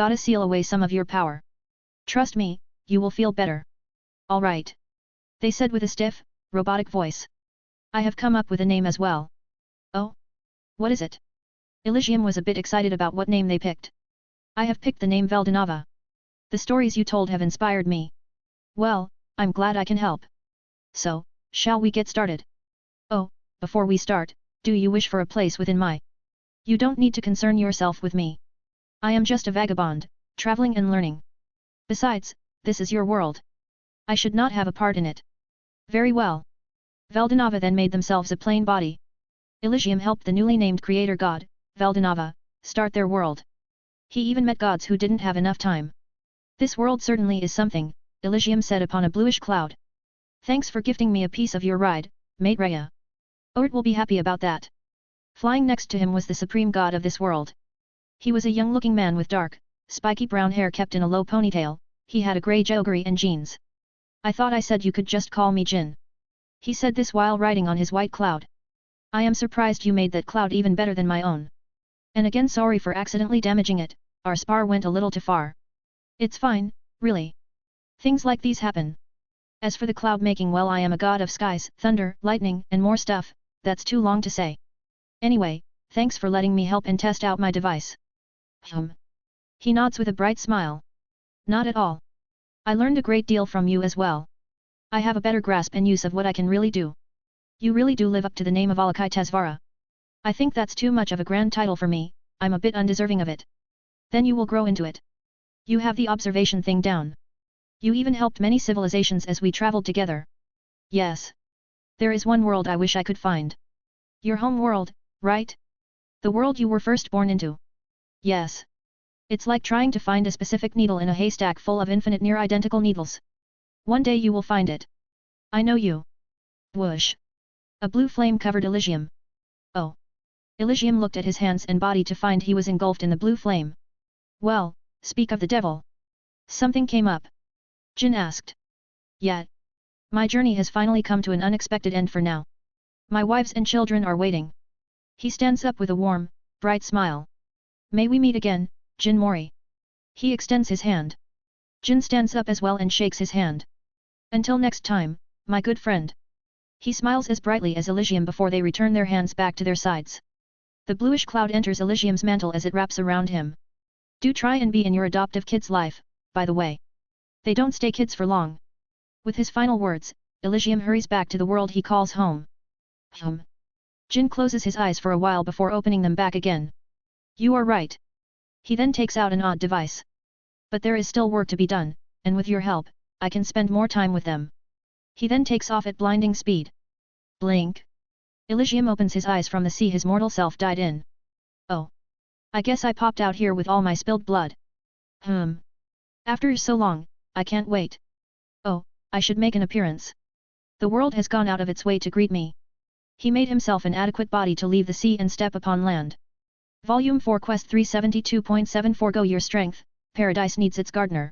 gotta seal away some of your power. Trust me, you will feel better. Alright. They said with a stiff, robotic voice. I have come up with a name as well. Oh? What is it? Elysium was a bit excited about what name they picked. I have picked the name Veldanava. The stories you told have inspired me. Well, I'm glad I can help. So, shall we get started? Oh, before we start, do you wish for a place within my... You don't need to concern yourself with me. I am just a vagabond, traveling and learning. Besides, this is your world. I should not have a part in it. Very well. Veldanava then made themselves a plain body. Elysium helped the newly named creator god, Veldanava, start their world. He even met gods who didn't have enough time. This world certainly is something, Elysium said upon a bluish cloud. Thanks for gifting me a piece of your ride, mate Rhea. Ort will be happy about that. Flying next to him was the supreme god of this world. He was a young-looking man with dark, spiky brown hair kept in a low ponytail. He had a grey joggery and jeans. I thought I said you could just call me Jin. He said this while riding on his white cloud. I am surprised you made that cloud even better than my own. And again sorry for accidentally damaging it, our spar went a little too far. It's fine, really. Things like these happen. As for the cloud making, well, I am a god of skies, thunder, lightning, and more stuff, that's too long to say. Anyway, thanks for letting me help and test out my device. He nods with a bright smile. Not at all. I learned a great deal from you as well. I have a better grasp and use of what I can really do. You really do live up to the name of Alakitesvara. I think that's too much of a grand title for me, I'm a bit undeserving of it. Then you will grow into it. You have the observation thing down. You even helped many civilizations as we traveled together. Yes. There is one world I wish I could find. Your home world, right? The world you were first born into. Yes. It's like trying to find a specific needle in a haystack full of infinite near-identical needles. One day you will find it. I know you. Whoosh. A blue flame covered Elysium. Oh. Elysium looked at his hands and body to find he was engulfed in the blue flame. Well, speak of the devil. Something came up. Jin asked. Yet. My journey has finally come to an unexpected end for now. My wives and children are waiting. He stands up with a warm, bright smile. May we meet again, Jin Mori. He extends his hand. Jin stands up as well and shakes his hand. Until next time, my good friend. He smiles as brightly as Elysium before they return their hands back to their sides. The bluish cloud enters Elysium's mantle as it wraps around him. Do try and be in your adoptive kid's life, by the way. They don't stay kids for long. With his final words, Elysium hurries back to the world he calls home. Jin closes his eyes for a while before opening them back again. You are right. He then takes out an odd device. But there is still work to be done, and with your help, I can spend more time with them. He then takes off at blinding speed. Blink. Elysium opens his eyes from the sea his mortal self died in. Oh. I guess I popped out here with all my spilled blood. After so long, I can't wait. Oh, I should make an appearance. The world has gone out of its way to greet me. He made himself an adequate body to leave the sea and step upon land. Volume 4 Quest 372.74 Go Your Strength, Paradise Needs Its Gardener.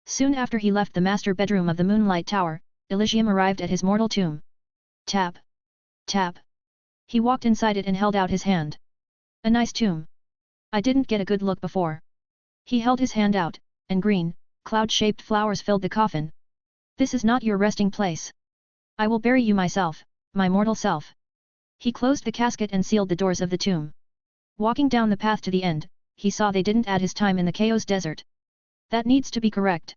Soon after he left the master bedroom of the Moonlight Tower, Elysium arrived at his mortal tomb. Tap. Tap. He walked inside it and held out his hand. A nice tomb. I didn't get a good look before. He held his hand out, and green, cloud-shaped flowers filled the coffin. This is not your resting place. I will bury you myself, my mortal self. He closed the casket and sealed the doors of the tomb. Walking down the path to the end, he saw they didn't add his time in the Chaos Desert. That needs to be correct.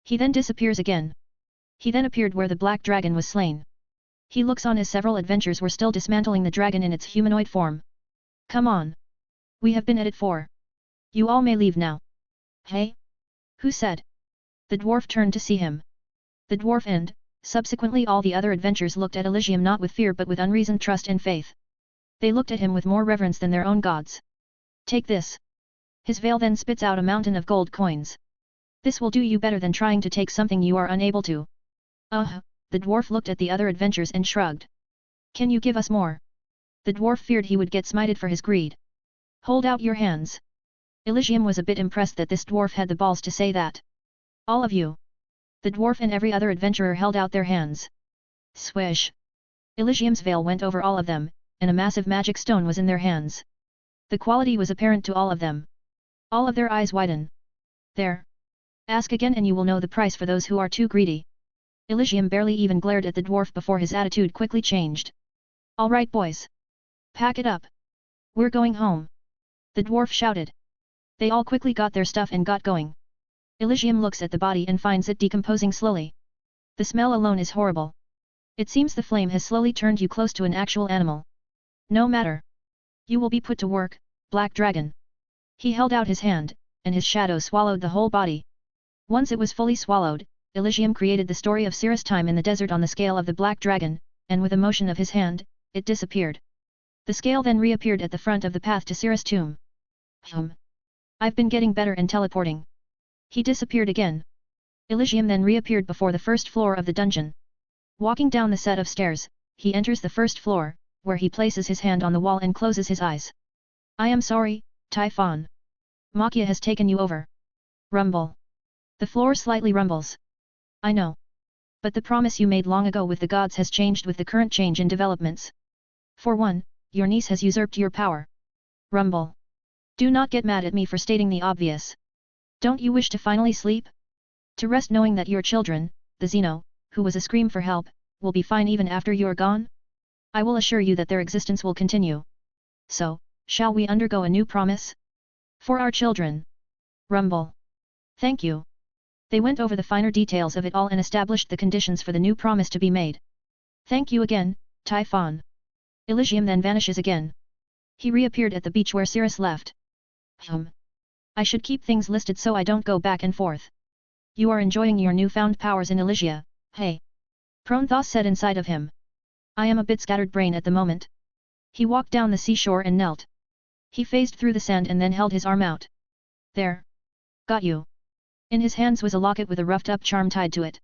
He then disappears again. He then appeared where the black dragon was slain. He looks on as several adventurers were still dismantling the dragon in its humanoid form. Come on. We have been at it for. You all may leave now. Hey? Who said? The dwarf turned to see him. The dwarf and, subsequently all the other adventurers looked at Elysium not with fear but with unreasoned trust and faith. They looked at him with more reverence than their own gods. Take this. His veil then spits out a mountain of gold coins. This will do you better than trying to take something you are unable to. The dwarf looked at the other adventurers and shrugged. Can you give us more? The dwarf feared he would get smited for his greed. Hold out your hands. Elysium was a bit impressed that this dwarf had the balls to say that. All of you. The dwarf and every other adventurer held out their hands. Swish. Elysium's veil went over all of them, and a massive magic stone was in their hands. The quality was apparent to all of them. All of their eyes widen. There. Ask again and you will know the price for those who are too greedy. Elysium barely even glared at the dwarf before his attitude quickly changed. All right boys. Pack it up. We're going home. The dwarf shouted. They all quickly got their stuff and got going. Elysium looks at the body and finds it decomposing slowly. The smell alone is horrible. It seems the flame has slowly turned you close to an actual animal. No matter. You will be put to work, Black Dragon. He held out his hand, and his shadow swallowed the whole body. Once it was fully swallowed, Elysium created the story of Cirrus' time in the desert on the scale of the Black Dragon, and with a motion of his hand, it disappeared. The scale then reappeared at the front of the path to Cirrus' tomb. I've been getting better and teleporting. He disappeared again. Elysium then reappeared before the first floor of the dungeon. Walking down the set of stairs, he enters the first floor, where he places his hand on the wall and closes his eyes. I am sorry, Typhon. Makia has taken you over. Rumble. The floor slightly rumbles. I know. But the promise you made long ago with the gods has changed with the current change in developments. For one, your niece has usurped your power. Rumble. Do not get mad at me for stating the obvious. Don't you wish to finally sleep? To rest knowing that your children, the Xeno, who was a scream for help, will be fine even after you're gone? I will assure you that their existence will continue. So, shall we undergo a new promise? For our children. Rumble. Thank you. They went over the finer details of it all and established the conditions for the new promise to be made. Thank you again, Typhon. Elysium then vanishes again. He reappeared at the beach where Cirrus left. I should keep things listed so I don't go back and forth. You are enjoying your newfound powers in Elysia, hey? Pronthoss said inside of him. I am a bit scattered brain at the moment. He walked down the seashore and knelt. He phased through the sand and then held his arm out. There. Got you. In his hands was a locket with a roughed-up charm tied to it.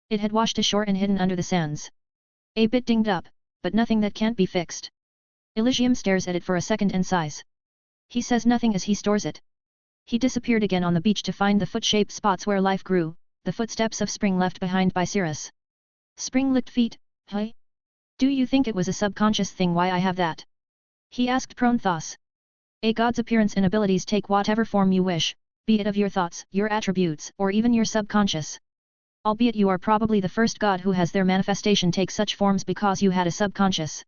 It had washed ashore and hidden under the sands. A bit dinged up, but nothing that can't be fixed. Elysium stares at it for a second and sighs. He says nothing as he stores it. He disappeared again on the beach to find the foot-shaped spots where life grew, the footsteps of spring left behind by Cirrus. Spring-licked feet, hey? Do you think it was a subconscious thing why I have that? He asked Pronthoss. A god's appearance and abilities take whatever form you wish, be it of your thoughts, your attributes, or even your subconscious. Albeit you are probably the first god who has their manifestation take such forms because you had a subconscious.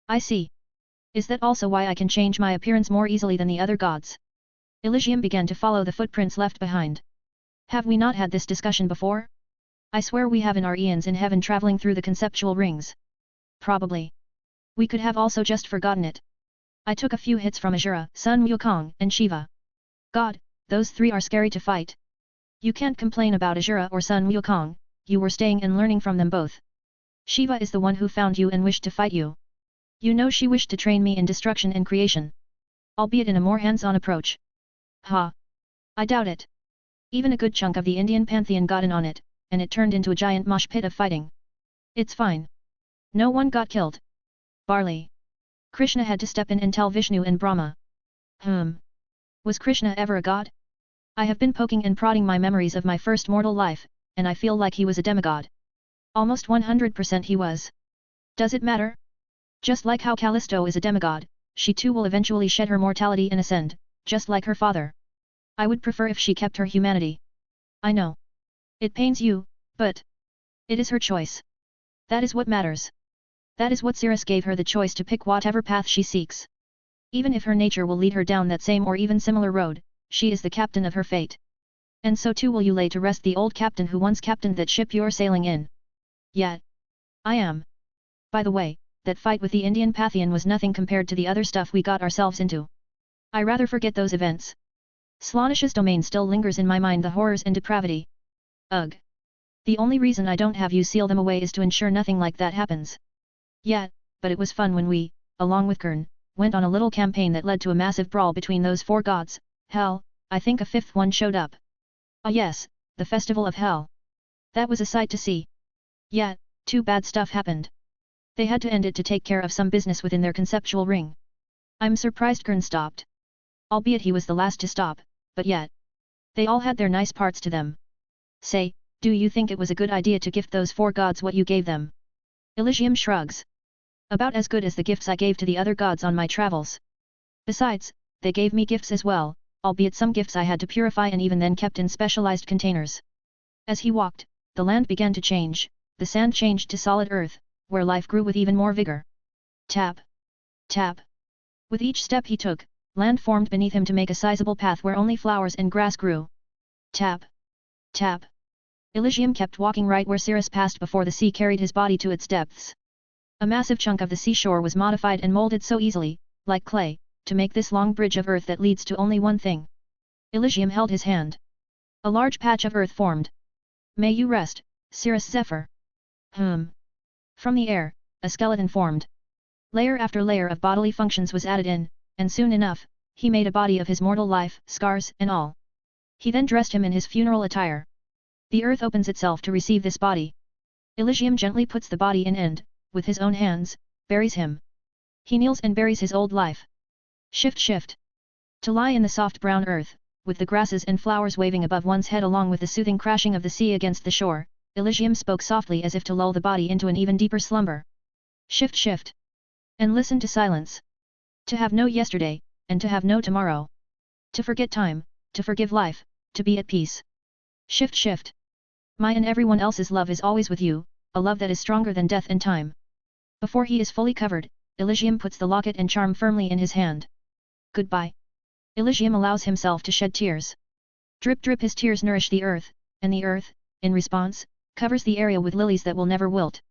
I see. Is that also why I can change my appearance more easily than the other gods? Elysium began to follow the footprints left behind. Have we not had this discussion before? I swear we have in our eons in heaven traveling through the conceptual rings. Probably. We could have also just forgotten it. I took a few hits from Azura, Sun Wukong, and Shiva. God, those three are scary to fight. You can't complain about Azura or Sun Wukong, you were staying and learning from them both. Shiva is the one who found you and wished to fight you. You know she wished to train me in destruction and creation. Albeit in a more hands-on approach. Ha! I doubt it. Even a good chunk of the Indian pantheon got in on it, and it turned into a giant mosh pit of fighting. It's fine. No one got killed. Barley. Krishna had to step in and tell Vishnu and Brahma. Was Krishna ever a god? I have been poking and prodding my memories of my first mortal life, and I feel like he was a demigod. Almost 100% he was. Does it matter? Just like how Callisto is a demigod, she too will eventually shed her mortality and ascend, just like her father. I would prefer if she kept her humanity. I know. It pains you, but it is her choice. That is what matters. That is what Cirrus gave her the choice to pick whatever path she seeks. Even if her nature will lead her down that same or even similar road, she is the captain of her fate. And so too will you lay to rest the old captain who once captained that ship you're sailing in. Yet. I am. By the way, that fight with the Indian Pathian was nothing compared to the other stuff we got ourselves into. I rather forget those events. Slaanish's domain still lingers in my mind, the horrors and depravity. Ugh. The only reason I don't have you seal them away is to ensure nothing like that happens. Yeah, but it was fun when we, along with Kern, went on a little campaign that led to a massive brawl between those four gods. Hell, I think a fifth one showed up. Ah yes, the Festival of Hell. That was a sight to see. Yet, too bad stuff happened. They had to end it to take care of some business within their conceptual ring. I'm surprised Gurn stopped. Albeit he was the last to stop, but yet. They all had their nice parts to them. Say, do you think it was a good idea to gift those 4 gods what you gave them? Elysium shrugs. About as good as the gifts I gave to the other gods on my travels. Besides, they gave me gifts as well, albeit some gifts I had to purify and even then kept in specialized containers. As he walked, the land began to change, the sand changed to solid earth, where life grew with even more vigor. Tap. Tap. With each step he took, land formed beneath him to make a sizable path where only flowers and grass grew. Tap. Tap. Elysium kept walking right where Cirrus passed before the sea carried his body to its depths. A massive chunk of the seashore was modified and molded so easily, like clay, to make this long bridge of earth that leads to only one thing. Elysium held his hand. A large patch of earth formed. May you rest, Cirrus Zephyr. From the air, a skeleton formed. Layer after layer of bodily functions was added in, and soon enough, he made a body of his mortal life, scars and all. He then dressed him in his funeral attire. The earth opens itself to receive this body. Elysium gently puts the body in and, with his own hands, buries him. He kneels and buries his old life. Shift. To lie in the soft brown earth, with the grasses and flowers waving above one's head along with the soothing crashing of the sea against the shore, Elysium spoke softly as if to lull the body into an even deeper slumber. Shift. And listen to silence. To have no yesterday, and to have no tomorrow. To forget time, to forgive life, to be at peace. Shift. My and everyone else's love is always with you, a love that is stronger than death and time. Before he is fully covered, Elysium puts the locket and charm firmly in his hand. Goodbye. Elysium allows himself to shed tears. Drip his tears nourish the earth, and the earth, in response, covers the area with lilies that will never wilt.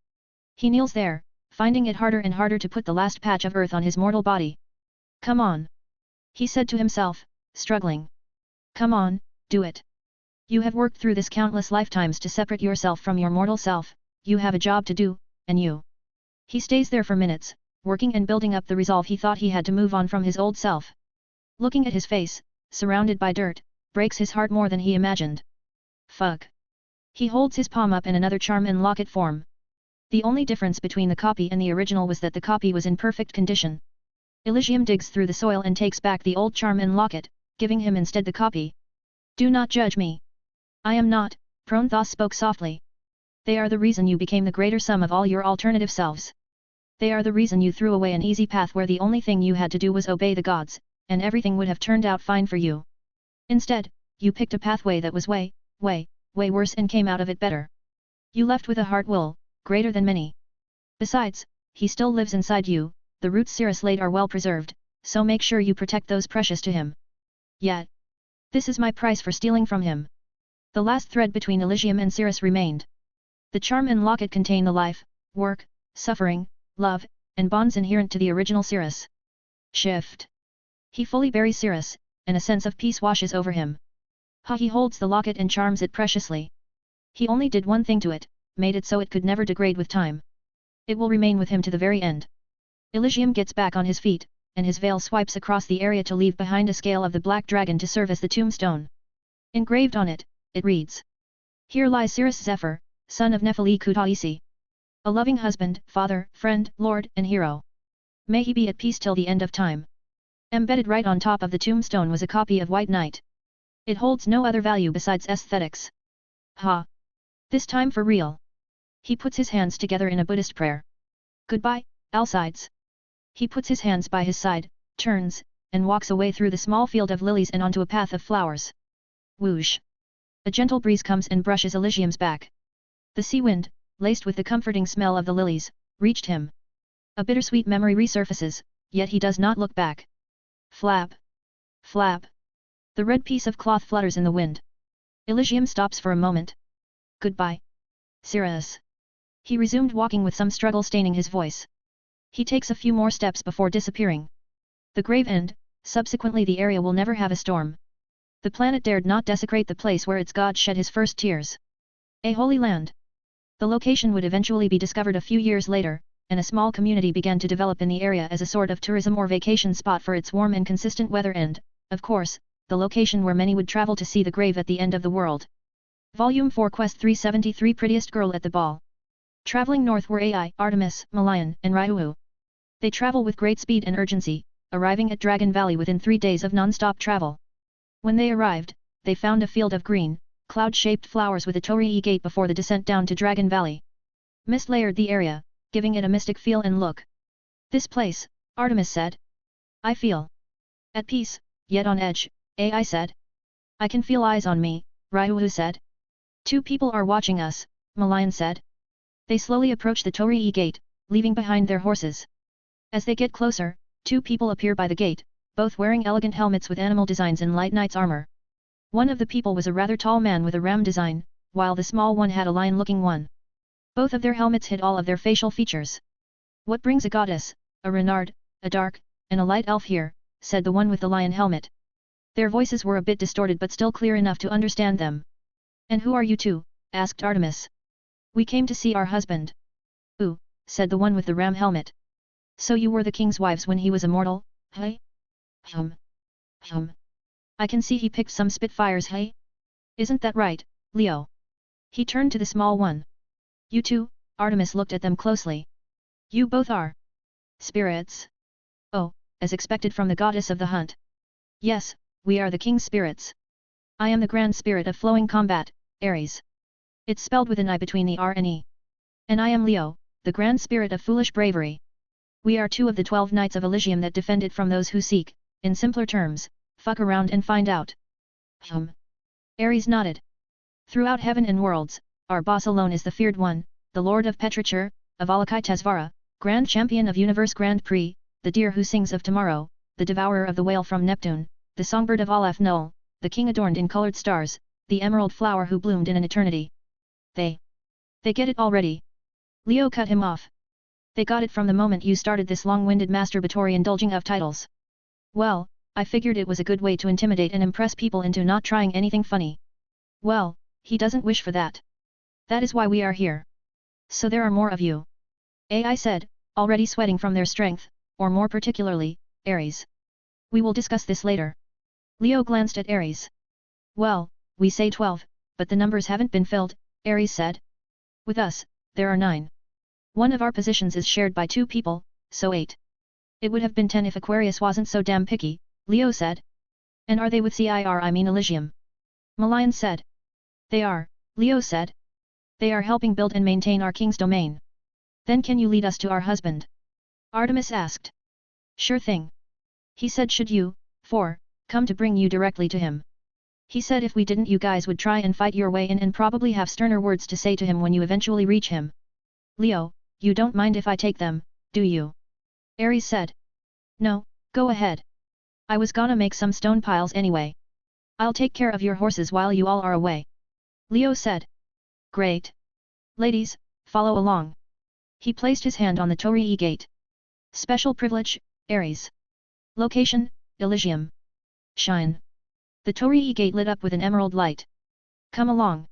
He kneels there, finding it harder and harder to put the last patch of earth on his mortal body. Come on. He said to himself, struggling. Come on, do it. You have worked through this countless lifetimes to separate yourself from your mortal self, you have a job to do, and you. He stays there for minutes, working and building up the resolve he thought he had to move on from his old self. Looking at his face, surrounded by dirt, breaks his heart more than he imagined. Fuck. He holds his palm up in another charm and locket form. The only difference between the copy and the original was that the copy was in perfect condition. Elysium digs through the soil and takes back the old charm and locket, giving him instead the copy. Do not judge me. I am not, Pronthos spoke softly. They are the reason you became the greater sum of all your alternative selves. They are the reason you threw away an easy path where the only thing you had to do was obey the gods, and everything would have turned out fine for you. Instead, you picked a pathway that was way worse and came out of it better. You left with a heart greater than many. Besides, he still lives inside you, the roots Cirrus laid are well preserved, so make sure you protect those precious to him. Yet. This is my price for stealing from him. The last thread between Elysium and Cirrus remained. The charm and locket contain the life, work, suffering, love, and bonds inherent to the original Cirrus. Shift. He fully buries Cirrus, and a sense of peace washes over him. He holds the locket and charms it preciously. He only did one thing to it, made it so it could never degrade with time. It will remain with him to the very end. Elysium gets back on his feet, and his veil swipes across the area to leave behind a scale of the black dragon to serve as the tombstone. Engraved on it, it reads. Here lies Cirrus Zephyr, son of Nephili Kutaisi. A loving husband, father, friend, lord, and hero. May he be at peace till the end of time. Embedded right on top of the tombstone was a copy of White Knight. It holds no other value besides aesthetics. This time for real. He puts his hands together in a Buddhist prayer. Goodbye, Alcides. He puts his hands by his side, turns, and walks away through the small field of lilies and onto a path of flowers. Whoosh. A gentle breeze comes and brushes Elysium's back. The sea wind, laced with the comforting smell of the lilies, reached him. A bittersweet memory resurfaces, yet he does not look back. Flap. Flap. The red piece of cloth flutters in the wind. Elysium stops for a moment. Goodbye. Cirrus. He resumed walking with some struggle staining his voice. He takes a few more steps before disappearing. The grave end, subsequently the area will never have a storm. The planet dared not desecrate the place where its god shed his first tears. A holy land. The location would eventually be discovered a few years later, and a small community began to develop in the area as a sort of tourism or vacation spot for its warm and consistent weather and, of course, the location where many would travel to see the grave at the end of the world. Volume 4 Quest 373 Prettiest Girl at the Ball. Traveling north were Ai, Artemis, Malayan, and Ryuwu. They travel with great speed and urgency, arriving at Dragon Valley within 3 days of non-stop travel. When they arrived, they found a field of green, cloud-shaped flowers with a torii gate before the descent down to Dragon Valley. Mist layered the area, giving it a mystic feel and look. This place, Artemis said. I feel at peace, yet on edge, Ai said. I can feel eyes on me, Ryuwu said. 2 people are watching us, Malayan said. They slowly approach the torii gate, leaving behind their horses. As they get closer, 2 people appear by the gate, both wearing elegant helmets with animal designs and light knight's armor. One of the people was a rather tall man with a ram design, while the small one had a lion-looking one. Both of their helmets hid all of their facial features. What brings a goddess, a renard, a dark, and a light elf here, said the one with the lion helmet. Their voices were a bit distorted but still clear enough to understand them. And who are you two? Asked Artemis. We came to see our husband. Ooh, said the one with the ram helmet. So you were the king's wives when he was immortal, hey? I can see he picked some spitfires, hey? Isn't that right, Leo? He turned to the small one. You two? Artemis looked at them closely. You both are spirits. Oh, as expected from the goddess of the hunt. Yes, we are the king's spirits. I am the grand spirit of flowing combat, Ares. It's spelled with an I between the R and E. And I am Leo, the grand spirit of foolish bravery. We are 2 of the 12 knights of Elysium that defend it from those who seek, in simpler terms, fuck around and find out. Ares nodded. Throughout heaven and worlds, our boss alone is the feared one, the lord of Petrichor, of Alakai Tesvara, grand champion of Universe Grand Prix, the deer who sings of tomorrow, the devourer of the whale from Neptune, the songbird of Aleph Null, the king adorned in colored stars, the emerald flower who bloomed in an eternity. They get it already. Leo cut him off. They got it from the moment you started this long-winded masturbatory indulging of titles. Well, I figured it was a good way to intimidate and impress people into not trying anything funny. Well, he doesn't wish for that. That is why we are here. So there are more of you. Ai said, already sweating from their strength, or more particularly, Ares. We will discuss this later. Leo glanced at Ares. Well, we say 12, but the numbers haven't been filled, Ares said. With us, there are 9. One of our positions is shared by 2 people, so 8. It would have been 10 if Aquarius wasn't so damn picky, Leo said. And are they with CIR I mean Elysium? Malayan said. They are, Leo said. They are helping build and maintain our king's domain. Then can you lead us to our husband? Artemis asked. Sure thing. He said should you, 4, come to bring you directly to him. He said if we didn't you guys would try and fight your way in and probably have sterner words to say to him when you eventually reach him. Leo, you don't mind if I take them, do you? Ares said. No, go ahead. I was gonna make some stone piles anyway. I'll take care of your horses while you all are away. Leo said. Great. Ladies, follow along. He placed his hand on the torii gate. Special privilege, Ares. Location, Elysium. Shine. The torii gate lit up with an emerald light. Come along.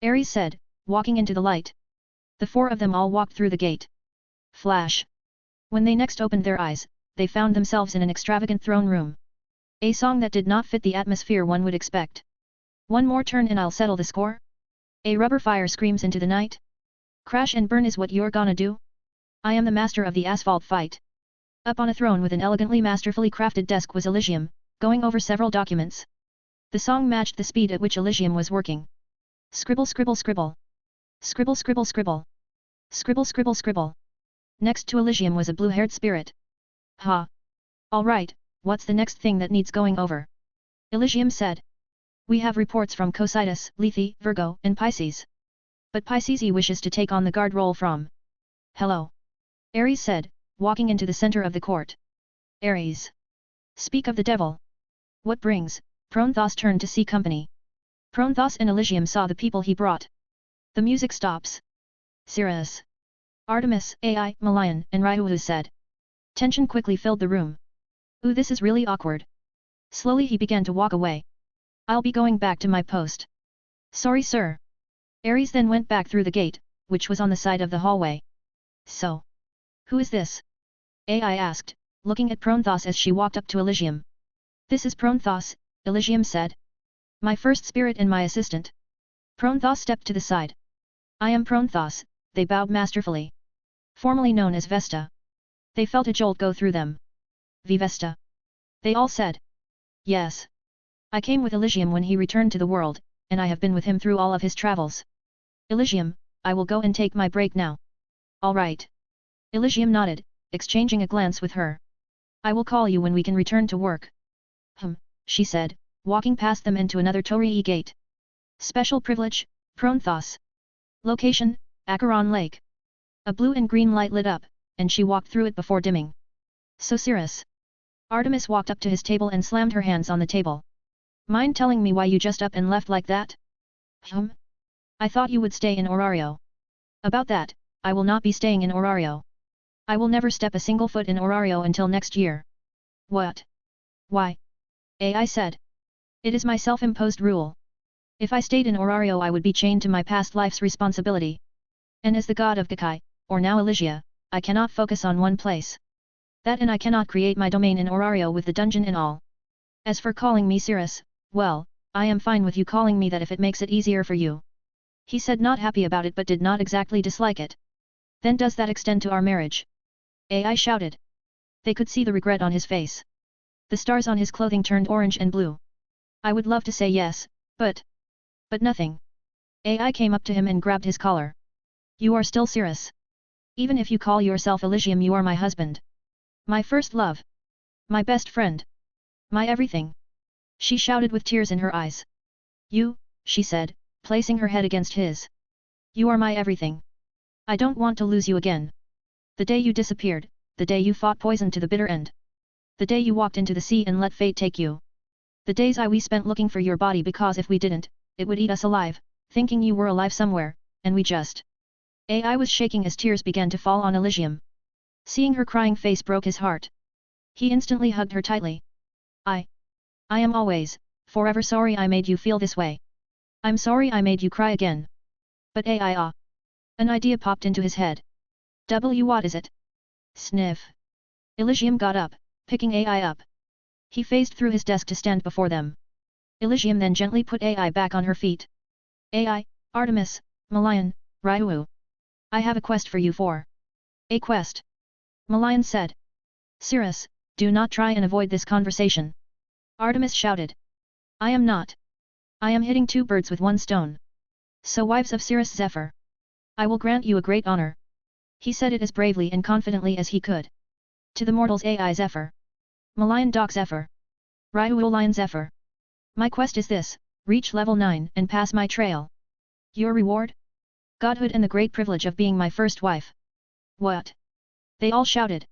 Ares said, walking into the light. The 4 of them all walked through the gate. Flash. When they next opened their eyes, they found themselves in an extravagant throne room. A song that did not fit the atmosphere one would expect. One more turn and I'll settle the score? A rubber fire screams into the night. Crash and burn is what you're gonna do? I am the master of the asphalt fight. Up on a throne with an elegantly masterfully crafted desk was Elysium, going over several documents. The song matched the speed at which Elysium was working. Scribble scribble scribble. Scribble scribble scribble. Scribble scribble scribble. Next to Elysium was a blue-haired spirit. Ha! Alright, what's the next thing that needs going over? Elysium said. We have reports from Cocytus, Lethe, Virgo, and Pisces. But Pisces wishes to take on the guard role from. Hello. Ares said, walking into the center of the court. Ares. Speak of the devil. What brings? Prothos turned to see company. Prothos and Elysium saw the people he brought. The music stops. Sirius. Artemis, Ai, Malayan, and Ryuwu said. Tension quickly filled the room. Ooh, this is really awkward. Slowly he began to walk away. I'll be going back to my post. Sorry sir. Ares then went back through the gate, which was on the side of the hallway. So. Who is this? Ai asked, looking at Prothos as she walked up to Elysium. This is Prothos, Elysium said. My first spirit and my assistant. Prothos stepped to the side. I am Prothos, they bowed masterfully. Formerly known as Vesta. They felt a jolt go through them. Vivesta. They all said. Yes. I came with Elysium when he returned to the world, and I have been with him through all of his travels. Elysium, I will go and take my break now. All right. Elysium nodded, exchanging a glance with her. I will call you when we can return to work. She said, walking past them into another Torii gate. Special privilege, Pronthos. Location, Acheron Lake. A blue and green light lit up, and she walked through it before dimming. So serious. Artemis walked up to his table and slammed her hands on the table. Mind telling me why you just up and left like that? I thought you would stay in Orario. About that, I will not be staying in Orario. I will never step a single foot in Orario until next year. What? Why? I said. It is my self-imposed rule. If I stayed in Orario I would be chained to my past life's responsibility. And as the god of Gakai, or now Elysia, I cannot focus on one place. That and I cannot create my domain in Orario with the dungeon and all. As for calling me Cirrus, well, I am fine with you calling me that if it makes it easier for you. He said not happy about it but did not exactly dislike it. Then does that extend to our marriage? I shouted. They could see the regret on his face. The stars on his clothing turned orange and blue. I would love to say yes, but nothing. I came up to him and grabbed his collar. You are still Cirrus. Even if you call yourself Elysium you are my husband. My first love. My best friend. My everything. She shouted with tears in her eyes. You, she said, placing her head against his. You are my everything. I don't want to lose you again. The day you disappeared, the day you fought poison to the bitter end. The day you walked into the sea and let fate take you. The days we spent looking for your body because if we didn't, it would eat us alive, thinking you were alive somewhere, and we just. I was shaking as tears began to fall on Elysium. Seeing her crying face broke his heart. He instantly hugged her tightly. I am always, forever sorry I made you feel this way. I'm sorry I made you cry again. But an idea popped into his head. What is it? Sniff. Elysium got up, picking AI up. He phased through his desk to stand before them. Elysium then gently put AI back on her feet. Artemis, Malayan, Ryu. I have a quest for you for. A quest. Malayan said. Cirrus, do not try and avoid this conversation. Artemis shouted. I am not. I am hitting two birds with one stone. So wives of Cirrus Zephyr. I will grant you a great honor. He said it as bravely and confidently as he could. To the mortals AI Zephyr. Malayan Doc Zephyr. Ryu Lion Zephyr. My quest is this, reach level 9 and pass my trail. Your reward? Godhood and the great privilege of being my first wife. What? They all shouted.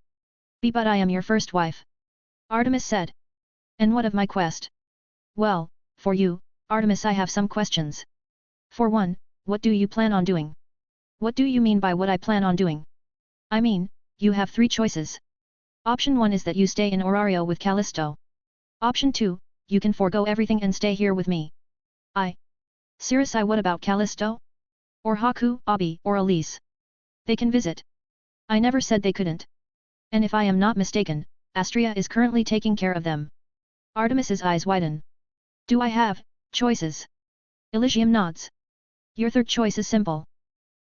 But I am your first wife. Artemis said. And what of my quest? Well, for you, Artemis I have some questions. For one, what do you plan on doing? What do you mean by what I plan on doing? I mean, you have three choices. Option 1 is that you stay in Orario with Callisto. Option 2, you can forego everything and stay here with me. Cirrus what about Callisto? Or Haku, Abi, or Elise? They can visit. I never said they couldn't. And if I am not mistaken, Astria is currently taking care of them. Artemis's eyes widen. Do I have choices? Elysium nods. Your third choice is simple.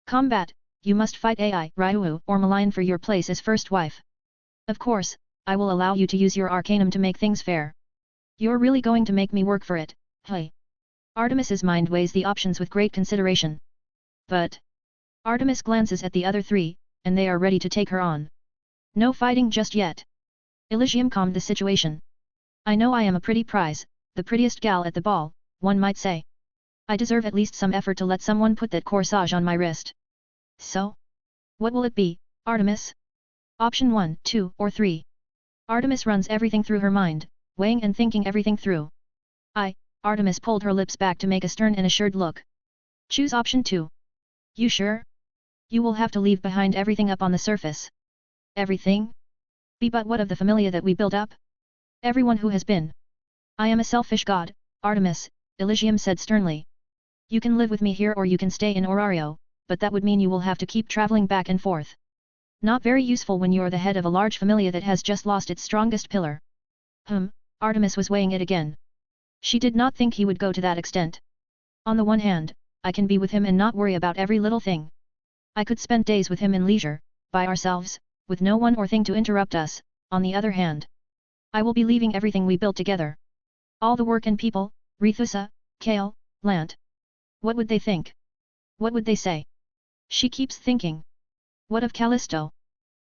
Combat, you must fight Ryu, or Malayan for your place as first wife. Of course, I will allow you to use your arcanum to make things fair. You're really going to make me work for it, hey? Artemis's mind weighs the options with great consideration. But Artemis glances at the other three, and they are ready to take her on. No fighting just yet. Elysium calmed the situation. I know I am a pretty prize, the prettiest gal at the ball, one might say. I deserve at least some effort to let someone put that corsage on my wrist. So? What will it be, Artemis? Option 1, 2, or 3. Artemis runs everything through her mind, weighing and thinking everything through. Artemis pulled her lips back to make a stern and assured look. Choose option 2. You sure? You will have to leave behind everything up on the surface. Everything? But what of the familia that we built up? Everyone who has been. I am a selfish god, Artemis, Elysium said sternly. You can live with me here or you can stay in Orario, but that would mean you will have to keep traveling back and forth. Not very useful when you're the head of a large familia that has just lost its strongest pillar. Artemis was weighing it again. She did not think he would go to that extent. On the one hand, I can be with him and not worry about every little thing. I could spend days with him in leisure, by ourselves, with no one or thing to interrupt us. On the other hand, I will be leaving everything we built together. All the work and people, Rithusa, Kale, Lant. What would they think? What would they say? She keeps thinking. What of Callisto?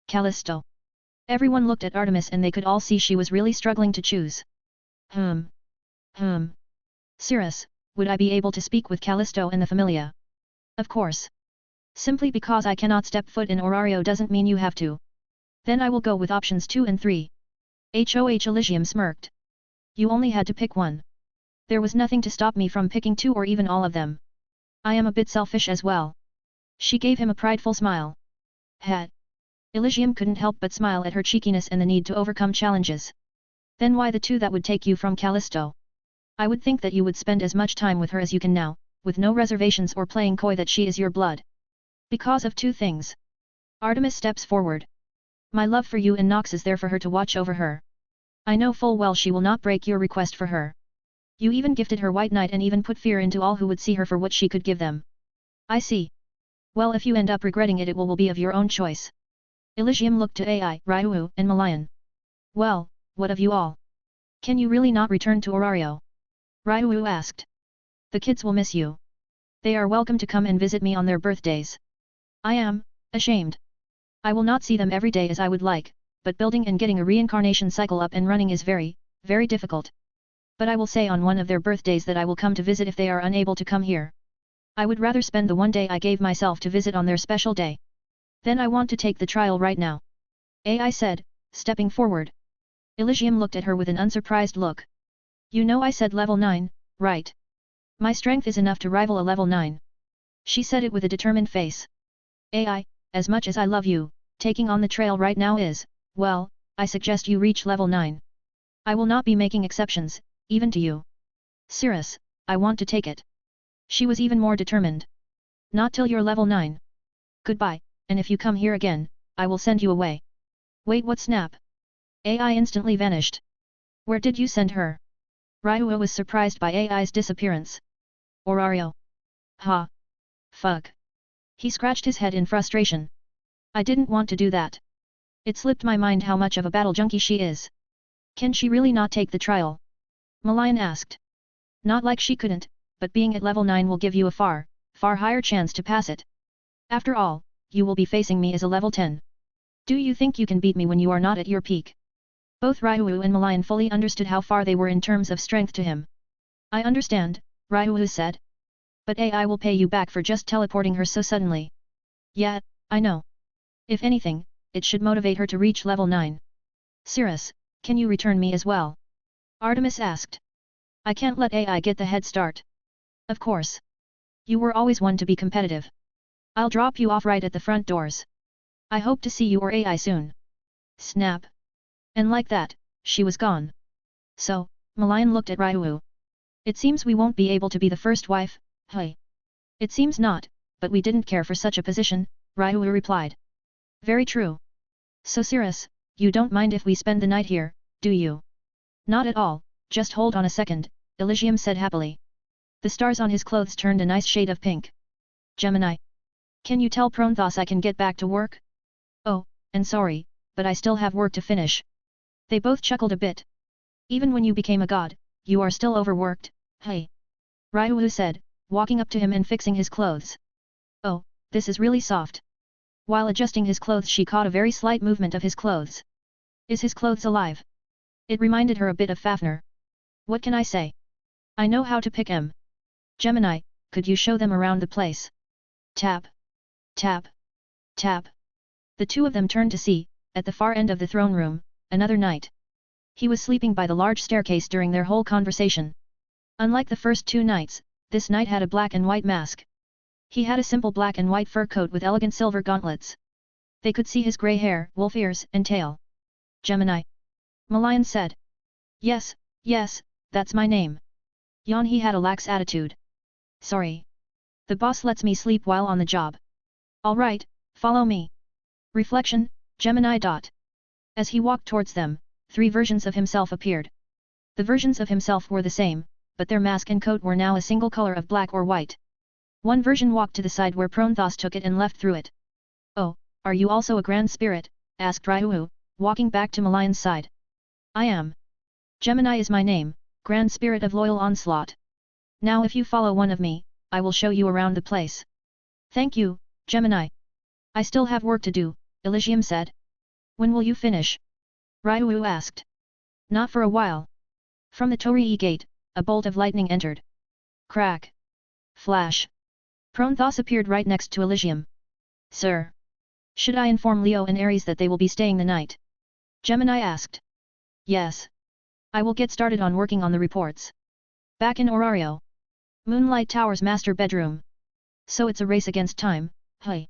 Callisto. Everyone looked at Artemis and they could all see she was really struggling to choose. Cirrus, would I be able to speak with Callisto and the Familia? Of course. Simply because I cannot step foot in Orario doesn't mean you have to. Then I will go with options 2 and 3. Hoh Elysium smirked. You only had to pick one. There was nothing to stop me from picking 2 or even all of them. I am a bit selfish as well. She gave him a prideful smile. Had. Elysium couldn't help but smile at her cheekiness and the need to overcome challenges. Then why the 2 that would take you from Callisto? I would think that you would spend as much time with her as you can now, with no reservations or playing coy that she is your blood. Because of 2 things. Artemis steps forward. My love for you and Nox is there for her to watch over her. I know full well she will not break your request for her. You even gifted her White Knight and even put fear into all who would see her for what she could give them. I see. Well, if you end up regretting it, it will be of your own choice. Elysium looked to Ai, Ryu, and Malayan. Well, what of you all? Can you really not return to Orario? Ryu asked. The kids will miss you. They are welcome to come and visit me on their birthdays. I am ashamed. I will not see them every day as I would like, but building and getting a reincarnation cycle up and running is very, very difficult. But I will say on one of their birthdays that I will come to visit if they are unable to come here. I would rather spend the one day I gave myself to visit on their special day. Then I want to take the trial right now. Ai said, stepping forward. Elysium looked at her with an unsurprised look. You know I said level 9, right? My strength is enough to rival a level 9. She said it with a determined face. Ai, as much as I love you, taking on the trail right now is, well, I suggest you reach level 9. I will not be making exceptions, even to you. Cirrus, I want to take it. She was even more determined. Not till you're level 9. Goodbye, and if you come here again, I will send you away. Wait, what? Snap? Ai instantly vanished. Where did you send her? Ryu was surprised by Ai's disappearance. Orario. Ha. Fuck. He scratched his head in frustration. I didn't want to do that. It slipped my mind how much of a battle junkie she is. Can she really not take the trial? Malayan asked. Not like she couldn't, but being at level 9 will give you a far, far higher chance to pass it. After all, you will be facing me as a level 10. Do you think you can beat me when you are not at your peak? Both Ryu and Malayan fully understood how far they were in terms of strength to him. I understand, Ryu said. But Ai will pay you back for just teleporting her so suddenly. Yeah, I know. If anything, it should motivate her to reach level 9. Cirrus, can you return me as well? Artemis asked. I can't let Ai get the head start. Of course. You were always one to be competitive. I'll drop you off right at the front doors. I hope to see you or Ai soon. Snap. And like that, she was gone. So, Malayan looked at Ryu. It seems we won't be able to be the first wife, hey. It seems not, but we didn't care for such a position, Ryu replied. Very true. So Cirrus, you don't mind if we spend the night here, do you? Not at all, just hold on a second, Elysium said happily. The stars on his clothes turned a nice shade of pink. Gemini. Can you tell Proanthos I can get back to work? Oh, and sorry, but I still have work to finish. They both chuckled a bit. Even when you became a god, you are still overworked, hey. Ryu said, walking up to him and fixing his clothes. Oh, this is really soft. While adjusting his clothes she caught a very slight movement of his clothes. Is his clothes alive? It reminded her a bit of Fafnir. What can I say? I know how to pick him. Gemini, could you show them around the place? Tap. Tap. Tap. The two of them turned to see, at the far end of the throne room, another knight. He was sleeping by the large staircase during their whole conversation. Unlike the first 2 knights, this knight had a black and white mask. He had a simple black and white fur coat with elegant silver gauntlets. They could see his grey hair, wolf ears, and tail. Gemini. Malayan said. Yes, yes, that's my name. Yawn. He had a lax attitude. Sorry. The boss lets me sleep while on the job. Alright, follow me. Reflection, Gemini. As he walked towards them, 3 versions of himself appeared. The versions of himself were the same, but their mask and coat were now a single color of black or white. One version walked to the side where Prothos took it and left through it. Oh, are you also a grand spirit? Asked Ryu, walking back to Malayan's side. I am. Gemini is my name, Grand Spirit of Loyal Onslaught. Now if you follow one of me, I will show you around the place. Thank you, Gemini. I still have work to do, Elysium said. When will you finish? Ryu asked. Not for a while. From the Torii gate, a bolt of lightning entered. Crack. Flash. Prothos appeared right next to Elysium. Sir. Should I inform Leo and Aries that they will be staying the night? Gemini asked. Yes. I will get started on working on the reports. Back in Orario. Moonlight Tower's master bedroom. So it's a race against time, hey?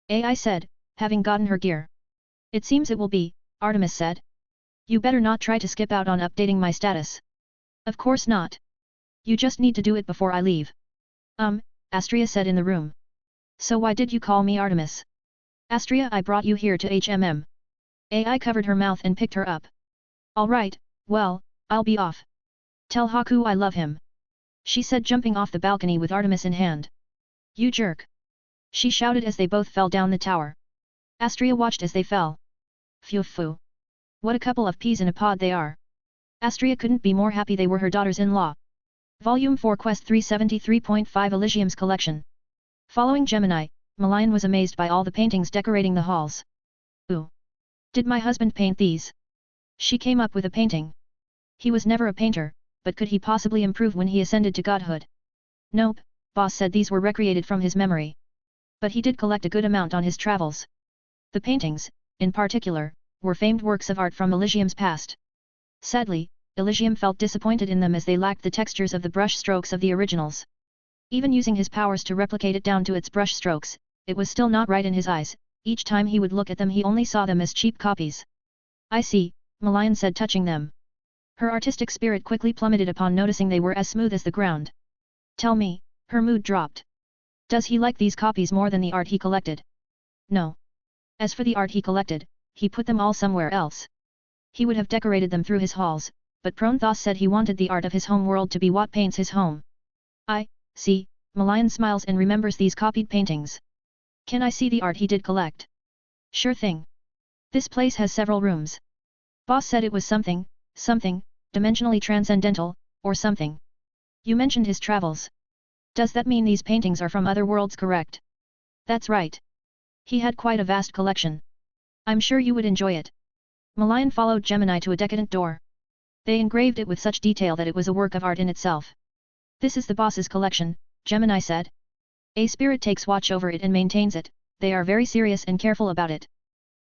AI said, having gotten her gear. It seems it will be, Artemis said. You better not try to skip out on updating my status. Of course not. You just need to do it before I leave. Astria said in the room. So why did you call me Artemis? Astria, I brought you here to HMM. AI covered her mouth and picked her up. Alright, well, I'll be off. Tell Haku I love him. She said, jumping off the balcony with Artemis in hand. You jerk. She shouted as they both fell down the tower. Astria watched as they fell. Phew. What a couple of peas in a pod they are. Astria couldn't be more happy they were her daughters-in-law. Volume 4 Quest 373.5 Elysium's Collection. Following Gemini, Malayan was amazed by all the paintings decorating the halls. Ooh. Did my husband paint these? She came up with a painting. He was never a painter, but could he possibly improve when he ascended to godhood? Nope, boss said these were recreated from his memory. But he did collect a good amount on his travels. The paintings, in particular, were famed works of art from Elysium's past. Sadly, Elysium felt disappointed in them as they lacked the textures of the brush strokes of the originals. Even using his powers to replicate it down to its brush strokes, it was still not right in his eyes. Each time he would look at them he only saw them as cheap copies. I see, Malayan said, touching them. Her artistic spirit quickly plummeted upon noticing they were as smooth as the ground. Tell me, her mood dropped. Does he like these copies more than the art he collected? No. As for the art he collected, he put them all somewhere else. He would have decorated them through his halls, but Prothos said he wanted the art of his home world to be what paints his home. I see, Malayan smiles and remembers these copied paintings. Can I see the art he did collect? Sure thing. This place has several rooms. Boss said it was something, dimensionally transcendental, or something. You mentioned his travels. Does that mean these paintings are from other worlds, correct? That's right. He had quite a vast collection. I'm sure you would enjoy it. Malayan followed Gemini to a decadent door. They engraved it with such detail that it was a work of art in itself. This is the boss's collection, Gemini said. A spirit takes watch over it and maintains it. They are very serious and careful about it.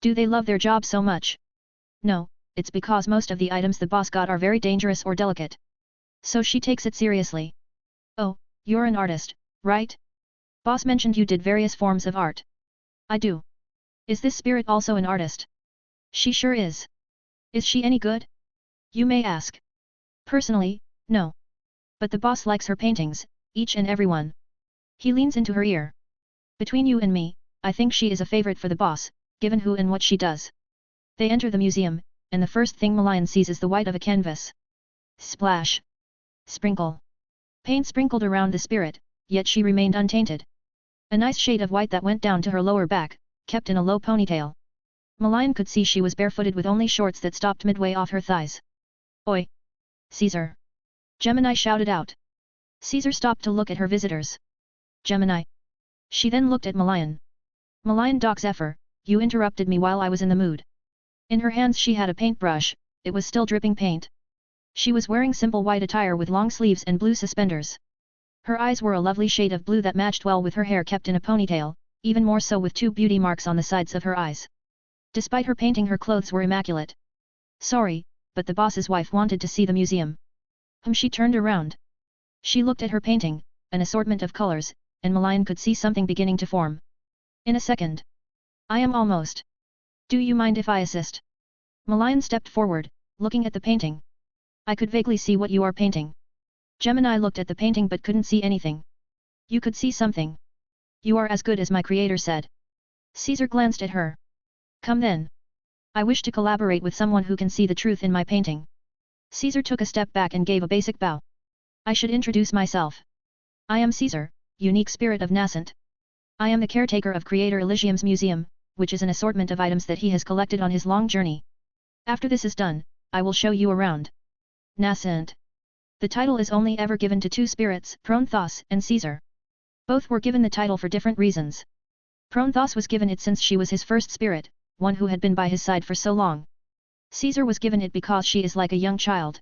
Do they love their job so much? No, it's because most of the items the boss got are very dangerous or delicate. So she takes it seriously. Oh, you're an artist, right? Boss mentioned you did various forms of art. I do. Is this spirit also an artist? She sure is. Is she any good? You may ask. Personally, no. But the boss likes her paintings, each and every one. He leans into her ear. Between you and me, I think she is a favorite for the boss, given who and what she does. They enter the museum, and the first thing Malayan sees is the white of a canvas. Splash. Sprinkle. Paint sprinkled around the spirit, yet she remained untainted. A nice shade of white that went down to her lower back, kept in a low ponytail. Malayan could see she was barefooted with only shorts that stopped midway off her thighs. Oi! Caesar! Gemini shouted out. Caesar stopped to look at her visitors. Gemini. She then looked at Malayan. Malayan Doc Zephyr, you interrupted me while I was in the mood. In her hands she had a paintbrush, it was still dripping paint. She was wearing simple white attire with long sleeves and blue suspenders. Her eyes were a lovely shade of blue that matched well with her hair kept in a ponytail, even more so with 2 beauty marks on the sides of her eyes. Despite her painting, her clothes were immaculate. Sorry, but the boss's wife wanted to see the museum. She turned around. She looked at her painting, an assortment of colors, and Malayan could see something beginning to form. In a second. I am almost. Do you mind if I assist? Malayan stepped forward, looking at the painting. I could vaguely see what you are painting. Gemini looked at the painting but couldn't see anything. You could see something. You are as good as my creator said. Caesar glanced at her. Come then. I wish to collaborate with someone who can see the truth in my painting. Caesar took a step back and gave a basic bow. I should introduce myself. I am Caesar, unique spirit of nascent. I am the caretaker of Creator Elysium's museum, which is an assortment of items that he has collected on his long journey. After this is done, I will show you around. Nascent. The title is only ever given to two spirits, Proanthos and Caesar. Both were given the title for different reasons. Proanthos was given it since she was his first spirit, one who had been by his side for so long. Caesar was given it because she is like a young child.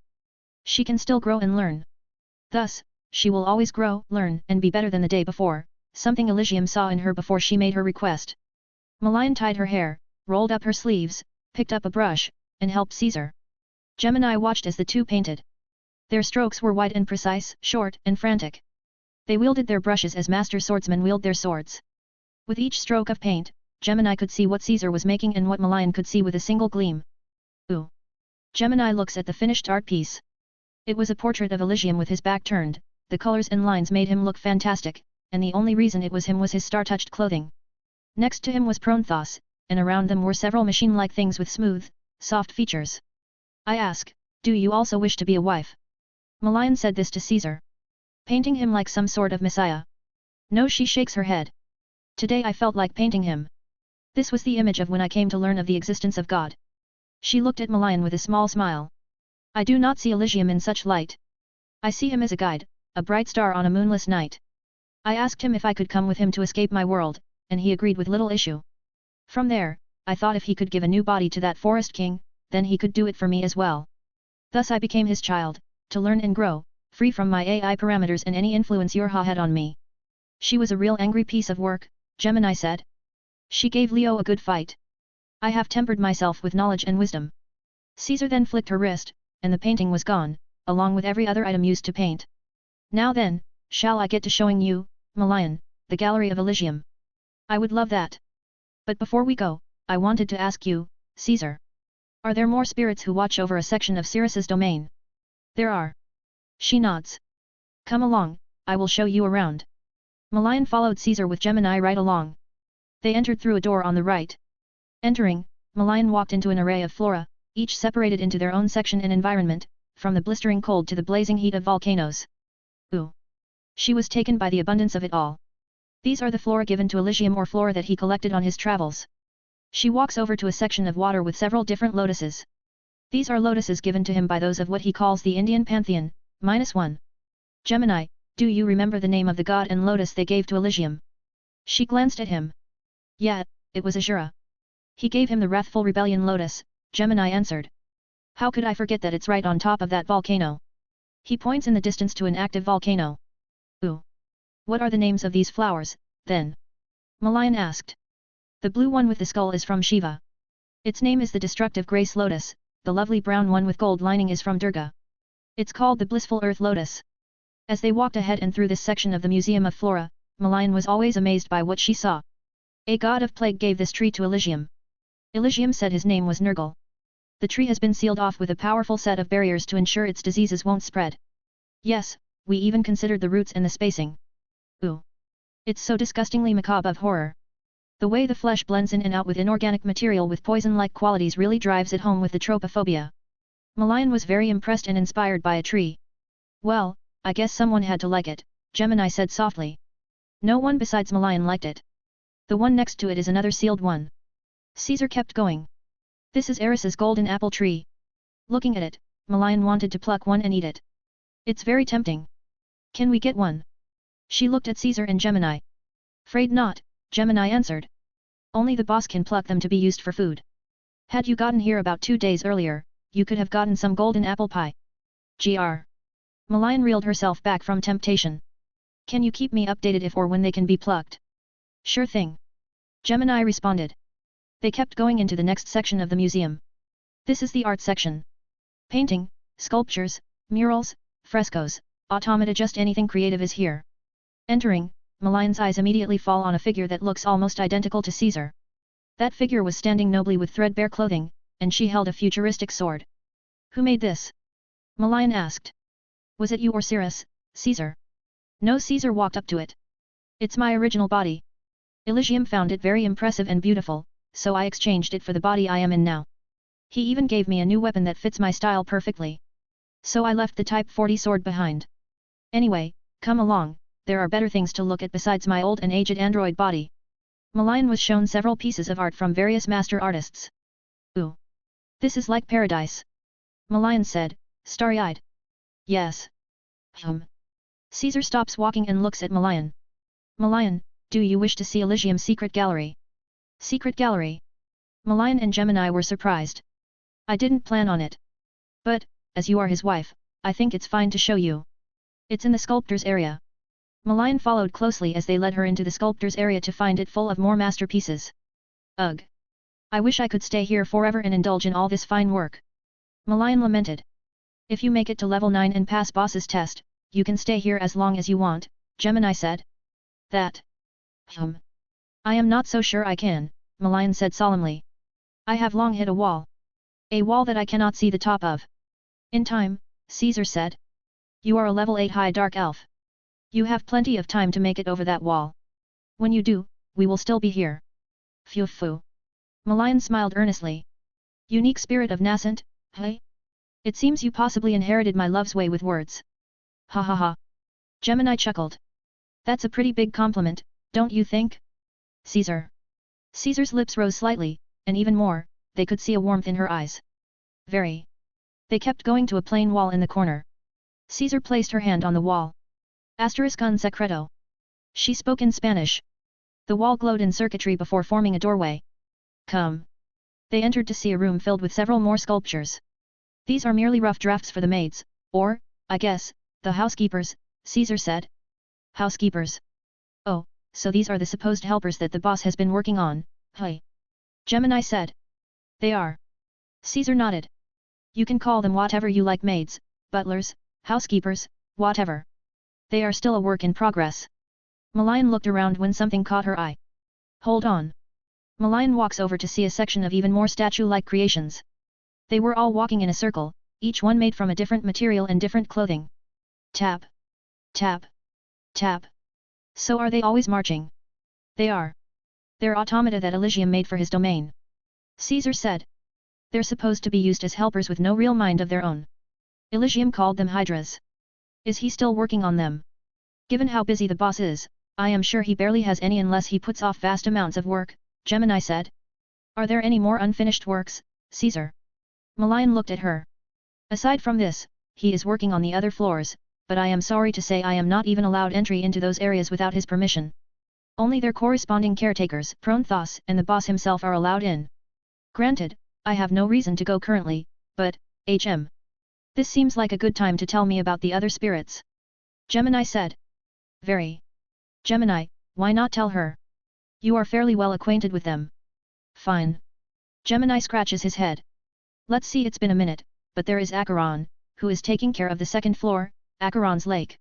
She can still grow and learn. Thus, she will always grow, learn, and be better than the day before, something Elysium saw in her before she made her request. Malign tied her hair, rolled up her sleeves, picked up a brush, and helped Caesar. Gemini watched as the two painted. Their strokes were wide and precise, short and frantic. They wielded their brushes as master swordsmen wield their swords. With each stroke of paint, Gemini could see what Caesar was making and what Malign could see with a single gleam. Ooh! Gemini looks at the finished art piece. It was a portrait of Elysium with his back turned, the colors and lines made him look fantastic, and the only reason it was him was his star-touched clothing. Next to him was Proanthos, and around them were several machine-like things with smooth, soft features. I ask, do you also wish to be a wife? Malign said this to Caesar. Painting him like some sort of messiah. No, she shakes her head. Today I felt like painting him. This was the image of when I came to learn of the existence of God. She looked at Malign with a small smile. I do not see Elysium in such light. I see him as a guide, a bright star on a moonless night. I asked him if I could come with him to escape my world, and he agreed with little issue. From there, I thought if he could give a new body to that forest king, then he could do it for me as well. Thus I became his child, to learn and grow, free from my AI parameters and any influence Yorha had on me. She was a real angry piece of work, Gemini said. She gave Leo a good fight. I have tempered myself with knowledge and wisdom. Caesar then flicked her wrist, and the painting was gone, along with every other item used to paint. Now then, shall I get to showing you, Malign, the Gallery of Elysium? I would love that. But before we go, I wanted to ask you, Caesar. Are there more spirits who watch over a section of Sirius's domain? There are. She nods. Come along, I will show you around. Malign followed Caesar with Gemini right along. They entered through a door on the right. Entering, Malign walked into an array of flora, each separated into their own section and environment, from the blistering cold to the blazing heat of volcanoes. Ooh! She was taken by the abundance of it all. These are the flora given to Elysium or flora that he collected on his travels. She walks over to a section of water with several different lotuses. These are lotuses given to him by those of what he calls the Indian Pantheon, -1. Gemini, do you remember the name of the god and lotus they gave to Elysium? She glanced at him. Yeah, it was Azura. He gave him the wrathful rebellion lotus, Gemini answered. How could I forget that it's right on top of that volcano? He points in the distance to an active volcano. Ooh! What are the names of these flowers, then? Malign asked. The blue one with the skull is from Shiva. Its name is the destructive grace lotus, the lovely brown one with gold lining is from Durga. It's called the blissful earth lotus. As they walked ahead and through this section of the Museum of Flora, Malign was always amazed by what she saw. A god of plague gave this tree to Elysium. Elysium said his name was Nergal. The tree has been sealed off with a powerful set of barriers to ensure its diseases won't spread. Yes, we even considered the roots and the spacing. Ooh! It's so disgustingly macabre of horror. The way the flesh blends in and out with inorganic material with poison-like qualities really drives it home with the tropophobia. Malign was very impressed and inspired by a tree. Well, I guess someone had to like it, Gemini said softly. No one besides Malign liked it. The one next to it is another sealed one. Caesar kept going. This is Eris's golden apple tree. Looking at it, Malign wanted to pluck one and eat it. It's very tempting. Can we get one? She looked at Caesar and Gemini. Afraid not, Gemini answered. Only the boss can pluck them to be used for food. Had you gotten here about 2 days earlier, you could have gotten some golden apple pie. Gr. Malign reeled herself back from temptation. Can you keep me updated if or when they can be plucked? Sure thing. Gemini responded. They kept going into the next section of the museum. This is the art section. Painting, sculptures, murals, frescoes, automata, just anything creative is here. Entering, Malign's eyes immediately fall on a figure that looks almost identical to Caesar. That figure was standing nobly with threadbare clothing, and she held a futuristic sword. Who made this? Malign asked. Was it you or Cirrus, Caesar? No, Caesar walked up to it. It's my original body. Elysium found it very impressive and beautiful, so I exchanged it for the body I am in now. He even gave me a new weapon that fits my style perfectly. So I left the Type 40 sword behind. Anyway, come along, there are better things to look at besides my old and aged android body. Malayan was shown several pieces of art from various master artists. Ooh! This is like paradise. Malayan said, starry-eyed. Yes. Caesar stops walking and looks at Malayan. Malayan, do you wish to see Elysium's secret gallery? Secret gallery? Malayan and Gemini were surprised. I didn't plan on it. But, as you are his wife, I think it's fine to show you. It's in the sculptor's area. Malayan followed closely as they led her into the sculptor's area to find it full of more masterpieces. Ugh! I wish I could stay here forever and indulge in all this fine work. Malayan lamented. If you make it to level 9 and pass boss's test, you can stay here as long as you want, Gemini said. That. I am not so sure I can, Malayan said solemnly. I have long hit a wall. A wall that I cannot see the top of. In time, Caesar said. You are a level 8 high dark elf. You have plenty of time to make it over that wall. When you do, we will still be here. Phew. Malayan smiled earnestly. Unique spirit of nascent, hey? It seems you possibly inherited my love's way with words. Ha ha ha. Gemini chuckled. That's a pretty big compliment, don't you think? Caesar. Caesar's lips rose slightly, and even more, they could see a warmth in her eyes. Very. They kept going to a plain wall in the corner. Caesar placed her hand on the wall. Asterisk un secreto. She spoke in Spanish. The wall glowed in circuitry before forming a doorway. Come. They entered to see a room filled with several more sculptures. These are merely rough drafts for the maids, or, I guess, the housekeepers, Caesar said. Housekeepers. Oh, so these are the supposed helpers that the boss has been working on, hey? Gemini said. They are. Caesar nodded. You can call them whatever you like, maids, butlers, housekeepers, whatever. They are still a work in progress. Malayan looked around when something caught her eye. Hold on. Malayan walks over to see a section of even more statue-like creations. They were all walking in a circle, each one made from a different material and different clothing. Tap. Tap. Tap. So are they always marching? They are. They're automata that Elysium made for his domain. Caesar said. They're supposed to be used as helpers with no real mind of their own. Elysium called them hydras. Is he still working on them? Given how busy the boss is, I am sure he barely has any unless he puts off vast amounts of work, Gemini said. Are there any more unfinished works, Caesar? Malayan looked at her. Aside from this, he is working on the other floors, but I am sorry to say I am not even allowed entry into those areas without his permission. Only their corresponding caretakers, Pronthoss and the boss himself are allowed in. Granted, I have no reason to go currently, but, this seems like a good time to tell me about the other spirits. Gemini said. Very. Gemini, why not tell her? You are fairly well acquainted with them. Fine. Gemini scratches his head. Let's see, it's been a minute, but there is Acheron, who is taking care of the second floor, Acheron's lake.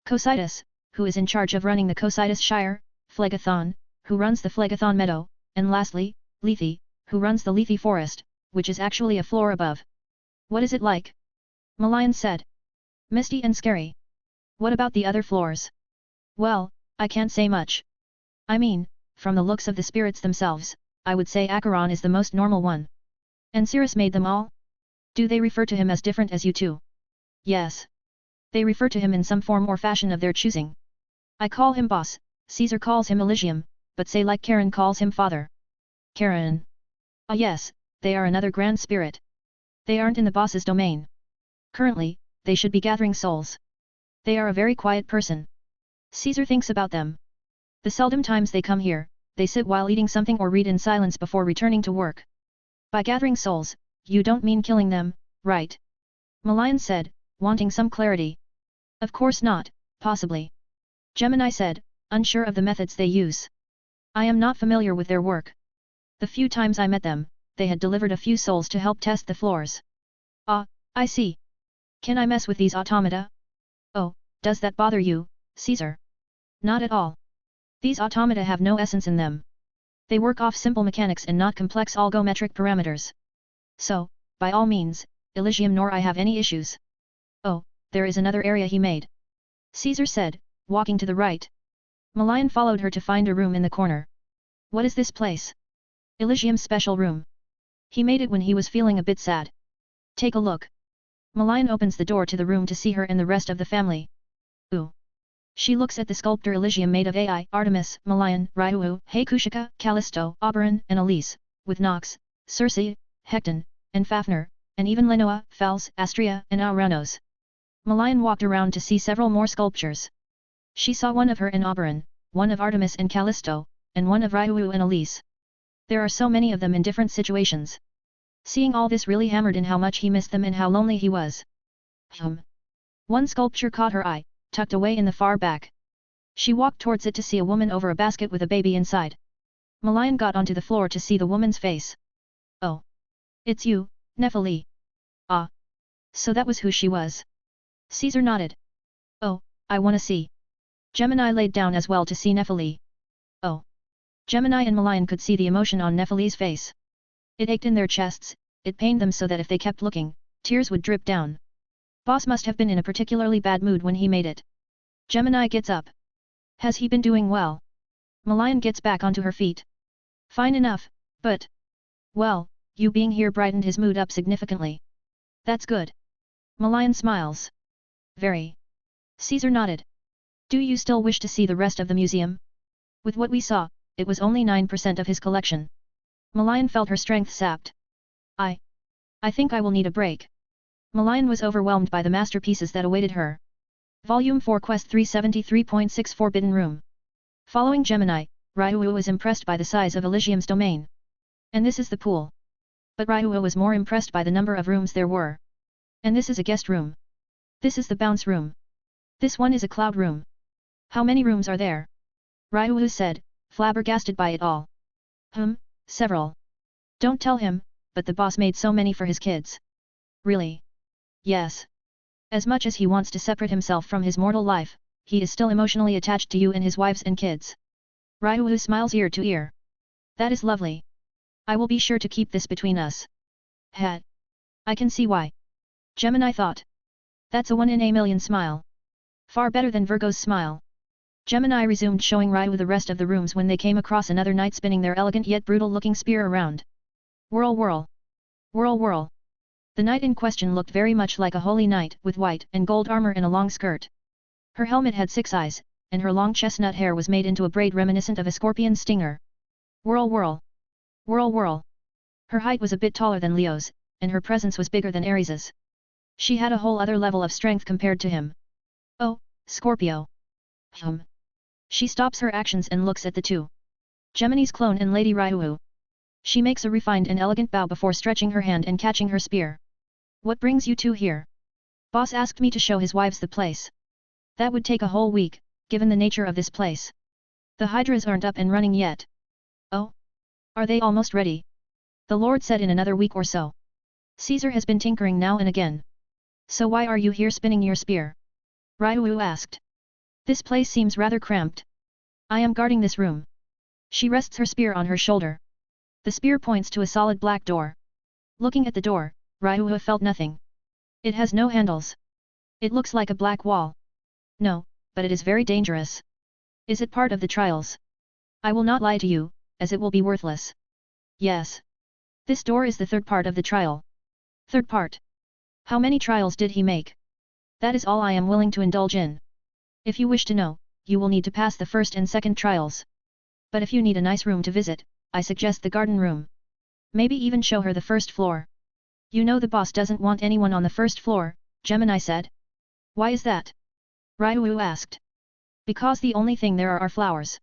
Cocytus, who is in charge of running the Cocytus Shire, Phlegethon, who runs the Phlegethon meadow, and lastly, Lethe, who runs the Lethe forest, which is actually a floor above. What is it like? Malayan said. Misty and scary. What about the other floors? Well, I can't say much. I mean, from the looks of the spirits themselves, I would say Acheron is the most normal one. And Cirrus made them all? Do they refer to him as different as you two? Yes. They refer to him in some form or fashion of their choosing. I call him boss, Caesar calls him Elysium, but say like Karen calls him father. Karen. Ah yes, they are another grand spirit. They aren't in the boss's domain. Currently, they should be gathering souls. They are a very quiet person. Caesar thinks about them. The seldom times they come here, they sit while eating something or read in silence before returning to work. By gathering souls, you don't mean killing them, right? Malayan said, wanting some clarity. Of course not, possibly. Gemini said, unsure of the methods they use. I am not familiar with their work. The few times I met them, they had delivered a few souls to help test the floors. Ah, I see. Can I mess with these automata? Oh, does that bother you, Caesar? Not at all. These automata have no essence in them. They work off simple mechanics and not complex algometric parameters. So, by all means, Elysium nor I have any issues. Oh, there is another area he made. Caesar said, walking to the right. Malayan followed her to find a room in the corner. What is this place? Elysium's special room. He made it when he was feeling a bit sad. Take a look. Malayan opens the door to the room to see her and the rest of the family. Ooh. She looks at the sculptor Elysium made of Ai, Artemis, Malayan, Ryuu, Hakushika, Callisto, Oberon, and Elise, with Nox, Circe, Hecton, and Fafnir, and even Lenoa, Fals, Astrea, and Auranos. Malayan walked around to see several more sculptures. She saw one of her and Oberon, one of Artemis and Callisto, and one of Ryuu and Elise. There are so many of them in different situations. Seeing all this really hammered in how much he missed them and how lonely he was. One sculpture caught her eye, tucked away in the far back. She walked towards it to see a woman over a basket with a baby inside. Malayan got onto the floor to see the woman's face. Oh. It's you, Nephili. Ah. So that was who she was. Caesar nodded. Oh, I wanna see. Gemini laid down as well to see Nephili. Oh. Gemini and Malayan could see the emotion on Nephili's face. It ached in their chests, it pained them so that if they kept looking, tears would drip down. Boss must have been in a particularly bad mood when he made it. Gemini gets up. Has he been doing well? Malayan gets back onto her feet. Fine enough, but... Well, you being here brightened his mood up significantly. That's good. Malayan smiles. Very. Caesar nodded. Do you still wish to see the rest of the museum? With what we saw, it was only 9% of his collection. Malayan felt her strength sapped. I think I will need a break. Malayan was overwhelmed by the masterpieces that awaited her. Volume 4 Quest 373.6 Forbidden Room. Following Gemini, Ryuu was impressed by the size of Elysium's domain. And this is the pool. But Ryuu was more impressed by the number of rooms there were. And this is a guest room. This is the bounce room. This one is a cloud room. How many rooms are there? Ryuu said, flabbergasted by it all. Several. Don't tell him, but the boss made so many for his kids. Really? Yes. As much as he wants to separate himself from his mortal life, he is still emotionally attached to you and his wives and kids. Ryuu smiles ear to ear. That is lovely. I will be sure to keep this between us. I can see why. Gemini thought. That's a 1 in a million smile. Far better than Virgo's smile. Gemini resumed showing Ryuu the rest of the rooms when they came across another knight spinning their elegant yet brutal-looking spear around. Whirl whirl. Whirl whirl. The knight in question looked very much like a holy knight with white and gold armor and a long skirt. Her helmet had 6 eyes, and her long chestnut hair was made into a braid reminiscent of a scorpion's stinger. Whirl whirl. Whirl whirl. Her height was a bit taller than Leo's, and her presence was bigger than Ares's. She had a whole other level of strength compared to him. Oh, Scorpio. She stops her actions and looks at the two. Gemini's clone and Lady Ryuu. She makes a refined and elegant bow before stretching her hand and catching her spear. What brings you two here? Boss asked me to show his wives the place. That would take a whole week, given the nature of this place. The hydras aren't up and running yet. Oh? Are they almost ready? The Lord said in another week or so. Caesar has been tinkering now and again. So why are you here spinning your spear? Ryuu asked. This place seems rather cramped. I am guarding this room. She rests her spear on her shoulder. The spear points to a solid black door. Looking at the door, Ryuu felt nothing. It has no handles. It looks like a black wall. No, but it is very dangerous. Is it part of the trials? I will not lie to you, as it will be worthless. Yes. This door is the third part of the trial. Third part. How many trials did he make? That is all I am willing to indulge in. If you wish to know, you will need to pass the first and second trials. But if you need a nice room to visit, I suggest the garden room. Maybe even show her the first floor. You know the boss doesn't want anyone on the first floor, Gemini said. Why is that? Ryuu asked. Because the only thing there are flowers.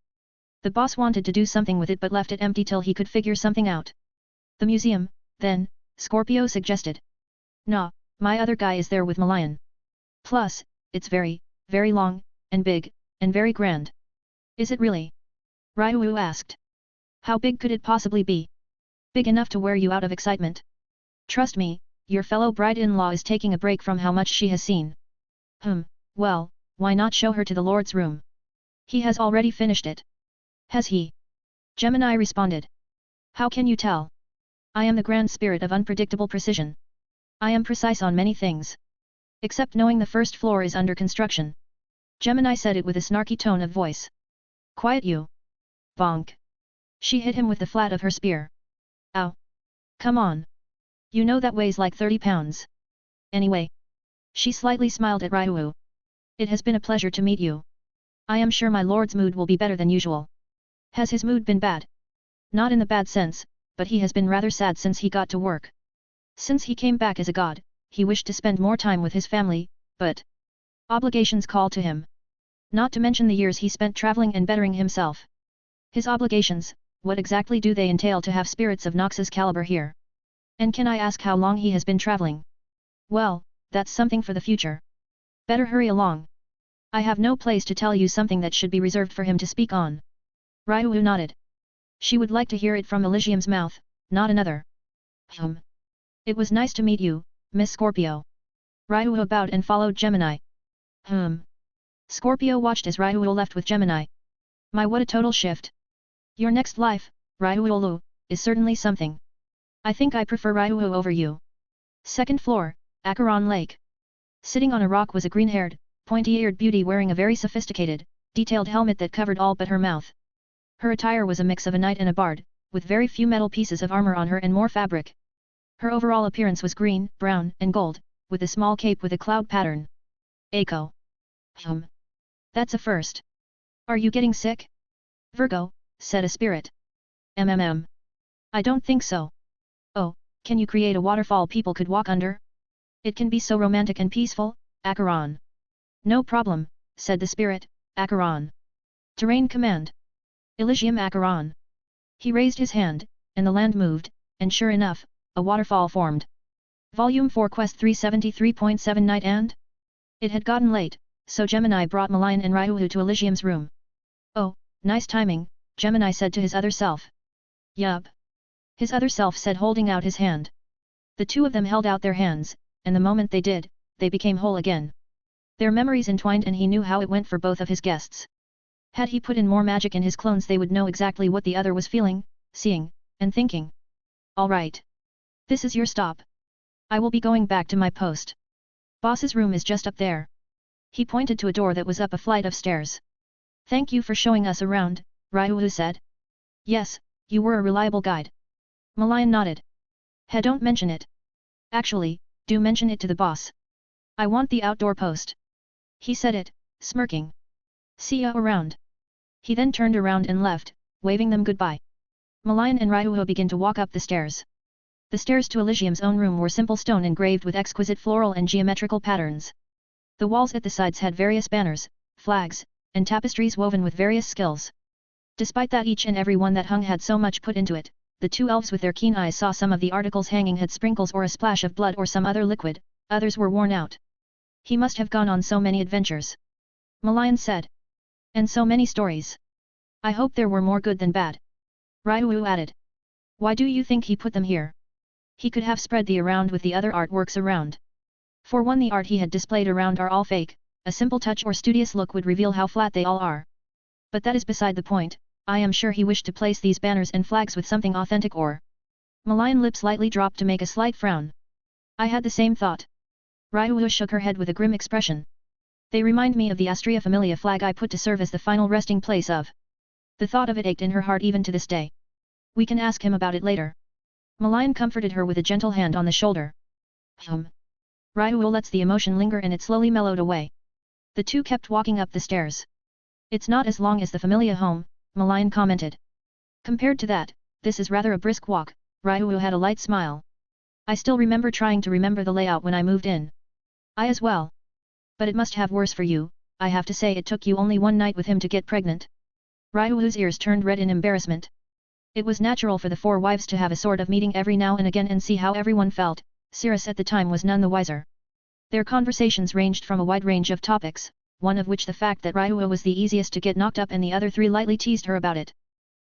The boss wanted to do something with it but left it empty till he could figure something out. The museum, then, Scorpio suggested. Nah, my other guy is there with Malayan. Plus, it's very, very long, and big, and very grand. Is it really? Ryuu asked. How big could it possibly be? Big enough to wear you out of excitement. Trust me, your fellow bride-in-law is taking a break from how much she has seen. Well, why not show her to the Lord's room? He has already finished it. Has he? Gemini responded. How can you tell? I am the grand spirit of unpredictable precision. I am precise on many things. Except knowing the first floor is under construction. Gemini said it with a snarky tone of voice. Quiet you. Bonk. She hit him with the flat of her spear. Ow. Come on. You know that weighs like 30 pounds. Anyway. She slightly smiled at Ryuu. It has been a pleasure to meet you. I am sure my lord's mood will be better than usual. Has his mood been bad? Not in the bad sense, but he has been rather sad since he got to work. Since he came back as a god, he wished to spend more time with his family, but obligations call to him. Not to mention the years he spent traveling and bettering himself. His obligations, what exactly do they entail to have spirits of Nox's caliber here? And can I ask how long he has been traveling? Well, that's something for the future. Better hurry along. I have no place to tell you something that should be reserved for him to speak on. Ryu nodded. She would like to hear it from Elysium's mouth, not another. It was nice to meet you, Miss Scorpio. Ryu bowed and followed Gemini. Scorpio watched as Ryu left with Gemini. My, what a total shift. Your next life, Ryuulu, is certainly something. I think I prefer Ryu over you. Second floor, Acheron Lake. Sitting on a rock was a green-haired, pointy-eared beauty wearing a very sophisticated, detailed helmet that covered all but her mouth. Her attire was a mix of a knight and a bard, with very few metal pieces of armor on her and more fabric. Her overall appearance was green, brown, and gold, with a small cape with a cloud pattern. Echo. That's a first. Are you getting sick? Virgo, said a spirit. I don't think so. Oh, can you create a waterfall people could walk under? It can be so romantic and peaceful, Acheron. No problem, said the spirit, Acheron. Terrain command. Elysium Acheron. He raised his hand, and the land moved, and sure enough, a waterfall formed. Volume 4 Quest 373.7 Night and? It had gotten late, so Gemini brought Malign and Ryu to Elysium's room. Oh, nice timing, Gemini said to his other self. Yup. His other self said holding out his hand. The two of them held out their hands, and the moment they did, they became whole again. Their memories entwined and he knew how it went for both of his guests. Had he put in more magic in his clones they would know exactly what the other was feeling, seeing, and thinking. All right. This is your stop. I will be going back to my post. Boss's room is just up there. He pointed to a door that was up a flight of stairs. Thank you for showing us around, Ryu said. Yes, you were a reliable guide. Malign nodded. Hey, don't mention it. Actually, do mention it to the boss. I want the outdoor post. He said it, smirking. See ya around. He then turned around and left, waving them goodbye. Malign and Ryu began to walk up the stairs. The stairs to Elysium's own room were simple stone engraved with exquisite floral and geometrical patterns. The walls at the sides had various banners, flags, and tapestries woven with various skills. Despite that each and every one that hung had so much put into it, the two elves with their keen eyes saw some of the articles hanging had sprinkles or a splash of blood or some other liquid, others were worn out. He must have gone on so many adventures. Malign said. And so many stories. I hope there were more good than bad. Ryu added. Why do you think he put them here? He could have spread the around with the other artworks around. For one, the art he had displayed around are all fake, a simple touch or studious look would reveal how flat they all are. But that is beside the point, I am sure he wished to place these banners and flags with something authentic or... Malign lips slightly dropped to make a slight frown. I had the same thought. Ryu shook her head with a grim expression. They remind me of the Astria Familia flag I put to serve as the final resting place of. The thought of it ached in her heart even to this day. We can ask him about it later. Malign comforted her with a gentle hand on the shoulder. Ryu lets the emotion linger and it slowly mellowed away. The two kept walking up the stairs. It's not as long as the Familia home, Malign commented. Compared to that, this is rather a brisk walk, Ryu had a light smile. I still remember trying to remember the layout when I moved in. I as well. But it must have worse for you, I have to say it took you only one night with him to get pregnant. Ryu's ears turned red in embarrassment. It was natural for the four wives to have a sort of meeting every now and again and see how everyone felt, Cirrus at the time was none the wiser. Their conversations ranged from a wide range of topics, one of which the fact that Ryu was the easiest to get knocked up and the other three lightly teased her about it.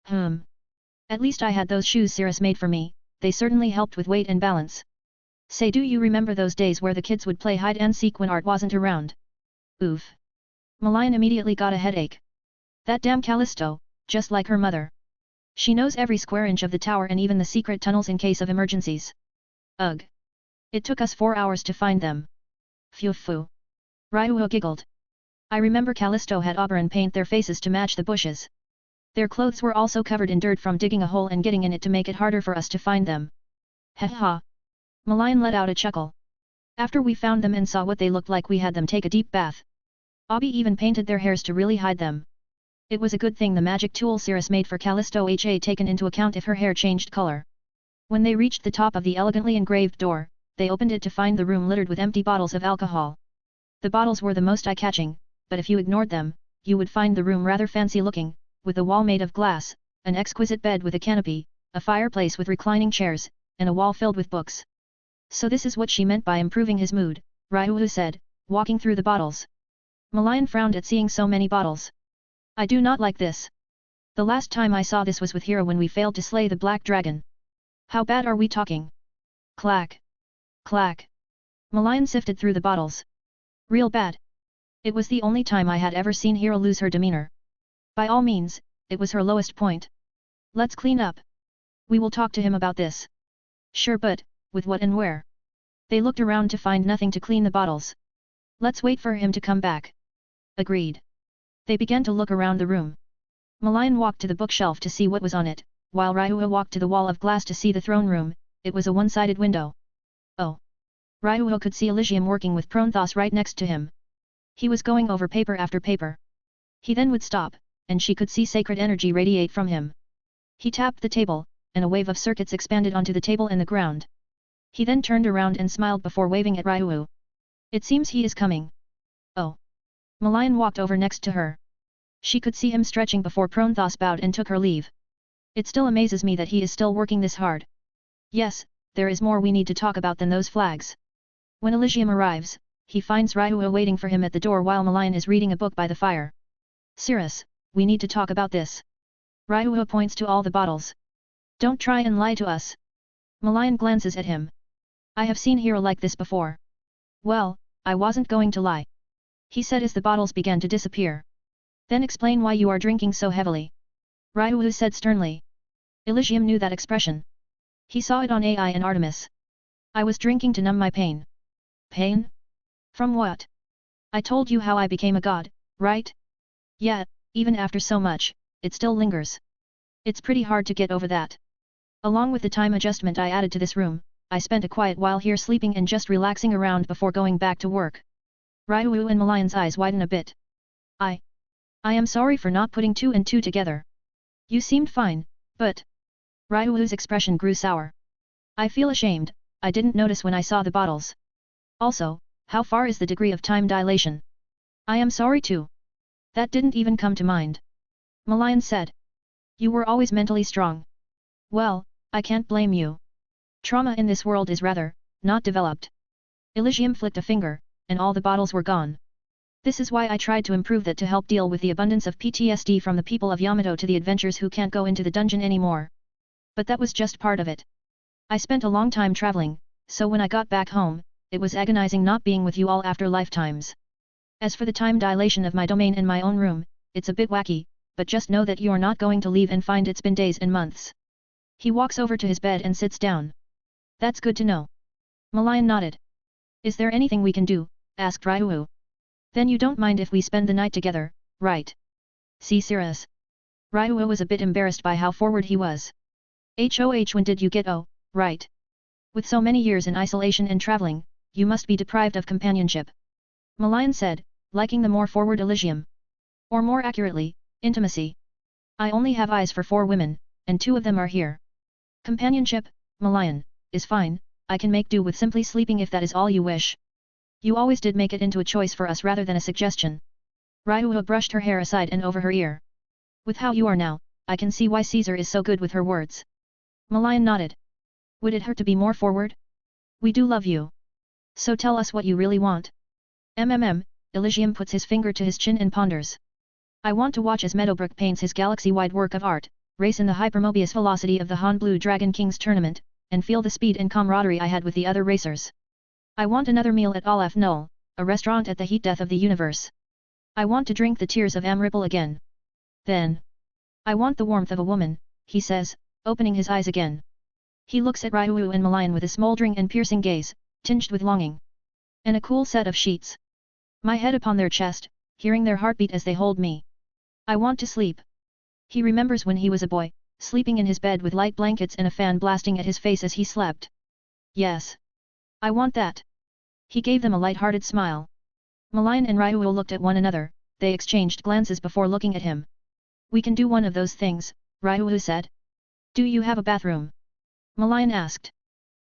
At least I had those shoes Cirrus made for me, they certainly helped with weight and balance. Say, do you remember those days where the kids would play hide and seek when Art wasn't around? Oof. Malign immediately got a headache. That damn Callisto, just like her mother. She knows every square inch of the tower and even the secret tunnels in case of emergencies. Ugh. It took us 4 hours to find them. Phew. Ryu giggled. I remember Callisto had Auburn paint their faces to match the bushes. Their clothes were also covered in dirt from digging a hole and getting in it to make it harder for us to find them. Ha. Malign let out a chuckle. After we found them and saw what they looked like we had them take a deep bath. Abi even painted their hairs to really hide them. It was a good thing the magic tool Cirrus made for Callisto had taken into account if her hair changed color. When they reached the top of the elegantly engraved door, they opened it to find the room littered with empty bottles of alcohol. The bottles were the most eye-catching, but if you ignored them, you would find the room rather fancy-looking, with a wall made of glass, an exquisite bed with a canopy, a fireplace with reclining chairs, and a wall filled with books. So this is what she meant by improving his mood, Raihu said, walking through the bottles. Malayan frowned at seeing so many bottles. I do not like this. The last time I saw this was with Hira when we failed to slay the black dragon. How bad are we talking? Clack. Clack. Malayan sifted through the bottles. Real bad. It was the only time I had ever seen Hira lose her demeanor. By all means, it was her lowest point. Let's clean up. We will talk to him about this. Sure, but, with what and where? They looked around to find nothing to clean the bottles. Let's wait for him to come back. Agreed. They began to look around the room. Malayan walked to the bookshelf to see what was on it, while Raihu walked to the wall of glass to see the throne room. It was a one-sided window. Oh. Raihu could see Elysium working with Prothos right next to him. He was going over paper after paper. He then would stop, and she could see sacred energy radiate from him. He tapped the table, and a wave of circuits expanded onto the table and the ground. He then turned around and smiled before waving at Raihu. It seems he is coming. Oh. Malayan walked over next to her. She could see him stretching before Prothos bowed and took her leave. It still amazes me that he is still working this hard. Yes, there is more we need to talk about than those flags. When Elysium arrives, he finds Raihu waiting for him at the door while Malayan is reading a book by the fire. Cirrus, we need to talk about this. Raihu points to all the bottles. Don't try and lie to us. Malayan glances at him. I have seen Hira like this before. Well, I wasn't going to lie. He said as the bottles began to disappear. Then explain why you are drinking so heavily. Raihu said sternly. Elysium knew that expression. He saw it on Ai and Artemis. I was drinking to numb my pain. Pain? From what? I told you how I became a god, right? Yet, even after so much, it still lingers. It's pretty hard to get over that. Along with the time adjustment I added to this room, I spent a quiet while here sleeping and just relaxing around before going back to work. Raihu and Malayan's eyes widen a bit. I am sorry for not putting two and two together. You seemed fine, but... Raihu's expression grew sour. I feel ashamed, I didn't notice when I saw the bottles. Also, how far is the degree of time dilation? I am sorry too. That didn't even come to mind. Malayan said. You were always mentally strong. Well, I can't blame you. Trauma in this world is rather, not developed. Elysium flicked a finger, and all the bottles were gone. This is why I tried to improve that to help deal with the abundance of PTSD from the people of Yamato to the adventurers who can't go into the dungeon anymore. But that was just part of it. I spent a long time traveling, so when I got back home, it was agonizing not being with you all after lifetimes. As for the time dilation of my domain in my own room, it's a bit wacky, but just know that you're not going to leave and find it's been days and months. He walks over to his bed and sits down. That's good to know. Malayan nodded. Is there anything we can do? Asked Raihu. Then you don't mind if we spend the night together, right? See Cirrus. Raihu was a bit embarrassed by how forward he was. When did you get right? With so many years in isolation and traveling, you must be deprived of companionship. Malayan said, liking the more forward Elysium. Or more accurately, intimacy. I only have eyes for 4 women, and 2 of them are here. Companionship, Malayan, is fine, I can make do with simply sleeping if that is all you wish. You always did make it into a choice for us rather than a suggestion. Raihu brushed her hair aside and over her ear. With how you are now, I can see why Caesar is so good with her words. Malayan nodded. Would it hurt to be more forward? We do love you. So tell us what you really want. Elysium puts his finger to his chin and ponders. I want to watch as Meadowbrook paints his galaxy-wide work of art, race in the hypermobius velocity of the Han Blue Dragon King's tournament, and feel the speed and camaraderie I had with the other racers. I want another meal at Olaf Null, a restaurant at the heat death of the universe. I want to drink the tears of Amripple again. Then. I want the warmth of a woman, he says, opening his eyes again. He looks at Raihu and Malayan with a smoldering and piercing gaze, tinged with longing. And a cool set of sheets. My head upon their chest, hearing their heartbeat as they hold me. I want to sleep. He remembers when he was a boy, sleeping in his bed with light blankets and a fan blasting at his face as he slept. Yes. I want that. He gave them a light-hearted smile. Malayan and Ryuo looked at one another, they exchanged glances before looking at him. We can do one of those things, Ryuo said. Do you have a bathroom? Malayan asked.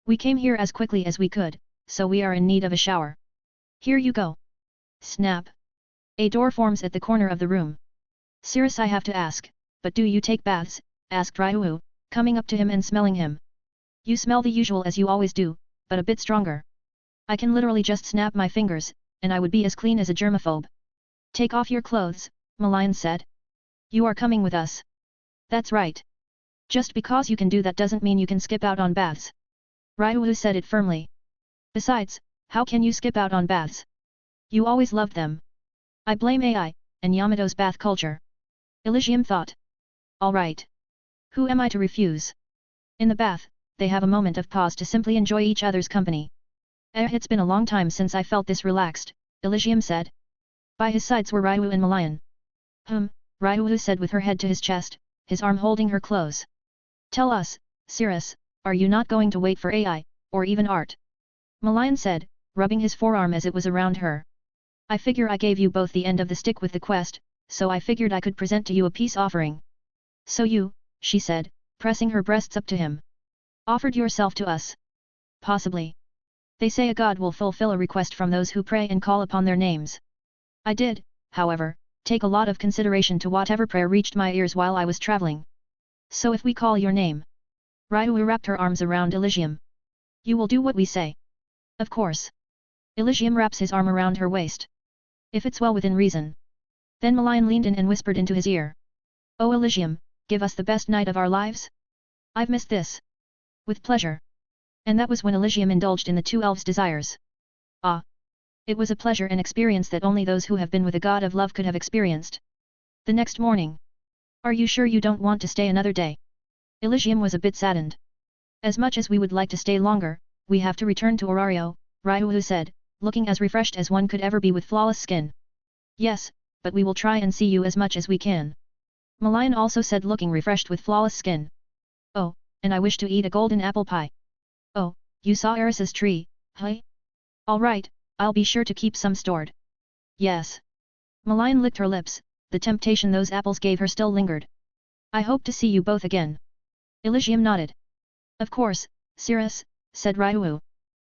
We came here as quickly as we could, so we are in need of a shower. Here you go. Snap. A door forms at the corner of the room. Cirrus, I have to ask, but do you take baths? Asked Ryuo, coming up to him and smelling him. You smell the usual as you always do, but a bit stronger. I can literally just snap my fingers, and I would be as clean as a germaphobe. Take off your clothes, Malayan said. You are coming with us. That's right. Just because you can do that doesn't mean you can skip out on baths. Ryuo said it firmly. Besides, how can you skip out on baths? You always loved them. I blame AI, and Yamato's bath culture. Elysium thought. Alright. Who am I to refuse? In the bath, they have a moment of pause to simply enjoy each other's company. It's been a long time since I felt this relaxed, Elysium said. By his sides were Ryuo and Malayan. Ryuo said with her head to his chest, his arm holding her close. Tell us, Cirrus, are you not going to wait for AI, or even art? Malayan said, rubbing his forearm as it was around her. I figure I gave you both the end of the stick with the quest, so I figured I could present to you a peace offering. So you, she said, pressing her breasts up to him. Offered yourself to us. Possibly. They say a god will fulfill a request from those who pray and call upon their names. I did, however, take a lot of consideration to whatever prayer reached my ears while I was traveling. So if we call your name. Ryuo wrapped her arms around Elysium. You will do what we say. Of course. Elysium wraps his arm around her waist. If it's well within reason. Then Malayan leaned in and whispered into his ear. Oh Elysium, give us the best night of our lives? I've missed this. With pleasure. And that was when Elysium indulged in the two elves' desires. Ah! It was a pleasure and experience that only those who have been with a god of love could have experienced. The next morning. Are you sure you don't want to stay another day? Elysium was a bit saddened. As much as we would like to stay longer, we have to return to Orario, Ryuo said, looking as refreshed as one could ever be with flawless skin. Yes, but we will try and see you as much as we can. Malayan also said, looking refreshed with flawless skin. Oh, and I wish to eat a golden apple pie. Oh, you saw Eris's tree, hey? Alright, I'll be sure to keep some stored. Yes. Malayan licked her lips, the temptation those apples gave her still lingered. I hope to see you both again. Elysium nodded. Of course, Cirrus, said Ryuo.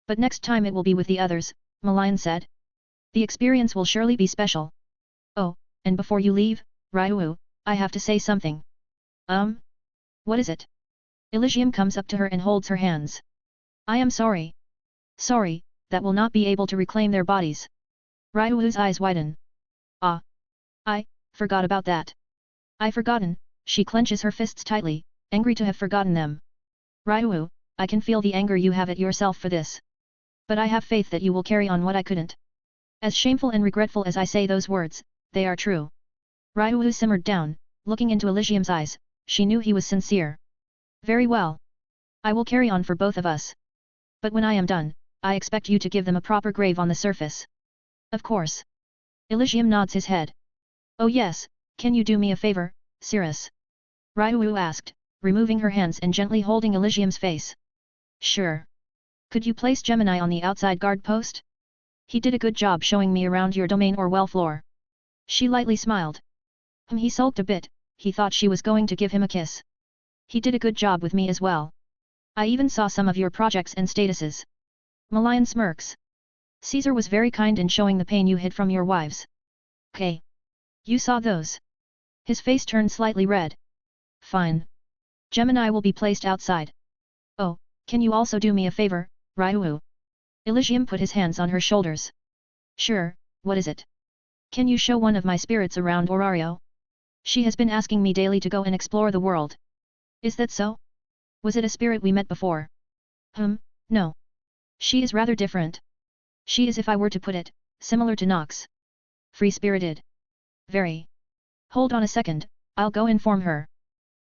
But next time it will be with the others, Malayan said. The experience will surely be special. Oh, and before you leave, Ryuo, I have to say something. What is it? Elysium comes up to her and holds her hands. I am sorry. Sorry, that will not be able to reclaim their bodies. Ryuo's eyes widen. Ah. I forgot about that. I forgotten, she clenches her fists tightly, angry to have forgotten them. Ryuo, I can feel the anger you have at yourself for this. But I have faith that you will carry on what I couldn't. As shameful and regretful as I say those words, they are true. Ryuo simmered down, looking into Elysium's eyes, she knew he was sincere. Very well. I will carry on for both of us. But when I am done, I expect you to give them a proper grave on the surface. Of course. Elysium nods his head. Oh yes, can you do me a favor, Cirrus? Ryuo asked, removing her hands and gently holding Elysium's face. Sure. Could you place Gemini on the outside guard post? He did a good job showing me around your domain or well floor. She lightly smiled. He sulked a bit, he thought she was going to give him a kiss. He did a good job with me as well. I even saw some of your projects and statuses. Malayan smirks. Caesar was very kind in showing the pain you hid from your wives. Okay. You saw those. His face turned slightly red. Fine. Gemini will be placed outside. Oh, can you also do me a favor, Ryuo? Elysium put his hands on her shoulders. Sure, what is it? Can you show one of my spirits around Orario? She has been asking me daily to go and explore the world. Is that so? Was it a spirit we met before? No. She is rather different. She is, if I were to put it, similar to Nox. Free-spirited. Very. Hold on a second, I'll go inform her.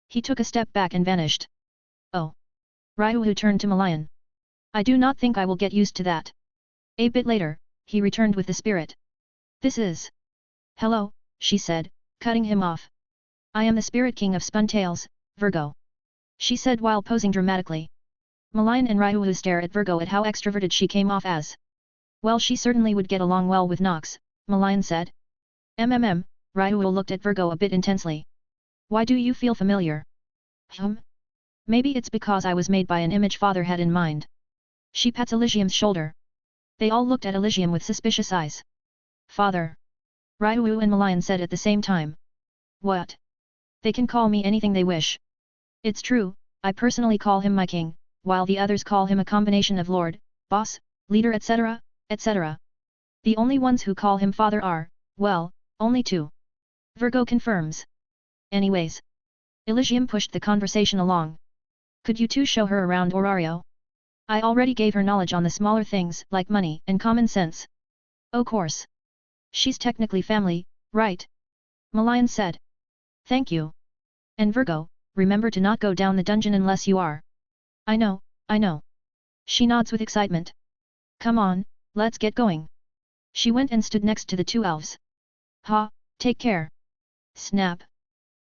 He took a step back and vanished. Oh. Ryuo turned to Malayan. I do not think I will get used to that. A bit later, he returned with the spirit. This is... Hello, she said, cutting him off. I am the spirit king of Spuntails, Virgo. She said while posing dramatically. Malayan and Ryuo stare at Virgo at how extroverted she came off as. Well, she certainly would get along well with Nox, Malayan said. Ryuo looked at Virgo a bit intensely. Why do you feel familiar? Maybe it's because I was made by an image father had in mind. She pats Elysium's shoulder. They all looked at Elysium with suspicious eyes. Father. Ryuo and Malayan said at the same time. What? They can call me anything they wish. It's true, I personally call him my king, while the others call him a combination of lord, boss, leader etc., etc. The only ones who call him father are, well, only two. Virgo confirms. Anyways. Elysium pushed the conversation along. Could you two show her around Orario? I already gave her knowledge on the smaller things like money and common sense. Oh course. She's technically family, right? Malayan said. Thank you. And Virgo, remember to not go down the dungeon unless you are. I know, I know. She nods with excitement. Come on, let's get going. She went and stood next to the two elves. Ha, take care. Snap.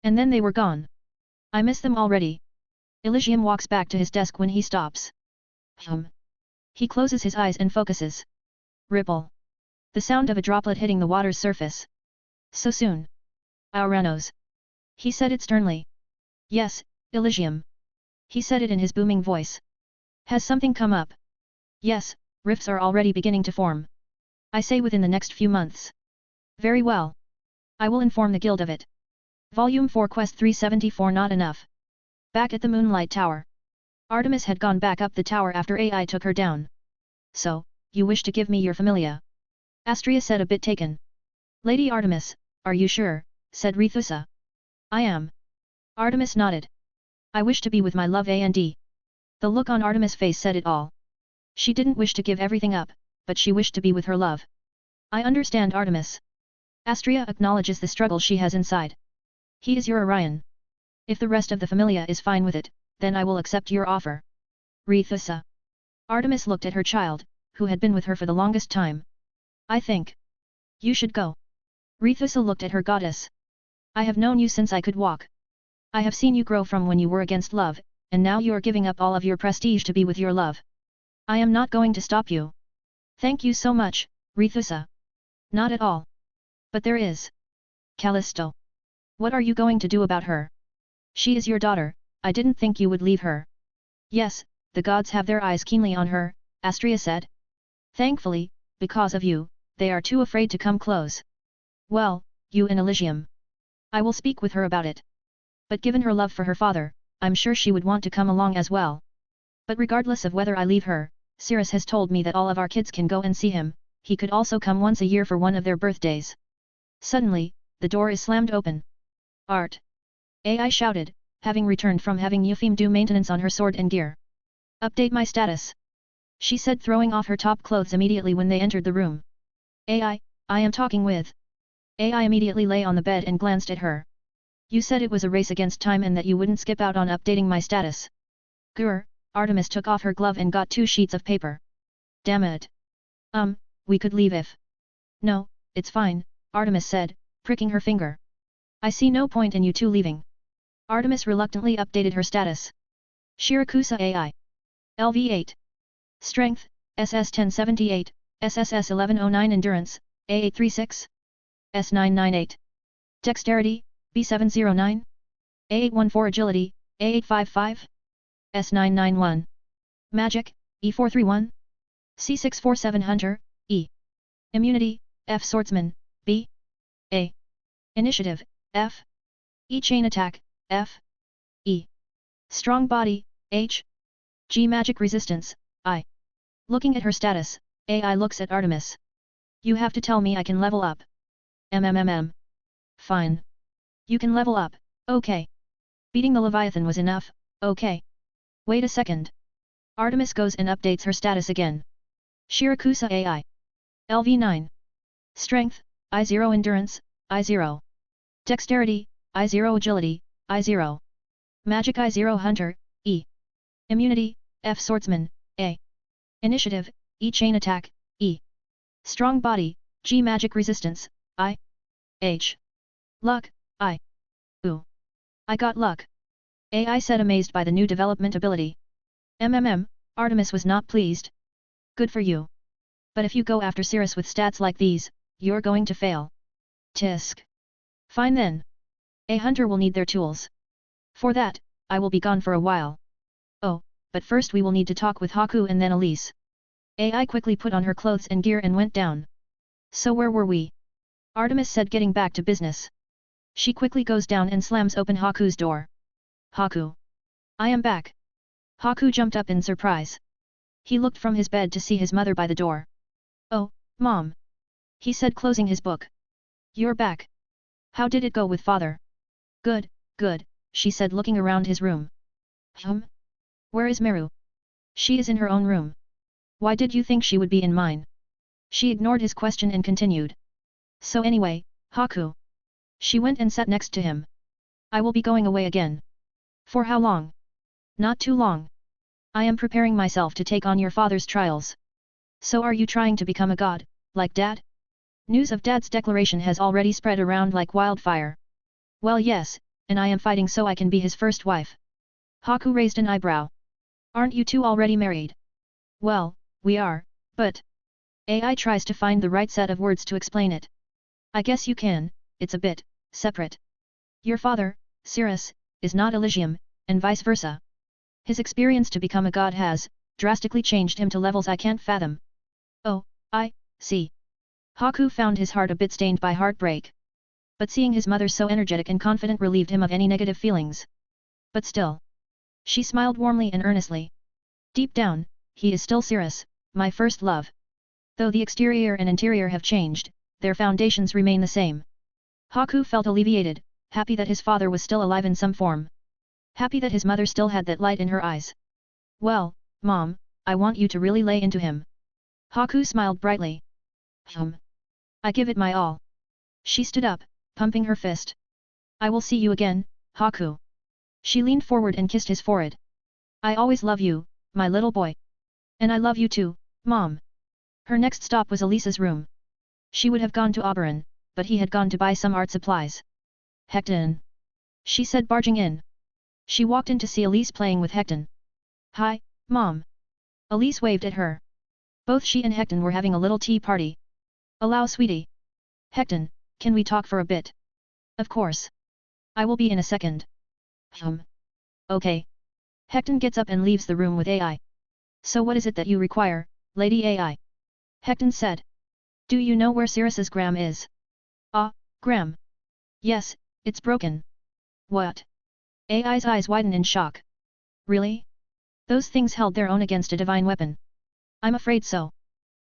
And then they were gone. I miss them already. Elysium walks back to his desk when he stops. He closes his eyes and focuses. Ripple. The sound of a droplet hitting the water's surface. So soon. Auranos. He said it sternly. Yes, Elysium. He said it in his booming voice. Has something come up? Yes, rifts are already beginning to form. I say within the next few months. Very well. I will inform the guild of it. Volume 4 Quest 374 Not enough. Back at the Moonlight Tower. Artemis had gone back up the tower after AI took her down. So, you wish to give me your familia? Astria said a bit taken. Lady Artemis, are you sure? Said Rethusa. I am. Artemis nodded. I wish to be with my love and the look on Artemis' face said it all. She didn't wish to give everything up, but she wished to be with her love. I understand Artemis. Astria acknowledges the struggle she has inside. He is your Orion. If the rest of the familia is fine with it, then I will accept your offer. Rethusa. Artemis looked at her child, who had been with her for the longest time. I think you should go. Rethusa looked at her goddess. I have known you since I could walk. I have seen you grow from when you were against love, and now you are giving up all of your prestige to be with your love. I am not going to stop you. Thank you so much, Rethusa. Not at all. But there is. Callisto. What are you going to do about her? She is your daughter, I didn't think you would leave her. Yes, the gods have their eyes keenly on her, Astria said. Thankfully, because of you, they are too afraid to come close. Well, you and Elysium. I will speak with her about it. But given her love for her father, I'm sure she would want to come along as well. But regardless of whether I leave her, Cirrus has told me that all of our kids can go and see him, he could also come once a year for one of their birthdays. Suddenly, the door is slammed open. Art. AI shouted, having returned from having Eupheme do maintenance on her sword and gear. Update my status. She said throwing off her top clothes immediately when they entered the room. AI, I am talking with. AI immediately lay on the bed and glanced at her. You said it was a race against time and that you wouldn't skip out on updating my status. Grr, Artemis took off her glove and got 2 sheets of paper. Damn it. We could leave if. No, it's fine, Artemis said, pricking her finger. I see no point in you two leaving. Artemis reluctantly updated her status. Shirakusa AI. LV8. Strength, SS 1078, SSS 1109 Endurance, A836. S998. Dexterity, B709. A814 Agility, A855. S991. Magic, E431. C647 Hunter, E. Immunity, F Swordsman, B. A. Initiative, F. E Chain Attack, F. E. Strong Body, H. G Magic Resistance, I. Looking at her status, AI looks at Artemis. You have to tell me I can level up. Fine. You can level up, okay. Beating the Leviathan was enough, okay. Wait a second. Artemis goes and updates her status again. Shirakusa AI. LV9. Strength, I0 Endurance, I0. Dexterity, I0 Agility, I0. Magic I0 Hunter, E. Immunity, F Swordsman, A. Initiative, E Chain Attack, E. Strong Body, G Magic Resistance, I. H. Luck, I. Ooh. I got luck. AI said amazed by the new development ability. Artemis was not pleased. Good for you. But if you go after Cirrus with stats like these, you're going to fail. Tisk. Fine then. A hunter will need their tools. For that, I will be gone for a while. Oh, but first we will need to talk with Haku and then Elise. AI quickly put on her clothes and gear and went down. So where were we? Artemis said, getting back to business. She quickly goes down and slams open Haku's door. Haku. I am back. Haku jumped up in surprise. He looked from his bed to see his mother by the door. Oh, Mom. He said, closing his book. You're back. How did it go with father? Good, good, she said, looking around his room. Where is Meru? She is in her own room. Why did you think she would be in mine? She ignored his question and continued. So anyway, Haku. She went and sat next to him. I will be going away again. For how long? Not too long. I am preparing myself to take on your father's trials. So are you trying to become a god, like Dad? News of Dad's declaration has already spread around like wildfire. Well yes, and I am fighting so I can be his first wife. Haku raised an eyebrow. Aren't you two already married? Well, we are, but... AI tries to find the right set of words to explain it. I guess you can, it's a bit separate. Your father, Cirrus, is not Elysium, and vice versa. His experience to become a god has drastically changed him to levels I can't fathom. Oh, I see. Haku found his heart a bit stained by heartbreak. But seeing his mother so energetic and confident relieved him of any negative feelings. But still. She smiled warmly and earnestly. Deep down, he is still Cirrus, my first love. Though the exterior and interior have changed, their foundations remain the same. Haku felt alleviated, happy that his father was still alive in some form. Happy that his mother still had that light in her eyes. Well, Mom, I want you to really lay into him. Haku smiled brightly. I give it my all. She stood up, pumping her fist. I will see you again, Haku. She leaned forward and kissed his forehead. I always love you, my little boy. And I love you too, Mom. Her next stop was Elisa's room. She would have gone to Oberon, but he had gone to buy some art supplies. Hecton. She said, barging in. She walked in to see Elise playing with Hecton. Hi, Mom. Elise waved at her. Both she and Hecton were having a little tea party. Allow, sweetie. Hecton, can we talk for a bit? Of course. I will be in a second. Okay. Hecton gets up and leaves the room with AI. So what is it that you require, Lady AI? Hecton said. Do you know where Cirrus's gram is? Ah, gram. Yes, it's broken. What? AI's eyes widen in shock. Really? Those things held their own against a divine weapon. I'm afraid so.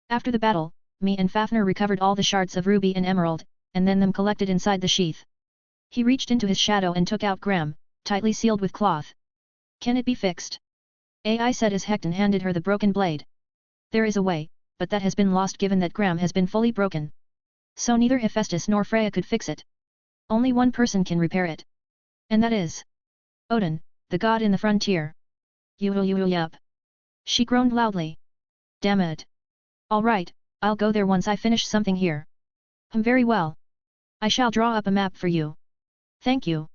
After the battle, me and Fafnir recovered all the shards of ruby and emerald, and then them collected inside the sheath. He reached into his shadow and took out gram, tightly sealed with cloth. Can it be fixed? AI said as Hecton handed her the broken blade. There is a way, but that has been lost given that gram has been fully broken. So neither Hephaestus nor Freya could fix it. Only one person can repair it. And that is Odin, the god in the frontier. Yup. She groaned loudly. Damn it. All right, I'll go there once I finish something here. Very well. I shall draw up a map for you. Thank you.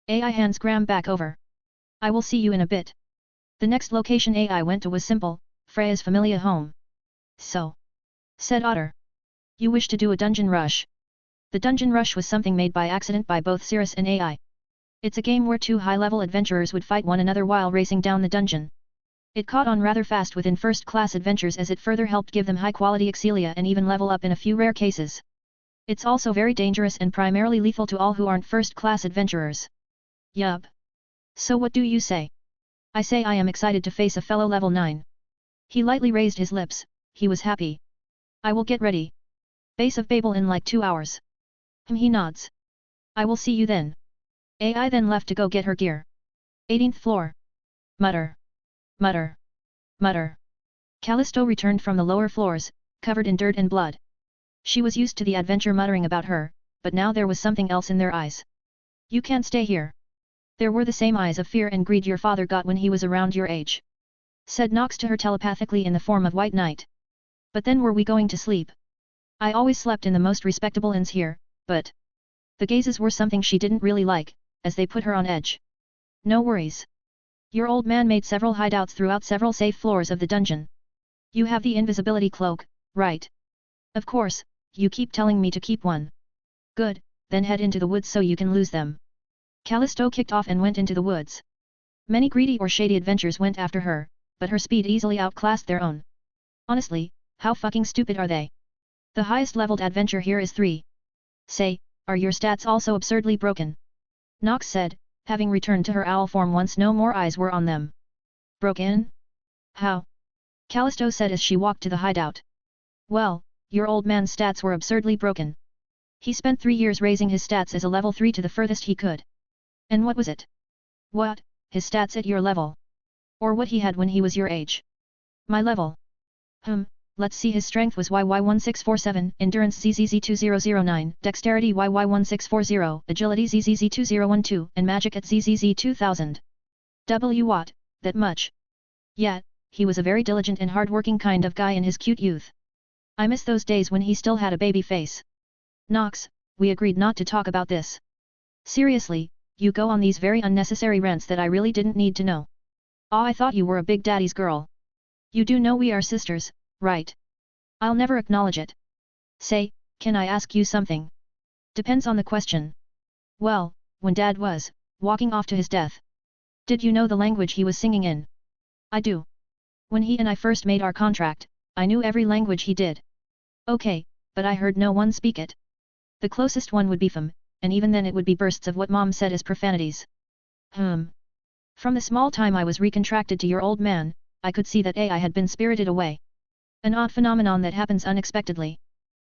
AI hands gram back over. I will see you in a bit. The next location AI went to was simple, Freya's familiar home. So, said Otter. You wish to do a dungeon rush. The dungeon rush was something made by accident by both Cirrus and AI. It's a game where two high-level adventurers would fight one another while racing down the dungeon. It caught on rather fast within first-class adventures as it further helped give them high-quality excelia and even level up in a few rare cases. It's also very dangerous and primarily lethal to all who aren't first-class adventurers. Yup. So what do you say? I say I am excited to face a fellow level 9. He lightly raised his lips, he was happy. I will get ready. Base of Babel in like 2 hours. He nods. I will see you then. AI then left to go get her gear. 18th floor. Mutter. Mutter. Mutter. Callisto returned from the lower floors, covered in dirt and blood. She was used to the adventure muttering about her, but now there was something else in their eyes. You can't stay here. There were the same eyes of fear and greed your father got when he was around your age. Said Nox to her telepathically in the form of White Knight. But then were we going to sleep? I always slept in the most respectable inns here, but... The gazes were something she didn't really like, as they put her on edge. No worries. Your old man made several hideouts throughout several safe floors of the dungeon. You have the invisibility cloak, right? Of course, you keep telling me to keep one. Good, then head into the woods so you can lose them. Callisto kicked off and went into the woods. Many greedy or shady adventures went after her, but her speed easily outclassed their own. Honestly, how fucking stupid are they? The highest leveled adventure here is 3. Say, are your stats also absurdly broken? Nox said, having returned to her owl form once no more eyes were on them. Broken? How? Callisto said as she walked to the hideout. Well, your old man's stats were absurdly broken. He spent 3 years raising his stats as a level 3 to the furthest he could. And what was it? What, his stats at your level? Or what he had when he was your age? My level. Let's see, his strength was YY1647, endurance ZZZ2009, dexterity YY1640, agility ZZZ2012, and magic at ZZZ2000. What, that much? Yet, he was a very diligent and hard-working kind of guy in his cute youth. I miss those days when he still had a baby face. Nox, we agreed not to talk about this. Seriously, you go on these very unnecessary rants that I really didn't need to know. I thought you were a big daddy's girl. You do know we are sisters, right? I'll never acknowledge it. Say, can I ask you something? Depends on the question. Well, when Dad was walking off to his death, did you know the language he was singing in? I do. When he and I first made our contract, I knew every language he did. Okay, but I heard no one speak it. The closest one would be Fum, and even then it would be bursts of what Mom said as profanities. From the small time I was recontracted to your old man, I could see that I had been spirited away. An odd phenomenon that happens unexpectedly.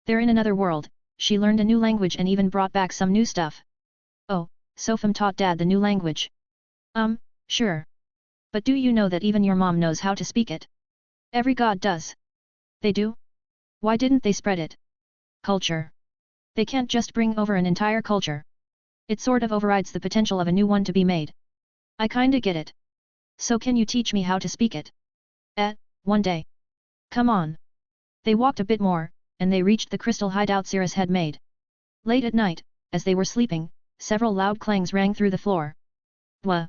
They're in another world, she learned a new language and even brought back some new stuff. Oh, so Fum taught Dad the new language? Sure. But do you know that even your mom knows how to speak it? Every god does. They do? Why didn't they spread it? Culture. They can't just bring over an entire culture. It sort of overrides the potential of a new one to be made. I kinda get it. So can you teach me how to speak it? One day. Come on. They walked a bit more, and they reached the crystal hideout Cirrus had made. Late at night, as they were sleeping, several loud clangs rang through the floor. Blah.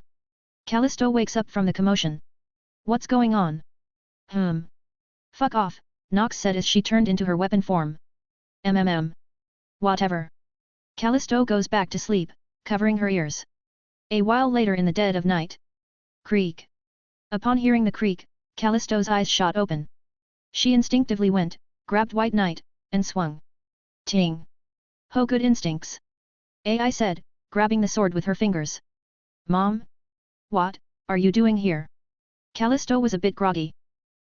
Callisto wakes up from the commotion. What's going on? Fuck off, Nox said as she turned into her weapon form. Whatever. Callisto goes back to sleep, covering her ears. A while later in the dead of night. Creak. Upon hearing the creak, Callisto's eyes shot open. She instinctively went, grabbed White Knight, and swung. Ting. Ho, good instincts. I said, grabbing the sword with her fingers. Mom? What are you doing here? Callisto was a bit groggy.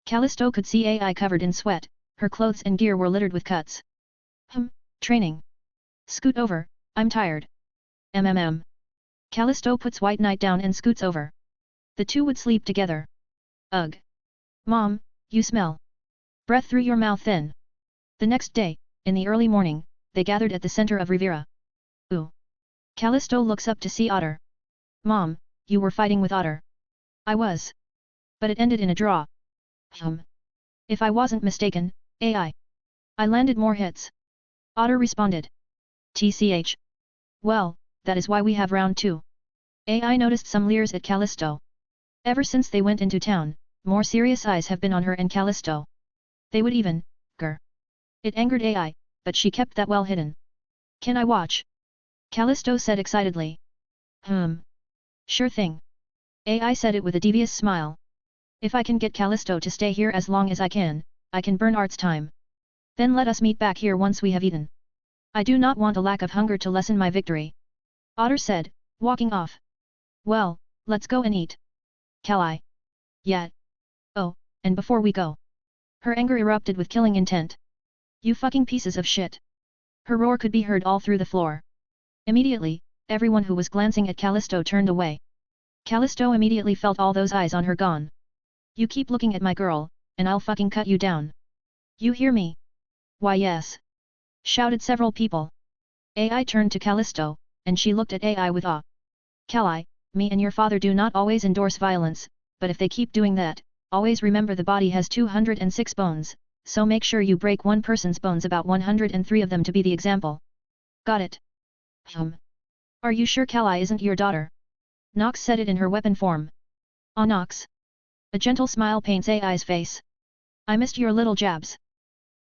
Callisto could see AI covered in sweat, her clothes and gear were littered with cuts. Training. Scoot over, I'm tired. Callisto puts White Knight down and scoots over. The two would sleep together. Ugh. Mom, you smell. Breath through your mouth then. The next day, in the early morning, they gathered at the center of Rivera. Ooh. Callisto looks up to see Otter. Mom, you were fighting with Otter. I was. But it ended in a draw. If I wasn't mistaken, I landed more hits. Otter responded. TCH. Well, that is why we have round 2. I noticed some leers at Callisto. Ever since they went into town, more serious eyes have been on her and Callisto. They would even, grr. It angered AI, but she kept that well hidden. Can I watch? Callisto said excitedly. Sure thing. AI said it with a devious smile. If I can get Callisto to stay here as long as I can burn Art's time. Then let us meet back here once we have eaten. I do not want a lack of hunger to lessen my victory. Otter said, walking off. Well, let's go and eat. Calli. Yeah. Oh, and before we go. Her anger erupted with killing intent. You fucking pieces of shit. Her roar could be heard all through the floor. Immediately, everyone who was glancing at Callisto turned away. Callisto immediately felt all those eyes on her gone. You keep looking at my girl, and I'll fucking cut you down. You hear me? Why yes. Shouted several people. AI turned to Callisto, and she looked at AI with awe. Calli, me and your father do not always endorse violence, but if they keep doing that, always remember the body has 206 bones, so make sure you break one person's bones, about 103 of them to be the example. Got it. Are you sure Calli isn't your daughter? Nox said it in her weapon form. Nox. A gentle smile paints AI's face. I missed your little jabs.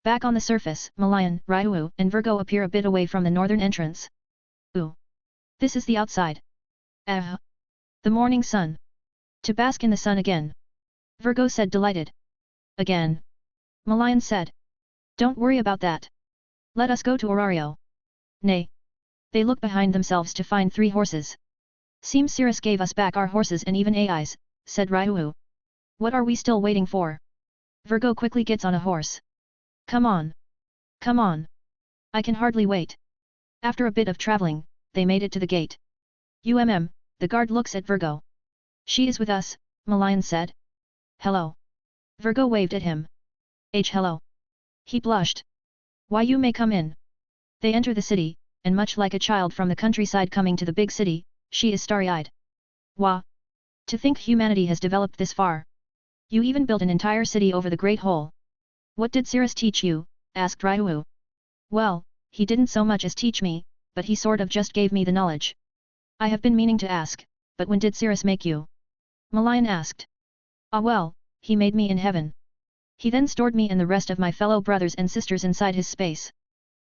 Back on the surface, Malayan, Ryu, and Virgo appear a bit away from the northern entrance. Ooh. This is the outside. The morning sun. To bask in the sun again. Virgo said delighted. Again. Malayan said. Don't worry about that. Let us go to Orario. Nay. They look behind themselves to find 3 horses. Seems Cirrus gave us back our horses and even AIs, said Ryu. What are we still waiting for? Virgo quickly gets on a horse. Come on. Come on. I can hardly wait. After a bit of traveling, they made it to the gate. The guard looks at Virgo. She is with us, Malayan said. Hello. Virgo waved at him. Hello. He blushed. Why, you may come in. They enter the city, and much like a child from the countryside coming to the big city, she is starry-eyed. Wah! To think humanity has developed this far. You even built an entire city over the Great Hole. What did Cirrus teach you? Asked Ryu. Well, he didn't so much as teach me, but he sort of just gave me the knowledge. I have been meaning to ask, but when did Cirrus make you? Malayan asked. Ah well, he made me in heaven. He then stored me and the rest of my fellow brothers and sisters inside his space.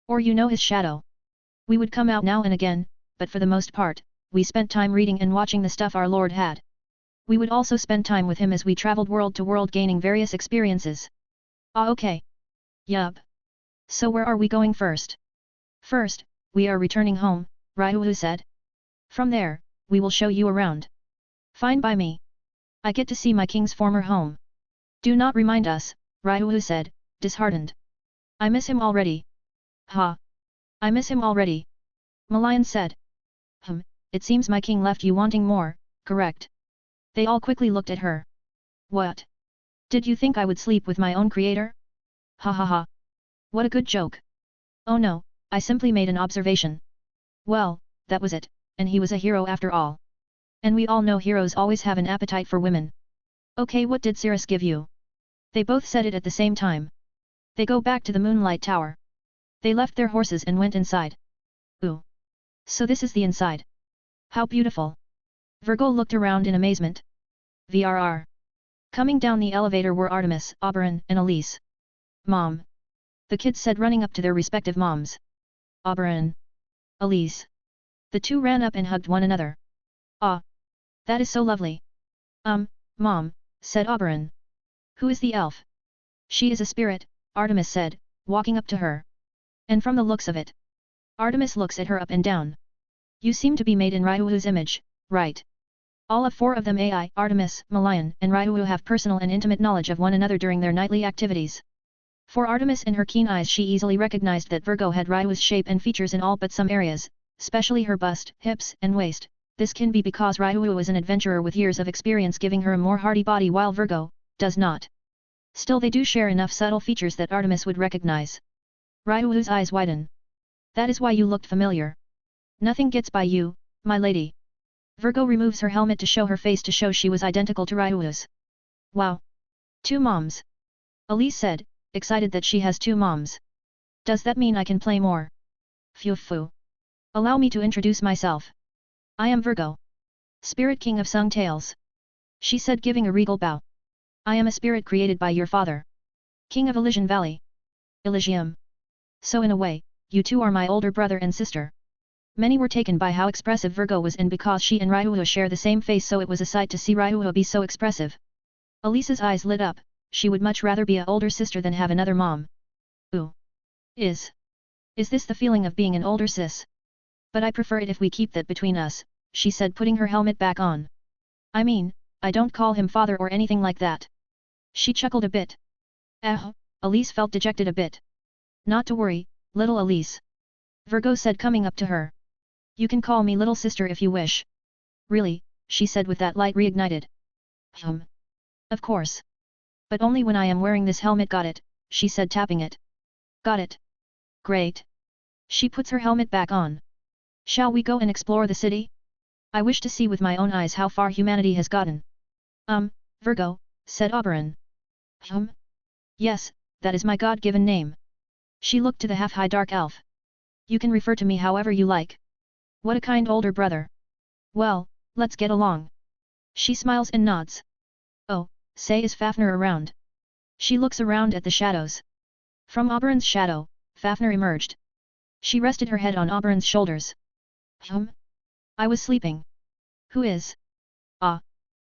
Or you know his shadow. We would come out now and again, but for the most part, we spent time reading and watching the stuff our Lord had. We would also spend time with him as we traveled world to world gaining various experiences. Ah okay. Yup. So where are we going first? First, we are returning home, Ryu said. From there, we will show you around. Fine by me. I get to see my king's former home. Do not remind us, Ryu said, disheartened. I miss him already. Ha! I miss him already. Malayan said. It seems my king left you wanting more, correct? They all quickly looked at her. What? Did you think I would sleep with my own creator? Ha ha ha. What a good joke. Oh no, I simply made an observation. Well, that was it, and he was a hero after all. And we all know heroes always have an appetite for women. Okay, what did Cirrus give you? They both said it at the same time. They go back to the Moonlight Tower. They left their horses and went inside. Ooh. So this is the inside. How beautiful. Virgo looked around in amazement. VRR. Coming down the elevator were Artemis, Oberon, and Elise. Mom. The kids said running up to their respective moms. Oberon. Elise. The two ran up and hugged one another. Ah. That is so lovely. Mom, said Oberon. Who is the elf? She is a spirit, Artemis said, walking up to her. And from the looks of it. Artemis looks at her up and down. You seem to be made in Ryuu's image, right? All of 4 of them AI, Artemis, Malayan, and Ryu have personal and intimate knowledge of one another during their nightly activities. For Artemis in her keen eyes she easily recognized that Virgo had Ryuu's shape and features in all but some areas, especially her bust, hips, and waist. This can be because Ryu is an adventurer with years of experience giving her a more hardy body while Virgo does not. Still they do share enough subtle features that Artemis would recognize. Ryuu's eyes widen. That is why you looked familiar. Nothing gets by you, my lady. Virgo removes her helmet to show her face to show she was identical to Ryuu's. Wow. 2 moms. Elise said, excited that she has 2 moms. Does that mean I can play more? Phew. Allow me to introduce myself. I am Virgo. Spirit King of Sung Tales. She said giving a regal bow. I am a spirit created by your father. King of Elysian Valley. Elysium. So in a way, you two are my older brother and sister. Many were taken by how expressive Virgo was and because she and Ryu share the same face so it was a sight to see Ryu be so expressive. Elise's eyes lit up, she would much rather be an older sister than have another mom. Ooh. Is this the feeling of being an older sis? But I prefer it if we keep that between us, she said putting her helmet back on. I mean, I don't call him father or anything like that. She chuckled a bit. Elise felt dejected a bit. Not to worry, little Elise. Virgo said coming up to her. You can call me little sister if you wish. Really, she said with that light reignited. Of course. But only when I am wearing this helmet, got it, she said tapping it. Got it. Great. She puts her helmet back on. Shall we go and explore the city? I wish to see with my own eyes how far humanity has gotten. Virgo, said Oberon. Yes, that is my God-given name. She looked to the half-high dark elf. You can refer to me however you like. What a kind older brother. Well, let's get along. She smiles and nods. Oh, say is Fafnir around? She looks around at the shadows. From Oberon's shadow, Fafnir emerged. She rested her head on Oberon's shoulders. I was sleeping. Who is? Ah.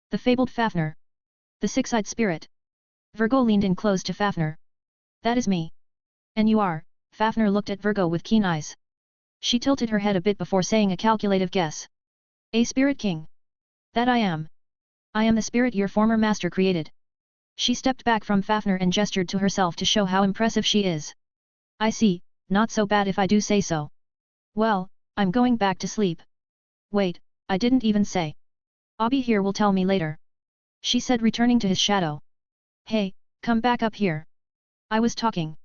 The fabled Fafnir. The six-eyed spirit. Virgo leaned in close to Fafnir. That is me. And you are? Fafnir looked at Virgo with keen eyes. She tilted her head a bit before saying a calculative guess. A spirit king. That I am. I am the spirit your former master created. She stepped back from Fafnir and gestured to herself to show how impressive she is. I see, not so bad if I do say so. Well, I'm going back to sleep. Wait, I didn't even say. Abi here will tell me later. She said returning to his shadow. Hey, come back up here. I was talking.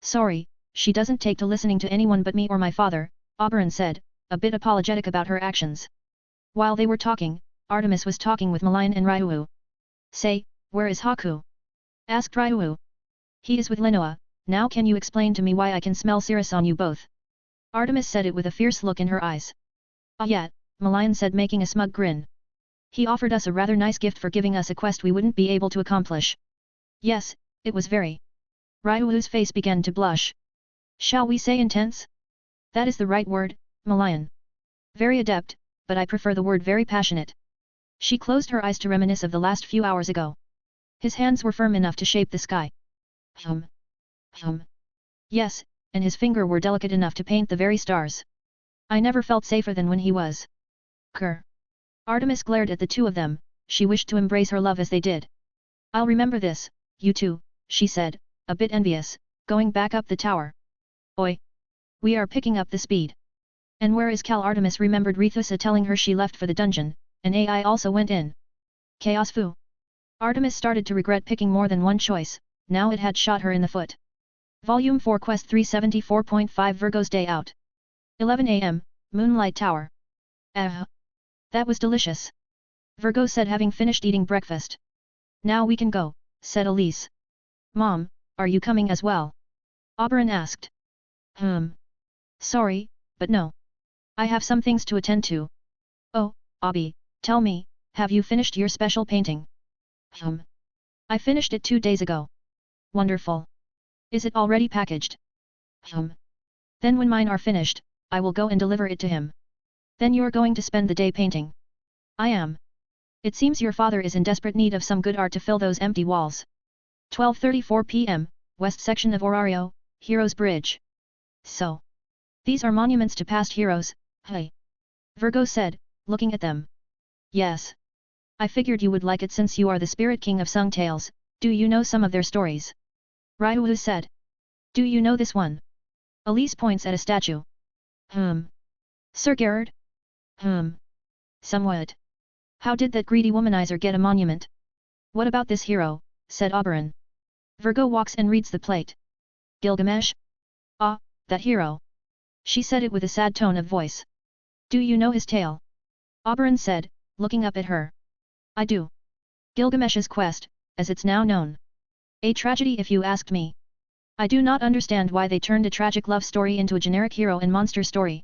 Sorry, she doesn't take to listening to anyone but me or my father, Oberon said, a bit apologetic about her actions. While they were talking, Artemis was talking with Malayan and Ryuu. Say, where is Haku? Asked Ryuu. He is with Linoa. Now can you explain to me why I can smell Cirrus on you both? Artemis said it with a fierce look in her eyes. Ah yet, Malayan said making a smug grin. He offered us a rather nice gift for giving us a quest we wouldn't be able to accomplish. Yes, it was very. Ryuu's face began to blush. Shall we say intense? That is the right word, Malayan. Very adept, but I prefer the word very passionate. She closed her eyes to reminisce of the last few hours ago. His hands were firm enough to shape the sky. Yes, and his fingers were delicate enough to paint the very stars. I never felt safer than when he was. Grr. Artemis glared at the two of them, she wished to embrace her love as they did. I'll remember this, you two, she said, a bit envious, going back up the tower. Oi! We are picking up the speed. And where is Cal? Artemis remembered Rethusa telling her she left for the dungeon, and AI also went in. Chaos Fu. Artemis started to regret picking more than one choice, now it had shot her in the foot. Volume 4 Quest 374.5 Virgo's Day Out. 11 AM, Moonlight Tower. That was delicious. Virgo said having finished eating breakfast. Now we can go, said Elise. Mom, are you coming as well? Oberon asked. Sorry, but no. I have some things to attend to. Oh, Abi, tell me, have you finished your special painting? I finished it 2 days ago. Wonderful. Is it already packaged? Then when mine are finished, I will go and deliver it to him. Then you're going to spend the day painting. I am. It seems your father is in desperate need of some good art to fill those empty walls. 12:34 p.m., west section of Orario, Heroes Bridge. So. These are monuments to past heroes, hey? Virgo said, looking at them. Yes. I figured you would like it since you are the spirit king of Sung Tales. Do you know some of their stories? Ryuu said. Do you know this one? Elise points at a statue. Sir Gerard? Somewhat. How did that greedy womanizer get a monument? What about this hero, said Oberon. Virgo walks and reads the plate. Gilgamesh? Ah, that hero. She said it with a sad tone of voice. Do you know his tale? Oberon said, looking up at her. I do. Gilgamesh's quest, as it's now known. A tragedy if you asked me. I do not understand why they turned a tragic love story into a generic hero and monster story.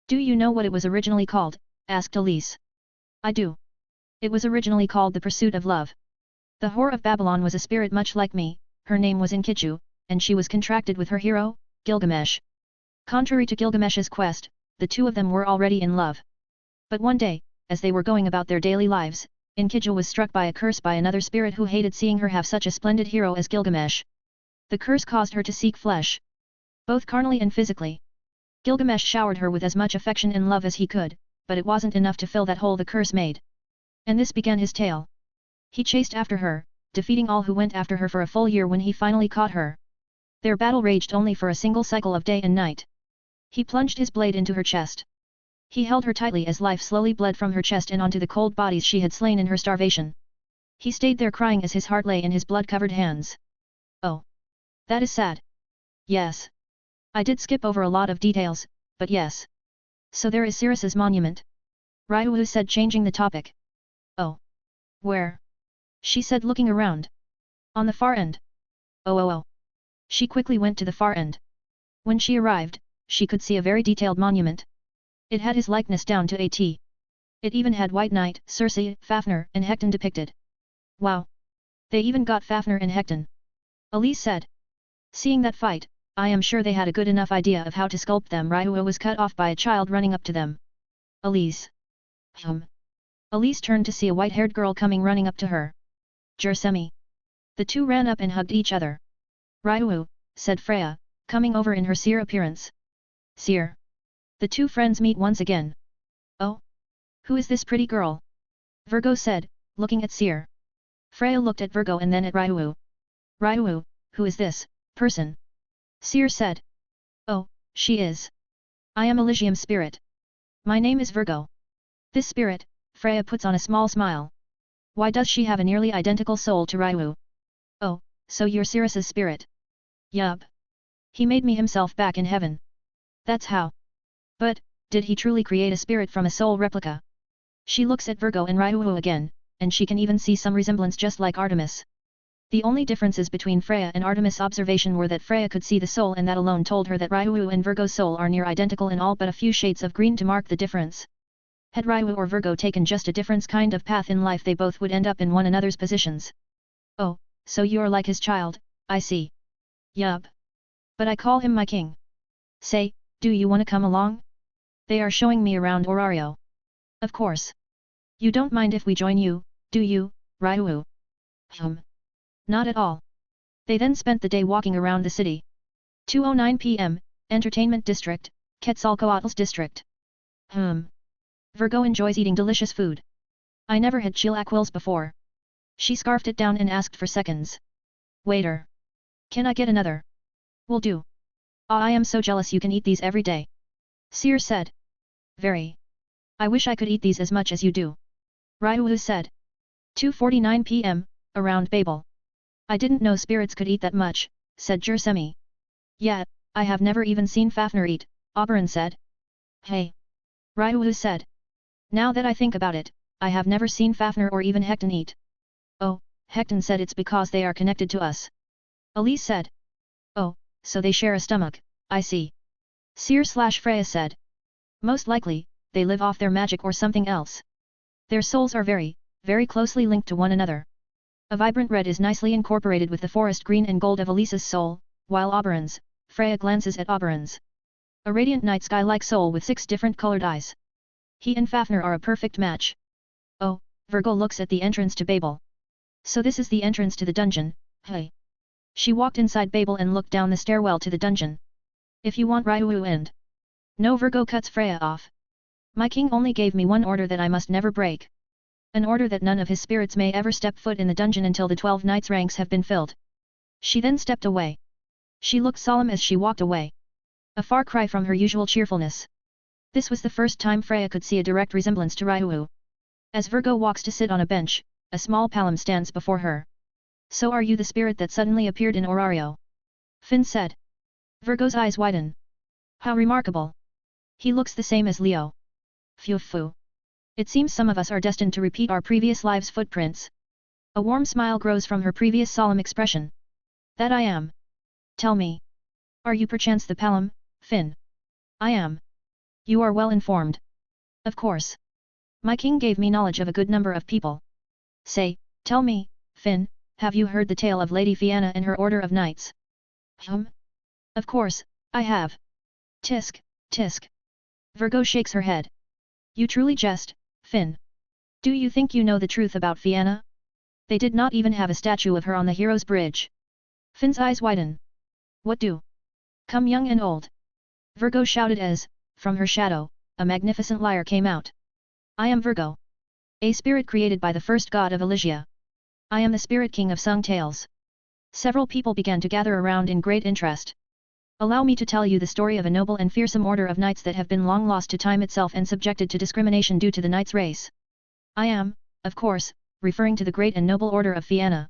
Do you know what it was originally called? Asked Elise. I do. It was originally called The Pursuit of Love. The whore of Babylon was a spirit much like me, her name was Enkidu, and she was contracted with her hero, Gilgamesh. Contrary to Gilgamesh's quest, the two of them were already in love. But one day, as they were going about their daily lives, Enkidu was struck by a curse by another spirit who hated seeing her have such a splendid hero as Gilgamesh. The curse caused her to seek flesh. Both carnally and physically. Gilgamesh showered her with as much affection and love as he could, but it wasn't enough to fill that hole the curse made. And this began his tale. He chased after her, defeating all who went after her for a full year when he finally caught her. Their battle raged only for a single cycle of day and night. He plunged his blade into her chest. He held her tightly as life slowly bled from her chest and onto the cold bodies she had slain in her starvation. He stayed there crying as his heart lay in his blood-covered hands. Oh. That is sad. Yes. I did skip over a lot of details, but yes. So there is Cirrus's monument? Ryuu said, changing the topic. Oh. Where? She said, looking around. On the far end. Oh. She quickly went to the far end. When she arrived, she could see a very detailed monument. It had his likeness down to a T. It even had White Knight, Circe, Fafnir, and Hecton depicted. Wow. They even got Fafnir and Hecton. Elise said. Seeing that fight, I am sure they had a good enough idea of how to sculpt them. Ryuo was cut off by a child running up to them. Elise. Elise turned to see a white-haired girl coming running up to her. Jersemi. The two ran up and hugged each other. Ryuo, said Freya, coming over in her seer appearance. Seer. The two friends meet once again. Oh? Who is this pretty girl? Virgo said, looking at Seer. Freya looked at Virgo and then at Ryuo. Ryuo, who is this person? Seer said. Oh, she is. I am Elysium spirit. My name is Virgo. This spirit, Freya puts on a small smile. Why does she have a nearly identical soul to Ryuo? Oh, so you're Sirius's spirit. Yup. He made me himself back in heaven. That's how. But, did he truly create a spirit from a soul replica? She looks at Virgo and Ryuo again, and she can even see some resemblance just like Artemis. The only differences between Freya and Artemis' observation were that Freya could see the soul, and that alone told her that Ryuo and Virgo's soul are near identical in all but a few shades of green to mark the difference. Had Ryuo or Virgo taken just a different kind of path in life, they both would end up in one another's positions. Oh, so you're like his child, I see. Yup. But I call him my king. Say, do you want to come along? They are showing me around Orario. Of course. You don't mind if we join you, do you, Ryuo? Not at all. They then spent the day walking around the city. 2:09 p.m., Entertainment District, Quetzalcoatl's district. Virgo enjoys eating delicious food. I never had chilaquiles before. She scarfed it down and asked for seconds. Waiter. Can I get another? Will do. I am so jealous you can eat these every day. Seer said. Very. I wish I could eat these as much as you do. Ryuo said. 2:49 p.m., around Babel. I didn't know spirits could eat that much, said Jersemi. Yeah, I have never even seen Fafnir eat, Oberon said. Hey. Ryuo said. Now that I think about it, I have never seen Fafnir or even Hecton eat. Oh, Hecton said it's because they are connected to us. Elise said. Oh, so they share a stomach, I see. Seer/Freya said. Most likely, they live off their magic or something else. Their souls are very, very closely linked to one another. A vibrant red is nicely incorporated with the forest green and gold of Elisa's soul, while Oberon's, Freya glances at Oberon's. A radiant night sky-like soul with 6 different colored eyes. He and Fafnir are a perfect match. Oh, Virgo looks at the entrance to Babel. So this is the entrance to the dungeon, hey. She walked inside Babel and looked down the stairwell to the dungeon. If you want Ryuo and... No, Virgo cuts Freya off. My king only gave me one order that I must never break. An order that none of his spirits may ever step foot in the dungeon until the 12 knights' ranks have been filled. She then stepped away. She looked solemn as she walked away. A far cry from her usual cheerfulness. This was the first time Freya could see a direct resemblance to Ryuo. As Virgo walks to sit on a bench, a small palm stands before her. So are you the spirit that suddenly appeared in Orario? Finn said. Virgo's eyes widen. How remarkable. He looks the same as Leo. Phew. It seems some of us are destined to repeat our previous lives' footprints. A warm smile grows from her previous solemn expression. That I am. Tell me. Are you perchance the Palom, Finn? I am. You are well informed. Of course. My king gave me knowledge of a good number of people. Say, tell me, Finn, have you heard the tale of Lady Fianna and her order of knights? Of course, I have. Tisk, tisk. Virgo shakes her head. You truly jest, Finn. Do you think you know the truth about Fianna? They did not even have a statue of her on the Hero's Bridge. Finn's eyes widen. What do? Come young and old. Virgo shouted as, from her shadow, a magnificent lyre came out. I am Virgo. A spirit created by the first god of Elysia. I am the spirit king of Sung Tales. Several people began to gather around in great interest. Allow me to tell you the story of a noble and fearsome order of knights that have been long lost to time itself and subjected to discrimination due to the knight's race. I am, of course, referring to the great and noble order of Fianna.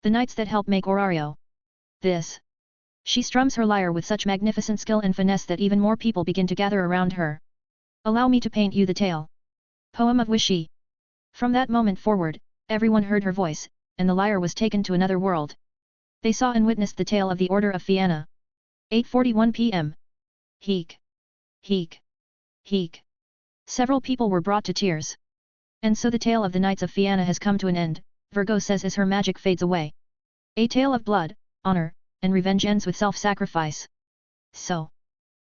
The knights that help make Orario. This. She strums her lyre with such magnificent skill and finesse that even more people begin to gather around her. Allow me to paint you the tale. Poem of Wishy. From that moment forward, everyone heard her voice, and the lyre was taken to another world. They saw and witnessed the tale of the Order of Fianna. 8:41 p.m. Heek. Heek. Heek. Several people were brought to tears. And so the tale of the Knights of Fianna has come to an end, Virgo says as her magic fades away. A tale of blood, honor, and revenge ends with self-sacrifice. So.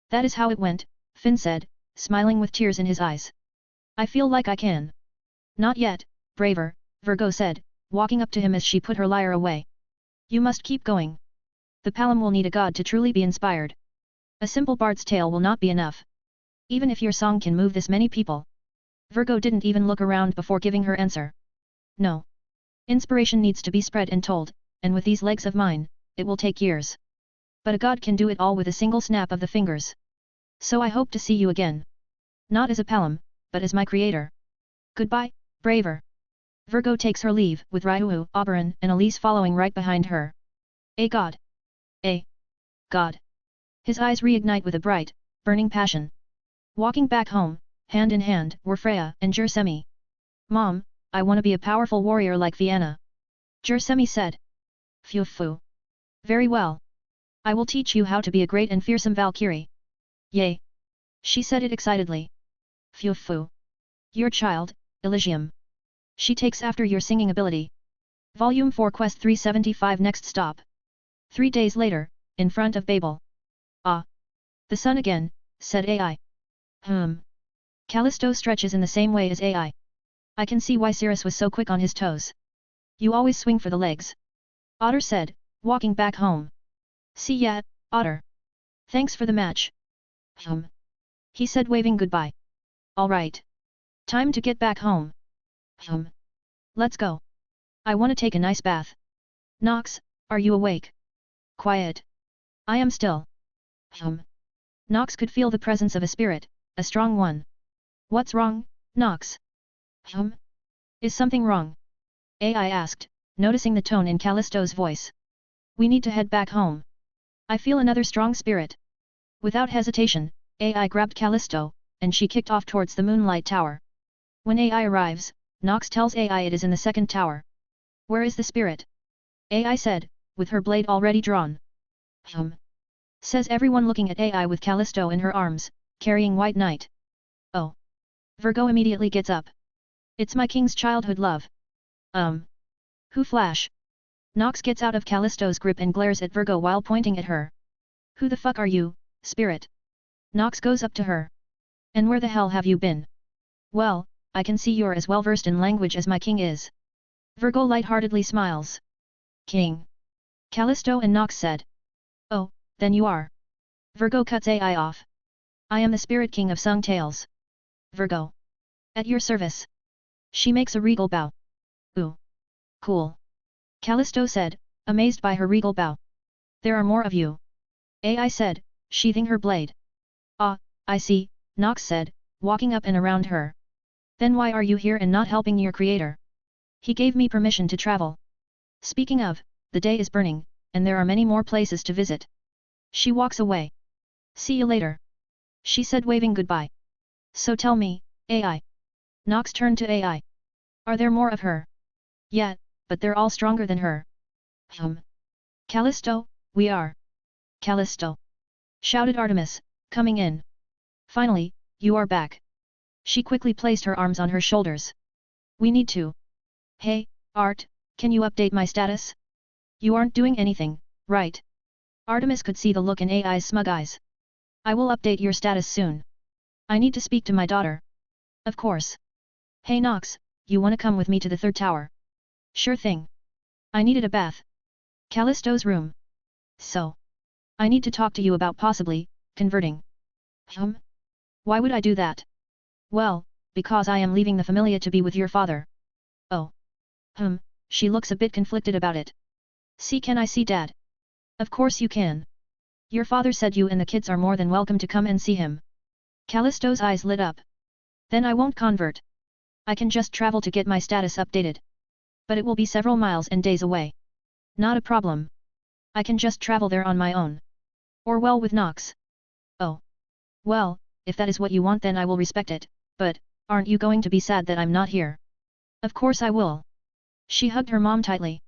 That is how it went, Finn said, smiling with tears in his eyes. I feel like I can. Not yet, braver, Virgo said, walking up to him as she put her lyre away. You must keep going. The Palam will need a god to truly be inspired. A simple bard's tale will not be enough. Even if your song can move this many people. Virgo didn't even look around before giving her answer. No. Inspiration needs to be spread and told, and with these legs of mine, it will take years. But a god can do it all with a single snap of the fingers. So I hope to see you again. Not as a Palam, but as my creator. Goodbye, braver. Virgo takes her leave, with Ryuhu, Oberon, and Elise following right behind her. A god. A god. His eyes reignite with a bright, burning passion. Walking back home, hand in hand, were Freya and Jersemi. Mom, I want to be a powerful warrior like Vienna. Jersemi said. Phew. Very well. I will teach you how to be a great and fearsome Valkyrie. Yay. She said it excitedly. Phew. Your child, Elysium. She takes after your singing ability. Volume 4 Quest 375 Next stop. 3 days later, in front of Babel. Ah. The sun again, said AI. Callisto stretches in the same way as AI. I can see why Cirrus was so quick on his toes. You always swing for the legs. Otter said, walking back home. See ya, Otter. Thanks for the match. He said waving goodbye. Alright. Time to get back home. Let's go. I want to take a nice bath. Nox, are you awake? Quiet. I am still. Nox could feel the presence of a spirit, a strong one. What's wrong, Nox? Is something wrong? AI asked, noticing the tone in Callisto's voice. We need to head back home. I feel another strong spirit. Without hesitation, AI grabbed Callisto, and she kicked off towards the Moonlight Tower. When AI arrives, Nox tells AI it is in the second tower. Where is the spirit? AI said, with her blade already drawn. Says everyone looking at AI with Callisto in her arms, carrying White Knight. Oh. Virgo immediately gets up. It's my king's childhood love. Who Flash? Nox gets out of Callisto's grip and glares at Virgo while pointing at her. Who the fuck are you, spirit? Nox goes up to her. And where the hell have you been? Well, I can see you're as well versed in language as my king is. Virgo lightheartedly smiles. King. Callisto and Nox said. Oh, then you are. Virgo cuts AI off. I am the spirit king of Sung Tales. Virgo. At your service. She makes a regal bow. Ooh. Cool. Callisto said, amazed by her regal bow. There are more of you. AI said, sheathing her blade. Ah, I see, Nox said, walking up and around her. Then why are you here and not helping your creator? He gave me permission to travel. Speaking of, the day is burning, and there are many more places to visit. She walks away. See you later. She said waving goodbye. So tell me, AI. Nox turned to AI. Are there more of her? Yeah, but they're all stronger than her. Callisto, we are. Callisto. Shouted Artemis, coming in. Finally, you are back. She quickly placed her arms on her shoulders. We need to. Hey, Art, can you update my status? You aren't doing anything, right? Artemis could see the look in AI's smug eyes. I will update your status soon. I need to speak to my daughter. Of course. Hey Nox, you wanna come with me to the third tower? Sure thing. I needed a bath. Callisto's room. So. I need to talk to you about possibly, converting. Why would I do that? Well, because I am leaving the familia to be with your father. Oh. She looks a bit conflicted about it. See, can I see Dad? Of course you can. Your father said you and the kids are more than welcome to come and see him. Callisto's eyes lit up. Then I won't convert. I can just travel to get my status updated. But it will be several miles and days away. Not a problem. I can just travel there on my own. Or well with Nox. Oh. Well, if that is what you want then I will respect it, but, aren't you going to be sad that I'm not here? Of course I will. She hugged her mom tightly.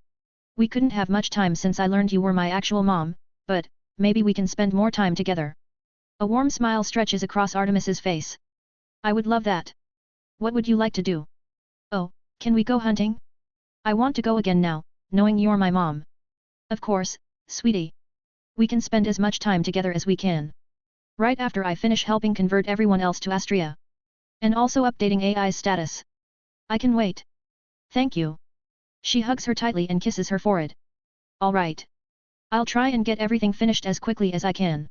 We couldn't have much time since I learned you were my actual mom, but, maybe we can spend more time together. A warm smile stretches across Artemis's face. I would love that. What would you like to do? Oh, can we go hunting? I want to go again now, knowing you're my mom. Of course, sweetie. We can spend as much time together as we can. Right after I finish helping convert everyone else to Astria. And also updating AI's status. I can wait. Thank you. She hugs her tightly and kisses her forehead. Alright. I'll try and get everything finished as quickly as I can.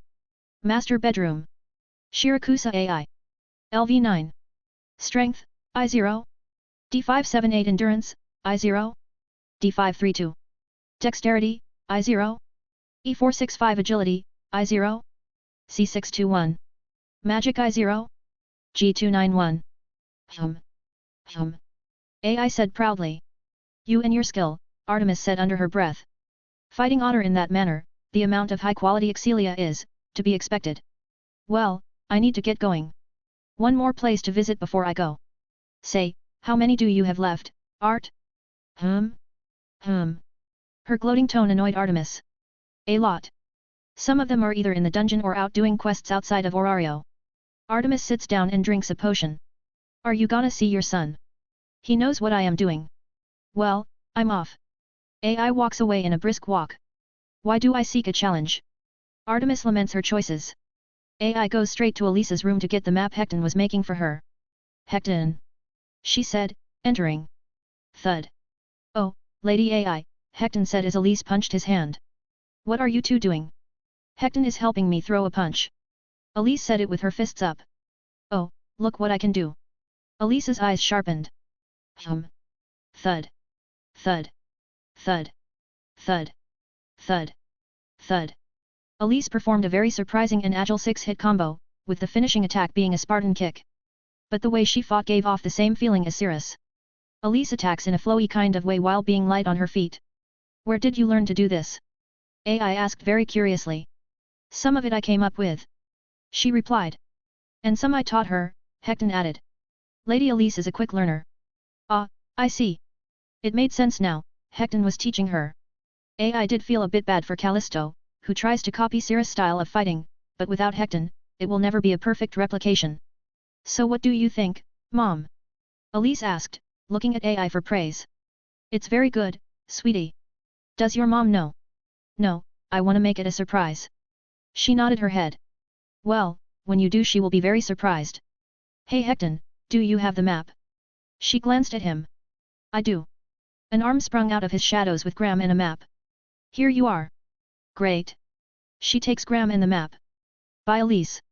Master bedroom. Shirakusa AI. LV9. Strength, I0. D578 Endurance, I0. D532. Dexterity, I0. E465 Agility, I0. C621. Magic I0. G291. AI said proudly. You and your skill, Artemis said under her breath. Fighting otter in that manner, the amount of high-quality excelia is, to be expected. Well, I need to get going. One more place to visit before I go. Say, how many do you have left, Art? Her gloating tone annoyed Artemis. A lot. Some of them are either in the dungeon or out doing quests outside of Orario. Artemis sits down and drinks a potion. Are you gonna see your son? He knows what I am doing. Well, I'm off. AI walks away in a brisk walk. Why do I seek a challenge? Artemis laments her choices. AI goes straight to Elisa's room to get the map Hecton was making for her. Hecton. She said, entering. Thud. Oh, Lady AI, Hecton said as Elise punched his hand. What are you two doing? Hecton is helping me throw a punch. Elise said it with her fists up. Oh, look what I can do. Elisa's eyes sharpened. Thud. Thud. Thud. Thud. Thud. Thud. Elise performed a very surprising and agile 6-hit combo, with the finishing attack being a Spartan kick. But the way she fought gave off the same feeling as Cirrus. Elise attacks in a flowy kind of way while being light on her feet. Where did you learn to do this? AI asked very curiously. Some of it I came up with. She replied. And some I taught her, Hecton added. Lady Elise is a quick learner. Ah, I see. It made sense now, Hecton was teaching her. AI did feel a bit bad for Callisto, who tries to copy Cirrus' style of fighting, but without Hecton, it will never be a perfect replication. So what do you think, Mom? Elise asked, looking at AI for praise. It's very good, sweetie. Does your mom know? No, I want to make it a surprise. She nodded her head. Well, when you do she will be very surprised. Hey Hecton, do you have the map? She glanced at him. I do. An arm sprung out of his shadows with Graham and a map. Here you are. Great. She takes Graham and the map. Bye Elise.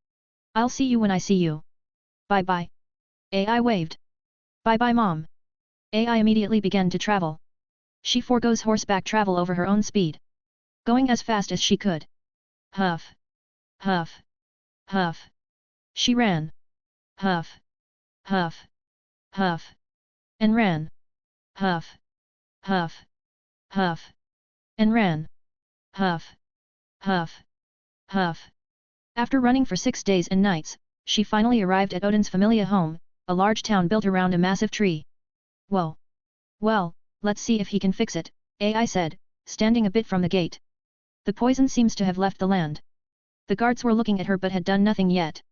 I'll see you when I see you. Bye bye. AI waved. Bye bye Mom. AI immediately began to travel. She forgoes horseback travel over her own speed. Going as fast as she could. Huff. Huff. Huff. She ran. Huff. Huff. Huff. And ran. Huff. Huff. Huff. And ran. Huff. Huff. Huff. After running for 6 days and nights, she finally arrived at Odin's Familia home, a large town built around a massive tree. Whoa. Well, let's see if he can fix it, AI said, standing a bit from the gate. The poison seems to have left the land. The guards were looking at her but had done nothing yet.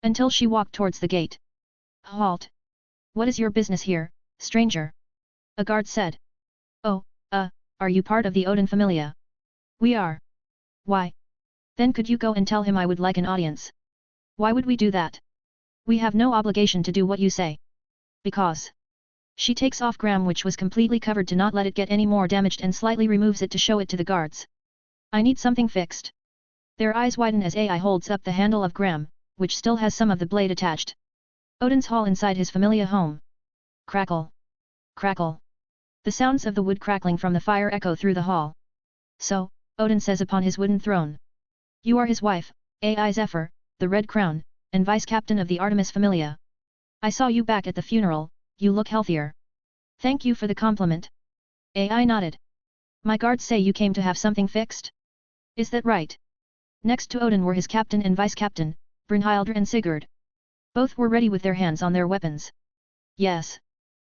Until she walked towards the gate. Halt. What is your business here, stranger? A guard said. Oh, are you part of the Odin Familia? We are. Why? Then could you go and tell him I would like an audience? Why would we do that? We have no obligation to do what you say. Because. She takes off Graham which was completely covered to not let it get any more damaged and slightly removes it to show it to the guards. I need something fixed. Their eyes widen as AI holds up the handle of Graham, which still has some of the blade attached. Odin's hall inside his Familia home. Crackle. Crackle. The sounds of the wood crackling from the fire echo through the hall. So, Odin says upon his wooden throne. You are his wife, AI Zephyr, the Red Crown, and vice-captain of the Artemis Familia. I saw you back at the funeral, you look healthier. Thank you for the compliment. AI nodded. My guards say you came to have something fixed? Is that right? Next to Odin were his captain and vice-captain, Brynhildr and Sigurd. Both were ready with their hands on their weapons. Yes.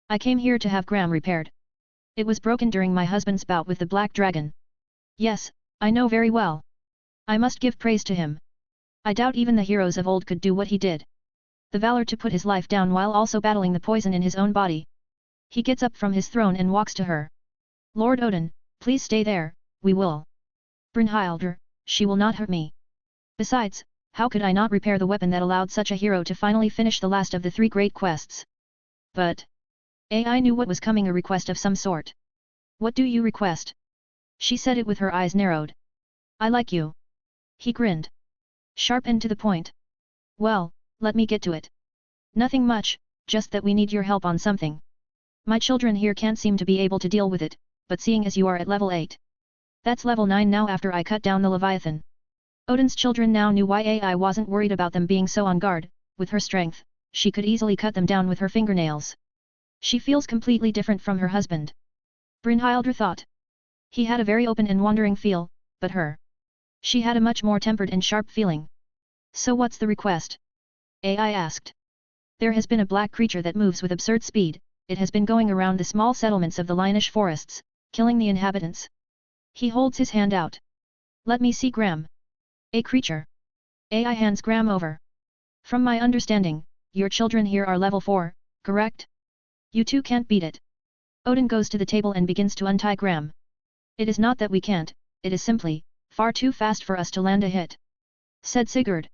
I came here to have Graham repaired. It was broken during my husband's bout with the Black Dragon. Yes, I know very well. I must give praise to him. I doubt even the heroes of old could do what he did. The valor to put his life down while also battling the poison in his own body. He gets up from his throne and walks to her. Lord Odin, please stay there, we will. Brynhildr, she will not hurt me. Besides, how could I not repair the weapon that allowed such a hero to finally finish the last of the 3 great quests? But AI knew what was coming, a request of some sort. What do you request? She said it with her eyes narrowed. I like you. He grinned. Sharp and to the point. Well, let me get to it. Nothing much, just that we need your help on something. My children here can't seem to be able to deal with it, but seeing as you are at level 8. That's level 9 now after I cut down the Leviathan. Odin's children now knew why AI wasn't worried about them being so on guard. With her strength, she could easily cut them down with her fingernails. She feels completely different from her husband. Brynhildr thought. He had a very open and wandering feel, but her. She had a much more tempered and sharp feeling. So what's the request? AI asked. There has been a black creature that moves with absurd speed. It has been going around the small settlements of the Lionish forests, killing the inhabitants. He holds his hand out. Let me see Gram. A creature. AI hands Gram over. From my understanding, your children here are level 4, correct? You two can't beat it. Odin goes to the table and begins to untie Gram. It is not that we can't, it is simply, far too fast for us to land a hit. Said Sigurd.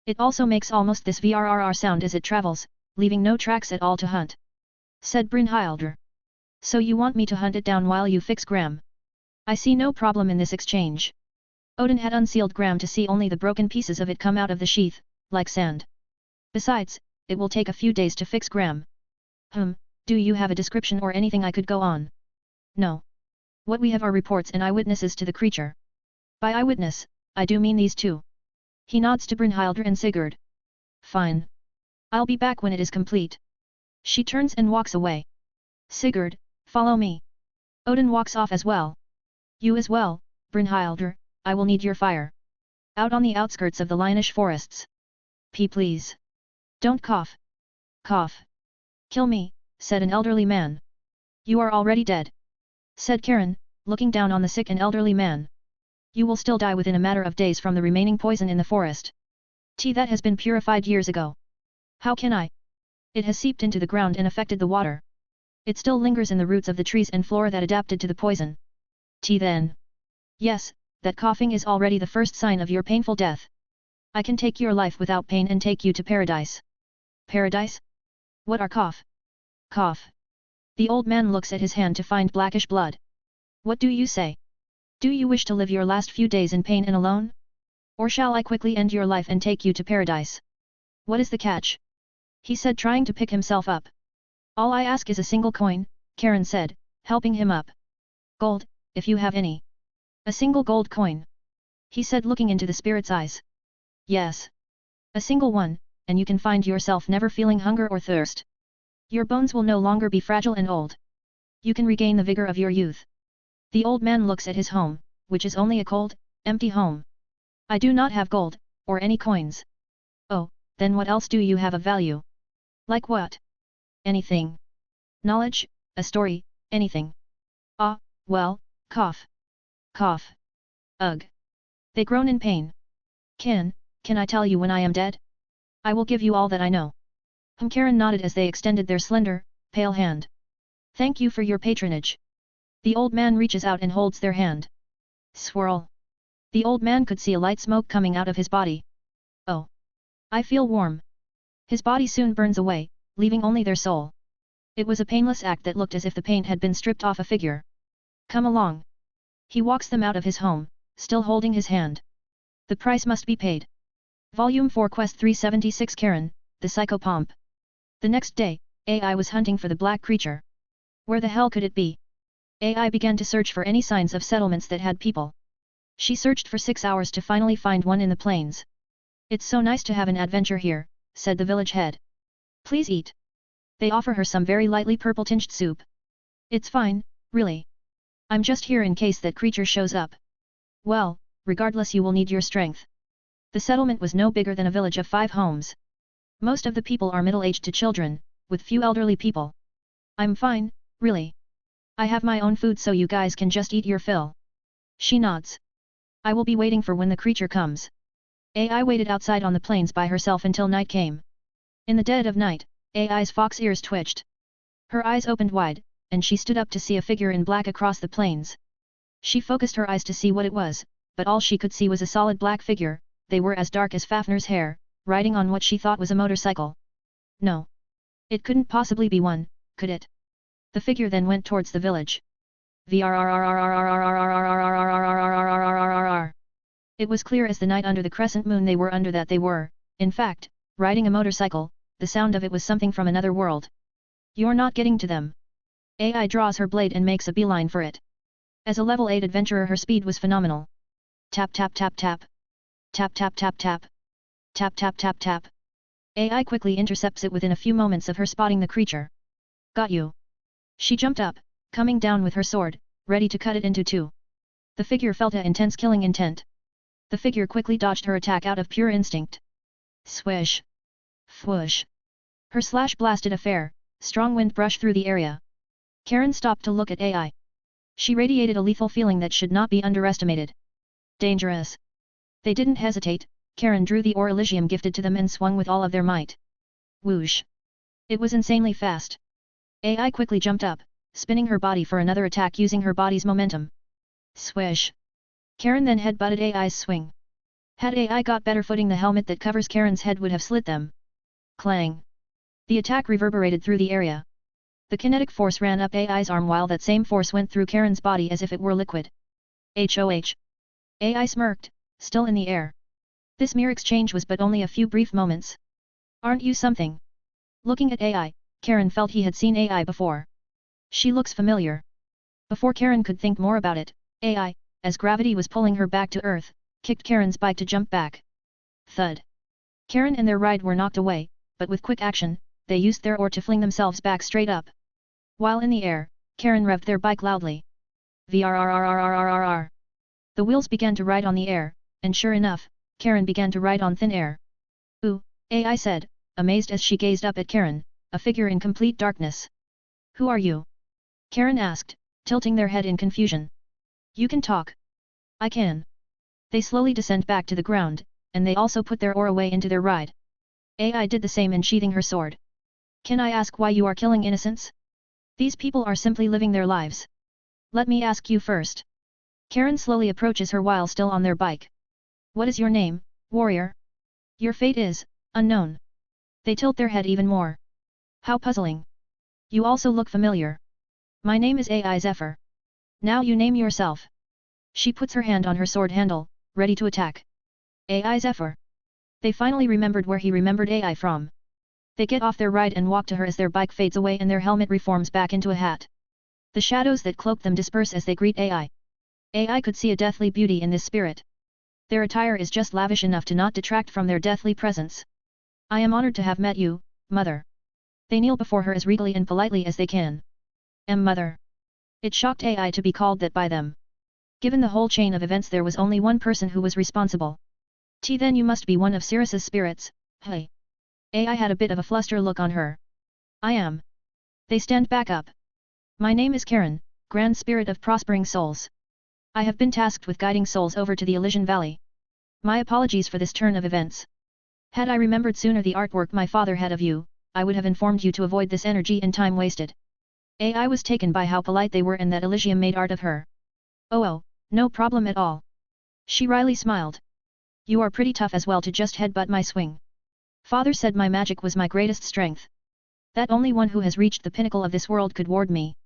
It also makes almost this VRRR sound as it travels, leaving no tracks at all to hunt. Said Brynhildr. So you want me to hunt it down while you fix Gram? I see no problem in this exchange. Odin had unsealed Gram to see only the broken pieces of it come out of the sheath, like sand. Besides, it will take a few days to fix Gram. Do you have a description or anything I could go on? No. What we have are reports and eyewitnesses to the creature. By eyewitness, I do mean these two. He nods to Brynhildr and Sigurd. Fine. I'll be back when it is complete. She turns and walks away. Sigurd, follow me. Odin walks off as well. You as well, Brynhildr, I will need your fire. Out on the outskirts of the Lionish forests. Please. Don't cough. Cough. Kill me, said an elderly man. You are already dead. Said Karen, looking down on the sick and elderly man. You will still die within a matter of days from the remaining poison in the forest. Tea that has been purified years ago. How can I? It has seeped into the ground and affected the water. It still lingers in the roots of the trees and flora that adapted to the poison. Tea then. Yes, that coughing is already the first sign of your painful death. I can take your life without pain and take you to paradise. Paradise? What are cough? Cough. The old man looks at his hand to find blackish blood. What do you say? Do you wish to live your last few days in pain and alone? Or shall I quickly end your life and take you to paradise? What is the catch? He said, trying to pick himself up. All I ask is a single coin, Karen said, helping him up. Gold, if you have any. A single gold coin. He said, looking into the spirit's eyes. Yes. A single one, and you can find yourself never feeling hunger or thirst. Your bones will no longer be fragile and old. You can regain the vigor of your youth. The old man looks at his home, which is only a cold, empty home. I do not have gold, or any coins. Oh, then what else do you have of value? Like what? Anything. Knowledge, a story, anything. Ah, well, cough. Cough. Ugh. They groan in pain. Can I tell you when I am dead? I will give you all that I know. Karen nodded as they extended their slender, pale hand. Thank you for your patronage. The old man reaches out and holds their hand. Swirl. The old man could see a light smoke coming out of his body. Oh. I feel warm. His body soon burns away, leaving only their soul. It was a painless act that looked as if the paint had been stripped off a figure. Come along. He walks them out of his home, still holding his hand. The price must be paid. Volume 4 Quest 376 Karen, the Psychopomp. The next day, AI was hunting for the black creature. Where the hell could it be? AI began to search for any signs of settlements that had people. She searched for 6 hours to finally find one in the plains. It's so nice to have an adventure here, said the village head. Please eat. They offer her some very lightly purple-tinged soup. It's fine, really. I'm just here in case that creature shows up. Well, regardless, you will need your strength. The settlement was no bigger than a village of 5 homes. Most of the people are middle-aged to children, with few elderly people. I'm fine, really. I have my own food so you guys can just eat your fill. She nods. I will be waiting for when the creature comes. AI waited outside on the plains by herself until night came. In the dead of night, AI's fox ears twitched. Her eyes opened wide, and she stood up to see a figure in black across the plains. She focused her eyes to see what it was, but all she could see was a solid black figure. They were as dark as Fafner's hair, riding on what she thought was a motorcycle. No. It couldn't possibly be one, could it? The figure then went towards the village. It was clear as the night under the crescent moon they were under that they were, in fact, riding a motorcycle. The sound of it was something from another world. You're not getting to them. AI draws her blade and makes a beeline for it. As a level 8 adventurer her speed was phenomenal. Tap tap tap tap. Tap tap tap tap. Tap tap tap tap. AI quickly intercepts it within a few moments of her spotting the creature. Got you. She jumped up, coming down with her sword, ready to cut it into two. The figure felt an intense killing intent. The figure quickly dodged her attack out of pure instinct. Swish. Whoosh. Her slash blasted a fair, strong wind brush through the area. Karen stopped to look at AI. She radiated a lethal feeling that should not be underestimated. Dangerous. They didn't hesitate. Karen drew the Ore Elysium gifted to them and swung with all of their might. Whoosh. It was insanely fast. AI quickly jumped up, spinning her body for another attack using her body's momentum. Swish. Karen then headbutted AI's swing. Had AI got better footing, the helmet that covers Karen's head would have slit them. Clang. The attack reverberated through the area. The kinetic force ran up AI's arm while that same force went through Karen's body as if it were liquid. HOH. AI smirked, still in the air. This mere exchange was but only a few brief moments. Aren't you something? Looking at AI, Karen felt he had seen AI before. She looks familiar. Before Karen could think more about it, AI, as gravity was pulling her back to Earth, kicked Karen's bike to jump back. Thud. Karen and their ride were knocked away, but with quick action, they used their oar to fling themselves back straight up. While in the air, Karen revved their bike loudly. VRRRRRRRR. The wheels began to ride on the air, and sure enough, Karen began to ride on thin air. Ooh, AI said, amazed as she gazed up at Karen, a figure in complete darkness. Who are you? Karen asked, tilting their head in confusion. You can talk. I can. They slowly descend back to the ground, and they also put their oar away into their ride. AI did the same, unsheathing her sword. Can I ask why you are killing innocents? These people are simply living their lives. Let me ask you first. Karen slowly approaches her while still on their bike. What is your name, warrior? Your fate is unknown. They tilt their head even more. How puzzling. You also look familiar. My name is AI Zephyr. Now you name yourself. She puts her hand on her sword handle, ready to attack. AI Zephyr. They finally remembered where he remembered AI from. They get off their ride and walk to her as their bike fades away and their helmet reforms back into a hat. The shadows that cloak them disperse as they greet AI. AI could see a deathly beauty in this spirit. Their attire is just lavish enough to not detract from their deathly presence. I am honored to have met you, Mother. They kneel before her as regally and politely as they can. Mother. It shocked AI to be called that by them. Given the whole chain of events, there was only one person who was responsible. Then you must be one of Sirius's spirits, hey. AI had a bit of a fluster look on her. I am. They stand back up. My name is Karen, Grand Spirit of Prospering Souls. I have been tasked with guiding souls over to the Elysian Valley. My apologies for this turn of events. Had I remembered sooner the artwork my father had of you, I would have informed you to avoid this energy and time wasted. AI was taken by how polite they were and that Elysium made art of her. Oh, no problem at all. She wryly smiled. You are pretty tough as well to just headbutt my swing. Father said my magic was my greatest strength. That only one who has reached the pinnacle of this world could ward me.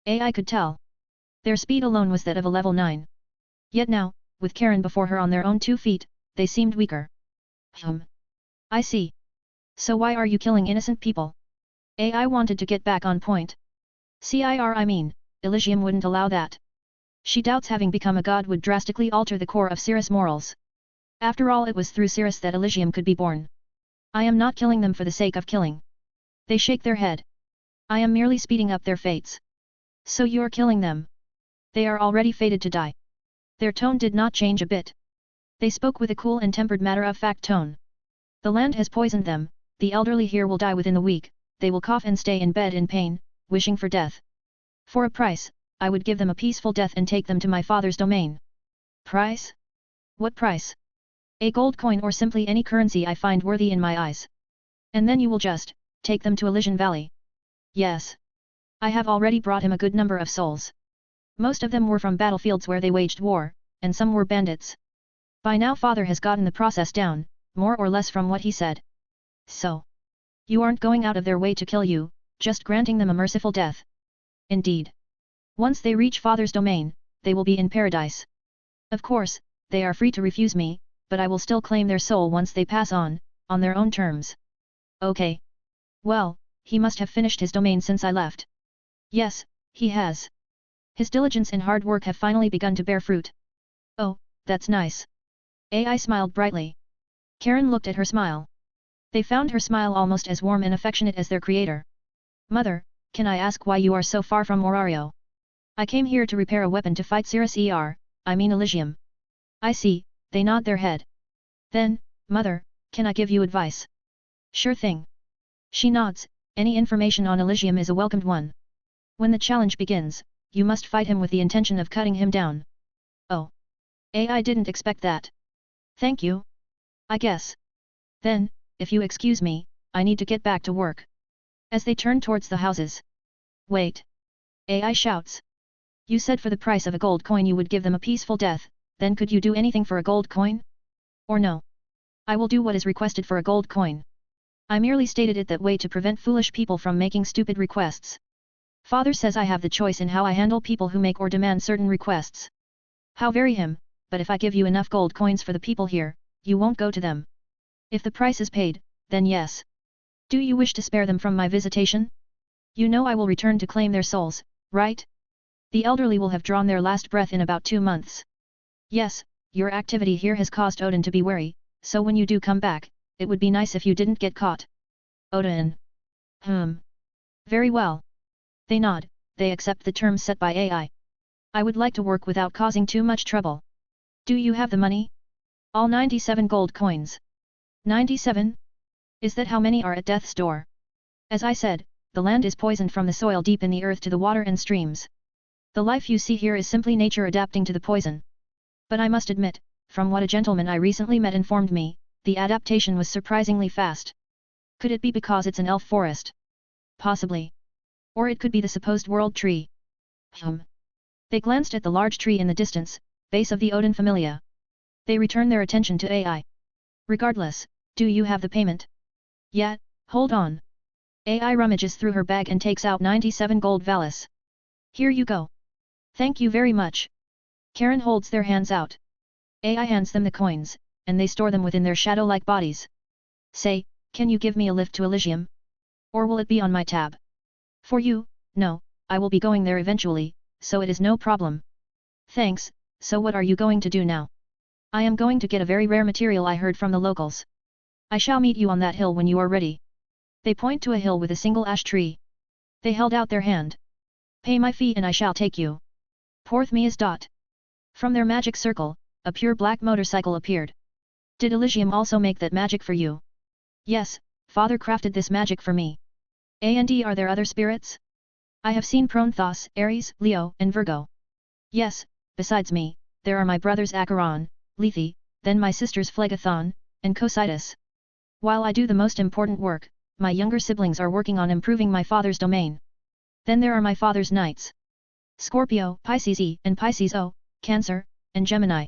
AI could tell. Their speed alone was that of a level 9. Yet now, with Karen before her on their own 2 feet, they seemed weaker. I see. So why are you killing innocent people? AI wanted to get back on point. I mean, Elysium wouldn't allow that. She doubts having become a god would drastically alter the core of Sirius morals. After all, it was through Sirius that Elysium could be born. I am not killing them for the sake of killing. They shake their head. I am merely speeding up their fates. So you're killing them. They are already fated to die. Their tone did not change a bit. They spoke with a cool and tempered matter-of-fact tone. The land has poisoned them, the elderly here will die within the week, they will cough and stay in bed in pain, wishing for death. For a price, I would give them a peaceful death and take them to my father's domain. Price? What price? A gold coin or simply any currency I find worthy in my eyes. And then you will just take them to Elysian Valley. Yes. I have already brought him a good number of souls. Most of them were from battlefields where they waged war, and some were bandits. By now father has gotten the process down, more or less from what he said. So, you aren't going out of their way to kill you, just granting them a merciful death. Indeed. Once they reach father's domain, they will be in paradise. Of course, they are free to refuse me, but I will still claim their soul once they pass on their own terms. Okay. Well, he must have finished his domain since I left. Yes, he has. His diligence and hard work have finally begun to bear fruit. Oh, that's nice. AI smiled brightly. Karen looked at her smile. They found her smile almost as warm and affectionate as their creator. Mother, can I ask why you are so far from Orario? I came here to repair a weapon to fight Cirrus I mean Elysium. I see, they nod their head. Then, Mother, can I give you advice? Sure thing. She nods, any information on Elysium is a welcomed one. When the challenge begins, you must fight him with the intention of cutting him down. Oh. AI didn't expect that. Thank you. I guess. Then, if you excuse me, I need to get back to work. As they turn towards the houses. Wait. AI shouts. You said for the price of a gold coin you would give them a peaceful death, then could you do anything for a gold coin? Or no? I will do what is requested for a gold coin. I merely stated it that way to prevent foolish people from making stupid requests. Father says I have the choice in how I handle people who make or demand certain requests. How very him, but if I give you enough gold coins for the people here, you won't go to them. If the price is paid, then yes. Do you wish to spare them from my visitation? You know I will return to claim their souls, right? The elderly will have drawn their last breath in about 2 months. Yes, your activity here has caused Odin to be wary, so when you do come back, it would be nice if you didn't get caught. Odin. Very well. They nod, they accept the terms set by AI. I would like to work without causing too much trouble. Do you have the money? All 97 gold coins. 97? Is that how many are at death's door? As I said, the land is poisoned from the soil deep in the earth to the water and streams. The life you see here is simply nature adapting to the poison. But I must admit, from what a gentleman I recently met informed me, the adaptation was surprisingly fast. Could it be because it's an elf forest? Possibly. Or it could be the supposed world tree. They glanced at the large tree in the distance, base of the Odin Familia. They returned their attention to AI. Regardless, do you have the payment? Yeah, hold on. AI rummages through her bag and takes out 97 gold valis. Here you go. Thank you very much. Karen holds their hands out. AI hands them the coins, and they store them within their shadow-like bodies. Say, can you give me a lift to Elysium? Or will it be on my tab? For you, no, I will be going there eventually, so it is no problem. Thanks, so what are you going to do now? I am going to get a very rare material I heard from the locals. I shall meet you on that hill when you are ready. They point to a hill with a single ash tree. They held out their hand. Pay my fee and I shall take you. Porthmias. From their magic circle, a pure black motorcycle appeared. Did Elysium also make that magic for you? Yes, Father crafted this magic for me. And are there other spirits? I have seen Prometheus, Aries, Leo, and Virgo. Yes, besides me, there are my brothers Acheron, Lethe, then my sisters Phlegathon, and Cocytus. While I do the most important work, my younger siblings are working on improving my father's domain. Then there are my father's knights. Scorpio, Pisces E, and Pisces O, Cancer, and Gemini.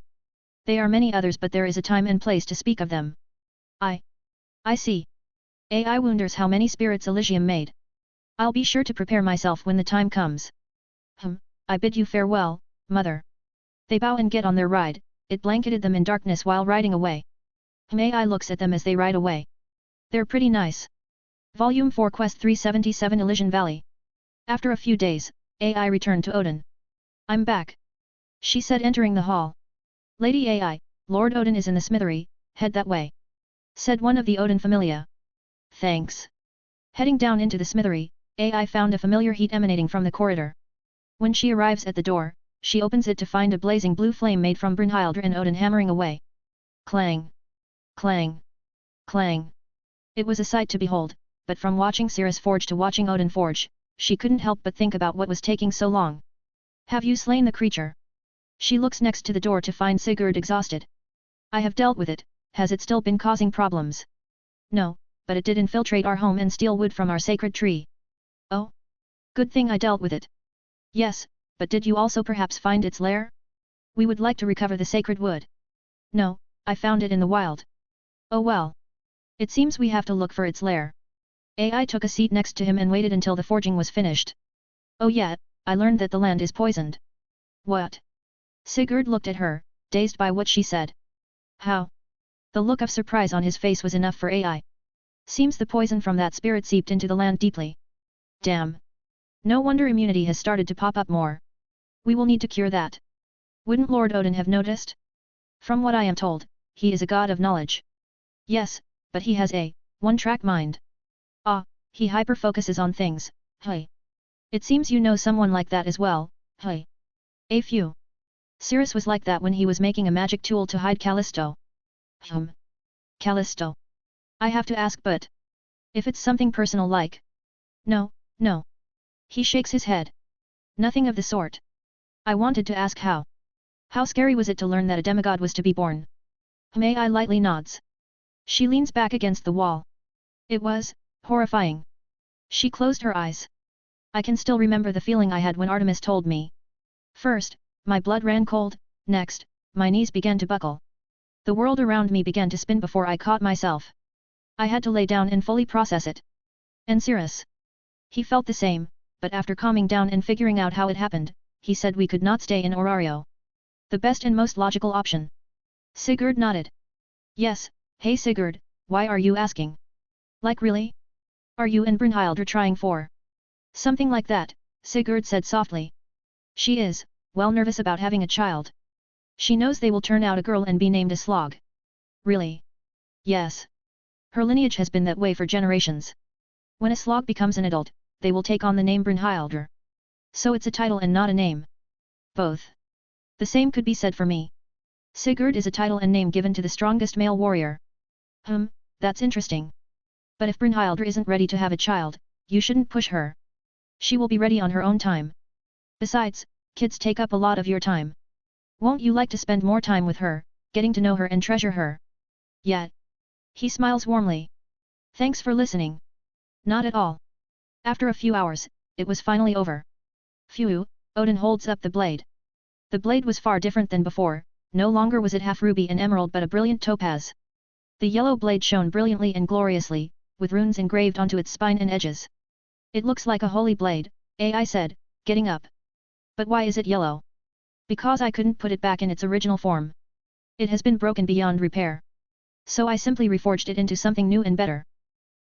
There are many others but there is a time and place to speak of them. I see. I wonders how many spirits Elysium made. I'll be sure to prepare myself when the time comes. I bid you farewell, mother. They bow and get on their ride, it blanketed them in darkness while riding away. AI looks at them as they ride away. They're pretty nice. Volume 4 Quest 377 Elysian Valley. After a few days, AI returned to Odin. I'm back. She said entering the hall. Lady AI, Lord Odin is in the smithery, head that way. Said one of the Odin Familia. Thanks. Heading down into the smithery, AI found a familiar heat emanating from the corridor. When she arrives at the door, she opens it to find a blazing blue flame made from Brynhildr and Odin hammering away. Clang. Clang. Clang. It was a sight to behold, but from watching Cirrus forge to watching Odin forge, she couldn't help but think about what was taking so long. Have you slain the creature? She looks next to the door to find Sigurd exhausted. I have dealt with it, has it still been causing problems? No, but it did infiltrate our home and steal wood from our sacred tree. Oh? Good thing I dealt with it. Yes, but did you also perhaps find its lair? We would like to recover the sacred wood. No, I found it in the wild. Oh well. It seems we have to look for its lair. AI took a seat next to him and waited until the forging was finished. Oh yeah, I learned that the land is poisoned. What? Sigurd looked at her, dazed by what she said. How? The look of surprise on his face was enough for AI. Seems the poison from that spirit seeped into the land deeply. Damn. No wonder immunity has started to pop up more. We will need to cure that. Wouldn't Lord Odin have noticed? From what I am told, he is a god of knowledge. Yes, but he has a one-track mind. Ah, he hyper-focuses on things, hey. It seems you know someone like that as well, hey. A few. Cirrus was like that when he was making a magic tool to hide Callisto. Callisto. I have to ask but... if it's something personal like... No, no. He shakes his head. Nothing of the sort. I wanted to ask how. How scary was it to learn that a demigod was to be born? May I lightly nods. She leans back against the wall. It was horrifying. She closed her eyes. I can still remember the feeling I had when Artemis told me. First, my blood ran cold, next, my knees began to buckle. The world around me began to spin before I caught myself. I had to lay down and fully process it. And Cirrus. He felt the same, but after calming down and figuring out how it happened, he said we could not stay in Orario. The best and most logical option. Sigurd nodded. Yes, hey Sigurd, why are you asking? Like really? Are you and Brynhildr trying for? Something like that, Sigurd said softly. She is, well, nervous about having a child. She knows they will turn out a girl and be named a Slog. Really? Yes. Her lineage has been that way for generations. When a Slog becomes an adult, they will take on the name Brynhildr. So it's a title and not a name. Both. The same could be said for me. Sigurd is a title and name given to the strongest male warrior. That's interesting. But if Brynhildr isn't ready to have a child, you shouldn't push her. She will be ready on her own time. Besides, kids take up a lot of your time. Won't you like to spend more time with her, getting to know her and treasure her? Yeah. He smiles warmly. Thanks for listening. Not at all. After a few hours, it was finally over. Phew, Odin holds up the blade. The blade was far different than before, no longer was it half ruby and emerald but a brilliant topaz. The yellow blade shone brilliantly and gloriously, with runes engraved onto its spine and edges. It looks like a holy blade, AI said, getting up. But why is it yellow? Because I couldn't put it back in its original form. It has been broken beyond repair. So I simply reforged it into something new and better.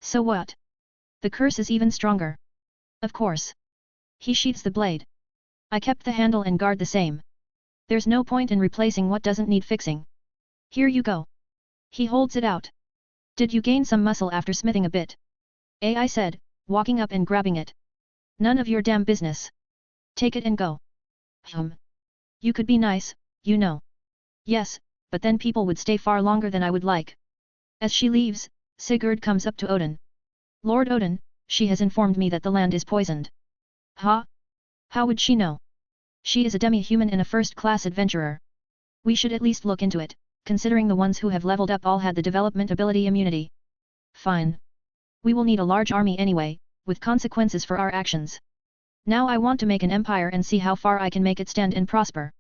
So what? The curse is even stronger. Of course. He sheathes the blade. I kept the handle and guard the same. There's no point in replacing what doesn't need fixing. Here you go. He holds it out. Did you gain some muscle after smithing a bit? AI said, walking up and grabbing it. None of your damn business. Take it and go. You could be nice, you know. Yes, but then people would stay far longer than I would like. As she leaves, Sigurd comes up to Odin. Lord Odin, she has informed me that the land is poisoned. Huh? How would she know? She is a demi-human and a first-class adventurer. We should at least look into it, considering the ones who have leveled up all had the development ability immunity. Fine. We will need a large army anyway, with consequences for our actions. Now I want to make an empire and see how far I can make it stand and prosper.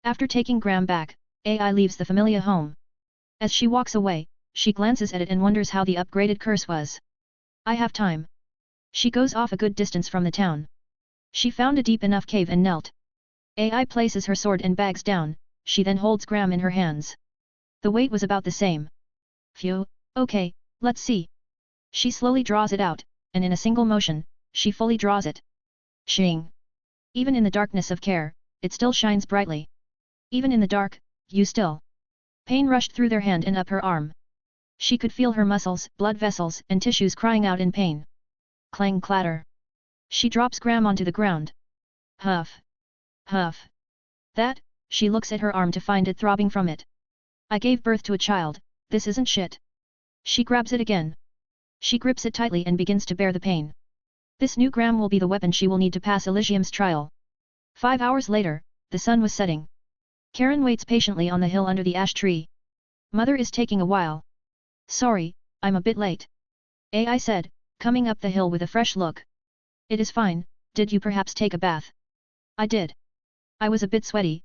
After taking Graham back, AI leaves the familia home. As she walks away, she glances at it and wonders how the upgraded curse was. I have time. She goes off a good distance from the town. She found a deep enough cave and knelt. AI places her sword and bags down, she then holds Graham in her hands. The weight was about the same. Phew, okay, let's see. She slowly draws it out, and in a single motion, she fully draws it. Shing. Even in the darkness of care, it still shines brightly. Even in the dark, you still. Pain rushed through their hand and up her arm. She could feel her muscles, blood vessels, and tissues crying out in pain. Clang clatter. She drops Graham onto the ground. Huff. Huff. That, she looks at her arm to find it throbbing from it. I gave birth to a child, this isn't shit. She grabs it again. She grips it tightly and begins to bear the pain. This new Graham will be the weapon she will need to pass Elysium's trial. 5 hours later, the sun was setting. Karen waits patiently on the hill under the ash tree. Mother is taking a while. Sorry, I'm a bit late. AI said, coming up the hill with a fresh look. It is fine, did you perhaps take a bath? I did. I was a bit sweaty,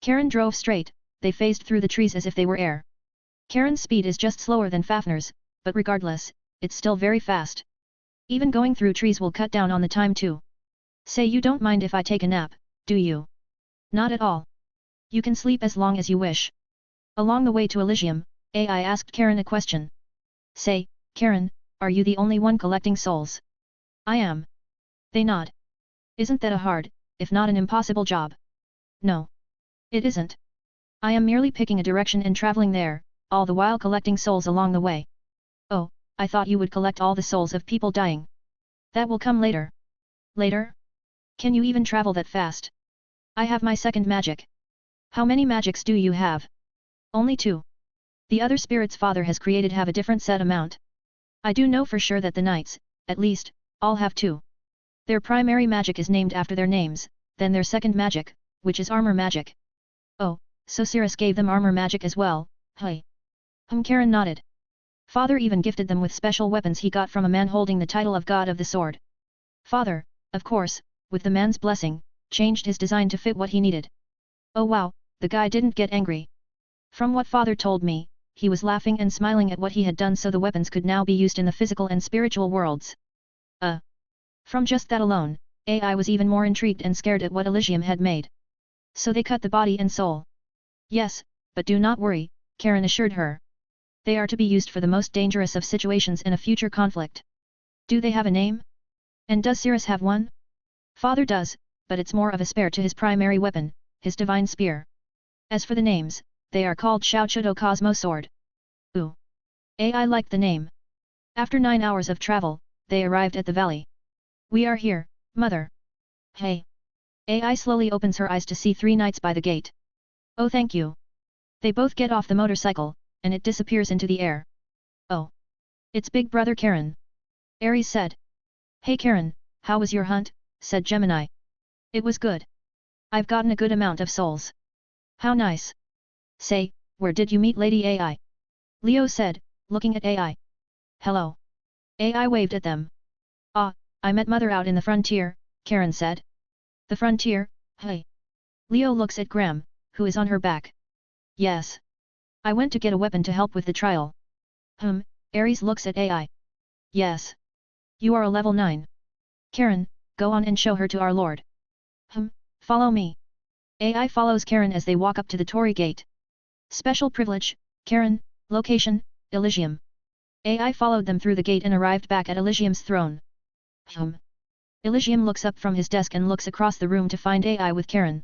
Karen drove straight, they phased through the trees as if they were air. Karen's speed is just slower than Fafner's, but regardless, it's still very fast. Even going through trees will cut down on the time too. Say you don't mind if I take a nap, do you? Not at all. You can sleep as long as you wish. Along the way to Elysium, AI asked Karen a question. Say, Karen, are you the only one collecting souls? I am. They nod. Isn't that a hard, if not an impossible job? No. It isn't. I am merely picking a direction and traveling there, all the while collecting souls along the way. Oh, I thought you would collect all the souls of people dying. That will come later. Later? Can you even travel that fast? I have my second magic. How many magics do you have? Only 2. The other spirit's father has created have a different set amount. I do know for sure that the knights, at least, all have 2. Their primary magic is named after their names, then their second magic, which is armor magic. Oh, so Cirrus gave them armor magic as well, hey. Karen nodded. Father even gifted them with special weapons he got from a man holding the title of God of the Sword. Father, of course, with the man's blessing, changed his design to fit what he needed. Oh wow, the guy didn't get angry. From what father told me, he was laughing and smiling at what he had done so the weapons could now be used in the physical and spiritual worlds. From just that alone, AI was even more intrigued and scared at what Elysium had made. So they cut the body and soul. Yes, but do not worry, Karen assured her. They are to be used for the most dangerous of situations in a future conflict. Do they have a name? And does Cirrus have one? Father does, but it's more of a spare to his primary weapon, his divine spear. As for the names, they are called Xiaochudo Cosmo Sword. Ooh. AI liked the name. After 9 hours of travel, they arrived at the valley. We are here, mother. Hey. AI slowly opens her eyes to see 3 knights by the gate. Oh thank you. They both get off the motorcycle, and it disappears into the air. Oh. It's big brother Karen. Aries said. Hey Karen, how was your hunt? Said Gemini. It was good. I've gotten a good amount of souls. How nice. Say, where did you meet Lady AI? Leo said, looking at AI. Hello. AI waved at them. Ah, I met mother out in the frontier, Karen said. The frontier, hey. Leo looks at Graham, who is on her back. Yes. I went to get a weapon to help with the trial. Aries looks at AI. Yes. You are a level 9. Karen, go on and show her to our lord. Follow me. AI follows Karen as they walk up to the Torii gate. Special privilege, Karen, location, Elysium. AI followed them through the gate and arrived back at Elysium's throne. Elysium looks up from his desk and looks across the room to find AI with Karen.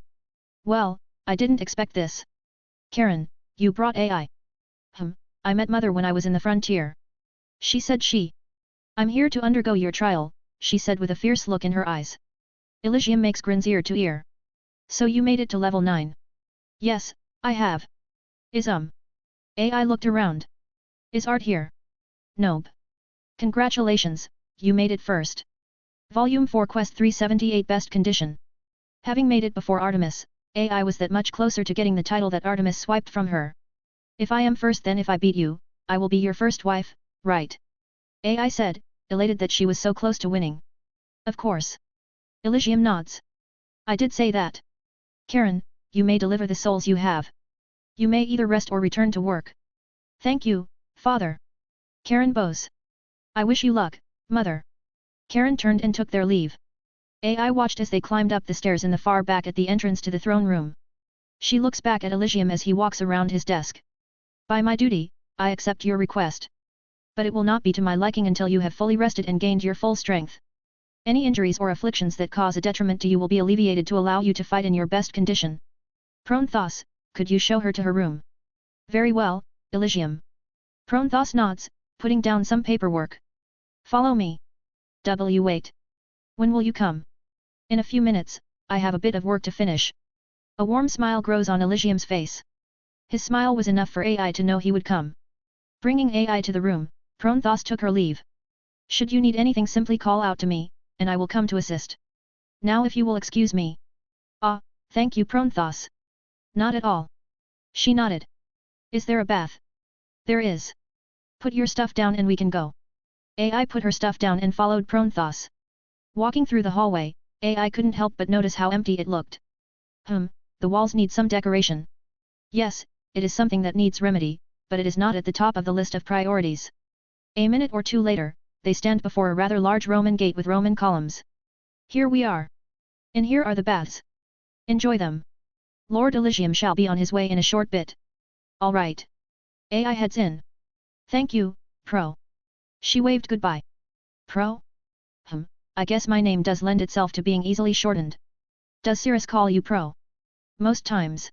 Well, I didn't expect this. Karen, you brought AI. I met mother when I was in the frontier. She said I'm here to undergo your trial, she said with a fierce look in her eyes. Elysium makes grins ear to ear. So you made it to level 9. Yes, I have. Is AI looked around. Is Art here? Nope. Congratulations, you made it first. Volume 4 Quest 378 Best Condition. Having made it before Artemis, AI was that much closer to getting the title that Artemis swiped from her. If I am first then if I beat you, I will be your first wife, right? AI said, elated that she was so close to winning. Of course. Elysium nods. I did say that. Karen, you may deliver the souls you have. You may either rest or return to work. Thank you, father. Karen bows. I wish you luck, mother. Karen turned and took their leave. AI watched as they climbed up the stairs in the far back at the entrance to the throne room. She looks back at Elysium as he walks around his desk. By my duty, I accept your request. But it will not be to my liking until you have fully rested and gained your full strength. Any injuries or afflictions that cause a detriment to you will be alleviated to allow you to fight in your best condition. Prometheus, could you show her to her room? Very well, Elysium. Prometheus nods, putting down some paperwork. Follow me. Wait. When will you come? In a few minutes, I have a bit of work to finish. A warm smile grows on Elysium's face. His smile was enough for AI to know he would come. Bringing AI to the room, Prometheus took her leave. Should you need anything simply call out to me, and I will come to assist. Now if you will excuse me. Ah, thank you Prothos. Not at all. She nodded. Is there a bath? There is. Put your stuff down and we can go. AI put her stuff down and followed Prothos. Walking through the hallway, AI couldn't help but notice how empty it looked. The walls need some decoration. Yes, it is something that needs remedy, but it is not at the top of the list of priorities. A minute or two later, they stand before a rather large Roman gate with Roman columns. Here we are. And here are the baths. Enjoy them. Lord Elysium shall be on his way in a short bit. All right. AI heads in. Thank you, Pro. She waved goodbye. Pro? I guess my name does lend itself to being easily shortened. Does Cirrus call you Pro? Most times.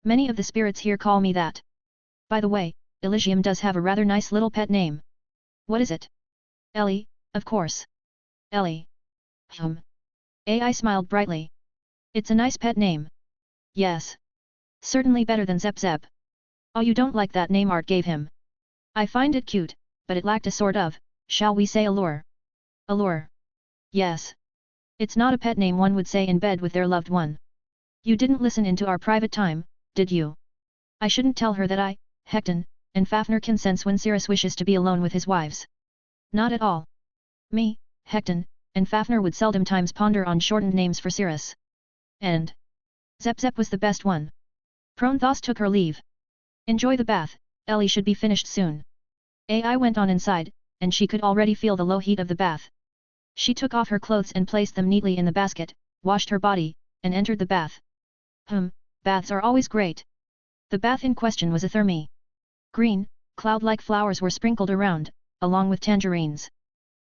Many of the spirits here call me that. By the way, Elysium does have a rather nice little pet name. What is it? Ellie, of course. Ellie. AI smiled brightly. It's a nice pet name. Yes. Certainly better than Zep Zep. Oh, you don't like that name Art gave him. I find it cute, but it lacked a sort of, shall we say allure. Allure. Yes. It's not a pet name one would say in bed with their loved one. You didn't listen into our private time, did you? I shouldn't tell her that I, Hecton, and Fafnir can sense when Cirrus wishes to be alone with his wives. Not at all. Me, Hecton, and Fafnir would seldom times ponder on shortened names for Cirrus. And Zep Zep was the best one. Prothos took her leave. Enjoy the bath, Ellie should be finished soon. AI went on inside, and she could already feel the low heat of the bath. She took off her clothes and placed them neatly in the basket, washed her body, and entered the bath. Baths are always great. The bath in question was a thermi. Green, cloud-like flowers were sprinkled around, along with tangerines.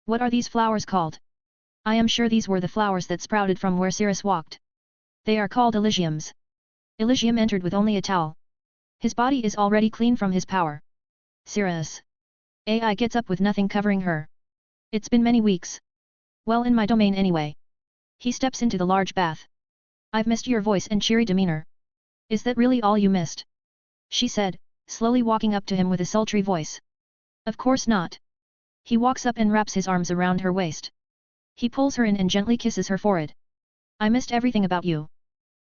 What are these flowers called? I am sure these were the flowers that sprouted from where Cirrus walked. They are called Elysiums. Elysium entered with only a towel. His body is already clean from his power. Cirrus. AI gets up with nothing covering her. It's been many weeks. Well, in my domain anyway. He steps into the large bath. I've missed your voice and cheery demeanor. Is that really all you missed? She said, slowly walking up to him with a sultry voice. Of course not. He walks up and wraps his arms around her waist. He pulls her in and gently kisses her forehead. I missed everything about you.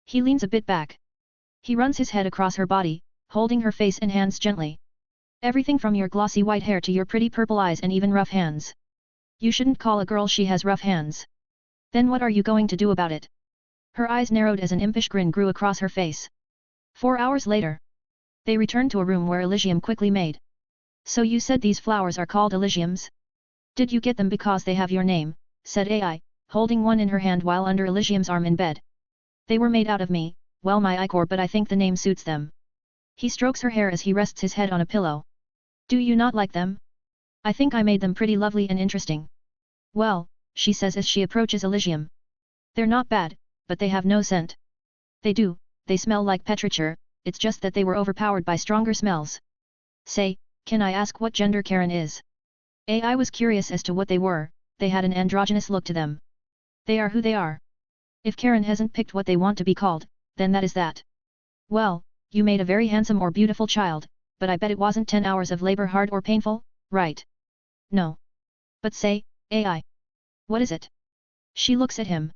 He leans a bit back. He runs his head across her body, holding her face and hands gently. Everything from your glossy white hair to your pretty purple eyes and even rough hands. You shouldn't call a girl she has rough hands. Then what are you going to do about it? Her eyes narrowed as an impish grin grew across her face. 4 hours later. They returned to a room where Elysium quickly made. So you said these flowers are called Elysiums? Did you get them because they have your name, said AI, holding one in her hand while under Elysium's arm in bed. They were made out of me, well my ichor, but I think the name suits them. He strokes her hair as he rests his head on a pillow. Do you not like them? I think I made them pretty lovely and interesting. Well, she says as she approaches Elysium. They're not bad, but they have no scent. They smell like petrichor, it's just that they were overpowered by stronger smells. Say, can I ask what gender Karen is? AI was curious as to what they were, they had an androgynous look to them. They are who they are. If Karen hasn't picked what they want to be called, then that is that. Well, you made a very handsome or beautiful child, but I bet it wasn't 10 hours of labor hard or painful, right? No. But say, AI. What is it? She looks at him.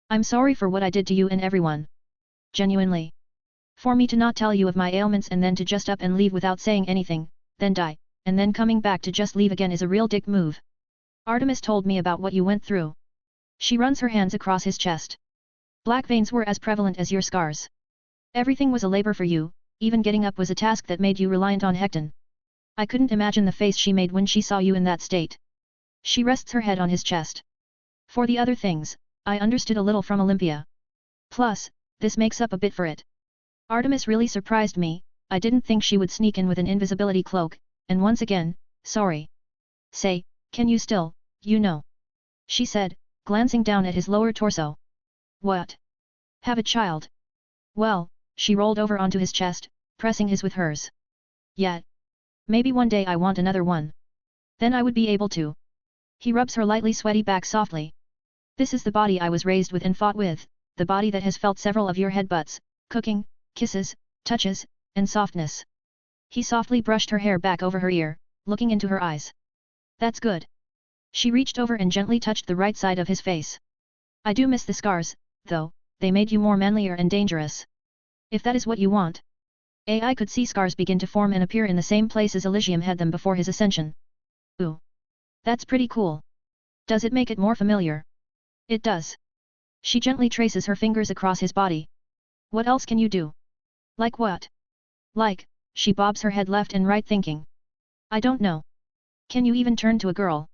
I'm sorry for what I did to you and everyone. Genuinely. For me to not tell you of my ailments and then to just up and leave without saying anything, then die, and then coming back to just leave again is a real dick move. Artemis told me about what you went through. She runs her hands across his chest. Black veins were as prevalent as your scars. Everything was a labor for you, even getting up was a task that made you reliant on Hecton. I couldn't imagine the face she made when she saw you in that state. She rests her head on his chest. For the other things, I understood a little from Olympia. Plus, this makes up a bit for it. Artemis really surprised me, I didn't think she would sneak in with an invisibility cloak, and once again, sorry. Say, can you still, you know? She said, glancing down at his lower torso. What? Have a child? Well, she rolled over onto his chest, pressing his with hers. Yet. Maybe one day I want another one. Then I would be able to. He rubs her lightly sweaty back softly. This is the body I was raised with and fought with, the body that has felt several of your headbutts, cooking, kisses, touches, and softness. He softly brushed her hair back over her ear, looking into her eyes. That's good. She reached over and gently touched the right side of his face. I do miss the scars, though, they made you more manlier and dangerous. If that is what you want. AI could see scars begin to form and appear in the same place as Elysium had them before his ascension. Ooh. That's pretty cool. Does it make it more familiar? It does. She gently traces her fingers across his body. What else can you do? Like what? Like, she bobs her head left and right thinking. I don't know. Can you even turn to a girl?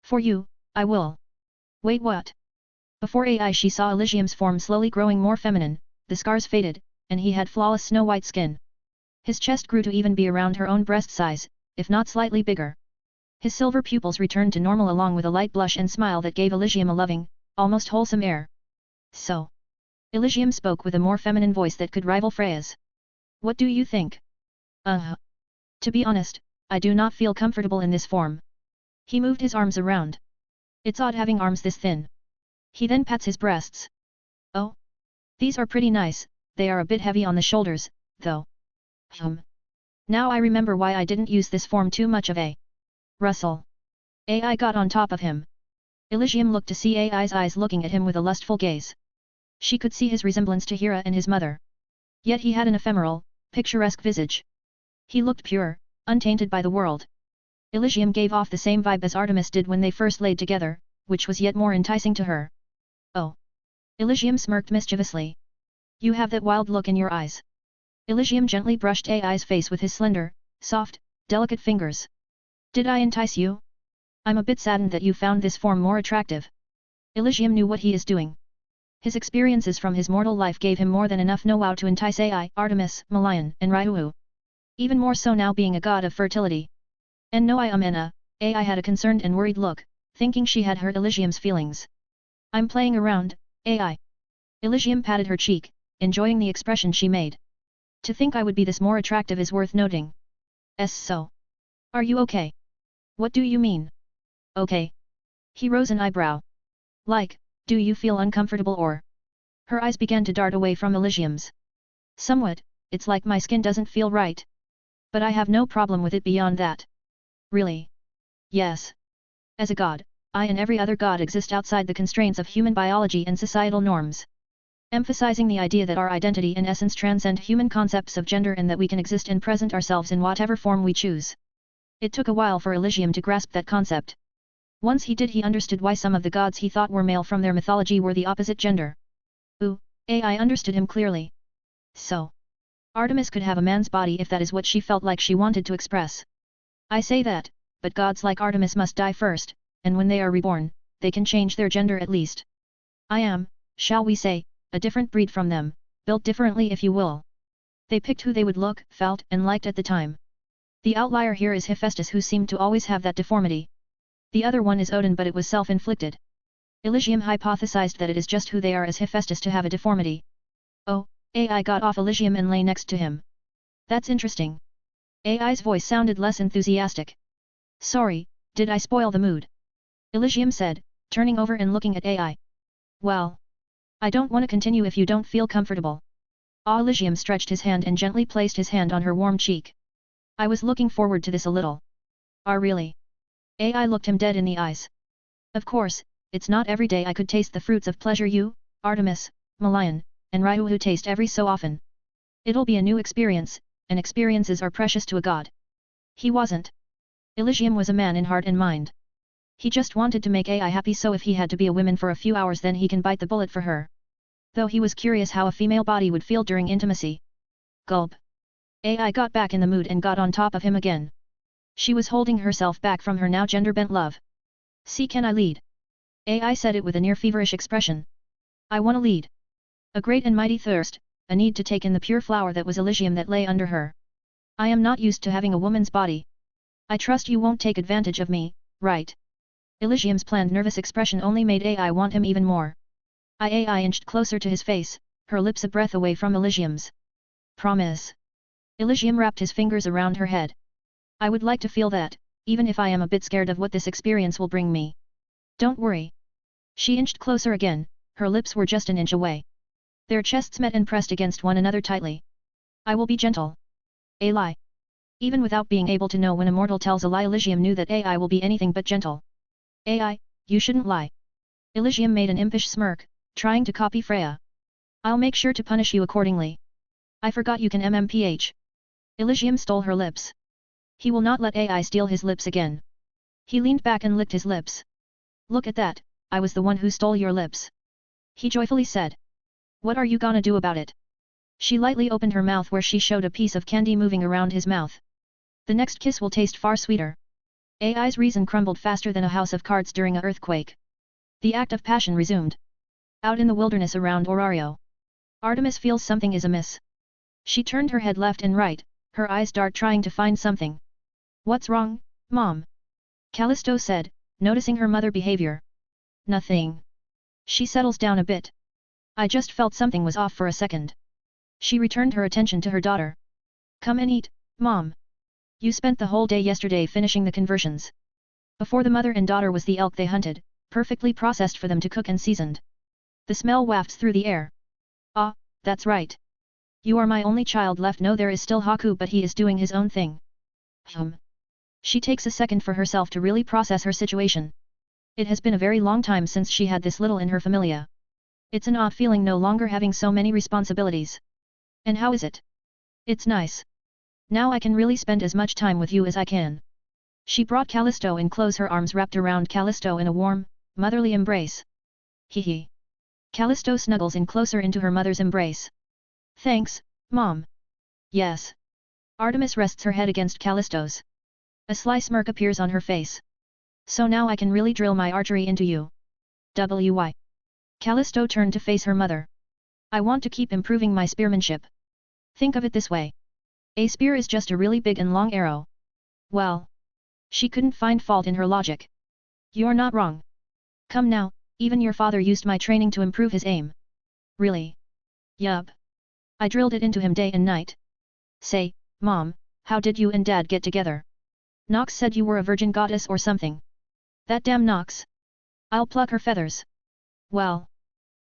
For you, I will. Wait, what? Before AI she saw Elysium's form slowly growing more feminine, the scars faded, and he had flawless snow-white skin. His chest grew to even be around her own breast size, if not slightly bigger. His silver pupils returned to normal along with a light blush and smile that gave Elysium a loving, almost wholesome air. So. Elysium spoke with a more feminine voice that could rival Freya's. What do you think? To be honest, I do not feel comfortable in this form. He moved his arms around. It's odd having arms this thin. He then pats his breasts. Oh. These are pretty nice, they are a bit heavy on the shoulders, though. Now I remember why I didn't use this form too much of a. Russell. AI got on top of him. Elysium looked to see AI's eyes looking at him with a lustful gaze. She could see his resemblance to Hera and his mother. Yet he had an ephemeral, picturesque visage. He looked pure, untainted by the world. Elysium gave off the same vibe as Artemis did when they first laid together, which was yet more enticing to her. Oh. Elysium smirked mischievously. You have that wild look in your eyes. Elysium gently brushed AI's face with his slender, soft, delicate fingers. Did I entice you? I'm a bit saddened that you found this form more attractive. Elysium knew what he is doing. His experiences from his mortal life gave him more than enough know-how to entice AI, Artemis, Malayan, and Raihu. Even more so now being a god of fertility. And no AI had a concerned and worried look, thinking she had hurt Elysium's feelings. I'm playing around, AI. Elysium patted her cheek, enjoying the expression she made. To think I would be this more attractive is worth noting. So. Are you okay? What do you mean? Okay. He rose an eyebrow. Like, do you feel uncomfortable or? Her eyes began to dart away from Elysium's. Somewhat, it's like my skin doesn't feel right. But I have no problem with it beyond that. Really? Yes. As a god, I and every other god exist outside the constraints of human biology and societal norms. Emphasizing the idea that our identity and essence transcend human concepts of gender and that we can exist and present ourselves in whatever form we choose. It took a while for Elysium to grasp that concept. Once he did, he understood why some of the gods he thought were male from their mythology were the opposite gender. Ooh, AI understood him clearly. So. Artemis could have a man's body if that is what she felt like she wanted to express. I say that, but gods like Artemis must die first, and when they are reborn, they can change their gender at least. I am, shall we say, a different breed from them, built differently if you will. They picked who they would look, felt, and liked at the time. The outlier here is Hephaestus, who seemed to always have that deformity. The other one is Odin, but it was self-inflicted. Elysium hypothesized that it is just who they are as Hephaestus to have a deformity. Oh, AI got off Elysium and lay next to him. That's interesting. AI's voice sounded less enthusiastic. Sorry, did I spoil the mood? Elysium said, turning over and looking at AI. Well. I don't want to continue if you don't feel comfortable. Elysium stretched his hand and gently placed his hand on her warm cheek. I was looking forward to this a little. Really? AI looked him dead in the eyes. Of course, it's not every day I could taste the fruits of pleasure you, Artemis, Malayan, and Raihu taste every so often. It'll be a new experience, and experiences are precious to a god. He wasn't. Elysium was a man in heart and mind. He just wanted to make AI happy, so if he had to be a woman for a few hours then he can bite the bullet for her. Though he was curious how a female body would feel during intimacy. Gulp. AI got back in the mood and got on top of him again. She was holding herself back from her now gender-bent love. See, can I lead? AI said it with a near-feverish expression. I want to lead. A great and mighty thirst, a need to take in the pure flower that was Elysium that lay under her. I am not used to having a woman's body. I trust you won't take advantage of me, right? Elysium's planned nervous expression only made AI want him even more. AI inched closer to his face, her lips a breath away from Elysium's. Promise. Elysium wrapped his fingers around her head. I would like to feel that, even if I am a bit scared of what this experience will bring me. Don't worry. She inched closer again, her lips were just an inch away. Their chests met and pressed against one another tightly. I will be gentle. A lie. Even without being able to know when a mortal tells a lie, Elysium knew that AI will be anything but gentle. AI, you shouldn't lie. Elysium made an impish smirk, trying to copy Freya. I'll make sure to punish you accordingly. I forgot you can MMPH. Elysium stole her lips. He will not let AI steal his lips again. He leaned back and licked his lips. Look at that, I was the one who stole your lips. He joyfully said. What are you gonna do about it? She lightly opened her mouth where she showed a piece of candy moving around his mouth. The next kiss will taste far sweeter. AI's reason crumbled faster than a house of cards during an earthquake. The act of passion resumed. Out in the wilderness around Orario. Artemis feels something is amiss. She turned her head left and right, her eyes dart trying to find something. What's wrong, Mom? Callisto said, noticing her mother behavior. Nothing. She settles down a bit. I just felt something was off for a second. She returned her attention to her daughter. Come and eat, Mom. You spent the whole day yesterday finishing the conversions. Before the mother and daughter was the elk they hunted, perfectly processed for them to cook and seasoned. The smell wafts through the air. Ah, that's right. You are my only child left. No, there is still Haku, but he is doing his own thing. She takes a second for herself to really process her situation. It has been a very long time since she had this little in her familia. It's an odd feeling no longer having so many responsibilities. And how is it? It's nice. Now I can really spend as much time with you as I can. She brought Callisto in close, her arms wrapped around Callisto in a warm, motherly embrace. Hee hee. Callisto snuggles in closer into her mother's embrace. Thanks, Mom. Yes. Artemis rests her head against Callisto's. A sly smirk appears on her face. So now I can really drill my archery into you. Why? Callisto turned to face her mother. I want to keep improving my spearmanship. Think of it this way. A spear is just a really big and long arrow. Well. She couldn't find fault in her logic. You're not wrong. Come now, even your father used my training to improve his aim. Really? Yup. I drilled it into him day and night. Say, Mom, how did you and Dad get together? Nox said you were a virgin goddess or something. That damn Nox. I'll pluck her feathers. Well.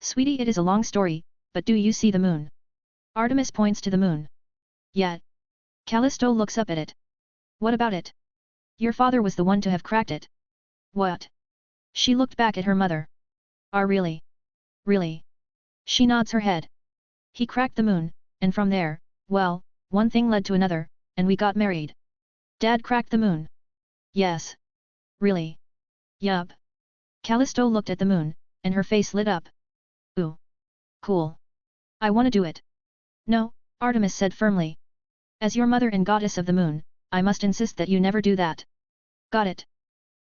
Sweetie, it is a long story, but do you see the moon? Artemis points to the moon. Yeah. Callisto looks up at it. What about it? Your father was the one to have cracked it. What? She looked back at her mother. Really? Really? She nods her head. He cracked the moon, and from there, well, one thing led to another, and we got married. Dad cracked the moon. Yes. Really? Yup. Callisto looked at the moon, and her face lit up. Ooh. Cool. I wanna do it. No, Artemis said firmly. As your mother and goddess of the moon, I must insist that you never do that. Got it.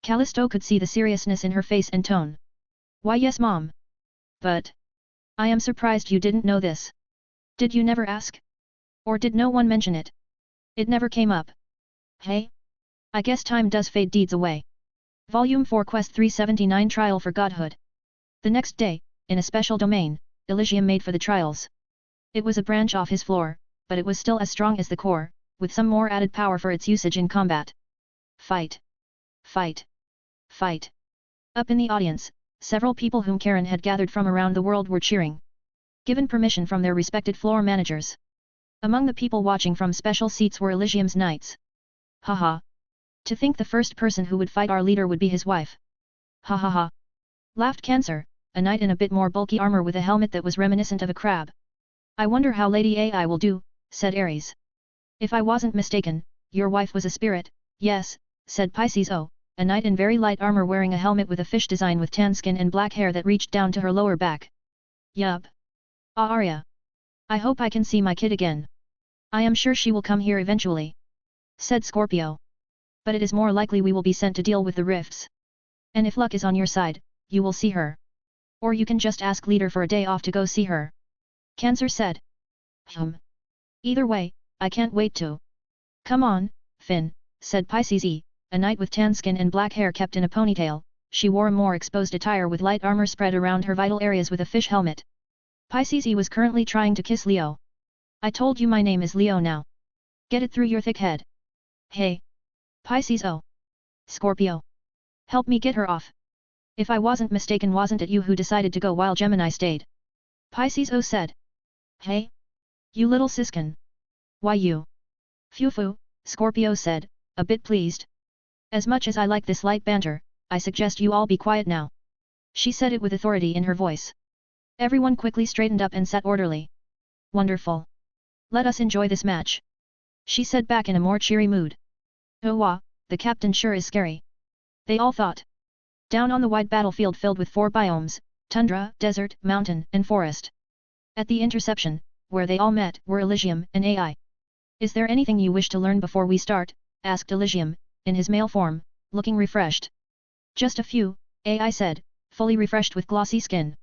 Callisto could see the seriousness in her face and tone. Why yes, Mom. But. I am surprised you didn't know this. Did you never ask? Or did no one mention it? It never came up. Hey? I guess time does fade deeds away. Volume 4 Quest 379 Trial for Godhood. The next day, in a special domain, Elysium made for the trials. It was a branch off his floor, but it was still as strong as the core, with some more added power for its usage in combat. Fight! Fight! Fight! Up in the audience, several people whom Karen had gathered from around the world were cheering. Given permission from their respected floor managers. Among the people watching from special seats were Elysium's knights. Haha! To think the first person who would fight our leader would be his wife. Ha ha ha! Laughed Cancer, a knight in a bit more bulky armor with a helmet that was reminiscent of a crab. I wonder how Lady AI will do, said Ares. If I wasn't mistaken, your wife was a spirit. Yes, said Pisces. Oh, a knight in very light armor wearing a helmet with a fish design with tan skin and black hair that reached down to her lower back. Yup. Arya. I hope I can see my kid again. I am sure she will come here eventually. Said Scorpio. But it is more likely we will be sent to deal with the rifts. And if luck is on your side, you will see her. Or you can just ask leader for a day off to go see her. Cancer said. Either way, I can't wait to. Come on, Finn, said Pisces. A knight with tan skin and black hair kept in a ponytail. She wore a more exposed attire with light armor spread around her vital areas with a fish helmet. Pisces was currently trying to kiss Leo. I told you my name is Leo now. Get it through your thick head. Hey. Pisces. Oh. Scorpio. Help me get her off. If I wasn't mistaken, wasn't it you who decided to go while Gemini stayed? Pisces said. Hey. You little siskin. Why you? Phew, Scorpio said, a bit pleased. As much as I like this light banter, I suggest you all be quiet now. She said it with authority in her voice. Everyone quickly straightened up and sat orderly. Wonderful. Let us enjoy this match. She said back in a more cheery mood. Oh wah, the captain sure is scary. They all thought. Down on the wide battlefield filled with 4 biomes, tundra, desert, mountain, and forest. At the interception, where they all met, were Elysium and AI. Is there anything you wish to learn before we start? Asked Elysium, in his male form, looking refreshed. Just a few, AI said, fully refreshed with glossy skin.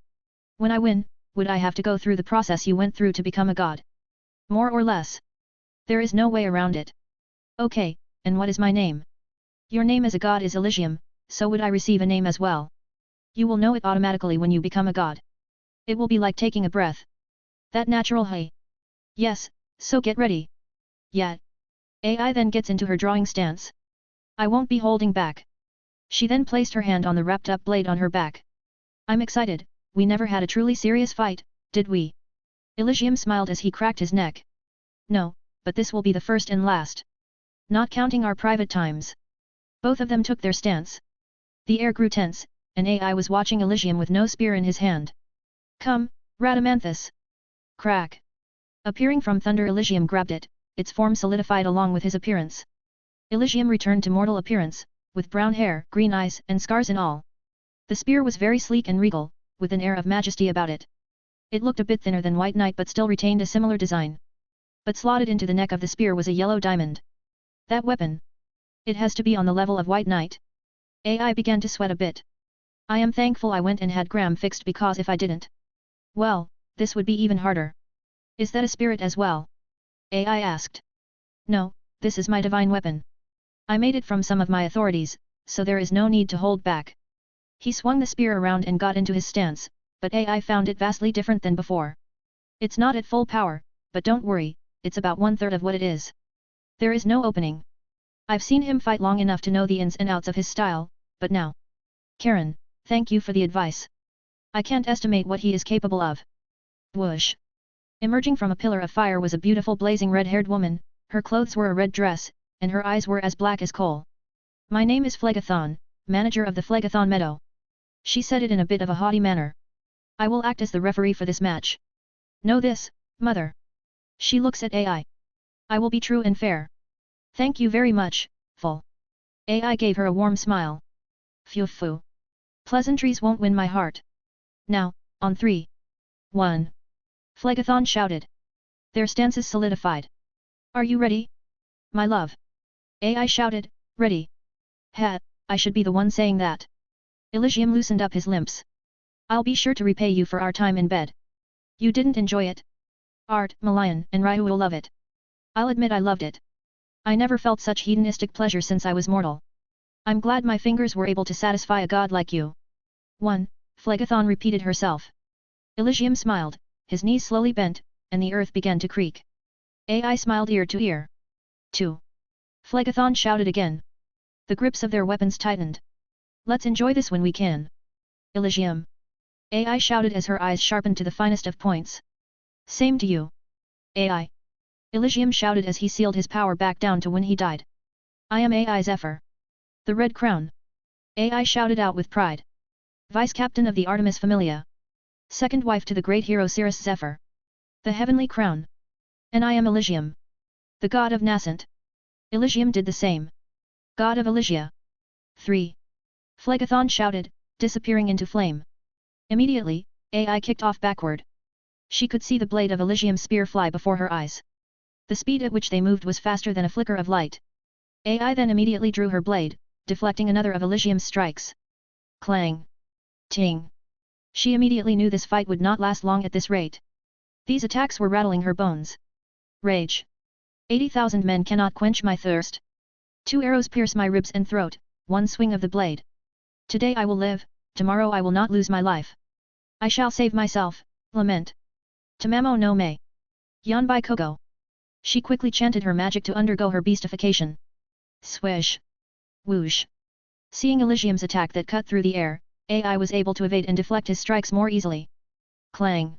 When I win, would I have to go through the process you went through to become a god? More or less. There is no way around it. Okay, and what is my name? Your name as a god is Elysium, so would I receive a name as well? You will know it automatically when you become a god. It will be like taking a breath. That natural hey. Yes, so get ready. Yeah. AI then gets into her drawing stance. I won't be holding back. She then placed her hand on the wrapped up blade on her back. I'm excited, we never had a truly serious fight, did we? Elysium smiled as he cracked his neck. No, but this will be the first and last. Not counting our private times. Both of them took their stance. The air grew tense, and AI was watching Elysium with no spear in his hand. Come, Radamanthus! Crack! Appearing from thunder, Elysium grabbed it, its form solidified along with his appearance. Elysium returned to mortal appearance, with brown hair, green eyes, and scars in all. The spear was very sleek and regal, with an air of majesty about it. It looked a bit thinner than White Knight but still retained a similar design. But slotted into the neck of the spear was a yellow diamond. That weapon! It has to be on the level of White Knight. AI began to sweat a bit. I am thankful I went and had Graham fixed, because if I didn't, well, this would be even harder. Is that a spirit as well? AI asked. No, this is my divine weapon. I made it from some of my authorities, so there is no need to hold back. He swung the spear around and got into his stance, but AI found it vastly different than before. It's not at full power, but don't worry, it's about 1/3 of what it is. There is no opening. I've seen him fight long enough to know the ins and outs of his style, but now. Karen, thank you for the advice. I can't estimate what he is capable of. Whoosh. Emerging from a pillar of fire was a beautiful blazing red-haired woman, her clothes were a red dress, and her eyes were as black as coal. My name is Phlegathon, manager of the Phlegathon Meadow. She said it in a bit of a haughty manner. I will act as the referee for this match. Know this, mother. She looks at AI. I will be true and fair. Thank you very much, Phul. AI gave her a warm smile. Phew. Pleasantries won't win my heart. Now, on 3. 1. Phlegathon shouted. Their stances solidified. Are you ready? My love. AI shouted, ready. I should be the one saying that. Elysium loosened up his limbs. I'll be sure to repay you for our time in bed. You didn't enjoy it? Art, Malayan, and Ryu will love it. I'll admit I loved it. I never felt such hedonistic pleasure since I was mortal. I'm glad my fingers were able to satisfy a god like you. 1. Phlegathon repeated herself. Elysium smiled, his knees slowly bent, and the earth began to creak. AI smiled ear to ear. 2. Phlegathon shouted again. The grips of their weapons tightened. Let's enjoy this when we can. Elysium. AI shouted as her eyes sharpened to the finest of points. Same to you. AI. Elysium shouted as he sealed his power back down to when he died. I am AI Zephyr. The Red Crown. AI shouted out with pride. Vice Captain of the Artemis Familia. Second wife to the great hero Cirrus Zephyr. The Heavenly Crown. And I am Elysium. The God of Nascent. Elysium did the same. God of Elysia. 3. Phlegathon shouted, disappearing into flame. Immediately, AI kicked off backward. She could see the blade of Elysium's spear fly before her eyes. The speed at which they moved was faster than a flicker of light. AI then immediately drew her blade, deflecting another of Elysium's strikes. Clang. Ting. She immediately knew this fight would not last long at this rate. These attacks were rattling her bones. Rage. 80,000 men cannot quench my thirst. 2 arrows pierce my ribs and throat, 1 swing of the blade. Today I will live, tomorrow I will not lose my life. I shall save myself, lament. Tamamo no me. Yanbai Kogo. She quickly chanted her magic to undergo her beastification. Swish. Whoosh. Seeing Elysium's attack that cut through the air, AI was able to evade and deflect his strikes more easily. Clang.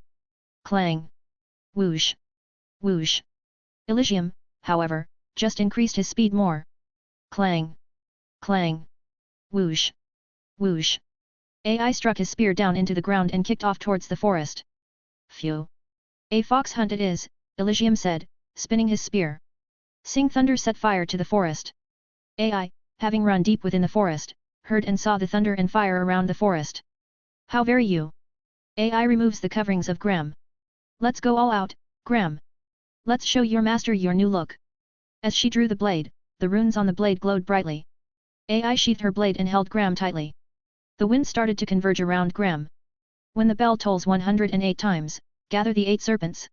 Clang. Whoosh. Whoosh. Elysium, however, just increased his speed more. Clang. Clang. Whoosh. Whoosh! AI struck his spear down into the ground and kicked off towards the forest. Phew! A fox hunt it is, Elysium said, spinning his spear. Sing thunder set fire to the forest. AI, having run deep within the forest, heard and saw the thunder and fire around the forest. How very you! AI removes the coverings of Graham. Let's go all out, Graham. Let's show your master your new look. As she drew the blade, the runes on the blade glowed brightly. AI sheathed her blade and held Graham tightly. The wind started to converge around Graham. When the bell tolls 108 times, gather the 8 serpents.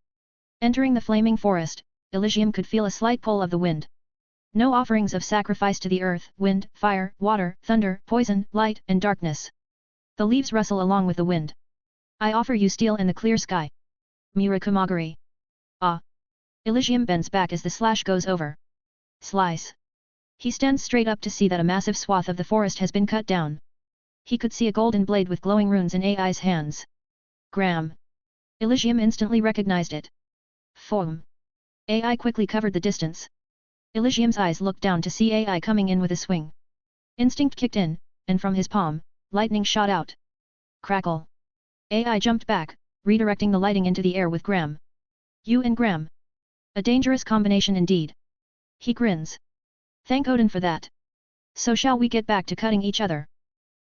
Entering the flaming forest, Elysium could feel a slight pull of the wind. No offerings of sacrifice to the earth, wind, fire, water, thunder, poison, light, and darkness. The leaves rustle along with the wind. I offer you steel and the clear sky. Murakumagari. Ah! Elysium bends back as the slash goes over. Slice. He stands straight up to see that a massive swath of the forest has been cut down. He could see a golden blade with glowing runes in AI's hands. Graham. Elysium instantly recognized it. Foam. AI quickly covered the distance. Elysium's eyes looked down to see AI coming in with a swing. Instinct kicked in, and from his palm, lightning shot out. Crackle. AI jumped back, redirecting the lighting into the air with Graham. You and Graham. A dangerous combination indeed. He grins. Thank Odin for that. So shall we get back to cutting each other?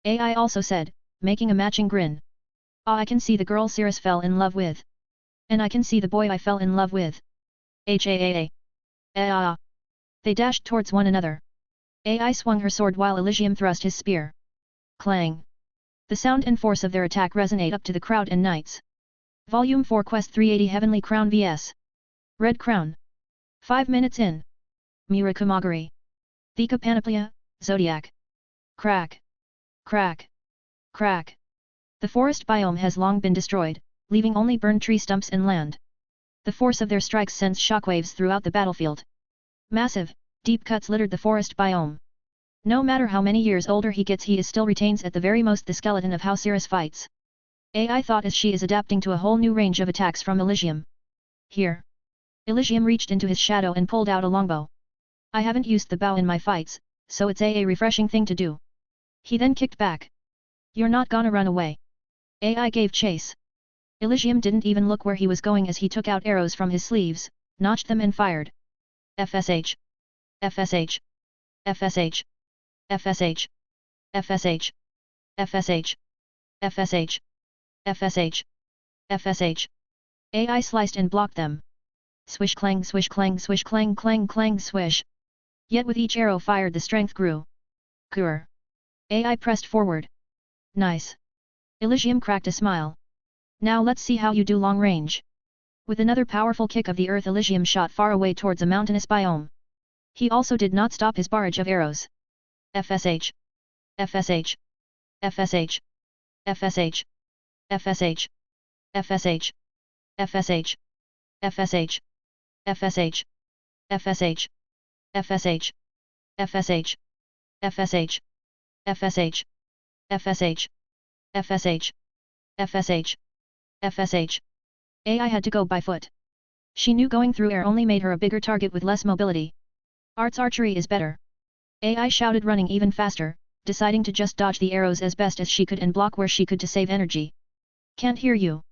AI also said, making a matching grin. Ah, I can see the girl Cirrus fell in love with. And I can see the boy I fell in love with. HAAA. Ah. They dashed towards one another. AI swung her sword while Elysium thrust his spear. Clang. The sound and force of their attack resonate up to the crowd and knights. Volume 4 Quest 380 Heavenly Crown vs. Red Crown. 5 minutes in. Murakumagari. Thika Panoplia, Zodiac. Crack. Crack. Crack. The forest biome has long been destroyed, leaving only burned tree stumps and land. The force of their strikes sends shockwaves throughout the battlefield. Massive, deep cuts littered the forest biome. No matter how many years older he gets, he still retains at the very most the skeleton of how Cirrus fights. AI thought as she is adapting to a whole new range of attacks from Elysium. Here. Elysium reached into his shadow and pulled out a longbow. I haven't used the bow in my fights, so it's a refreshing thing to do. He then kicked back. You're not gonna run away. AI gave chase. Elysium didn't even look where he was going as he took out arrows from his sleeves, notched them and fired. FSH. FSH. FSH. FSH. FSH. FSH. FSH. FSH. FSH. AI sliced and blocked them. Swish clang swish clang swish clang clang clang swish. Yet with each arrow fired the strength grew. Cur. AI pressed forward. Nice. Elysium cracked a smile. Now let's see how you do long range. With another powerful kick of the earth, Elysium shot far away towards a mountainous biome. He also did not stop his barrage of arrows. FSH. FSH. FSH. FSH. FSH. FSH. FSH. FSH. FSH. FSH. FSH. FSH. FSH. FSH. FSH. FSH. FSH. FSH. AI had to go by foot. She knew going through air only made her a bigger target with less mobility. Art's archery is better. AI shouted, running even faster, deciding to just dodge the arrows as best as she could and block where she could to save energy. Can't hear you.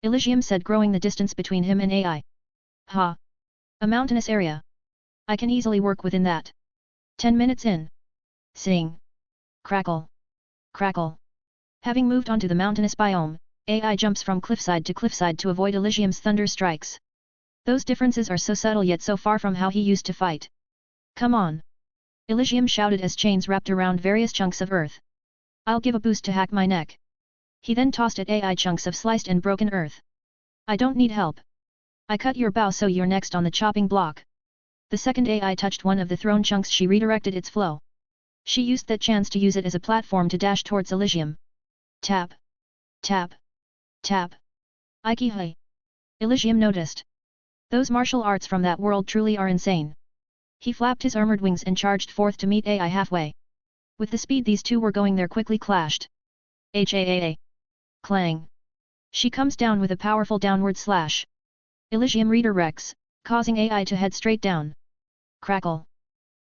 Elysium said, growing the distance between him and AI. Ha! A mountainous area. I can easily work within that. 10 minutes in. Sing. Crackle. Crackle. Having moved onto the mountainous biome, AI jumps from cliffside to cliffside to avoid Elysium's thunder strikes. Those differences are so subtle yet so far from how he used to fight. Come on! Elysium shouted as chains wrapped around various chunks of earth. I'll give a boost to hack my neck. He then tossed at AI chunks of sliced and broken earth. I don't need help. I cut your bow so you're next on the chopping block. The second AI touched one of the thrown chunks, she redirected its flow. She used that chance to use it as a platform to dash towards Elysium. Tap. Tap. Tap. Ikehai. Elysium noticed. Those martial arts from that world truly are insane. He flapped his armored wings and charged forth to meet AI halfway. With the speed these two were going, there quickly clashed. HAAA. Clang. She comes down with a powerful downward slash. Elysium redirects, causing AI to head straight down. Crackle.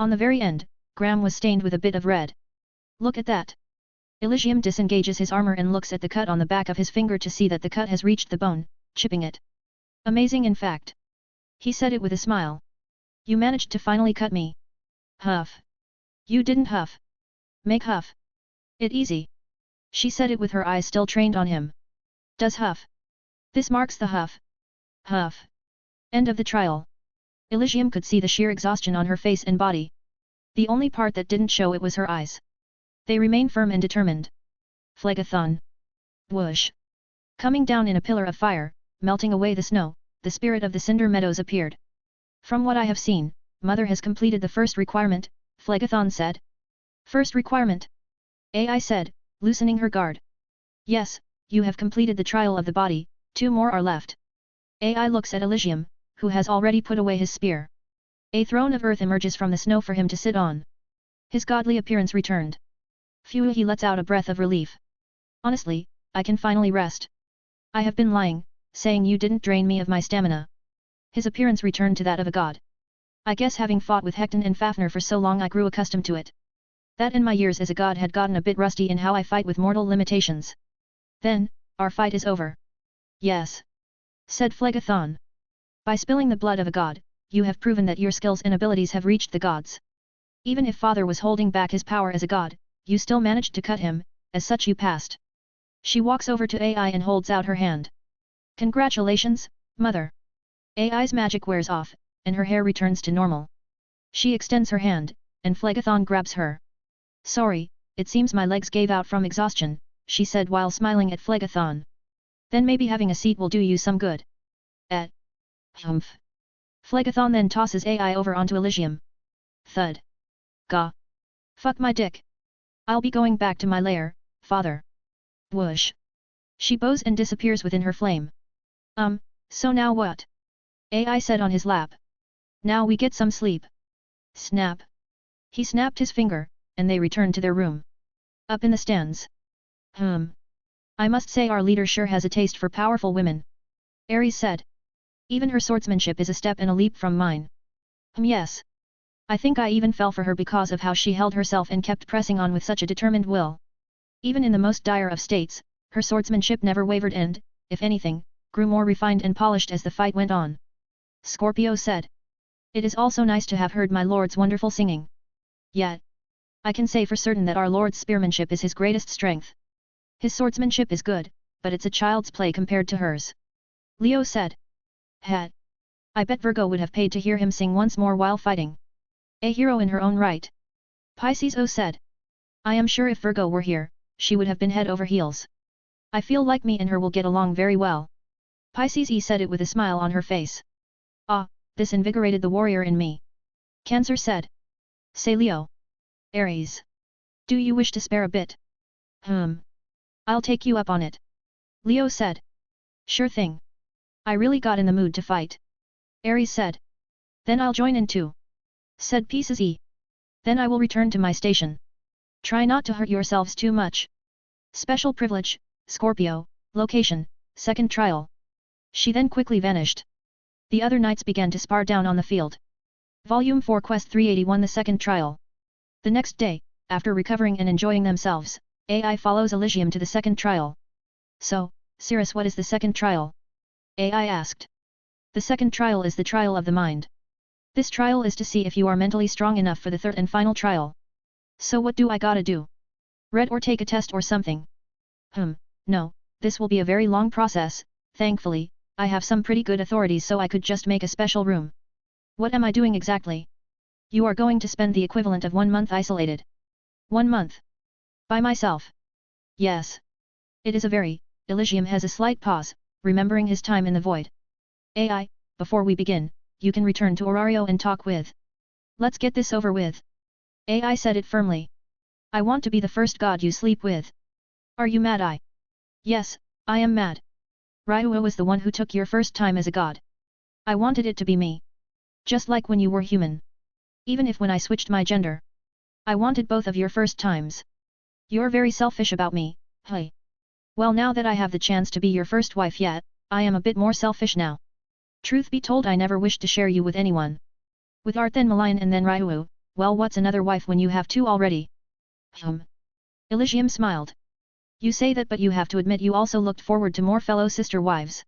On the very end, Graham was stained with a bit of red. Look at that. Elysium disengages his armor and looks at the cut on the back of his finger to see that the cut has reached the bone, chipping it. Amazing in fact. He said it with a smile. You managed to finally cut me. Huff. You didn't huff. Make huff. It easy. She said it with her eyes still trained on him. Does huff. This marks the huff. Huff. End of the trial. Elysium could see the sheer exhaustion on her face and body. The only part that didn't show it was her eyes. They remain firm and determined. Phlegathon. Whoosh. Coming down in a pillar of fire, melting away the snow, the spirit of the Cinder Meadows appeared. From what I have seen, Mother has completed the first requirement, Phlegathon said. First requirement? Ai said, loosening her guard. Yes, you have completed the trial of the body, 2 more are left. Ai looks at Elysium, who has already put away his spear. A throne of earth emerges from the snow for him to sit on. His godly appearance returned. Phew, he lets out a breath of relief. Honestly, I can finally rest. I have been lying, saying you didn't drain me of my stamina. His appearance returned to that of a god. I guess having fought with Hecton and Fafnir for so long I grew accustomed to it. That and my years as a god had gotten a bit rusty in how I fight with mortal limitations. Then, our fight is over. Yes. Said Phlegathon. By spilling the blood of a god, you have proven that your skills and abilities have reached the gods. Even if father was holding back his power as a god, you still managed to cut him, as such you passed. She walks over to Ai and holds out her hand. Congratulations, mother. Ai's magic wears off, and her hair returns to normal. She extends her hand, and Phlegathon grabs her. Sorry, it seems my legs gave out from exhaustion, she said while smiling at Phlegathon. Then maybe having a seat will do you some good. Humph. Phlegathon then tosses Ai over onto Elysium. Thud. Gah. Fuck my dick. I'll be going back to my lair, father. Whoosh. She bows and disappears within her flame. So now what? Ai said on his lap. Now we get some sleep. Snap. He snapped his finger, and they returned to their room. Up in the stands. I must say our leader sure has a taste for powerful women. Ares said. Even her swordsmanship is a step and a leap from mine. Yes. I think I even fell for her because of how she held herself and kept pressing on with such a determined will. Even in the most dire of states, her swordsmanship never wavered and, if anything, grew more refined and polished as the fight went on. Scorpio said. It is also nice to have heard my lord's wonderful singing. Yet, I can say for certain that our lord's spearmanship is his greatest strength. His swordsmanship is good, but it's a child's play compared to hers. Leo said. Hat. I bet Virgo would have paid to hear him sing once more while fighting. A hero in her own right. Pisces said. I am sure if Virgo were here, she would have been head over heels. I feel like me and her will get along very well. Pisces said it with a smile on her face. Ah, this invigorated the warrior in me. Cancer said. Say Leo. Aries. Do you wish to spare a bit? I'll take you up on it. Leo said. Sure thing. I really got in the mood to fight. Aries said. Then I'll join in too. Said Pisces. Then I will return to my station. Try not to hurt yourselves too much. Special privilege, Scorpio, location, second trial. She then quickly vanished. The other knights began to spar down on the field. Volume 4 Quest 381 The Second Trial. The next day, after recovering and enjoying themselves, Ai follows Elysium to the second trial. So, Cirrus, what is the second trial? Ai asked. The second trial is the trial of the mind. This trial is to see if you are mentally strong enough for the third and final trial. So what do I gotta do? Read or take a test or something? No, this will be a very long process. Thankfully, I have some pretty good authorities so I could just make a special room. What am I doing exactly? You are going to spend the equivalent of 1 month isolated. 1 month. By myself. Yes. It is a very, Elysium has a slight pause, remembering his time in the void. Ai, before we begin, you can return to Orario and talk with. Let's get this over with. Ai said it firmly. I want to be the first god you sleep with. Are you mad? Yes, I am mad. Ryua was the one who took your first time as a god. I wanted it to be me. Just like when you were human. Even if when I switched my gender. I wanted both of your first times. You're very selfish about me, hey. Well, now that I have the chance to be your first wife yet, I am a bit more selfish now. Truth be told, I never wished to share you with anyone. With Art then Malayan and then Ryua, well, what's another wife when you have two already? Elysium smiled. You say that, but you have to admit you also looked forward to more fellow sister wives.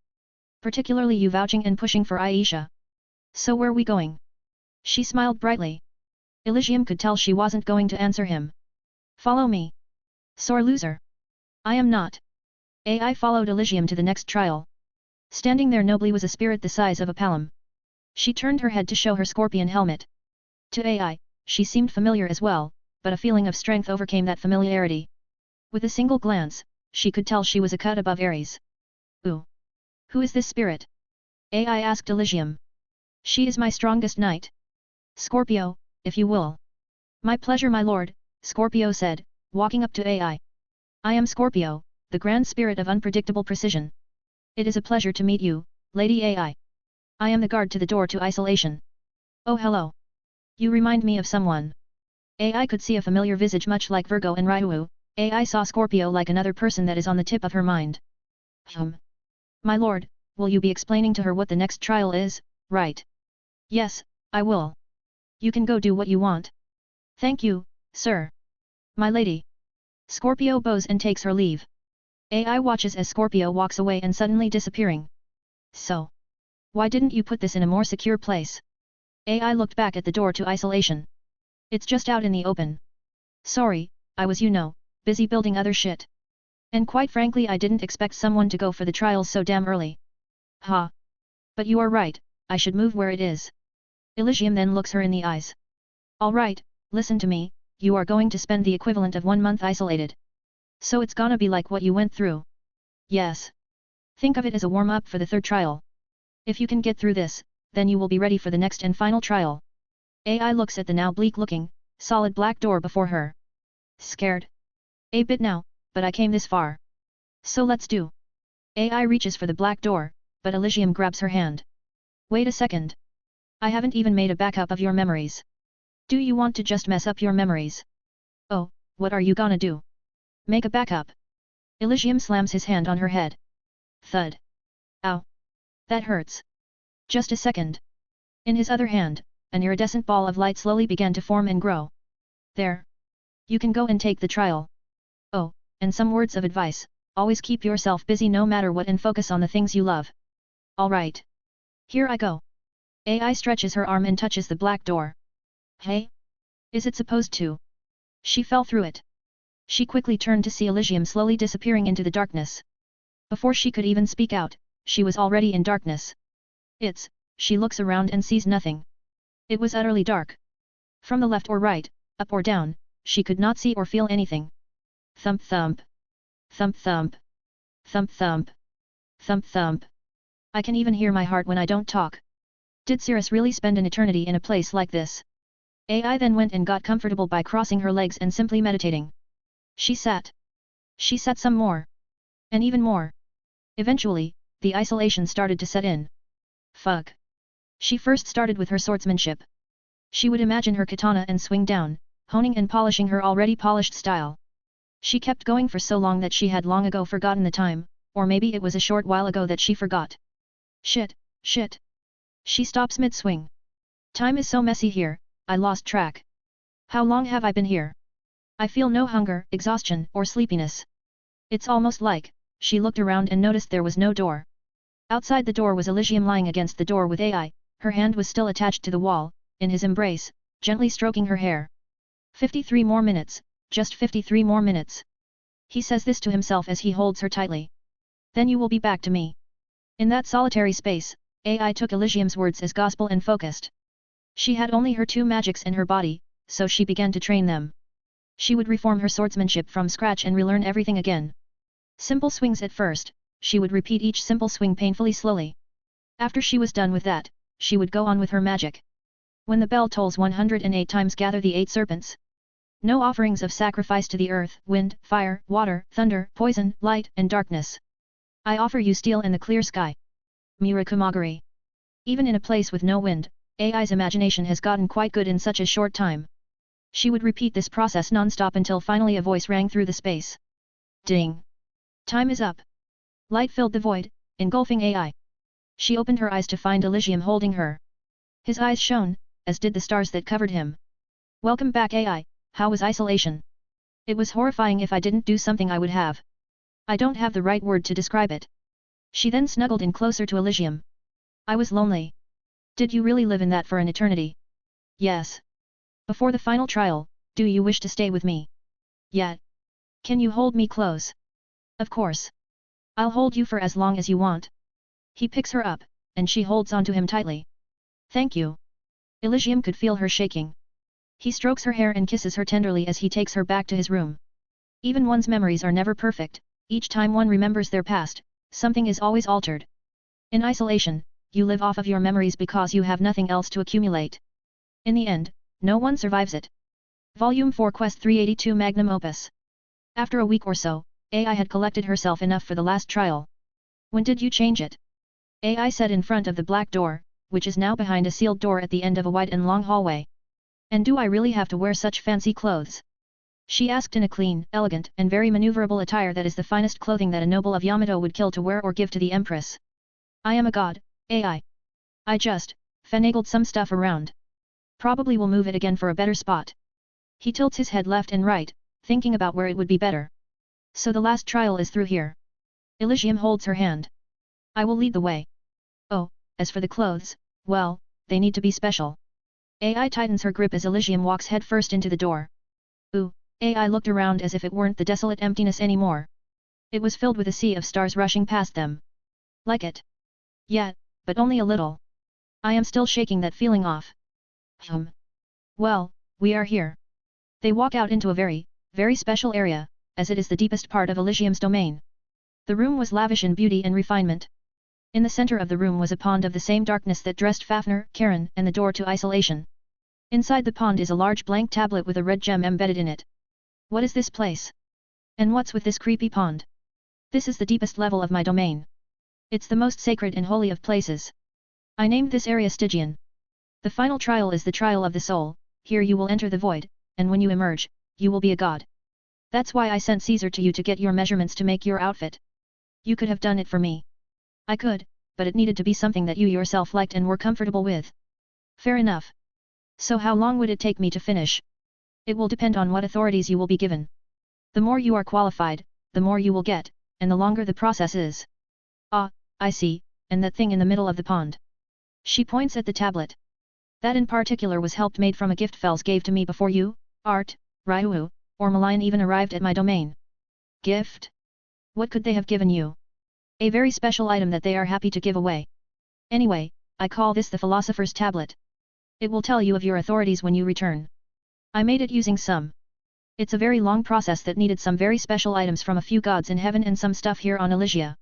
Particularly you vouching and pushing for Aisha. So where we going? She smiled brightly. Elysium could tell she wasn't going to answer him. Follow me. Sore loser. I am not. AI followed Elysium to the next trial. Standing there nobly was a spirit the size of a palm. She turned her head to show her scorpion helmet. To AI, she seemed familiar as well, but a feeling of strength overcame that familiarity. With a single glance, she could tell she was a cut above Ares. Ooh! Who is this spirit? AI asked Elysium. She is my strongest knight. Scorpio, if you will. My pleasure, my lord, Scorpio said, walking up to AI. I am Scorpio, the grand spirit of unpredictable precision. It is a pleasure to meet you, Lady AI. I am the guard to the door to isolation. Oh hello. You remind me of someone. AI could see a familiar visage much like Virgo and Ryu. AI saw Scorpio like another person that is on the tip of her mind. My lord, will you be explaining to her what the next trial is, right? Yes, I will. You can go do what you want. Thank you, sir. My lady. Scorpio bows and takes her leave. AI watches as Scorpio walks away and suddenly disappearing. So. Why didn't you put this in a more secure place? AI looked back at the door to isolation. It's just out in the open. Sorry, I was busy building other shit. And quite frankly I didn't expect someone to go for the trials so damn early. Ha. But you are right, I should move where it is. Elysium then looks her in the eyes. Alright, listen to me, you are going to spend the equivalent of 1 month isolated. So it's gonna be like what you went through. Yes. Think of it as a warm-up for the third trial. If you can get through this, then you will be ready for the next and final trial. AI looks at the now bleak-looking, solid black door before her. Scared? A bit now, but I came this far. So let's do. AI reaches for the black door, but Elysium grabs her hand. Wait a second. I haven't even made a backup of your memories. Do you want to just mess up your memories? Oh, what are you gonna do? Make a backup. Elysium slams his hand on her head. Thud. Ow. That hurts. Just a second. In his other hand, an iridescent ball of light slowly began to form and grow. There. You can go and take the trial. Oh, and some words of advice, always keep yourself busy no matter what and focus on the things you love. Alright. Here I go. AI stretches her arm and touches the black door. Hey? Is it supposed to? She fell through it. She quickly turned to see Elysium slowly disappearing into the darkness. Before she could even speak out, she was already in darkness. She looks around and sees nothing. It was utterly dark. From the left or right, up or down, she could not see or feel anything. Thump thump. Thump thump. Thump thump. Thump thump. I can even hear my heart when I don't talk. Did Cirrus really spend an eternity in a place like this? AI then went and got comfortable by crossing her legs and simply meditating. She sat. She sat some more. And even more. Eventually, the isolation started to set in. Fuck. She first started with her swordsmanship. She would imagine her katana and swing down, honing and polishing her already polished style. She kept going for so long that she had long ago forgotten the time, or maybe it was a short while ago that she forgot. Shit. She stops mid-swing. Time is so messy here, I lost track. How long have I been here? I feel no hunger, exhaustion, or sleepiness. It's almost like, she looked around and noticed there was no door. Outside the door was Elysium lying against the door with AI, her hand was still attached to the wall, in his embrace, gently stroking her hair. 53 more minutes, just 53 more minutes. He says this to himself as he holds her tightly. Then you will be back to me. In that solitary space, AI took Elysium's words as gospel and focused. She had only her 2 magics in her body, so she began to train them. She would reform her swordsmanship from scratch and relearn everything again. Simple swings at first, she would repeat each simple swing painfully slowly. After she was done with that, she would go on with her magic. When the bell tolls 108 times, gather the 8 serpents. No offerings of sacrifice to the earth, wind, fire, water, thunder, poison, light, and darkness. I offer you steel and the clear sky. Mirakumagari. Even in a place with no wind, AI's imagination has gotten quite good in such a short time. She would repeat this process non-stop until finally a voice rang through the space. Ding! Time is up. Light filled the void, engulfing AI. She opened her eyes to find Elysium holding her. His eyes shone, as did the stars that covered him. Welcome back AI, how was isolation? It was horrifying if I didn't do something I would have. I don't have the right word to describe it. She then snuggled in closer to Elysium. I was lonely. Did you really live in that for an eternity? Yes. Before the final trial, do you wish to stay with me? Yeah. Can you hold me close? Of course. I'll hold you for as long as you want. He picks her up, and she holds onto him tightly. Thank you. Elysium could feel her shaking. He strokes her hair and kisses her tenderly as he takes her back to his room. Even one's memories are never perfect, each time one remembers their past, something is always altered. In isolation, you live off of your memories because you have nothing else to accumulate. In the end, no one survives it. Volume 4 Quest 382 Magnum Opus. After a week or so, AI had collected herself enough for the last trial. When did you change it? AI said in front of the black door, which is now behind a sealed door at the end of a wide and long hallway. And do I really have to wear such fancy clothes? She asked in a clean, elegant, and very maneuverable attire that is the finest clothing that a noble of Yamato would kill to wear or give to the Empress. I am a god, AI. I just finagled some stuff around. Probably will move it again for a better spot. He tilts his head left and right, thinking about where it would be better. So the last trial is through here. Elysium holds her hand. I will lead the way. Oh, as for the clothes, well, they need to be special. AI tightens her grip as Elysium walks head first into the door. Ooh, AI looked around as if it weren't the desolate emptiness anymore. It was filled with a sea of stars rushing past them. Like it? Yeah, but only a little. I am still shaking that feeling off. Well, we are here. They walk out into a very, very special area, as it is the deepest part of Elysium's domain. The room was lavish in beauty and refinement. In the center of the room was a pond of the same darkness that dressed Fafnir, Karen, and the door to isolation. Inside the pond is a large blank tablet with a red gem embedded in it. What is this place? And what's with this creepy pond? This is the deepest level of my domain. It's the most sacred and holy of places. I named this area Stygian. The final trial is the trial of the soul. Here you will enter the void, and when you emerge, you will be a god. That's why I sent Caesar to you to get your measurements to make your outfit. You could have done it for me. I could, but it needed to be something that you yourself liked and were comfortable with. Fair enough. So how long would it take me to finish? It will depend on what authorities you will be given. The more you are qualified, the more you will get, and the longer the process is. Ah, I see, and that thing in the middle of the pond. She points at the tablet. That in particular was helped made from a gift Fels gave to me before you, Art, Ryu, or Malayan even arrived at my domain. Gift? What could they have given you? A very special item that they are happy to give away. Anyway, I call this the Philosopher's Tablet. It will tell you of your authorities when you return. I made it using some. It's a very long process that needed some very special items from a few gods in heaven and some stuff here on Elysia.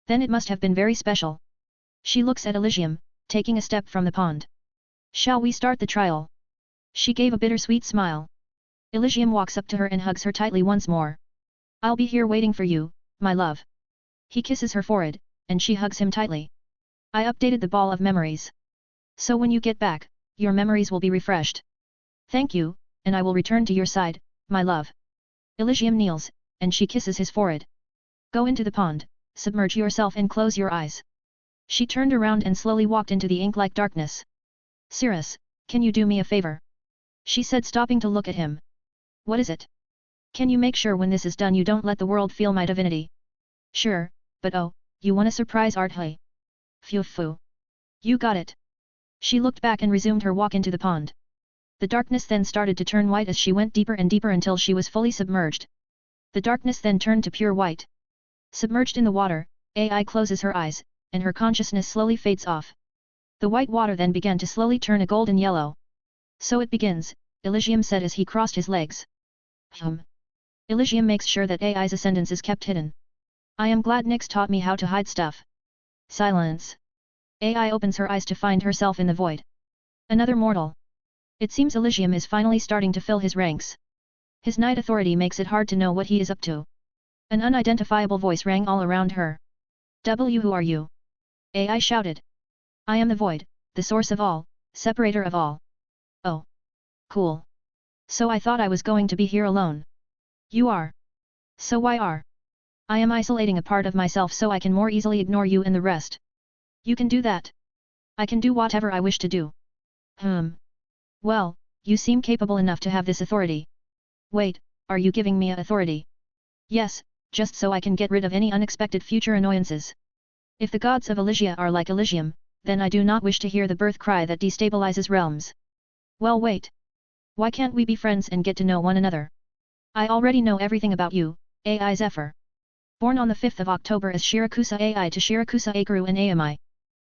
Then it must have been very special. She looks at Elysium, taking a step from the pond. Shall we start the trial? She gave a bittersweet smile. Elysium walks up to her and hugs her tightly once more. I'll be here waiting for you, my love. He kisses her forehead, and she hugs him tightly. I updated the ball of memories. So when you get back, your memories will be refreshed. Thank you, and I will return to your side, my love. Elysium kneels, and she kisses his forehead. Go into the pond, submerge yourself and close your eyes. She turned around and slowly walked into the ink-like darkness. Cirrus, can you do me a favor? She said, stopping to look at him. What is it? Can you make sure when this is done you don't let the world feel my divinity? Sure, but oh, you want a surprise, Art? Hey. Phew. You got it. She looked back and resumed her walk into the pond. The darkness then started to turn white as she went deeper and deeper until she was fully submerged. The darkness then turned to pure white. Submerged in the water, AI closes her eyes, and her consciousness slowly fades off. The white water then began to slowly turn a golden yellow. So it begins, Elysium said as he crossed his legs. Elysium makes sure that AI's ascendance is kept hidden. I am glad Nyx taught me how to hide stuff. Silence. AI opens her eyes to find herself in the void. Another mortal. It seems Elysium is finally starting to fill his ranks. His night authority makes it hard to know what he is up to. An unidentifiable voice rang all around her. Who are you? AI shouted. I am the void, the source of all, separator of all. Oh. Cool. So I thought I was going to be here alone. You are. So why are? I am isolating a part of myself so I can more easily ignore you and the rest. You can do that. I can do whatever I wish to do. Well, You seem capable enough to have this authority. Wait, are you giving me authority? Yes, just so I can get rid of any unexpected future annoyances. If the gods of Elysia are like Elysium, then I do not wish to hear the birth cry that destabilizes realms. Well wait. Why can't we be friends and get to know one another? I already know everything about you, AI Zephyr. Born on the 5th of October as Shirakusa AI to Shirakusa Akaru and Ami.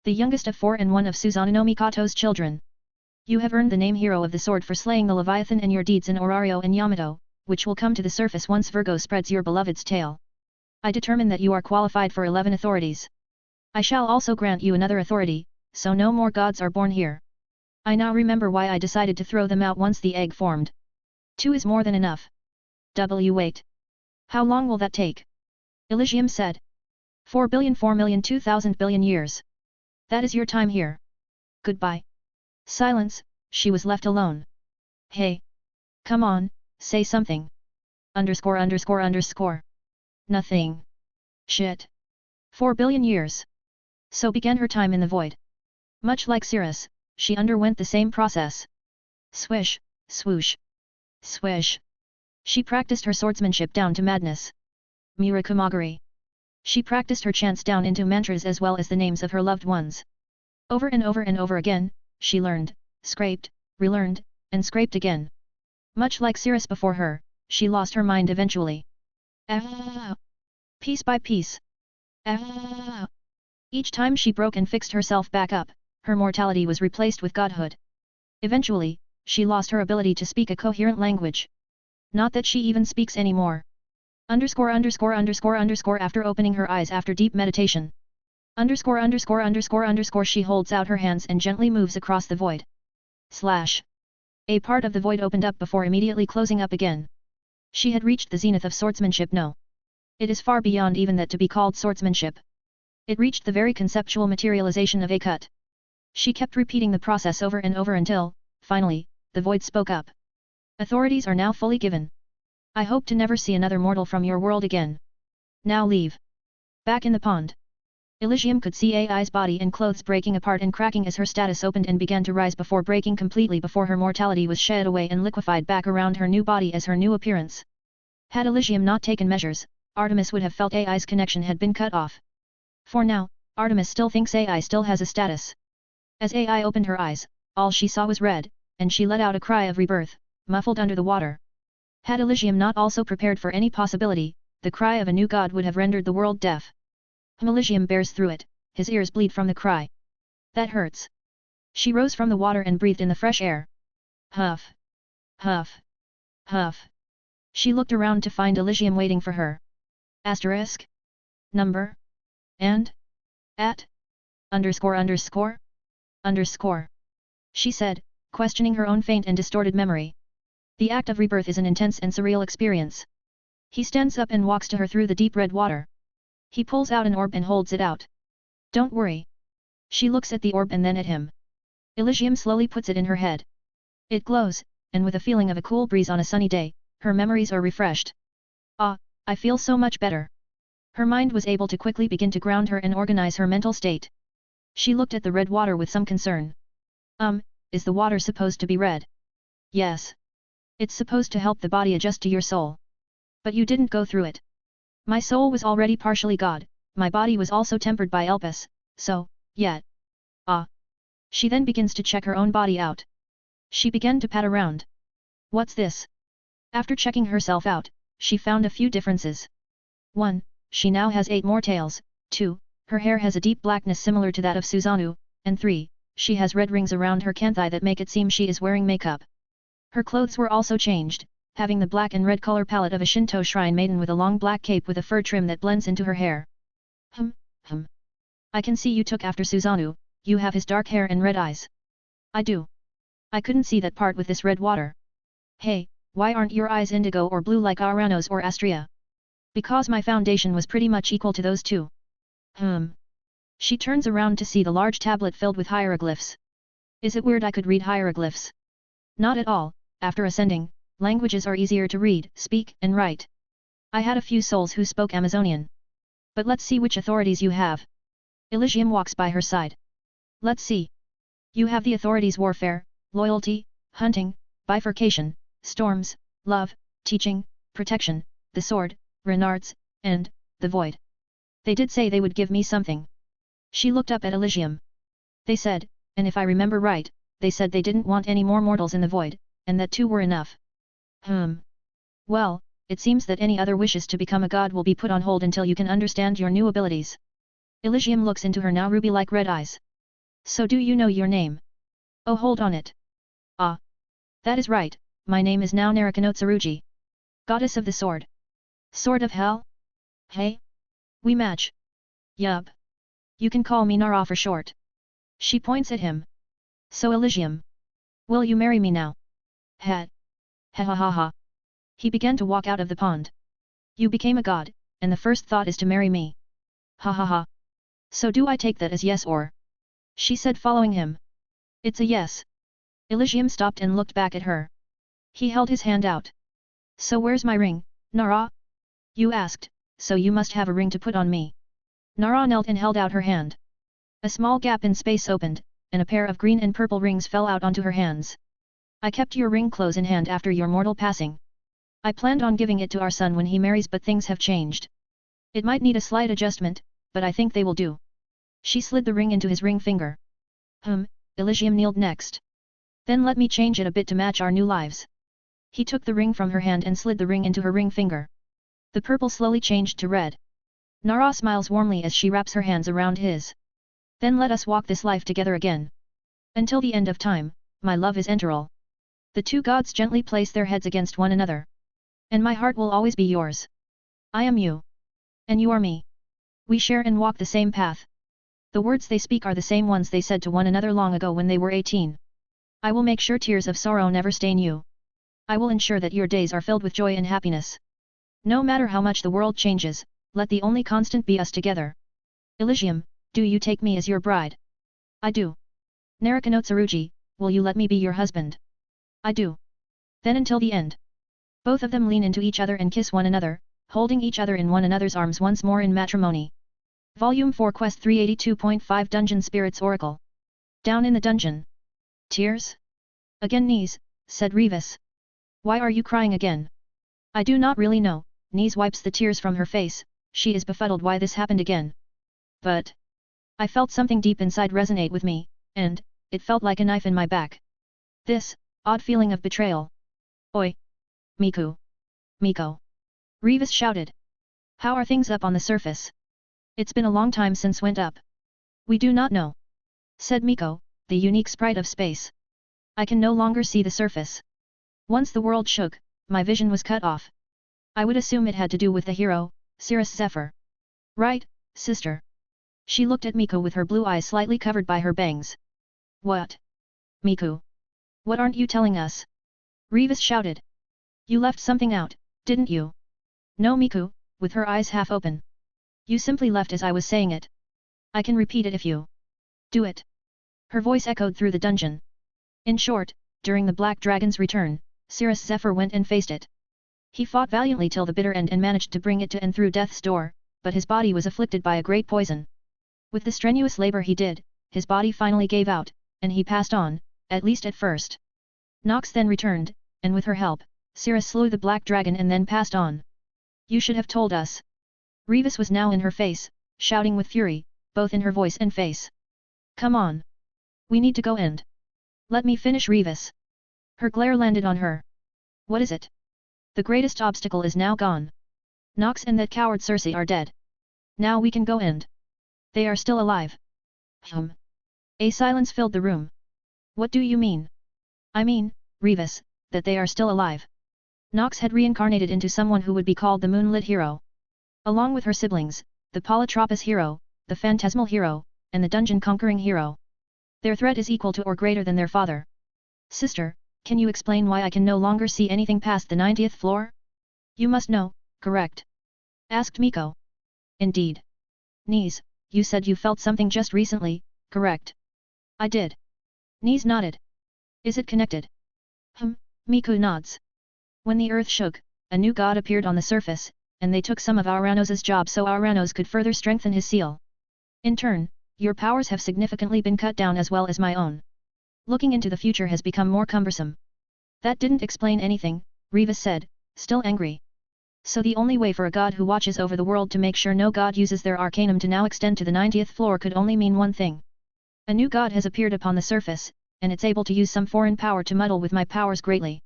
The youngest of 4 and one of Susanoo no Mikoto's children. You have earned the name Hero of the Sword for slaying the Leviathan and your deeds in Orario and Yamato, which will come to the surface once Virgo spreads your beloved's tale. I determine that you are qualified for 11 authorities. I shall also grant you another authority, so no more gods are born here. I now remember why I decided to throw them out once the egg formed. 2 is more than enough. Wait. How long will that take? Elysium said. 4,000,000,000,000 billion years. That is your time here. Goodbye. Silence, she was left alone. Hey. Come on, say something. _____. Nothing. Shit. 4 billion years. So began her time in the void. Much like Cirrus, she underwent the same process. Swish, swoosh. Swish. She practiced her swordsmanship down to madness. Mirakumagari. She practiced her chants down into mantras as well as the names of her loved ones. Over and over and over again, she learned, scraped, relearned, and scraped again. Much like Cirrus before her, she lost her mind eventually. Piece by piece. Each time she broke and fixed herself back up, her mortality was replaced with godhood. Eventually, she lost her ability to speak a coherent language. Not that she even speaks anymore. After opening her eyes after deep meditation. She holds out her hands and gently moves across the void. A part of the void opened up before immediately closing up again. She had reached the zenith of swordsmanship. No. It is far beyond even that to be called swordsmanship. It reached the very conceptual materialization of a cut. She kept repeating the process over and over until, finally, the void spoke up. Authorities are now fully given. I hope to never see another mortal from your world again. Now leave. Back in the pond. Elysium could see AI's body and clothes breaking apart and cracking as her status opened and began to rise before breaking completely before her mortality was shed away and liquefied back around her new body as her new appearance. Had Elysium not taken measures, Artemis would have felt AI's connection had been cut off. For now, Artemis still thinks AI still has a status. As AI opened her eyes, all she saw was red, and she let out a cry of rebirth, muffled under the water. Had Elysium not also prepared for any possibility, the cry of a new god would have rendered the world deaf. Elysium bears through it, his ears bleed from the cry. That hurts. She rose from the water and breathed in the fresh air. Huff. Huff. Huff. She looked around to find Elysium waiting for her. Asterisk. Number. And. At. ____. She said, questioning her own faint and distorted memory. The act of rebirth is an intense and surreal experience. He stands up and walks to her through the deep red water. He pulls out an orb and holds it out. Don't worry. She looks at the orb and then at him. Elysium slowly puts it in her head. It glows, and with a feeling of a cool breeze on a sunny day, her memories are refreshed. Ah, I feel so much better. Her mind was able to quickly begin to ground her and organize her mental state. She looked at the red water with some concern. Is the water supposed to be red? Yes. It's supposed to help the body adjust to your soul. But you didn't go through it. My soul was already partially God, my body was also tempered by Elpis, so, yet. Ah. She then begins to check her own body out. She began to pat around. What's this? After checking herself out, she found a few differences. 1. She now has 8 more tails, 2. Her hair has a deep blackness similar to that of Susanoo, and 3. She has red rings around her kanthai that make it seem she is wearing makeup. Her clothes were also changed, having the black and red color palette of a Shinto shrine maiden with a long black cape with a fur trim that blends into her hair. I can see you took after Susanoo, you have his dark hair and red eyes. I do. I couldn't see that part with this red water. Hey, why aren't your eyes indigo or blue like Arano's or Astria? Because my foundation was pretty much equal to those two. She turns around to see the large tablet filled with hieroglyphs. Is it weird I could read hieroglyphs? Not at all, after ascending, languages are easier to read, speak, and write. I had a few souls who spoke Amazonian. But let's see which authorities you have. Elysium walks by her side. Let's see. You have the authorities warfare, loyalty, hunting, bifurcation, storms, love, teaching, protection, the sword, renards, and, the void. They did say they would give me something. She looked up at Elysium. They said, and if I remember right, they said they didn't want any more mortals in the void, and that 2 were enough. Well, it seems that any other wishes to become a god will be put on hold until you can understand your new abilities. Elysium looks into her now ruby-like red eyes. So do you know your name? Oh, hold on it. Ah. That is right, my name is now Naraka-no-Tsurugi. Goddess of the Sword. Sword of Hell? Hey? We match. Yup. You can call me Nara for short. She points at him. So Elysium. Will you marry me now? Ha. Ha ha ha ha. He began to walk out of the pond. You became a god, and the first thought is to marry me. Ha ha ha. So do I take that as yes or? She said following him. It's a yes. Elysium stopped and looked back at her. He held his hand out. So where's my ring, Nara? You asked, so you must have a ring to put on me. Nara knelt and held out her hand. A small gap in space opened, and a pair of green and purple rings fell out onto her hands. I kept your ring close in hand after your mortal passing. I planned on giving it to our son when he marries, but things have changed. It might need a slight adjustment, but I think they will do. She slid the ring into his ring finger. Elysium kneeled next. Then let me change it a bit to match our new lives. He took the ring from her hand and slid the ring into her ring finger. The purple slowly changed to red. Nara smiles warmly as she wraps her hands around his. Then let us walk this life together again. Until the end of time, my love is eternal. The 2 gods gently place their heads against one another. And my heart will always be yours. I am you. And you are me. We share and walk the same path. The words they speak are the same ones they said to one another long ago when they were 18. I will make sure tears of sorrow never stain you. I will ensure that your days are filled with joy and happiness. No matter how much the world changes, let the only constant be us together. Elysium, do you take me as your bride? I do. Naraka-no-Tsurugi, will you let me be your husband? I do. Then until the end. Both of them lean into each other and kiss one another, holding each other in one another's arms once more in matrimony. Volume 4 Quest 382.5 Dungeon Spirits Oracle. Down in the dungeon. Tears? Again Knees, said Revis. Why are you crying again? I do not really know. Knees wipes the tears from her face, she is befuddled why this happened again. But I felt something deep inside resonate with me, and it felt like a knife in my back. This odd feeling of betrayal. Oi! Miku! Miko! Revis shouted. How are things up on the surface? It's been a long time since went up. We do not know. Said Miko, the unique sprite of space. I can no longer see the surface. Once the world shook, my vision was cut off. I would assume it had to do with the hero, Cirrus Zephyr. Right, sister? She looked at Miko with her blue eyes slightly covered by her bangs. What? Miku. What aren't you telling us? Revis shouted. You left something out, didn't you? No, Miku, with her eyes half open. You simply left as I was saying it. I can repeat it if you do it. Her voice echoed through the dungeon. In short, during the Black Dragon's return, Cirrus Zephyr went and faced it. He fought valiantly till the bitter end and managed to bring it to and through death's door, but his body was afflicted by a great poison. With the strenuous labor he did, his body finally gave out, and he passed on, at least at first. Nox then returned, and with her help, Cirrus slew the Black Dragon and then passed on. You should have told us. Revis was now in her face, shouting with fury, both in her voice and face. Come on. We need to go and let me finish Revis. Her glare landed on her. What is it? The greatest obstacle is now gone. Nox and that coward Circe are dead. Now we can go and they are still alive. A silence filled the room. What do you mean? I mean, Revis, that they are still alive. Nox had reincarnated into someone who would be called the Moonlit Hero. Along with her siblings, the Polytropous Hero, the Phantasmal Hero, and the Dungeon-Conquering Hero. Their threat is equal to or greater than their father. Sister, can you explain why I can no longer see anything past the 90th floor? You must know, correct? Asked Miko. Indeed. Knees, you said you felt something just recently, correct? I did. Knees nodded. Is it connected? Miku nods. When the earth shook, a new god appeared on the surface, and they took some of Auranos's job so Auranos could further strengthen his seal. In turn, your powers have significantly been cut down as well as my own. Looking into the future has become more cumbersome. That didn't explain anything, Rivas said, still angry. So the only way for a god who watches over the world to make sure no god uses their arcanum to now extend to the 90th floor could only mean one thing. A new god has appeared upon the surface, and it's able to use some foreign power to muddle with my powers greatly.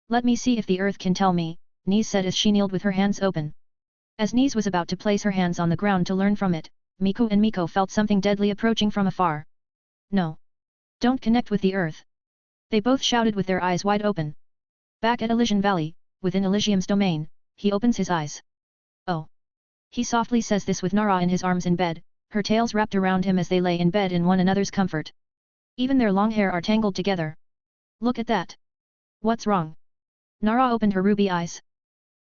Let me see if the earth can tell me, Nise said as she kneeled with her hands open. As Nise was about to place her hands on the ground to learn from it, Miko and Miko felt something deadly approaching from afar. No. Don't connect with the earth. They both shouted with their eyes wide open. Back at Elysian Valley, within Elysium's domain, he opens his eyes. Oh. He softly says this with Nara in his arms in bed, her tails wrapped around him as they lay in bed in one another's comfort. Even their long hair are tangled together. Look at that. What's wrong? Nara opened her ruby eyes.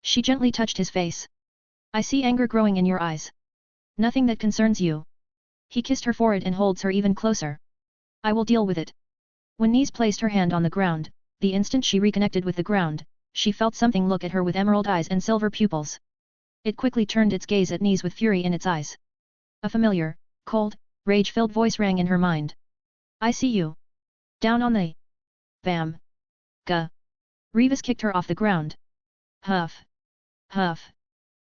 She gently touched his face. I see anger growing in your eyes. Nothing that concerns you. He kissed her forehead and holds her even closer. I will deal with it. When Nise placed her hand on the ground, the instant she reconnected with the ground, she felt something look at her with emerald eyes and silver pupils. It quickly turned its gaze at Nise with fury in its eyes. A familiar, cold, rage-filled voice rang in her mind. I see you. Down on the... Bam. Gah. Rivas kicked her off the ground. Huff. Huff.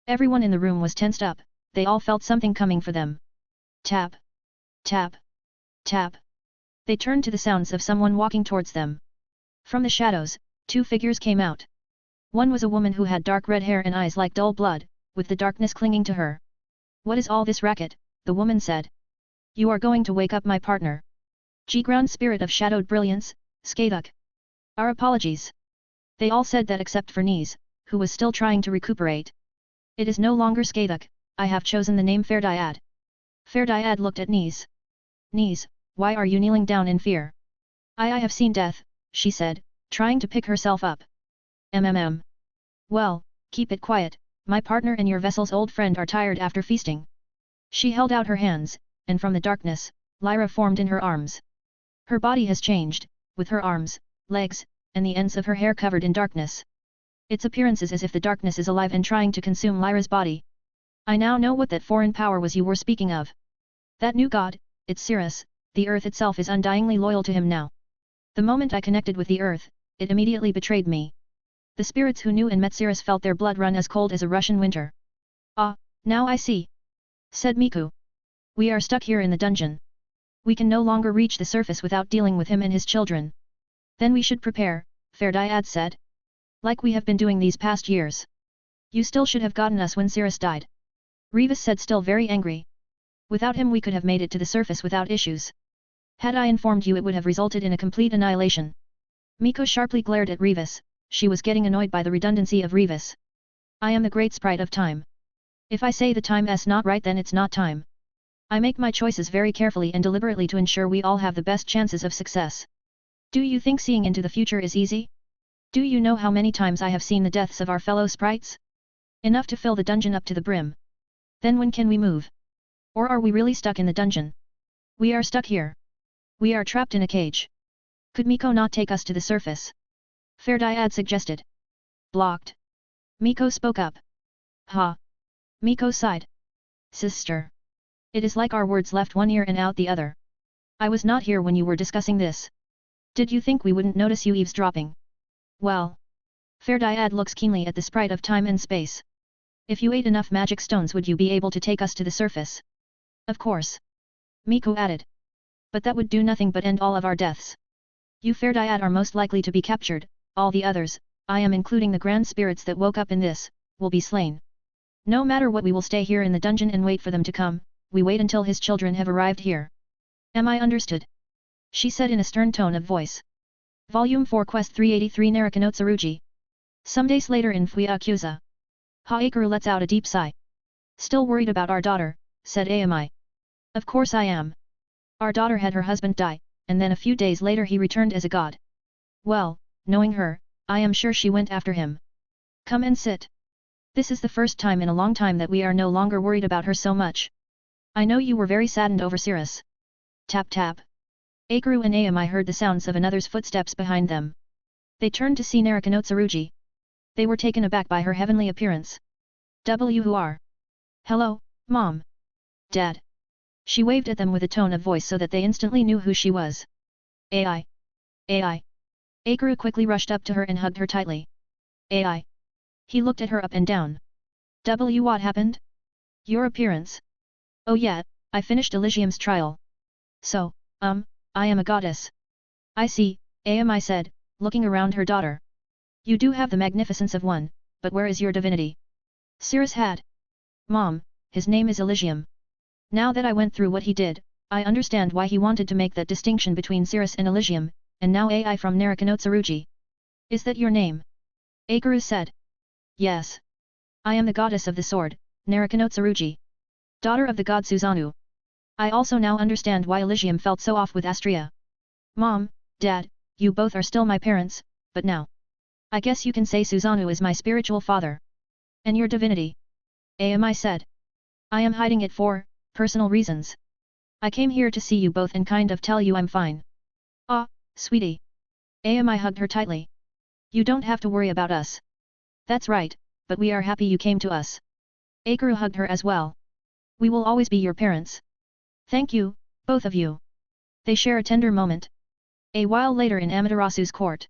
Everyone in the room was tensed up, they all felt something coming for them. Tap. Tap. Tap. They turned to the sounds of someone walking towards them. From the shadows, two figures came out. One was a woman who had dark red hair and eyes like dull blood, with the darkness clinging to her. What is all this racket? The woman said. You are going to wake up my partner. G-ground spirit of shadowed brilliance, Skaduk. Our apologies. They all said that except for Nise, who was still trying to recuperate. It is no longer Skaduk, I have chosen the name Ferdiad. Ferdiad looked at Nise. Nise, why are you kneeling down in fear? I have seen death, she said, trying to pick herself up. Well, keep it quiet, my partner and your vessel's old friend are tired after feasting. She held out her hands, and from the darkness, Lyra formed in her arms. Her body has changed, with her arms, legs, and the ends of her hair covered in darkness. Its appearance is as if the darkness is alive and trying to consume Lyra's body. I now know what that foreign power was you were speaking of. That new god, it's Cirrus, the earth itself is undyingly loyal to him now. The moment I connected with the earth, it immediately betrayed me. The spirits who knew and met Cirrus felt their blood run as cold as a Russian winter. Ah, now I see. Said Miku. We are stuck here in the dungeon. We can no longer reach the surface without dealing with him and his children. Then we should prepare, Ferdiad said. Like we have been doing these past years. You still should have gotten us when Cirrus died. Rivas said, still very angry. Without him we could have made it to the surface without issues. Had I informed you it would have resulted in a complete annihilation. Miko sharply glared at Rivas, she was getting annoyed by the redundancy of Rivas. I am the great sprite of time. If I say the time's not right then it's not time. I make my choices very carefully and deliberately to ensure we all have the best chances of success. Do you think seeing into the future is easy? Do you know how many times I have seen the deaths of our fellow sprites? Enough to fill the dungeon up to the brim. Then when can we move? Or are we really stuck in the dungeon? We are stuck here. We are trapped in a cage. Could Miko not take us to the surface? Ferdiad suggested. Blocked. Miko spoke up. Ha. Miko sighed. Sister. It is like our words left one ear and out the other. I was not here when you were discussing this. Did you think we wouldn't notice you eavesdropping? Well. Ferdiad looks keenly at the sprite of time and space. If you ate enough magic stones would you be able to take us to the surface? Of course. Miko added. But that would do nothing but end all of our deaths. You Ferdiad are most likely to be captured, all the others, I am including the grand spirits that woke up in this, will be slain. No matter what we will stay here in the dungeon and wait for them to come, we wait until his children have arrived here. Am I understood? She said in a stern tone of voice. Volume 4 Quest 383 Naraka Tsurugi. Some days later in Fuyakuza. Haikaru lets out a deep sigh. Still worried about our daughter, said Ami. Of course I am. Our daughter had her husband die, and then a few days later he returned as a god. Well, knowing her, I am sure she went after him. Come and sit. This is the first time in a long time that we are no longer worried about her so much. I know you were very saddened over Cirrus. Tap tap. Akaru and Ami heard the sounds of another's footsteps behind them. They turned to see Naraka Tsurugi. They were taken aback by her heavenly appearance. Who are? Hello, Mom. Dad. She waved at them with a tone of voice so that they instantly knew who she was. AI. Akaru quickly rushed up to her and hugged her tightly. Ai. He looked at her up and down. What happened? Your appearance. Oh yeah, I finished Elysium's trial. So, I am a goddess. I see, Ami said, looking around her daughter. You do have the magnificence of one, but where is your divinity? Cirrus had. Mom, his name is Elysium. Now that I went through what he did, I understand why he wanted to make that distinction between Cirrus and Elysium, and now Ai from Narakanotsurugi. Is that your name? Akaru said. Yes. I am the goddess of the sword, Narakanotsurugi. Daughter of the god Susanoo. I also now understand why Elysium felt so off with Astria. Mom, Dad, you both are still my parents, but now. I guess you can say Susanoo is my spiritual father. And your divinity? Ami said. I am hiding it for personal reasons. I came here to see you both and kind of tell you I'm fine. Ah, sweetie. Ami hugged her tightly. You don't have to worry about us. That's right, but we are happy you came to us. Akaru hugged her as well. We will always be your parents. Thank you, both of you. They share a tender moment. A while later in Amaterasu's court.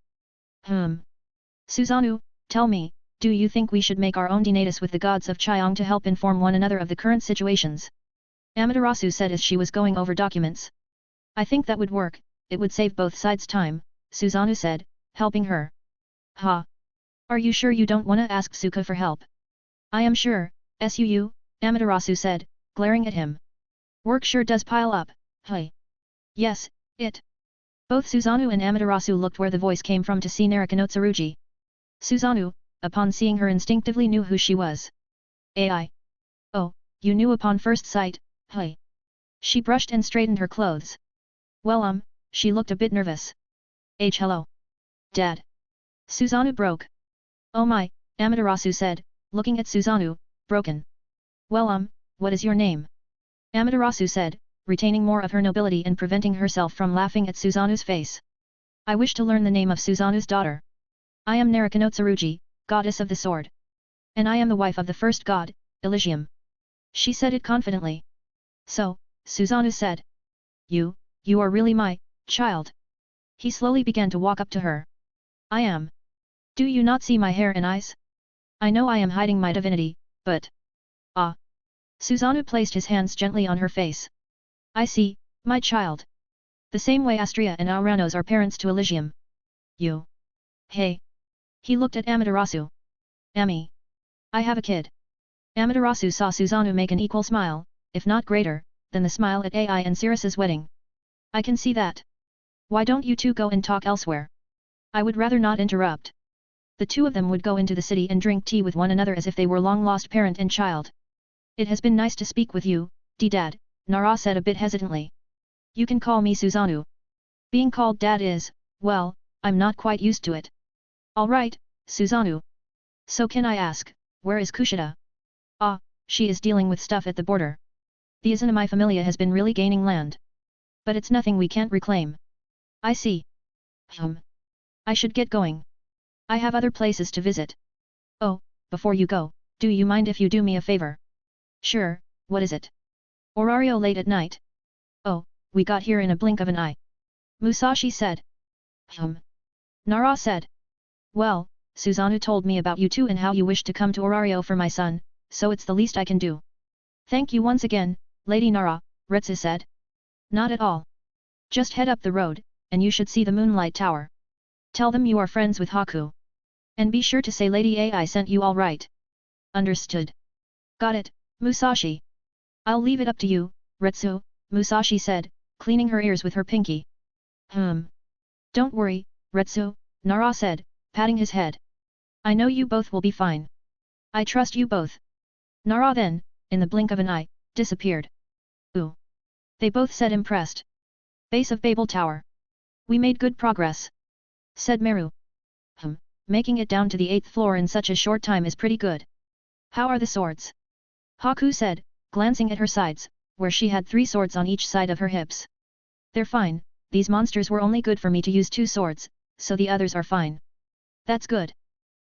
Susanoo, tell me, do you think we should make our own donatus with the gods of Chiang to help inform one another of the current situations? Amaterasu said as she was going over documents. I think that would work, it would save both sides time, Susanoo said, helping her. Ha! Are you sure you don't wanna ask Suka for help? I am sure, Suu, Amaterasu said, glaring at him. Work sure does pile up, hey. Yes, it. Both Susanoo and Amaterasu looked where the voice came from to see Narakanotsurugi. Susanoo, upon seeing her instinctively knew who she was. Ai. Oh, you knew upon first sight, hey. She brushed and straightened her clothes. Well she looked a bit nervous. Hello. Dad. Susanoo broke. Oh my, Amaterasu said, looking at Susanoo, broken. Well what is your name? Amaterasu said, retaining more of her nobility and preventing herself from laughing at Susanoo's face. I wish to learn the name of Susanoo's daughter. I am Narakanotsurugi, goddess of the sword. And I am the wife of the first god, Elysium. She said it confidently. So, Susanoo said. You are really my child. He slowly began to walk up to her. I am. Do you not see my hair and eyes? I know I am hiding my divinity, but... Ah. Susanoo placed his hands gently on her face. I see, my child. The same way Astria and Auranos are parents to Elysium. You. Hey. He looked at Amaterasu. Ami. I have a kid. Amaterasu saw Susanoo make an equal smile, if not greater, than the smile at Ai and Cirrus's wedding. I can see that. Why don't you two go and talk elsewhere? I would rather not interrupt. The two of them would go into the city and drink tea with one another as if they were long-lost parent and child. It has been nice to speak with you, Dad, Nara said a bit hesitantly. You can call me Susanoo. Being called Dad is, well, I'm not quite used to it. Alright, Susanoo. So can I ask, where is Kushida? Ah, she is dealing with stuff at the border. The Izanami familia has been really gaining land. But it's nothing we can't reclaim. I see. I should get going. I have other places to visit. Oh, before you go, do you mind if you do me a favor? Sure, what is it? Orario late at night? Oh, we got here in a blink of an eye. Musashi said. Nara said. Well, Susanoo told me about you two and how you wish to come to Orario for my son, so it's the least I can do. Thank you once again, Lady Nara, Retsu said. Not at all. Just head up the road, and you should see the Moonlight Tower. Tell them you are friends with Haku. And be sure to say Lady Ai sent you all right. Understood. Got it, Musashi. I'll leave it up to you, Retsu, Musashi said, cleaning her ears with her pinky. Don't worry, Retsu, Nara said, patting his head. I know you both will be fine. I trust you both. Nara then, in the blink of an eye, disappeared. Ooh. They both said impressed. Base of Babel Tower. We made good progress. Said Meru. Making it down to the 8th floor in such a short time is pretty good. How are the swords? Haku said, glancing at her sides, where she had 3 swords on each side of her hips. They're fine, these monsters were only good for me to use 2 swords, so the others are fine. That's good.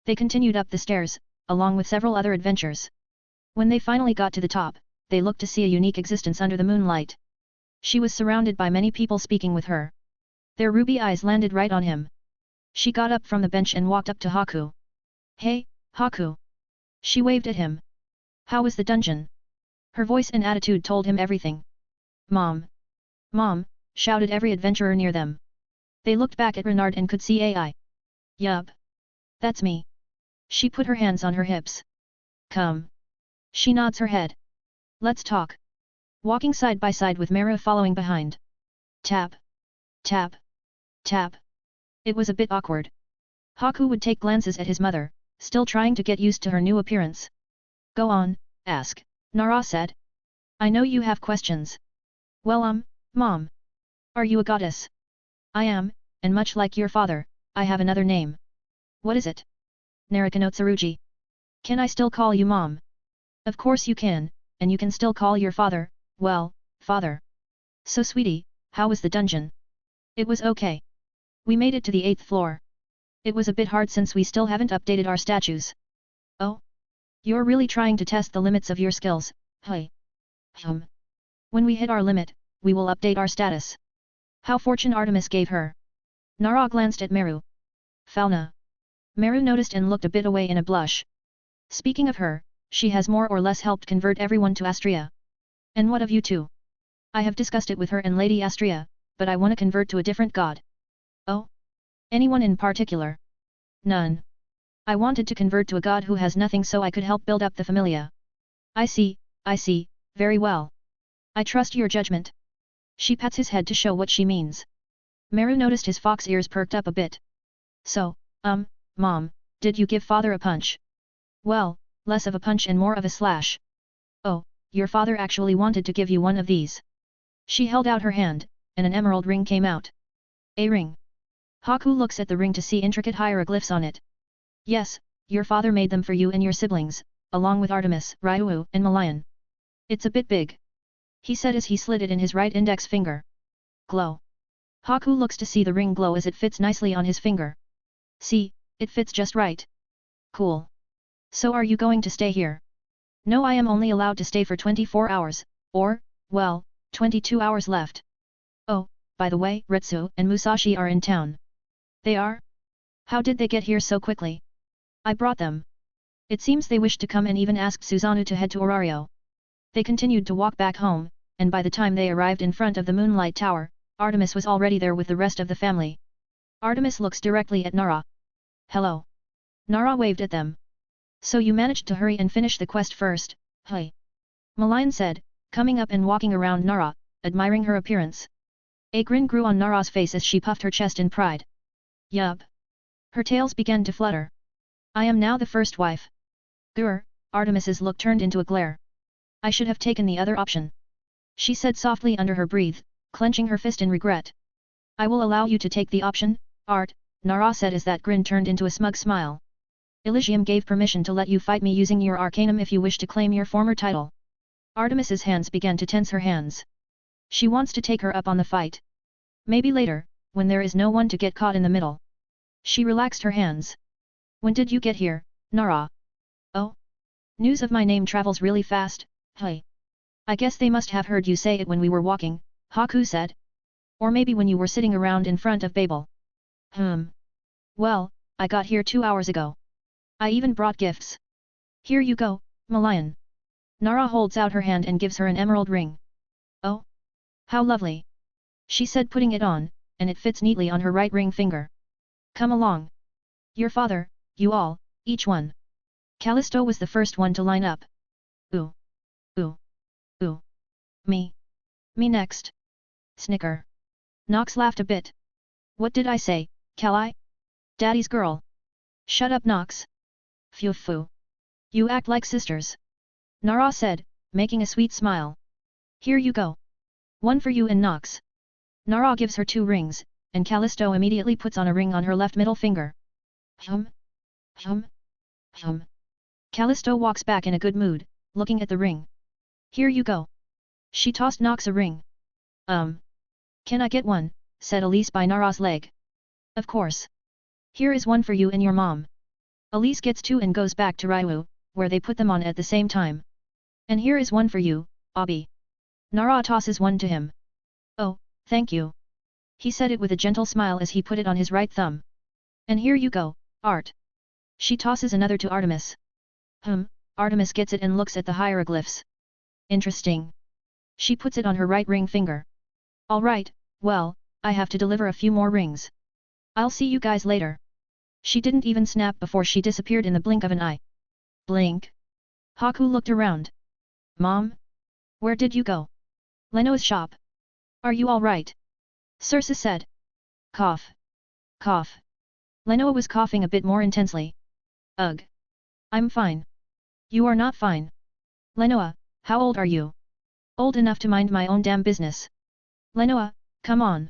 They continued up the stairs, along with several other adventures. When they finally got to the top, they looked to see a unique existence under the moonlight. She was surrounded by many people speaking with her. Their ruby eyes landed right on him. She got up from the bench and walked up to Haku. Hey, Haku. She waved at him. How was the dungeon? Her voice and attitude told him everything. Mom! Mom! Shouted every adventurer near them. They looked back at Renard and could see AI. Yup. That's me. She put her hands on her hips. Come. She nods her head. Let's talk. Walking side by side with Meru following behind. Tap. Tap. Tap. It was a bit awkward. Haku would take glances at his mother, still trying to get used to her new appearance. Go on, ask, Nara said. I know you have questions. Well Mom. Are you a goddess? I am, and much like your father, I have another name. What is it? Narukano-tsurugi. Can I still call you Mom? Of course you can, and you can still call your father, well, father. So sweetie, how was the dungeon? It was okay. We made it to the 8th floor. It was a bit hard since we still haven't updated our statues. Oh? You're really trying to test the limits of your skills, hey? When we hit our limit, we will update our status. How fortune Artemis gave her. Nara glanced at Meru. Falna. Meru noticed and looked a bit away in a blush. Speaking of her, she has more or less helped convert everyone to Astria. And what of you two? I have discussed it with her and Lady Astria, but I want to convert to a different god. Oh? Anyone in particular? None. I wanted to convert to a god who has nothing so I could help build up the familia. I see, very well. I trust your judgment. She pats his head to show what she means. Meru noticed his fox ears perked up a bit. So, Mom, did you give father a punch? Well, less of a punch and more of a slash. Oh, your father actually wanted to give you one of these. She held out her hand, and an emerald ring came out. A ring. Haku looks at the ring to see intricate hieroglyphs on it. Yes, your father made them for you and your siblings, along with Artemis, Ryu, and Malayan. It's a bit big. He said as he slid it in his right index finger. Glow. Haku looks to see the ring glow as it fits nicely on his finger. See, it fits just right. Cool. So are you going to stay here? No, I am only allowed to stay for 24 hours, or, well, 22 hours left. Oh, by the way, Retsu and Musashi are in town. They are? How did they get here so quickly? I brought them. It seems they wished to come and even asked Susanoo to head to Orario. They continued to walk back home, and by the time they arrived in front of the Moonlight Tower, Artemis was already there with the rest of the family. Artemis looks directly at Nara. Hello. Nara waved at them. So you managed to hurry and finish the quest first, hey? Malayan said, coming up and walking around Nara, admiring her appearance. A grin grew on Nara's face as she puffed her chest in pride. Yup. Her tails began to flutter. I am now the first wife. Grr, Artemis's look turned into a glare. I should have taken the other option. She said softly under her breath, clenching her fist in regret. I will allow you to take the option, Art, Nara said as that grin turned into a smug smile. Elysium gave permission to let you fight me using your arcanum if you wish to claim your former title. Artemis's hands began to tense her hands. She wants to take her up on the fight. Maybe later, when there is no one to get caught in the middle. She relaxed her hands. When did you get here, Nara? Oh? News of my name travels really fast, hey. I guess they must have heard you say it when we were walking, Haku said. Or maybe when you were sitting around in front of Babel. Well, I got here 2 hours ago. I even brought gifts. Here you go, Malayan. Nara holds out her hand and gives her an emerald ring. Oh? How lovely. She said putting it on, and it fits neatly on her right ring finger. Come along. Your father, you all, each one. Callisto was the first one to line up. Ooh. Ooh. Ooh. Me. Me next. Snicker. Nox laughed a bit. What did I say, Calli? Daddy's girl. Shut up, Nox. Phew phew. You act like sisters. Nara said, making a sweet smile. Here you go. One for you and Nox. Nara gives her 2 rings, and Callisto immediately puts on a ring on her left middle finger. Hum. Callisto walks back in a good mood, looking at the ring. Here you go. She tossed Nox a ring. Can I get one? Said Elise by Nara's leg. Of course. Here is one for you and your mom. Elise gets 2 and goes back to Ryu, where they put them on at the same time. And here is one for you, Abi. Nara tosses one to him. Oh, thank you. He said it with a gentle smile as he put it on his right thumb. And here you go, art. She tosses another to Artemis. Artemis gets it and looks at the hieroglyphs. Interesting. She puts it on her right ring finger. Alright, well, I have to deliver a few more rings. I'll see you guys later. She didn't even snap before she disappeared in the blink of an eye. Blink. Haku looked around. Mom? Where did you go? Leno's shop. Are you alright? Circe said. Cough. Cough. Lenoa was coughing a bit more intensely. Ugh. I'm fine. You are not fine. Lenoa, how old are you? Old enough to mind my own damn business. Lenoa, come on.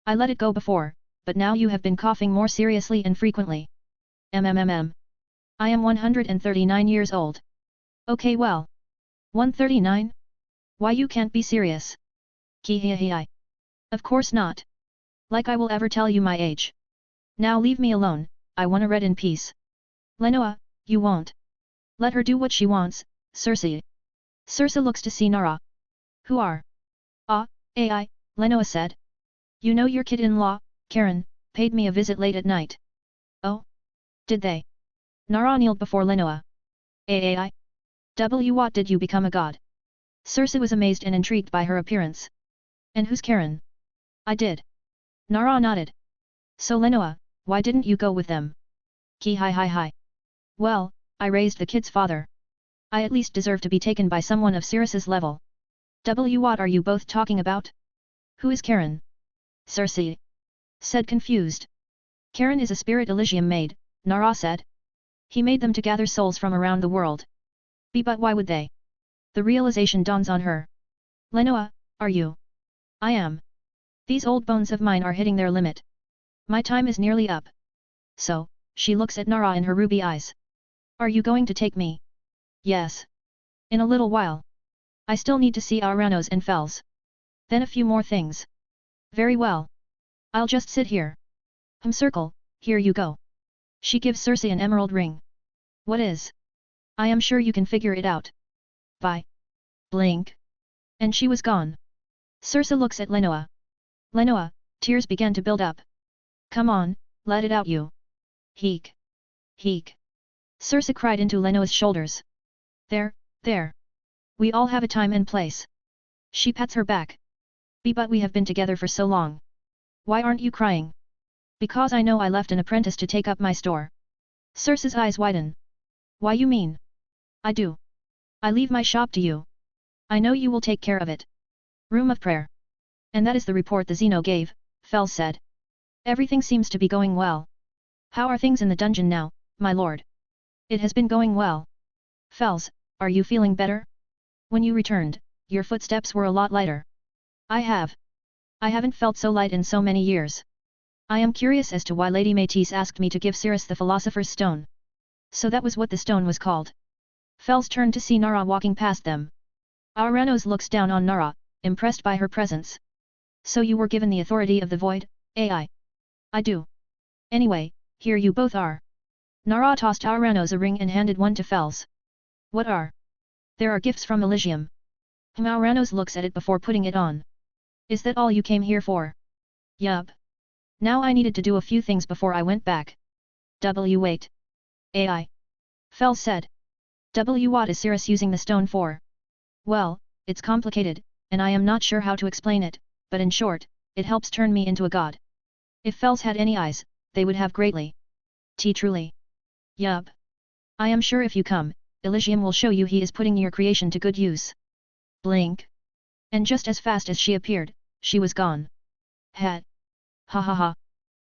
I let it go before, but now you have been coughing more seriously and frequently. I am 139 years old. Okay well. 139? Why you can't be serious? Kihihi. Of course not. Like I will ever tell you my age. Now leave me alone, I wanna read in peace. Lenoa, you won't. Let her do what she wants, Circe. Circe looks to see Nara. Who are? AI, Lenoa said. You know your kid-in-law, Karen, paid me a visit late at night. Oh? Did they? Nara kneeled before Lenoa. AI? What did you become a god? Circe was amazed and intrigued by her appearance. And who's Karen? I did. Nara nodded. So Lenoa, why didn't you go with them? Hi. Well, I raised the kid's father. I at least deserve to be taken by someone of Circe's level. What are you both talking about? Who is Karen? Circe said confused. Karen is a spirit Elysium maid, Nara said. He made them to gather souls from around the world. But why would they? The realization dawns on her. Lenoa, are you? I am. These old bones of mine are hitting their limit. My time is nearly up. So, she looks at Nara in her ruby eyes. Are you going to take me? Yes. In a little while. I still need to see Aranos and Fells. Then a few more things. Very well. I'll just sit here. Circle, here you go. She gives Circe an emerald ring. What is? I am sure you can figure it out. Bye. Blink. And she was gone. Circe looks at Lenoa. Lenoa, tears began to build up. Come on, let it out you. Heek. Heek. Circe cried into Lenoa's shoulders. There. We all have a time and place. She pats her back. But we have been together for so long. Why aren't you crying? Because I know I left an apprentice to take up my store. Circe's eyes widen. Why you mean? I do. I leave my shop to you. I know you will take care of it. Room of prayer. And that is the report the Zeno gave, Fells said. Everything seems to be going well. How are things in the dungeon now, my lord? It has been going well. Fells, are you feeling better? When you returned, your footsteps were a lot lighter. I haven't felt so light in so many years. I am curious as to why Lady Métis asked me to give Circe the Philosopher's Stone. So that was what the stone was called. Fells turned to see Nara walking past them. Aranos looks down on Nara, impressed by her presence. So you were given the authority of the void, AI? I do. Anyway, here you both are. Nara tossed Aranos a ring and handed one to Fells. What are? There are gifts from Elysium. Aranos looks at it before putting it on. Is that all you came here for? Yup. Now I needed to do a few things before I went back. Wait. AI. Fells said. What is Circe using the stone for? Well, it's complicated, and I am not sure how to explain it, but in short, it helps turn me into a god. If Fells had any eyes, they would have greatly. Truly. Yup. I am sure if you come, Elysium will show you he is putting your creation to good use. Blink. And just as fast as she appeared, she was gone. Ha ha.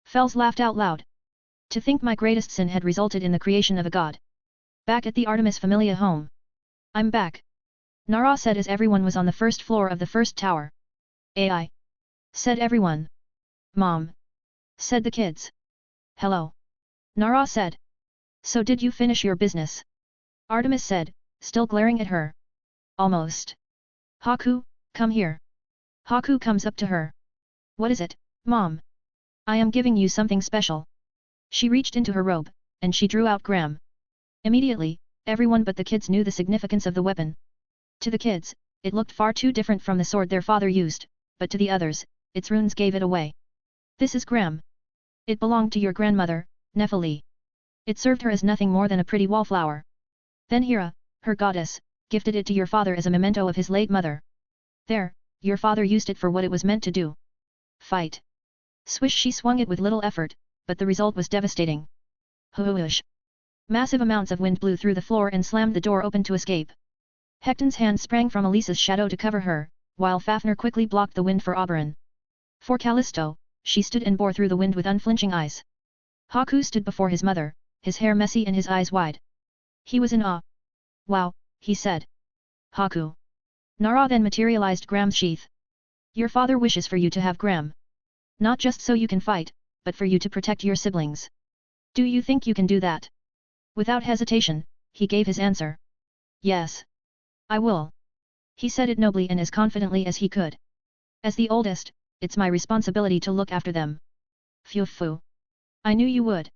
Fells laughed out loud. To think my greatest sin had resulted in the creation of a god. Back at the Artemis Familia home. I'm back. Nara said as everyone was on the first floor of the first tower. AI. Said everyone. Mom. Said the kids. Hello. Nara said. So did you finish your business? Artemis said, still glaring at her. Almost. Haku, come here. Haku comes up to her. What is it, Mom? I am giving you something special. She reached into her robe, and she drew out Gram. Immediately, everyone but the kids knew the significance of the weapon. To the kids, it looked far too different from the sword their father used, but to the others, its runes gave it away. This is Gram. It belonged to your grandmother, Nephili. It served her as nothing more than a pretty wallflower. Then Hera, her goddess, gifted it to your father as a memento of his late mother. There, your father used it for what it was meant to do. Fight. Swish, she swung it with little effort, but the result was devastating. Whoosh. Massive amounts of wind blew through the floor and slammed the door open to escape. Hecton's hand sprang from Elisa's shadow to cover her, while Fafnir quickly blocked the wind for Oberon. For Callisto, she stood and bore through the wind with unflinching eyes. Haku stood before his mother, his hair messy and his eyes wide. He was in awe. Wow, he said. Haku. Nara then materialized Gram's sheath. Your father wishes for you to have Gram. Not just so you can fight, but for you to protect your siblings. Do you think you can do that? Without hesitation, he gave his answer. Yes. I will. He said it nobly and as confidently as he could. As the oldest, it's my responsibility to look after them. Phew. I knew you would.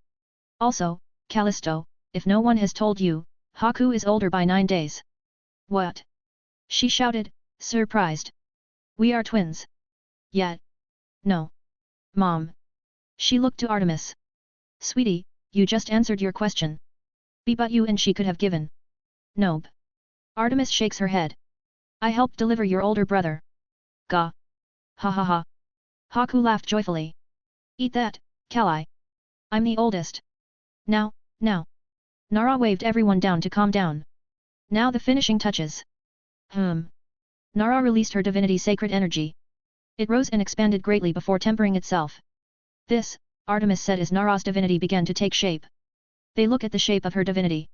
Also, Callisto, if no one has told you, Haku is older by 9 days. What? She shouted, surprised. We are twins. Yet. No. Mom. She looked to Artemis. Sweetie, you just answered your question. But you and she could have given. Nope. Artemis shakes her head. I helped deliver your older brother. Gah. Ha ha ha. Haku laughed joyfully. Eat that, Calli. I'm the oldest. Now. Nara waved everyone down to calm down. Now the finishing touches. Nara released her divinity sacred energy. It rose and expanded greatly before tempering itself. This, Artemis said as Nara's divinity began to take shape. They look at the shape of her divinity.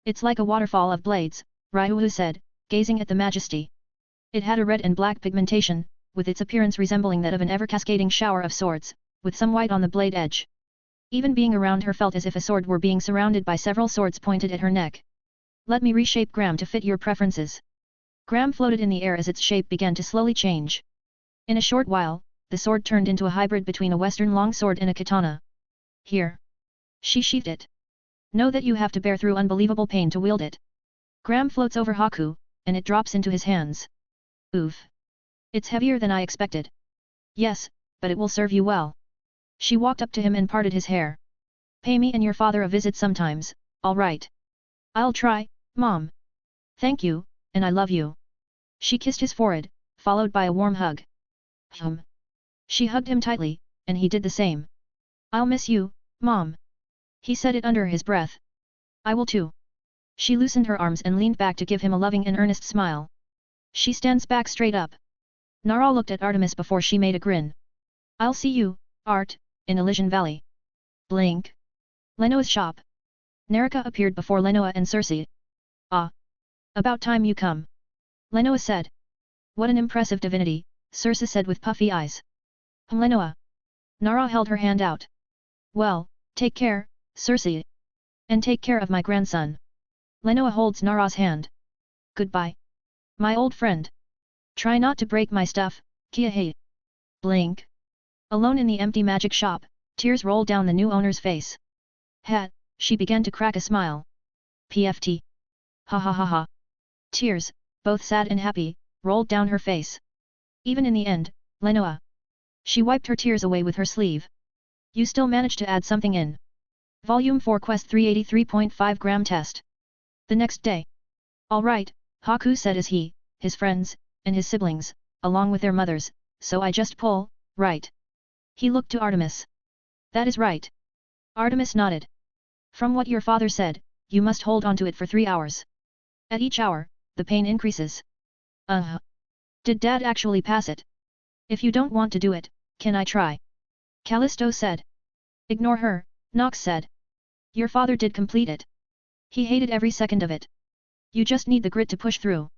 It's like a waterfall of blades, Ryuhu said, gazing at the majesty. It had a red and black pigmentation, with its appearance resembling that of an ever-cascading shower of swords, with some white on the blade edge. Even being around her felt as if a sword were being surrounded by several swords pointed at her neck. Let me reshape Gram to fit your preferences. Gram floated in the air as its shape began to slowly change. In a short while, the sword turned into a hybrid between a western longsword and a katana. Here. She sheathed it. Know that you have to bear through unbelievable pain to wield it. Gram floats over Haku, and it drops into his hands. Oof. It's heavier than I expected. Yes, but it will serve you well. She walked up to him and parted his hair. Pay me and your father a visit sometimes, all right? I'll try, Mom. Thank you, and I love you. She kissed his forehead, followed by a warm hug. She hugged him tightly, and he did the same. I'll miss you, Mom. He said it under his breath. I will too. She loosened her arms and leaned back to give him a loving and earnest smile. She stands back straight up. Nara looked at Artemis before she made a grin. I'll see you, Art, in Elysian Valley. Blink. Lenoa's shop. Nerika appeared before Lenoa and Circe. Ah. About time you come. Lenoa said. What an impressive divinity, Circe said with puffy eyes. Lenoa. Nara held her hand out. Well, take care, Circe. And take care of my grandson. Lenoa holds Nara's hand. Goodbye. My old friend. Try not to break my stuff, Kiahe. Blink. Alone in the empty magic shop, tears rolled down the new owner's face. She began to crack a smile. PFT. Ha ha ha ha. Tears, both sad and happy, rolled down her face. Even in the end, Lenoa. She wiped her tears away with her sleeve. You still managed to add something in. Volume 4 Quest 383.5 Gram Test. The next day. All right, Haku said as he, his friends, and his siblings, along with their mothers, so I just pull, right? He looked to Artemis. That is right. Artemis nodded. From what your father said, you must hold on to it for 3 hours. At each hour, the pain increases. Did Dad actually pass it? If you don't want to do it, can I try? Callisto said. Ignore her, Nox said. Your father did complete it. He hated every second of it. You just need the grit to push through.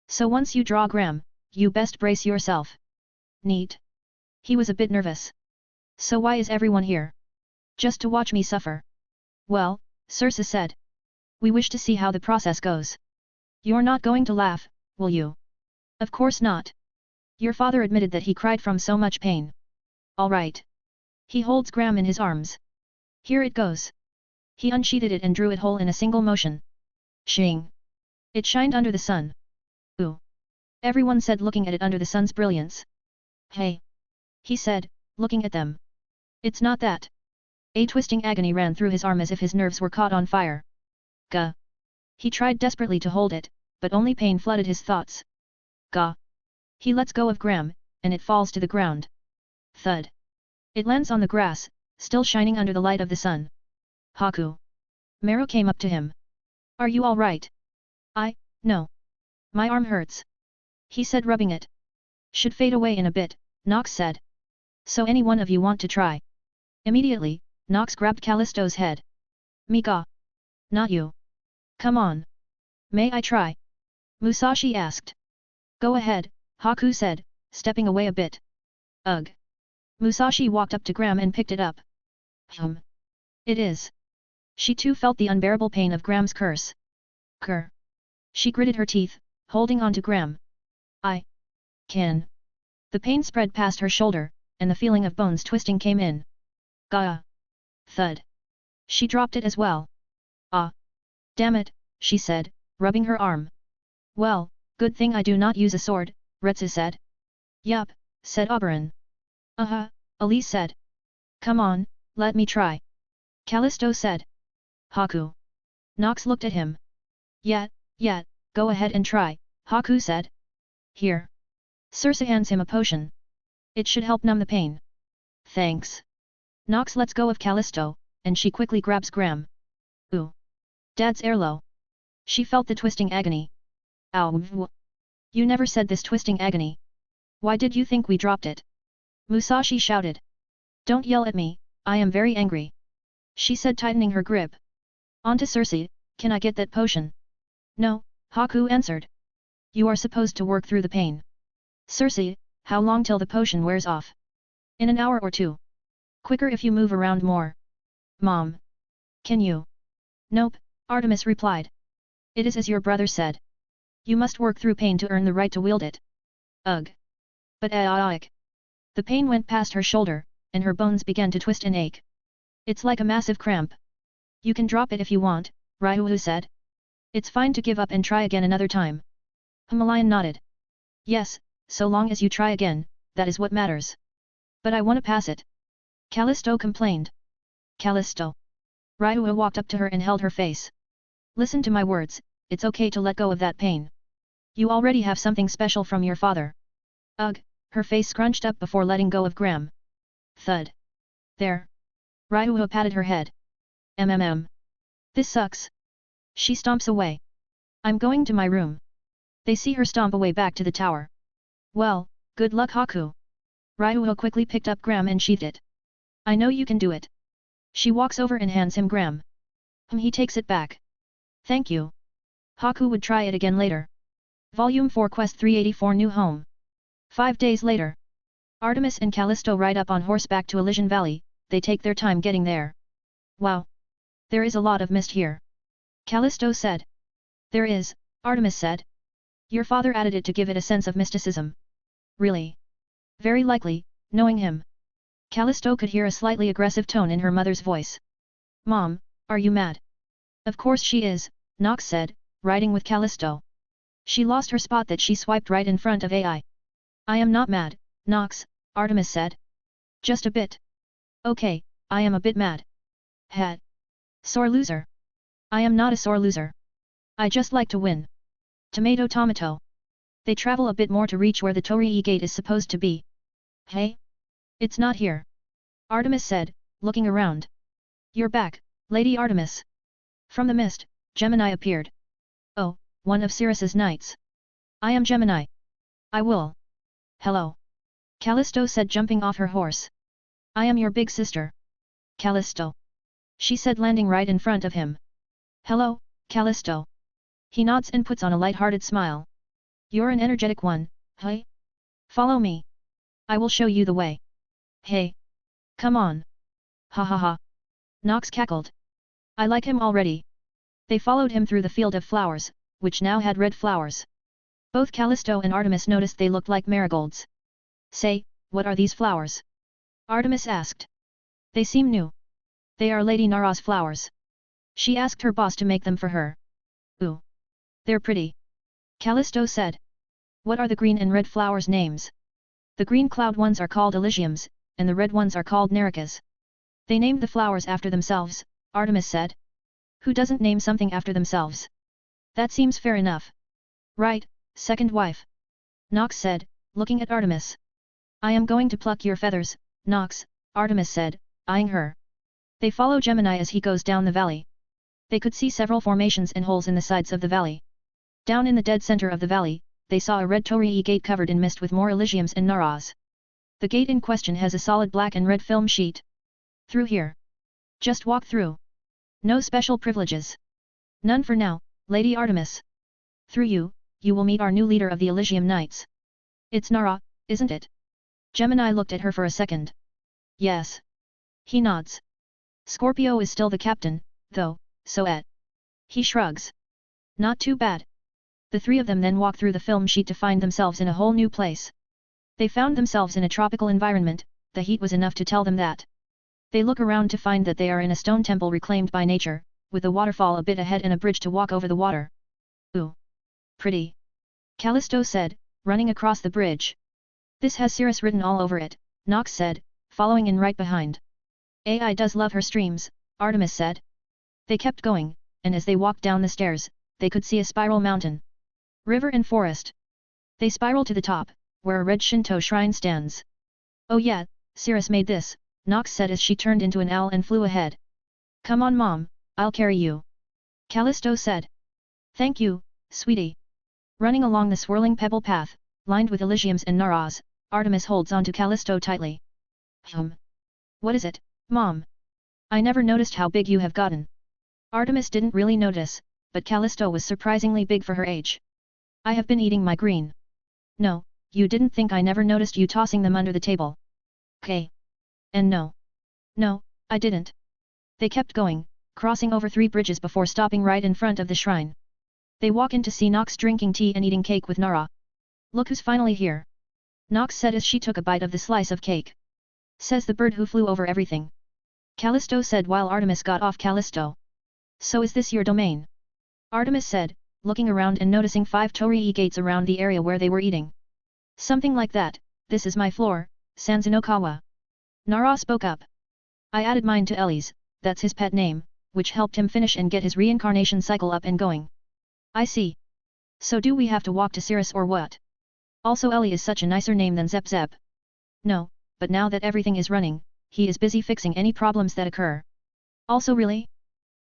So once you draw Gram, you best brace yourself. Neat. He was a bit nervous. So why is everyone here? Just to watch me suffer. Well, Circe said. We wish to see how the process goes. You're not going to laugh, will you? Of course not. Your father admitted that he cried from so much pain. All right. He holds Gram in his arms. Here it goes. He unsheathed it and drew it whole in a single motion. Shing. It shined under the sun. Ooh. Everyone said looking at it under the sun's brilliance. Hey. He said, looking at them. It's not that. A twisting agony ran through his arm as if his nerves were caught on fire. Gah! He tried desperately to hold it, but only pain flooded his thoughts. Gah! He lets go of Gram, and it falls to the ground. Thud! It lands on the grass, still shining under the light of the sun. Haku! Meru came up to him. Are you all right? No. My arm hurts. He said, rubbing it. Should fade away in a bit, Nox said. So any one of you want to try? Immediately, Nox grabbed Callisto's head. Mika! Not you. Come on. May I try? Musashi asked. Go ahead, Haku said, stepping away a bit. Ugh. Musashi walked up to Gram and picked it up. It is. She too felt the unbearable pain of Gram's curse. Grr. She gritted her teeth, holding on to Gram. I can. The pain spread past her shoulder, and the feeling of bones twisting came in. Gah! Thud. She dropped it as well. Ah! Damn it, she said, rubbing her arm. Well, good thing I do not use a sword, Retsu said. Yup, said Oberon. Elise said. Come on, let me try. Callisto said. Haku. Nox looked at him. Yeah, go ahead and try, Haku said. Here. Circe hands him a potion. It should help numb the pain. Thanks. Nox lets go of Callisto, and she quickly grabs Gram. Ooh. Dad's airlow. She felt the twisting agony. Ow. You never said this twisting agony. Why did you think we dropped it? Musashi shouted. Don't yell at me, I am very angry. She said, tightening her grip. On to Circe, can I get that potion? No, Haku answered. You are supposed to work through the pain. Circe, how long till the potion wears off? In an hour or two. Quicker if you move around more. Mom. Can you? Nope, Artemis replied. It is as your brother said. You must work through pain to earn the right to wield it. Ugh. But the pain went past her shoulder, and her bones began to twist and ache. It's like a massive cramp. You can drop it if you want, Ryuhu said. It's fine to give up and try again another time. Himalayan nodded. Yes, so long as you try again, that is what matters. But I want to pass it. Callisto complained. Callisto. Ryuhu walked up to her and held her face. Listen to my words, it's okay to let go of that pain. You already have something special from your father. Ugh, her face scrunched up before letting go of Gram. Thud. There. Ryuhu patted her head. This sucks. She stomps away. I'm going to my room. They see her stomp away back to the tower. Well, good luck Haku. Ryuho quickly picked up Gram and sheathed it. I know you can do it. She walks over and hands him Gram. He takes it back. Thank you. Haku would try it again later. Volume 4 Quest 384 New Home. 5 days later. Artemis and Callisto ride up on horseback to Elysian Valley, they take their time getting there. Wow. There is a lot of mist here. Callisto said. There is, Artemis said. Your father added it to give it a sense of mysticism. Really? Very likely, knowing him. Callisto could hear a slightly aggressive tone in her mother's voice. Mom, are you mad? Of course she is, Nox said, riding with Callisto. She lost her spot that she swiped right in front of AI. I am not mad, Nox, Artemis said. Just a bit. Okay, I am a bit mad. Hat. Sore loser. I am not a sore loser. I just like to win. Tomato. They travel a bit more to reach where the Torii gate is supposed to be. Hey? It's not here. Artemis said, looking around. You're back, Lady Artemis. From the mist, Gemini appeared. Oh, one of Sirius's knights. I am Gemini. I will. Hello. Callisto said, jumping off her horse. I am your big sister. Callisto. She said, landing right in front of him. Hello, Callisto. He nods and puts on a light-hearted smile. You're an energetic one, hey? Follow me. I will show you the way. Hey. Come on. Ha ha ha. Nox cackled. I like him already. They followed him through the field of flowers, which now had red flowers. Both Callisto and Artemis noticed they looked like marigolds. Say, what are these flowers? Artemis asked. They seem new. They are Lady Nara's flowers. She asked her boss to make them for her. Ooh. They're pretty. Callisto said. What are the green and red flowers' names? The green cloud ones are called Elysiums, and the red ones are called Nerikas. They named the flowers after themselves, Artemis said. Who doesn't name something after themselves? That seems fair enough. Right, second wife. Nox said, looking at Artemis. I am going to pluck your feathers, Nox, Artemis said, eyeing her. They follow Gemini as he goes down the valley. They could see several formations and holes in the sides of the valley. Down in the dead center of the valley, they saw a red Torii gate covered in mist with more Elysiums and Naras. The gate in question has a solid black and red film sheet. Through here. Just walk through. No special privileges. None for now, Lady Artemis. Through you, you will meet our new leader of the Elysium Knights. It's Nara, isn't it? Gemini looked at her for a second. Yes. He nods. Scorpio is still the captain, though, so he shrugs. Not too bad. The three of them then walk through the film sheet to find themselves in a whole new place. They found themselves in a tropical environment, the heat was enough to tell them that. They look around to find that they are in a stone temple reclaimed by nature, with a waterfall a bit ahead and a bridge to walk over the water. Ooh. Pretty. Callisto said, running across the bridge. This has Cirrus written all over it, Nox said, following in right behind. AI does love her streams, Artemis said. They kept going, and as they walked down the stairs, they could see a spiral mountain. River and forest. They spiral to the top, where a red Shinto shrine stands. Oh yeah, Cirrus made this, Nox said as she turned into an owl and flew ahead. Come on mom, I'll carry you. Callisto said. Thank you, sweetie. Running along the swirling pebble path, lined with Elysiums and Naras, Artemis holds onto Callisto tightly. What is it, mom? I never noticed how big you have gotten. Artemis didn't really notice, but Callisto was surprisingly big for her age. I have been eating my green. No, you didn't think I never noticed you tossing them under the table. Okay. And no. No, I didn't. They kept going, crossing over 3 bridges before stopping right in front of the shrine. They walk in to see Nox drinking tea and eating cake with Nara. Look who's finally here. Nox said as she took a bite of the slice of cake. Says the bird who flew over everything. Callisto said while Artemis got off Callisto. So is this your domain? Artemis said, looking around and noticing 5 torii gates around the area where they were eating. Something like that, this is my floor, Sanzunokawa. Nara spoke up. I added mine to Ellie's, that's his pet name, which helped him finish and get his reincarnation cycle up and going. I see. So do we have to walk to Cirrus or what? Also Ellie is such a nicer name than Zep Zep. No, but now that everything is running, he is busy fixing any problems that occur. Also really?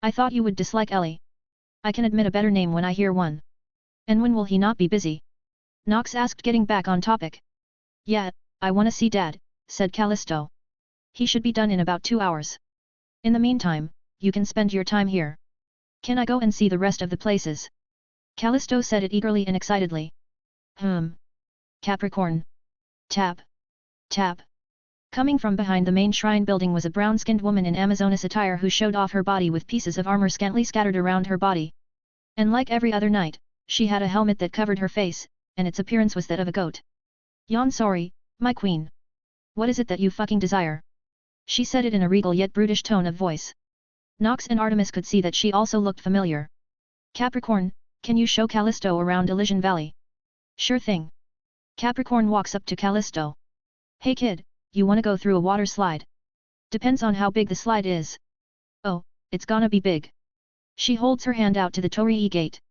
I thought you would dislike Ellie. I can admit a better name when I hear one. And when will he not be busy? Nox asked getting back on topic. Yeah, I wanna see Dad, said Callisto. He should be done in about 2 hours. In the meantime, you can spend your time here. Can I go and see the rest of the places? Callisto said it eagerly and excitedly. Capricorn. Tap. Tap. Coming from behind the main shrine building was a brown-skinned woman in Amazonas attire who showed off her body with pieces of armor scantily scattered around her body. And like every other knight, she had a helmet that covered her face, and its appearance was that of a goat. Yon sorry, my queen. What is it that you fucking desire? She said it in a regal yet brutish tone of voice. Nox and Artemis could see that she also looked familiar. Capricorn, can you show Callisto around Elysian Valley? Sure thing. Capricorn walks up to Callisto. Hey kid, you wanna go through a water slide? Depends on how big the slide is. Oh, it's gonna be big. She holds her hand out to the Torii gate.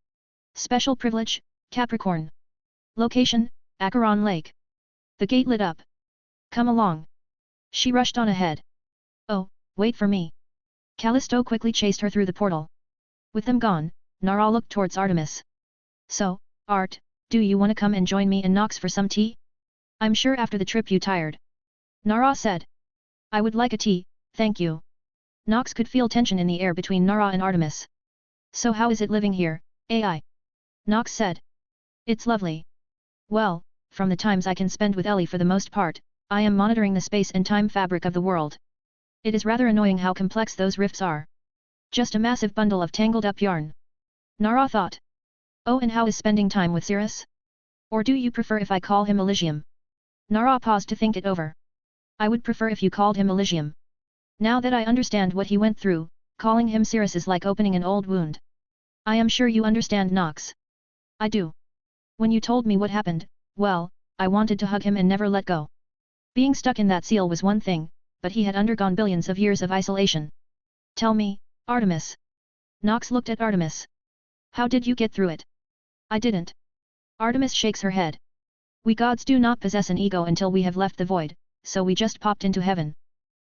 Special privilege, Capricorn. Location, Acheron Lake. The gate lit up. Come along. She rushed on ahead. Oh, wait for me. Callisto quickly chased her through the portal. With them gone, Nara looked towards Artemis. So, Art, do you wanna come and join me and Nox for some tea? I'm sure after the trip you tired. Nara said. I would like a tea, thank you. Nox could feel tension in the air between Nara and Artemis. So how is it living here, AI? Nox said. It's lovely. Well, from the times I can spend with Ellie for the most part, I am monitoring the space and time fabric of the world. It is rather annoying how complex those rifts are. Just a massive bundle of tangled up yarn. Nara thought. Oh, and how is spending time with Cirrus? Or do you prefer if I call him Elysium? Nara paused to think it over. I would prefer if you called him Elysium. Now that I understand what he went through, calling him Cirrus is like opening an old wound. I am sure you understand, Nox. I do. When you told me what happened, well, I wanted to hug him and never let go. Being stuck in that seal was one thing, but he had undergone billions of years of isolation. Tell me, Artemis. Nox looked at Artemis. How did you get through it? I didn't. Artemis shakes her head. We gods do not possess an ego until we have left the void, so we just popped into heaven.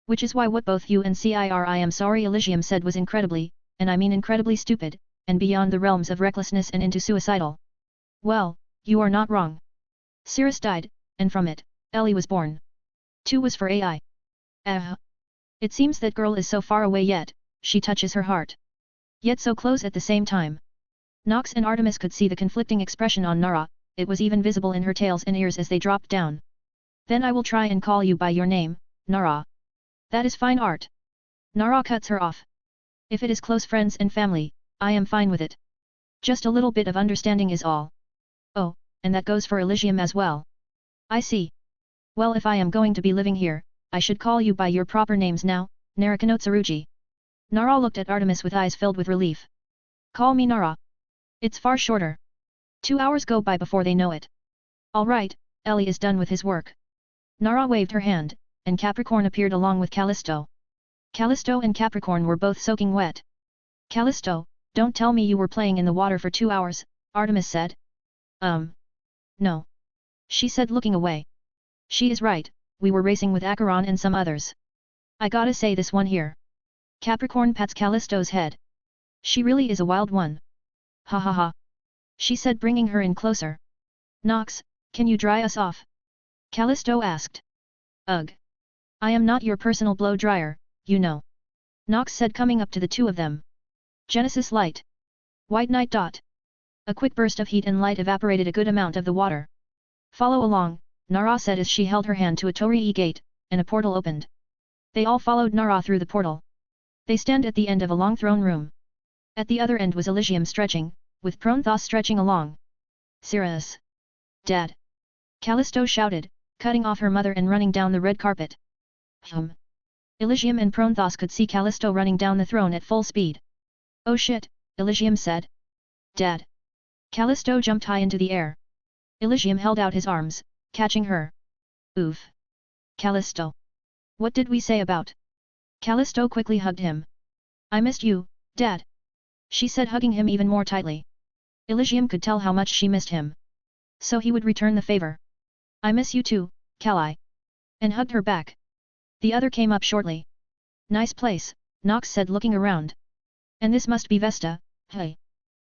Which is why what both you and I am sorry Elysium said was incredibly, and I mean incredibly stupid, and beyond the realms of recklessness and into suicidal. Well, you are not wrong. Cirrus died, and from it, Ellie was born. 2 was for AI. It seems that girl is so far away yet, she touches her heart. Yet so close at the same time. Nox and Artemis could see the conflicting expression on Nara, it was even visible in her tails and ears as they dropped down. Then I will try and call you by your name, Nara. That is fine art. Nara cuts her off. If it is close friends and family, I am fine with it. Just a little bit of understanding is all. Oh, and that goes for Elysium as well. I see. Well, if I am going to be living here, I should call you by your proper names now, Narukano Tsurugi. Nara looked at Artemis with eyes filled with relief. Call me Nara. It's far shorter. 2 hours go by before they know it. All right, Ellie is done with his work. Nara waved her hand, and Capricorn appeared along with Callisto. Callisto and Capricorn were both soaking wet. Callisto, don't tell me you were playing in the water for 2 hours, Artemis said. No. She said looking away. She is right, we were racing with Acheron and some others. I gotta say this one here. Capricorn pats Callisto's head. She really is a wild one. Ha ha ha. She said bringing her in closer. Nox, can you dry us off? Callisto asked. Ugh. I am not your personal blow dryer, you know. Nox said coming up to the two of them. Genesis light. White night dot. A quick burst of heat and light evaporated a good amount of the water. Follow along, Nara said as she held her hand to a torii gate, and a portal opened. They all followed Nara through the portal. They stand at the end of a long throne room. At the other end was Elysium stretching, with Proanthos stretching along. Cirrus. Dad. Callisto shouted, cutting off her mother and running down the red carpet. Elysium and Proanthos could see Callisto running down the throne at full speed. Oh shit, Elysium said. Dad. Callisto jumped high into the air. Elysium held out his arms, catching her. Oof. Callisto. What did we say about? Callisto quickly hugged him. I missed you, Dad. She said hugging him even more tightly. Elysium could tell how much she missed him. So he would return the favor. I miss you too, Calli. And hugged her back. The other came up shortly. Nice place, Nox said looking around. And this must be Vesta, hey.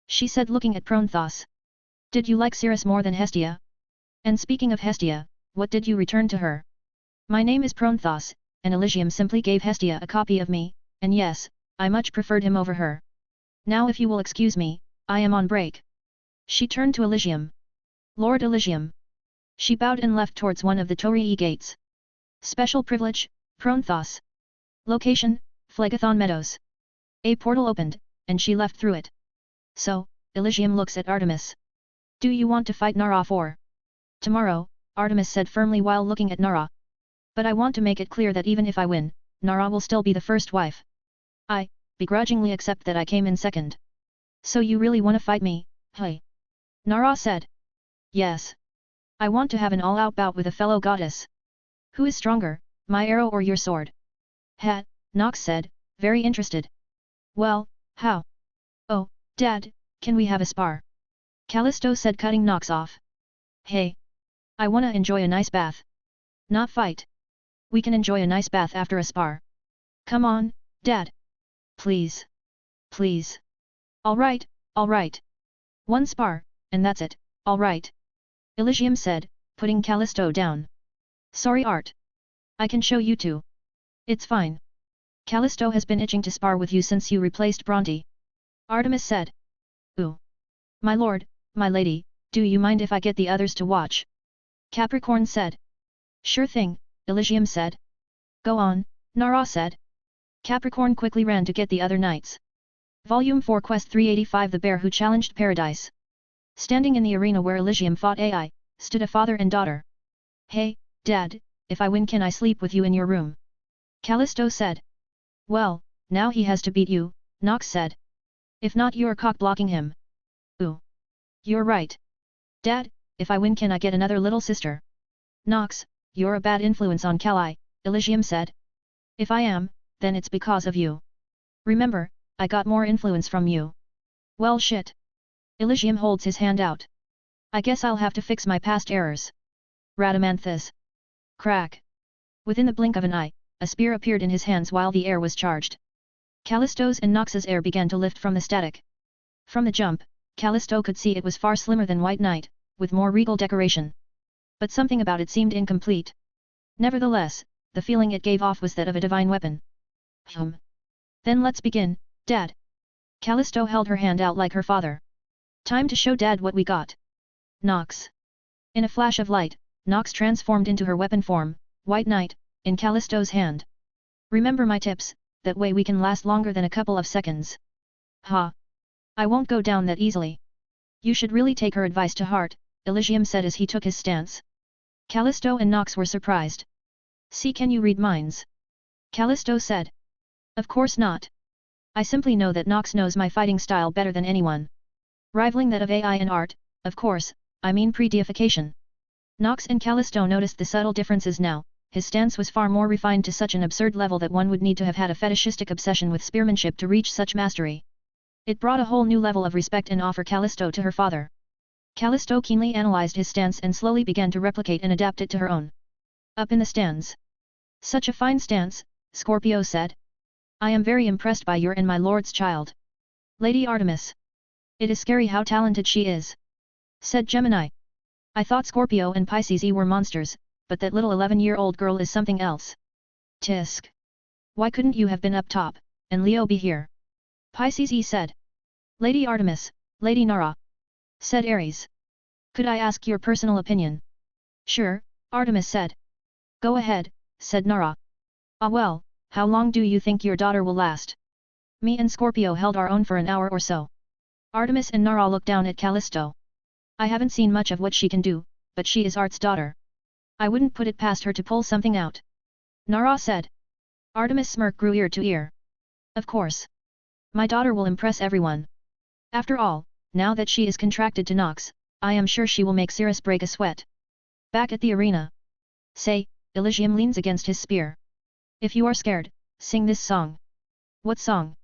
She said looking at Proanthos. Did you like Cirrus more than Hestia? And speaking of Hestia, what did you return to her? My name is Proanthos, and Elysium simply gave Hestia a copy of me, and yes, I much preferred him over her. Now if you will excuse me, I am on break. She turned to Elysium. Lord Elysium. She bowed and left towards one of the torii gates. Special privilege, Proanthos. Location, Phlegethon Meadows. A portal opened, and she left through it. So, Elysium looks at Artemis. Do you want to fight Nara for? Tomorrow, Artemis said firmly while looking at Nara. But I want to make it clear that even if I win, Nara will still be the first wife. I begrudgingly accept that I came in second. So you really want to fight me, hey? Nara said. Yes. I want to have an all-out bout with a fellow goddess. Who is stronger, my arrow or your sword? Ha, Nox said, very interested. Well, how? Oh, Dad, can we have a spar? Callisto said cutting Nox off. Hey. I wanna enjoy a nice bath. Not fight. We can enjoy a nice bath after a spar. Come on, Dad. Please. Please. Alright, alright. One spar, and that's it, alright. Elysium said, putting Callisto down. Sorry Art. I can show you two. It's fine. Callisto has been itching to spar with you since you replaced Bronte. Artemis said. Ooh. My lord, my lady, do you mind if I get the others to watch? Capricorn said. Sure thing, Elysium said. Go on, Nara said. Capricorn quickly ran to get the other knights. Volume 4 Quest 385 The Bear Who Challenged Paradise. Standing in the arena where Elysium fought AI, stood a father and daughter. Hey, Dad, if I win can I sleep with you in your room? Callisto said. Well, now he has to beat you, Nox said. If not you're cock-blocking him. Ooh. You're right. Dad, if I win can I get another little sister? Nox, you're a bad influence on Calli, Elysium said. If I am, then it's because of you. Remember, I got more influence from you. Well shit. Elysium holds his hand out. I guess I'll have to fix my past errors. Radamanthus. Crack. Within the blink of an eye, a spear appeared in his hands while the air was charged. Callisto's and Nox's air began to lift from the static. From the jump, Callisto could see it was far slimmer than White Knight, with more regal decoration. But something about it seemed incomplete. Nevertheless, the feeling it gave off was that of a divine weapon. Then let's begin, Dad. Callisto held her hand out like her father. Time to show Dad what we got. Nox. In a flash of light, Nox transformed into her weapon form, White Knight, in Callisto's hand. Remember my tips, that way we can last longer than a couple of seconds. Ha! I won't go down that easily. You should really take her advice to heart, Elysium said as he took his stance. Callisto and Nox were surprised. See, can you read minds? Callisto said. Of course not. I simply know that Nox knows my fighting style better than anyone. Rivaling that of AI and art, of course, I mean pre-deification. Nox and Callisto noticed the subtle differences now. His stance was far more refined to such an absurd level that one would need to have had a fetishistic obsession with spearmanship to reach such mastery. It brought a whole new level of respect and awe for Callisto to her father. Callisto keenly analyzed his stance and slowly began to replicate and adapt it to her own. Up in the stands. Such a fine stance, Scorpio said. I am very impressed by your and my lord's child. Lady Artemis. It is scary how talented she is. Said Gemini. I thought Scorpio and Pisces were monsters, but that little 11-year-old girl is something else. Tisk. Why couldn't you have been up top, and Leo be here? Pisces said. Lady Artemis, Lady Nara. Said Aries. Could I ask your personal opinion? Sure, Artemis said. Go ahead, said Nara. Ah well, how long do you think your daughter will last? Me and Scorpio held our own for an hour or so. Artemis and Nara looked down at Callisto. I haven't seen much of what she can do, but she is Art's daughter. I wouldn't put it past her to pull something out. Nara said. Artemis' smirk grew ear to ear. Of course. My daughter will impress everyone. After all, now that she is contracted to Nox, I am sure she will make Cirrus break a sweat. Back at the arena. Say, Elysium leans against his spear. If you are scared, sing this song. What song?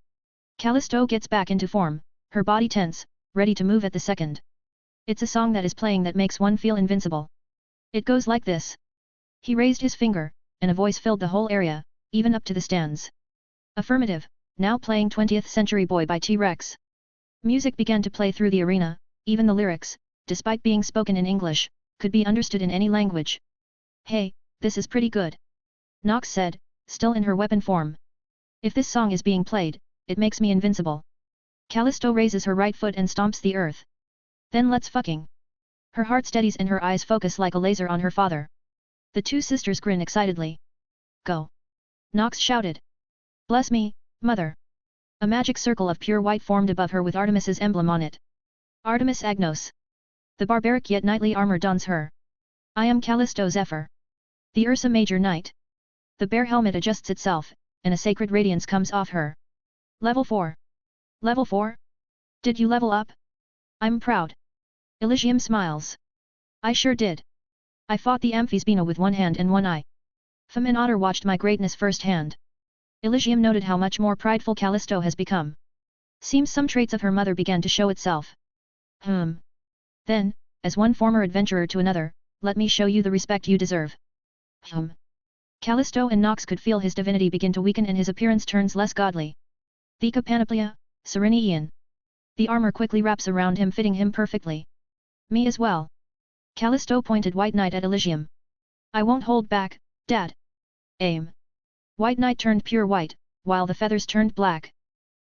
Callisto gets back into form, her body tense, ready to move at the second. It's a song that is playing that makes one feel invincible. It goes like this. He raised his finger, and a voice filled the whole area, even up to the stands. Affirmative, now playing 20th Century Boy by T-Rex. Music began to play through the arena, even the lyrics, despite being spoken in English, could be understood in any language. Hey, this is pretty good. Nox said, still in her weapon form. If this song is being played, it makes me invincible. Callisto raises her right foot and stomps the earth. Then let's fucking. Her heart steadies and her eyes focus like a laser on her father. The two sisters grin excitedly. Go. Nox shouted. Bless me, mother. A magic circle of pure white formed above her with Artemis's emblem on it. Artemis Agnos. The barbaric yet knightly armor dons her. I am Callisto Zephyr. The Ursa Major Knight. The bear helmet adjusts itself, and a sacred radiance comes off her. Level 4. Level 4? Did you level up? I'm proud. Elysium smiles. I sure did. I fought the Amphisbena with one hand and one eye. Famin Otter watched my greatness firsthand. Elysium noted how much more prideful Callisto has become. Seems some traits of her mother began to show itself. Then, as one former adventurer to another, let me show you the respect you deserve. Callisto and Nox could feel his divinity begin to weaken and his appearance turns less godly. Thika Panoplia, Serenian. The armor quickly wraps around him, fitting him perfectly. Me as well. Callisto pointed White Knight at Elysium. I won't hold back, Dad. Aim. White Knight turned pure white, while the feathers turned black.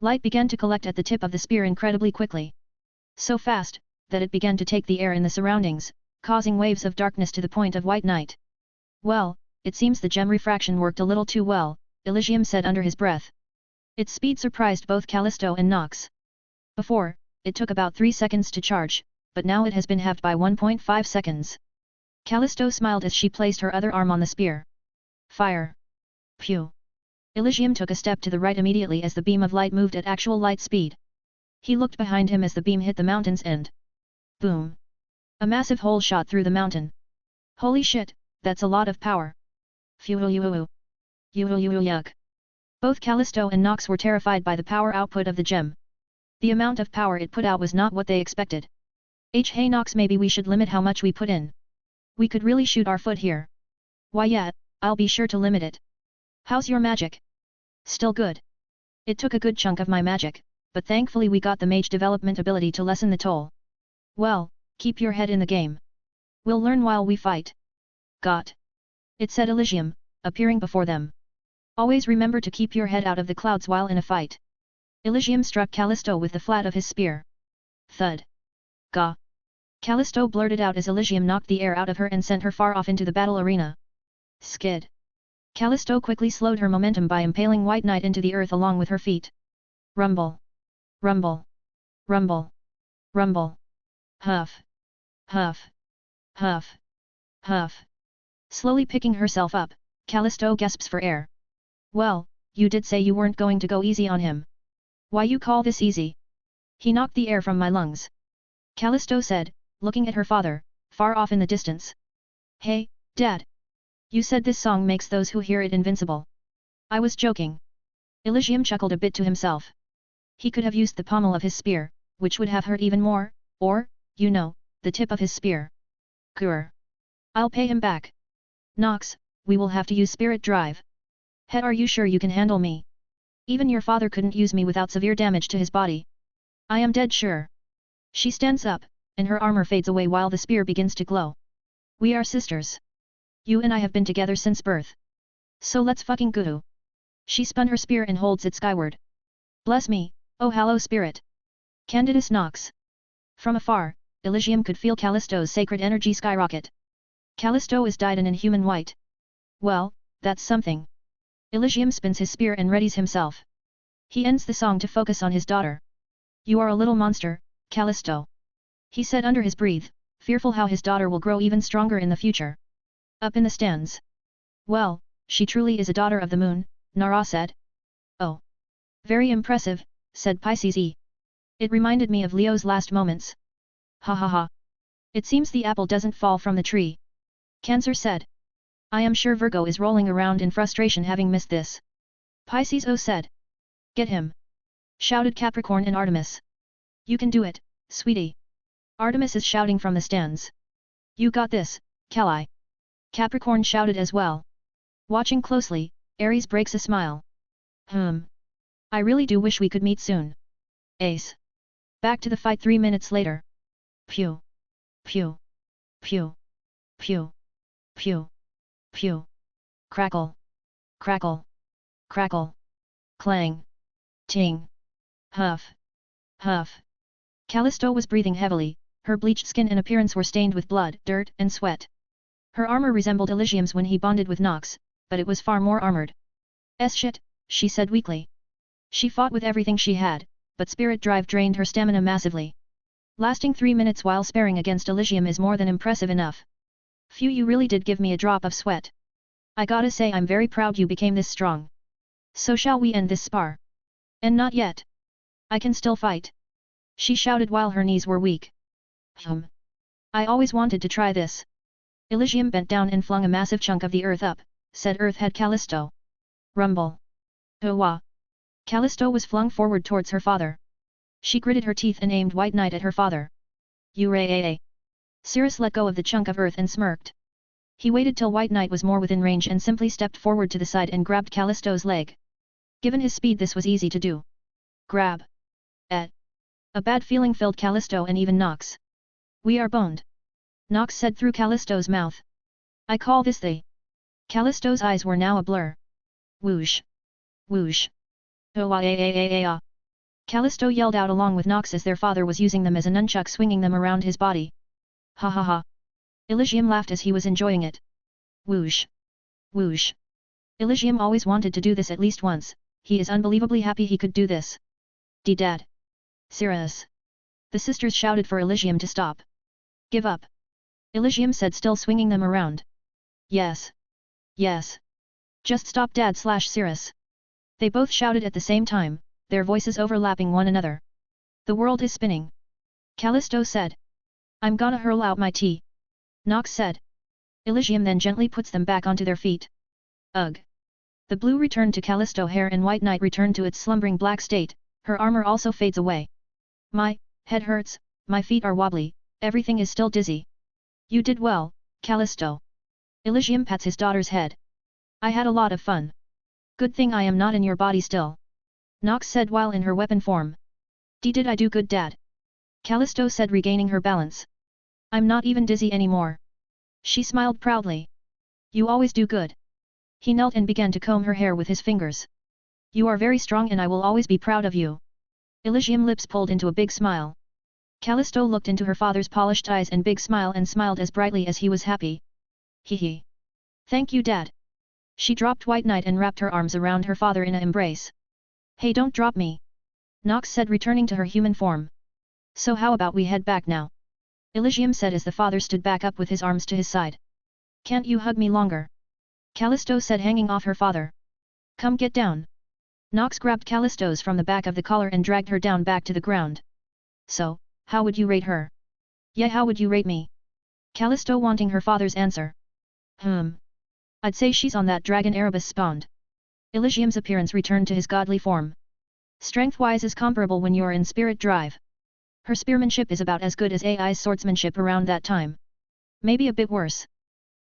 Light began to collect at the tip of the spear incredibly quickly. So fast, that it began to take the air in the surroundings, causing waves of darkness to the point of White Knight. Well, it seems the gem refraction worked a little too well, Elysium said under his breath. Its speed surprised both Callisto and Nox. Before, it took about 3 seconds to charge, but now it has been halved by 1.5 seconds. Callisto smiled as she placed her other arm on the spear. Fire. Phew. Elysium took a step to the right immediately as the beam of light moved at actual light speed. He looked behind him as the beam hit the mountain's end. Boom. A massive hole shot through the mountain. Holy shit, that's a lot of power. Phew. Yuck. Both Callisto and Nox were terrified by the power output of the gem. The amount of power it put out was not what they expected. Hey Nox, maybe we should limit how much we put in. We could really shoot our foot here. Why yeah, I'll be sure to limit it. How's your magic? Still good. It took a good chunk of my magic, but thankfully we got the mage development ability to lessen the toll. Well, keep your head in the game. We'll learn while we fight. Got it, said Elysium, appearing before them. Always remember to keep your head out of the clouds while in a fight. Elysium struck Callisto with the flat of his spear. Thud. Gah. Callisto blurted out as Elysium knocked the air out of her and sent her far off into the battle arena. Skid. Callisto quickly slowed her momentum by impaling White Knight into the earth along with her feet. Rumble. Rumble. Rumble. Rumble. Huff. Huff. Huff. Huff. Slowly picking herself up, Callisto gasps for air. Well, you did say you weren't going to go easy on him. Why you call this easy? He knocked the air from my lungs. Callisto said, looking at her father, far off in the distance. Hey, Dad. You said this song makes those who hear it invincible. I was joking. Elysium chuckled a bit to himself. He could have used the pommel of his spear, which would have hurt even more, or, you know, the tip of his spear. Grr. I'll pay him back. Nox, we will have to use spirit drive. Head, are you sure you can handle me? Even your father couldn't use me without severe damage to his body. I am dead sure. She stands up, and her armor fades away while the spear begins to glow. We are sisters. You and I have been together since birth. So let's fucking go. She spun her spear and holds it skyward. Bless me, oh hallow spirit. Candidus Nox. From afar, Elysium could feel Callisto's sacred energy skyrocket. Callisto is dyed in inhuman white. Well, that's something. Elysium spins his spear and readies himself. He ends the song to focus on his daughter. You are a little monster, Callisto. He said under his breath, fearful how his daughter will grow even stronger in the future. Up in the stands. Well, she truly is a daughter of the moon, Nara said. Oh. Very impressive, said Pisces E. It reminded me of Leo's last moments. Ha ha ha. It seems the apple doesn't fall from the tree. Cancer said. I am sure Virgo is rolling around in frustration having missed this. Pisces O said. Get him. Shouted Capricorn and Artemis. You can do it, sweetie. Artemis is shouting from the stands. You got this, Cali. Capricorn shouted as well. Watching closely, Aries breaks a smile. I really do wish we could meet soon. Ace. Back to the fight 3 minutes later. Pew. Pew. Pew. Pew. Pew. Pew. Crackle. Crackle. Crackle. Clang. Ting. Huff. Huff. Callisto was breathing heavily, her bleached skin and appearance were stained with blood, dirt, and sweat. Her armor resembled Elysium's when he bonded with Nox, but it was far more armored. Shit, she said weakly. She fought with everything she had, but spirit drive drained her stamina massively. Lasting 3 minutes while sparing against Elysium is more than impressive enough. Phew, you really did give me a drop of sweat. I gotta say I'm very proud you became this strong. So shall we end this spar? And not yet. I can still fight. She shouted while her knees were weak. I always wanted to try this. Elysium bent down and flung a massive chunk of the earth up, said Earthhead Callisto. Rumble. Wah. Callisto was flung forward towards her father. She gritted her teeth and aimed White Knight at her father. Ura. Cirrus let go of the chunk of earth and smirked. He waited till White Knight was more within range and simply stepped forward to the side and grabbed Callisto's leg. Given his speed, this was easy to do. Grab. A bad feeling filled Callisto and even Nox. We are boned. Nox said through Callisto's mouth. I call this the. Callisto's eyes were now a blur. Whoosh. Whoosh. Oh-ah-ah-ah-ah-ah. Callisto yelled out along with Nox as their father was using them as a nunchuck, swinging them around his body. Ha ha ha. Elysium laughed as he was enjoying it. Whoosh. Whoosh. Elysium always wanted to do this at least once, he is unbelievably happy he could do this. Dad. Cirrus. The sisters shouted for Elysium to stop. Give up. Elysium said, still swinging them around. Yes. Yes. Just stop, Dad/Cirrus. They both shouted at the same time, their voices overlapping one another. The world is spinning. Callisto said. I'm gonna hurl out my tea. Nox said. Elysium then gently puts them back onto their feet. Ugh. The blue returned to Callisto hair and White Knight returned to its slumbering black state, her armor also fades away. My head hurts, my feet are wobbly, everything is still dizzy. You did well, Callisto. Elysium pats his daughter's head. I had a lot of fun. Good thing I am not in your body still. Nox said while in her weapon form. Did I do good, Dad? Callisto said regaining her balance. I'm not even dizzy anymore. She smiled proudly. You always do good. He knelt and began to comb her hair with his fingers. You are very strong and I will always be proud of you. Elysium lips pulled into a big smile. Callisto looked into her father's polished eyes and big smile and smiled as brightly as he was happy. Hee. Thank you, Dad. She dropped White Knight and wrapped her arms around her father in an embrace. Hey, don't drop me. Nox said returning to her human form. So how about we head back now? Elysium said as the father stood back up with his arms to his side. Can't you hug me longer? Callisto said hanging off her father. Come get down. Nox grabbed Callisto's from the back of the collar and dragged her down back to the ground. So, how would you rate her? Yeah, how would you rate me? Callisto wanting her father's answer. I'd say she's on that dragon Erebus spawned. Elysium's appearance returned to his godly form. Strength-wise is comparable when you're in spirit drive. Her spearmanship is about as good as AI's swordsmanship around that time. Maybe a bit worse.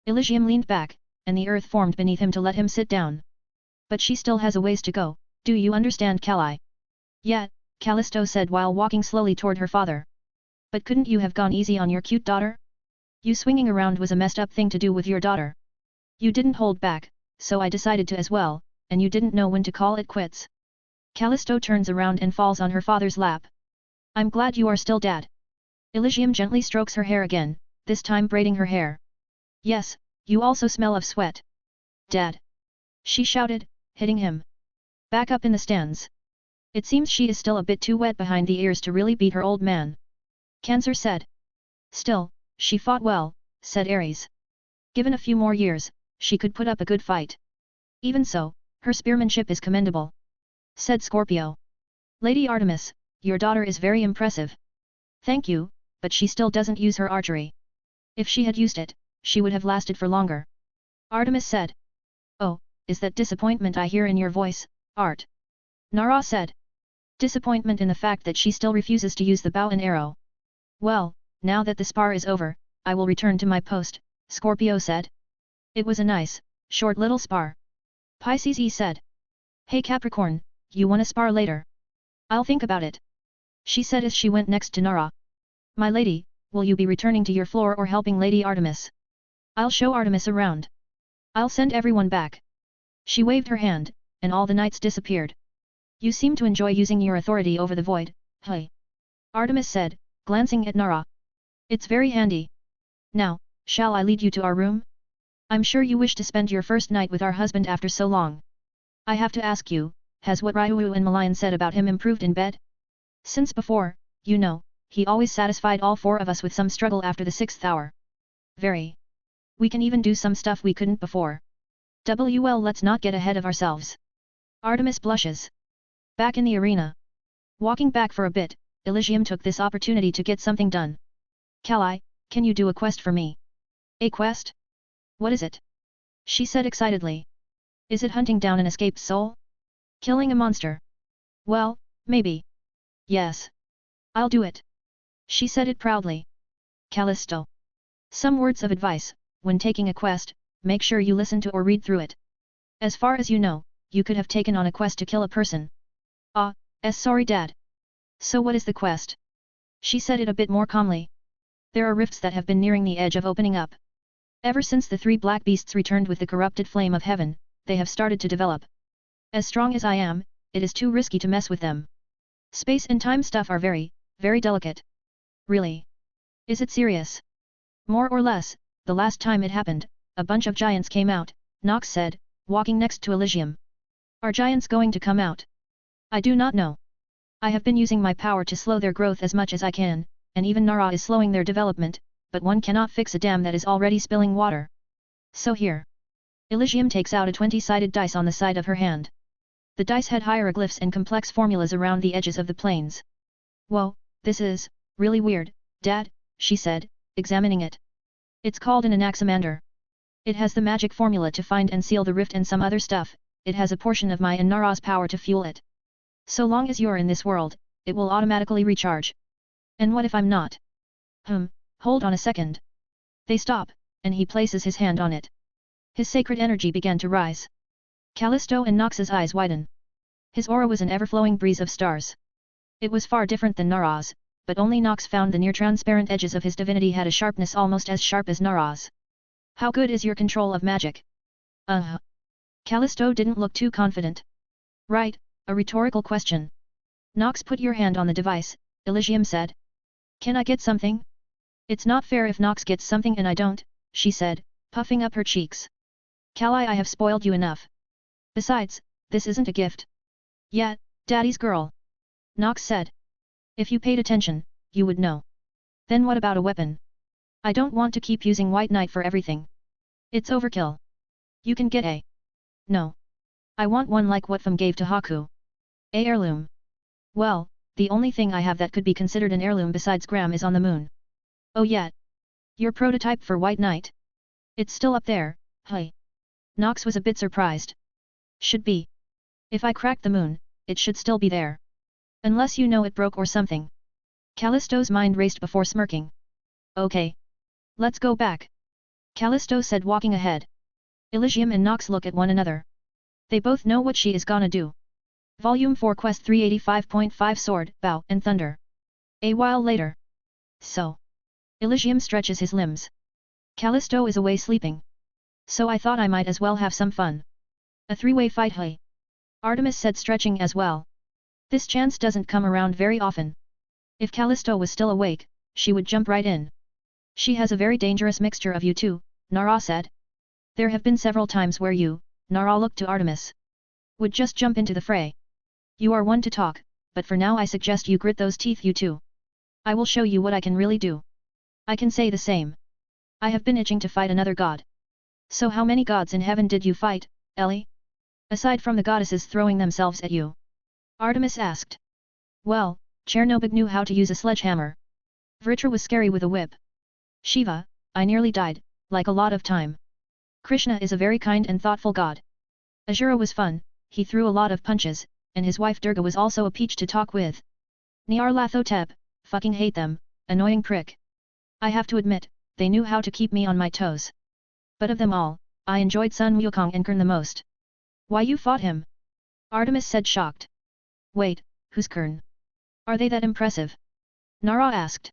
Elysium leaned back, and the earth formed beneath him to let him sit down. But she still has a ways to go, do you understand, Calli? Yeah, Callisto said while walking slowly toward her father. But couldn't you have gone easy on your cute daughter? You swinging around was a messed up thing to do with your daughter. You didn't hold back, so I decided to as well, and you didn't know when to call it quits. Callisto turns around and falls on her father's lap. I'm glad you are still, Dad. Elysium gently strokes her hair again, this time braiding her hair. Yes, you also smell of sweat. Dad. She shouted, hitting him. Back up in the stands. It seems she is still a bit too wet behind the ears to really beat her old man. Cancer said. Still, she fought well, said Ares. Given a few more years, she could put up a good fight. Even so, her spearmanship is commendable. Said Scorpio. Lady Artemis, your daughter is very impressive. Thank you, but she still doesn't use her archery. If she had used it, she would have lasted for longer. Artemis said. Oh, is that disappointment I hear in your voice, Art? Nara said. Disappointment in the fact that she still refuses to use the bow and arrow. Well, now that the spar is over, I will return to my post, Scorpio said. It was a nice, short little spar. Pisces said. Hey Capricorn, you wanna spar later? I'll think about it. She said as she went next to Nara. My lady, will you be returning to your floor or helping Lady Artemis? I'll show Artemis around. I'll send everyone back. She waved her hand, and all the knights disappeared. You seem to enjoy using your authority over the void, hey? Artemis said, glancing at Nara. It's very handy. Now, shall I lead you to our room? I'm sure you wish to spend your first night with our husband after so long. I have to ask you, has what Ryuu and Malayan said about him improved in bed? Since before, you know, he always satisfied all four of us with some struggle after the 6th hour. Very. We can even do some stuff we couldn't before. Well, let's not get ahead of ourselves. Artemis blushes. Back in the arena. Walking back for a bit, Elysium took this opportunity to get something done. Calli, can you do a quest for me? A quest? What is it? She said excitedly. Is it hunting down an escaped soul? Killing a monster? Well, maybe. Yes. I'll do it. She said it proudly. Callisto. Some words of advice, when taking a quest, make sure you listen to or read through it. As far as you know, you could have taken on a quest to kill a person. Sorry, Dad. So what is the quest? She said it a bit more calmly. There are rifts that have been nearing the edge of opening up. Ever since the 3 black beasts returned with the corrupted flame of heaven, they have started to develop. As strong as I am, it is too risky to mess with them. Space and time stuff are very, very delicate. Really? Is it serious? More or less, the last time it happened, a bunch of giants came out, Nox said, walking next to Elysium. Are giants going to come out? I do not know. I have been using my power to slow their growth as much as I can, and even Nara is slowing their development, but one cannot fix a dam that is already spilling water. So here. Elysium takes out a 20-sided dice on the side of her hand. The dice had hieroglyphs and complex formulas around the edges of the planes. Whoa, this is really weird, Dad, she said, examining it. It's called an anaximander. It has the magic formula to find and seal the rift and some other stuff, it has a portion of my and Nara's power to fuel it. So long as you're in this world, it will automatically recharge. And what if I'm not? Hold on a second. They stop, and he places his hand on it. His sacred energy began to rise. Callisto and Nox's eyes widen. His aura was an ever-flowing breeze of stars. It was far different than Nara's, but only Nox found the near-transparent edges of his divinity had a sharpness almost as sharp as Nara's. How good is your control of magic? Callisto didn't look too confident. Right, a rhetorical question. Nox, put your hand on the device, Elysium said. Can I get something? It's not fair if Nox gets something and I don't, she said, puffing up her cheeks. Calli, I have spoiled you enough. Besides, this isn't a gift. Yeah, Daddy's girl. Nox said. If you paid attention, you would know. Then what about a weapon? I don't want to keep using White Knight for everything. It's overkill. You can get a. No. I want one like what Fum gave to Haku. A heirloom. Well, the only thing I have that could be considered an heirloom besides Gram is on the moon. Oh yeah. Your prototype for White Knight? It's still up there, hey. Nox was a bit surprised. Should be. If I cracked the moon, it should still be there. Unless you know it broke or something. Callisto's mind raced before smirking. Okay. Let's go back. Callisto said, walking ahead. Elysium and Nox look at one another. They both know what she is gonna do. Volume 4 Quest 385.5 Sword, Bow and Thunder. A while later. So. Elysium stretches his limbs. Callisto is away sleeping. So I thought I might as well have some fun. A three-way fight, hey. Artemis said, stretching as well. This chance doesn't come around very often. If Callisto was still awake, she would jump right in. She has a very dangerous mixture of you two, Nara said. There have been several times where you, Nara looked to Artemis, would just jump into the fray. You are one to talk, but for now I suggest you grit those teeth, you two. I will show you what I can really do. I can say the same. I have been itching to fight another god. So how many gods in heaven did you fight, Ellie? Aside from the goddesses throwing themselves at you? Artemis asked. Well, Chernobyl knew how to use a sledgehammer. Vritra was scary with a whip. Shiva, I nearly died, like a lot of time. Krishna is a very kind and thoughtful god. Azura was fun, he threw a lot of punches, and his wife Durga was also a peach to talk with. Nyarlathotep, fucking hate them, annoying prick. I have to admit, they knew how to keep me on my toes. But of them all, I enjoyed Sun Wukong and Kern the most. Why you fought him? Artemis said, shocked. Wait, who's Kern? Are they that impressive? Nara asked.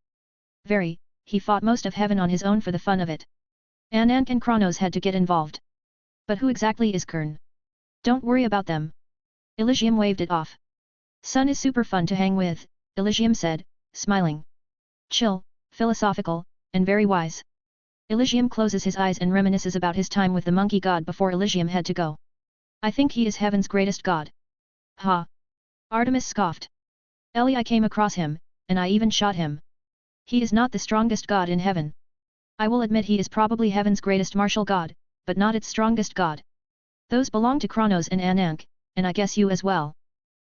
Very, he fought most of heaven on his own for the fun of it. Anank and Kronos had to get involved. But who exactly is Kern? Don't worry about them. Elysium waved it off. Sun is super fun to hang with, Elysium said, smiling. Chill, philosophical, and very wise. Elysium closes his eyes and reminisces about his time with the monkey god before Elysium had to go. I think he is heaven's greatest god. Ha! Artemis scoffed. Ellie, I came across him, and I even shot him. He is not the strongest god in heaven. I will admit he is probably heaven's greatest martial god, but not its strongest god. Those belong to Kronos and Anank, and I guess you as well.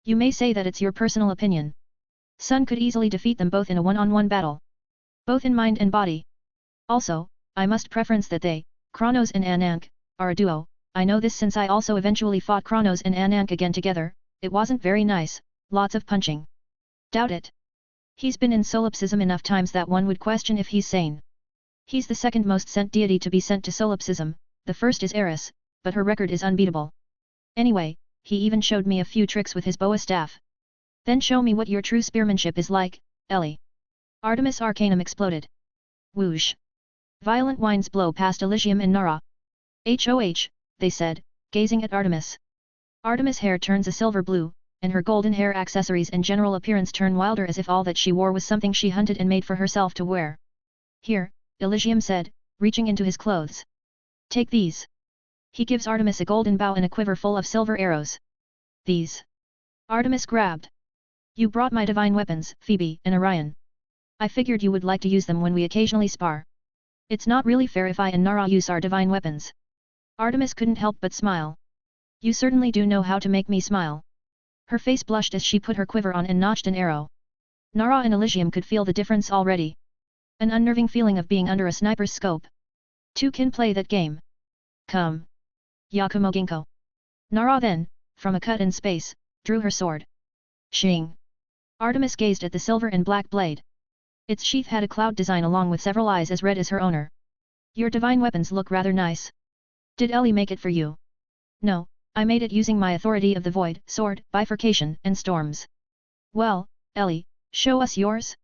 You may say that it's your personal opinion. Sun could easily defeat them both in a one-on-one battle. Both in mind and body. Also, I must preference that they, Kronos and Anank, are a duo. I know this since I also eventually fought Kronos and Anank again together. It wasn't very nice, lots of punching. Doubt it. He's been in solipsism enough times that one would question if he's sane. He's the second most sent deity to be sent to solipsism, the first is Eris, but her record is unbeatable. Anyway, he even showed me a few tricks with his boa staff. Then show me what your true spearmanship is like, Ellie. Artemis Arcanum exploded. Whoosh. Violent winds blow past Elysium and Nara. HOH, they said, gazing at Artemis. Artemis' hair turns a silver blue, and her golden hair accessories and general appearance turn wilder as if all that she wore was something she hunted and made for herself to wear. Here, Elysium said, reaching into his clothes. Take these. He gives Artemis a golden bow and a quiver full of silver arrows. These. Artemis grabbed. You brought my divine weapons, Phoebe and Orion. I figured you would like to use them when we occasionally spar. It's not really fair if I and Nara use our divine weapons. Artemis couldn't help but smile. You certainly do know how to make me smile. Her face blushed as she put her quiver on and notched an arrow. Nara and Elysium could feel the difference already. An unnerving feeling of being under a sniper's scope. Two can play that game. Come. Yakumo Ginkgo. Nara then, from a cut in space, drew her sword. Shing! Artemis gazed at the silver and black blade. Its sheath had a cloud design along with several eyes as red as her owner. Your divine weapons look rather nice. Did Ellie make it for you? No, I made it using my authority of the void, sword, bifurcation, and storms. Well, Ellie, show us yours?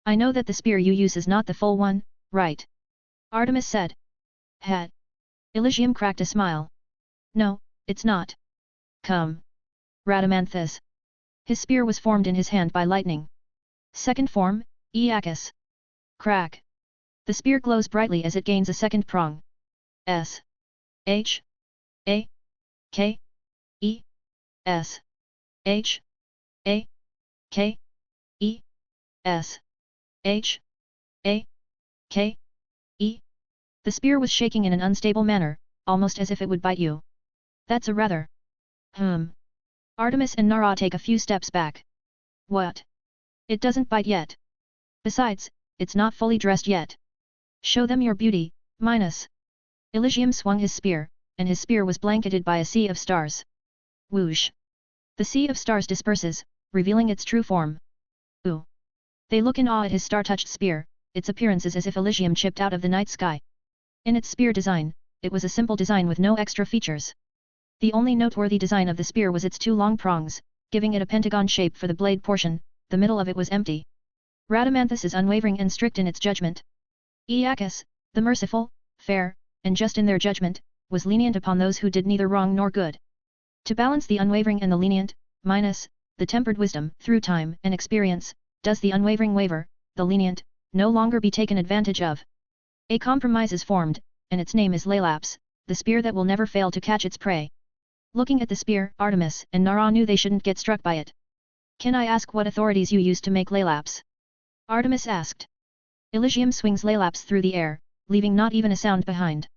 I know that the spear you use is not the full one, right? Artemis said. Hat. Elysium cracked a smile. No, it's not. Come. Radamanthus. His spear was formed in his hand by lightning. Second form, Iacchus. Crack. The spear glows brightly as it gains a second prong. S. H. A. K. E. S. H. A. K. E. S. H. A. K. E. The spear was shaking in an unstable manner, almost as if it would bite you. That's a rather. Artemis and Nara take a few steps back. What? It doesn't bite yet. Besides, it's not fully dressed yet. Show them your beauty, minus. Elysium swung his spear, and his spear was blanketed by a sea of stars. Whoosh! The sea of stars disperses, revealing its true form. Ooh! They look in awe at his star-touched spear, its appearance is as if Elysium chipped out of the night sky. In its spear design, it was a simple design with no extra features. The only noteworthy design of the spear was its two long prongs, giving it a pentagon shape for the blade portion, the middle of it was empty. Radamanthus is unwavering and strict in its judgment. Iacchus, the merciful, fair, and just in their judgment, was lenient upon those who did neither wrong nor good. To balance the unwavering and the lenient, minus, the tempered wisdom, through time and experience, does the unwavering waver, the lenient, no longer be taken advantage of. A compromise is formed, and its name is Laelaps, the spear that will never fail to catch its prey. Looking at the spear, Artemis and Nara knew they shouldn't get struck by it. Can I ask what authorities you used to make Laelaps? Artemis asked. Elysium swings Laelaps through the air, leaving not even a sound behind.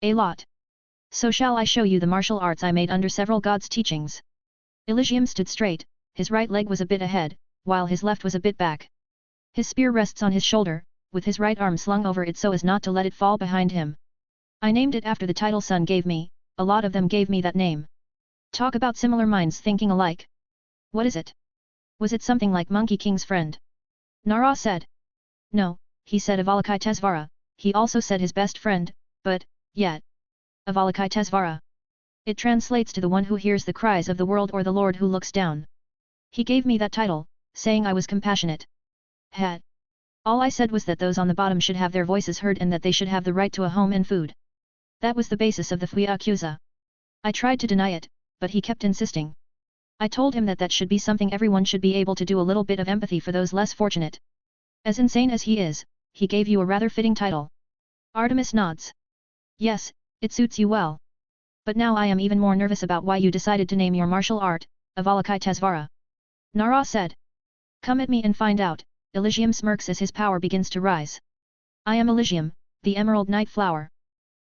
A lot. So shall I show you the martial arts I made under several gods' teachings? Elysium stood straight, his right leg was a bit ahead, while his left was a bit back. His spear rests on his shoulder, with his right arm slung over it so as not to let it fall behind him. I named it after the title Sun gave me, a lot of them gave me that name. Talk about similar minds thinking alike. What is it? Was it something like Monkey King's friend? Nara said. No, he said Avalokitesvara, he also said his best friend, but, yet. Avalokitesvara. It translates to the one who hears the cries of the world or the Lord who looks down. He gave me that title, saying I was compassionate. Had. All I said was that those on the bottom should have their voices heard and that they should have the right to a home and food. That was the basis of the Fuyaccusa. I tried to deny it, but he kept insisting. I told him that that should be something everyone should be able to do, a little bit of empathy for those less fortunate. As insane as he is, he gave you a rather fitting title. Artemis nods. Yes, it suits you well. But now I am even more nervous about why you decided to name your martial art, Avalokitesvara. Nara said. Come at me and find out, Elysium smirks as his power begins to rise. I am Elysium, the Emerald Night Flower.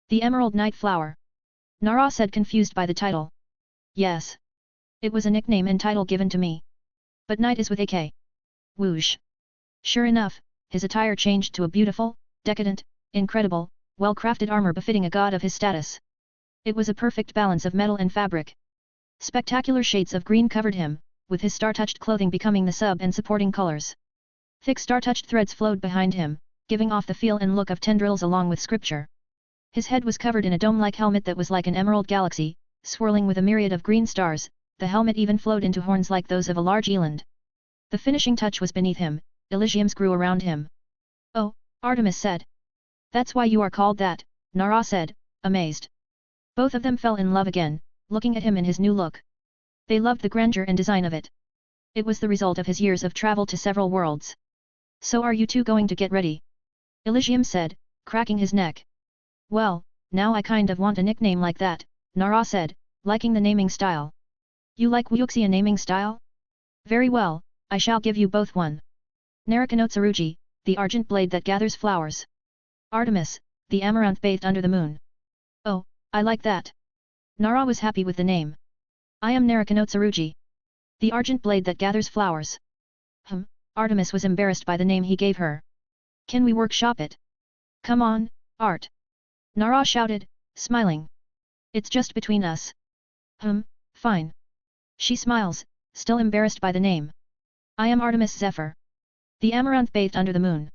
The Emerald Night Flower. Nara said, confused by the title. Yes. It was a nickname and title given to me. But night is with a K. Whoosh. Sure enough, his attire changed to a beautiful, decadent, incredible, well-crafted armor befitting a god of his status. It was a perfect balance of metal and fabric. Spectacular shades of green covered him, with his star-touched clothing becoming the sub and supporting colors. Thick star-touched threads flowed behind him, giving off the feel and look of tendrils along with scripture. His head was covered in a dome-like helmet that was like an emerald galaxy, swirling with a myriad of green stars. The helmet even flowed into horns like those of a large eland. The finishing touch was beneath him, Elysiums grew around him. Oh, Artemis said. That's why you are called that, Nara said, amazed. Both of them fell in love again, looking at him in his new look. They loved the grandeur and design of it. It was the result of his years of travel to several worlds. So are you two going to get ready? Elysium said, cracking his neck. Well, now I kind of want a nickname like that, Nara said, liking the naming style. You like Wuxia naming style? Very well, I shall give you both one. Narikanootsaruji, the argent blade that gathers flowers. Artemis, the amaranth bathed under the moon. Oh, I like that. Nara was happy with the name. I am Narikanootsaruji. The argent blade that gathers flowers. Artemis was embarrassed by the name he gave her. Can we workshop it? Come on, Art. Nara shouted, smiling. It's just between us. Fine. She smiles, still embarrassed by the name. I am Artemis Zephyr. The amaranth bathed under the moon.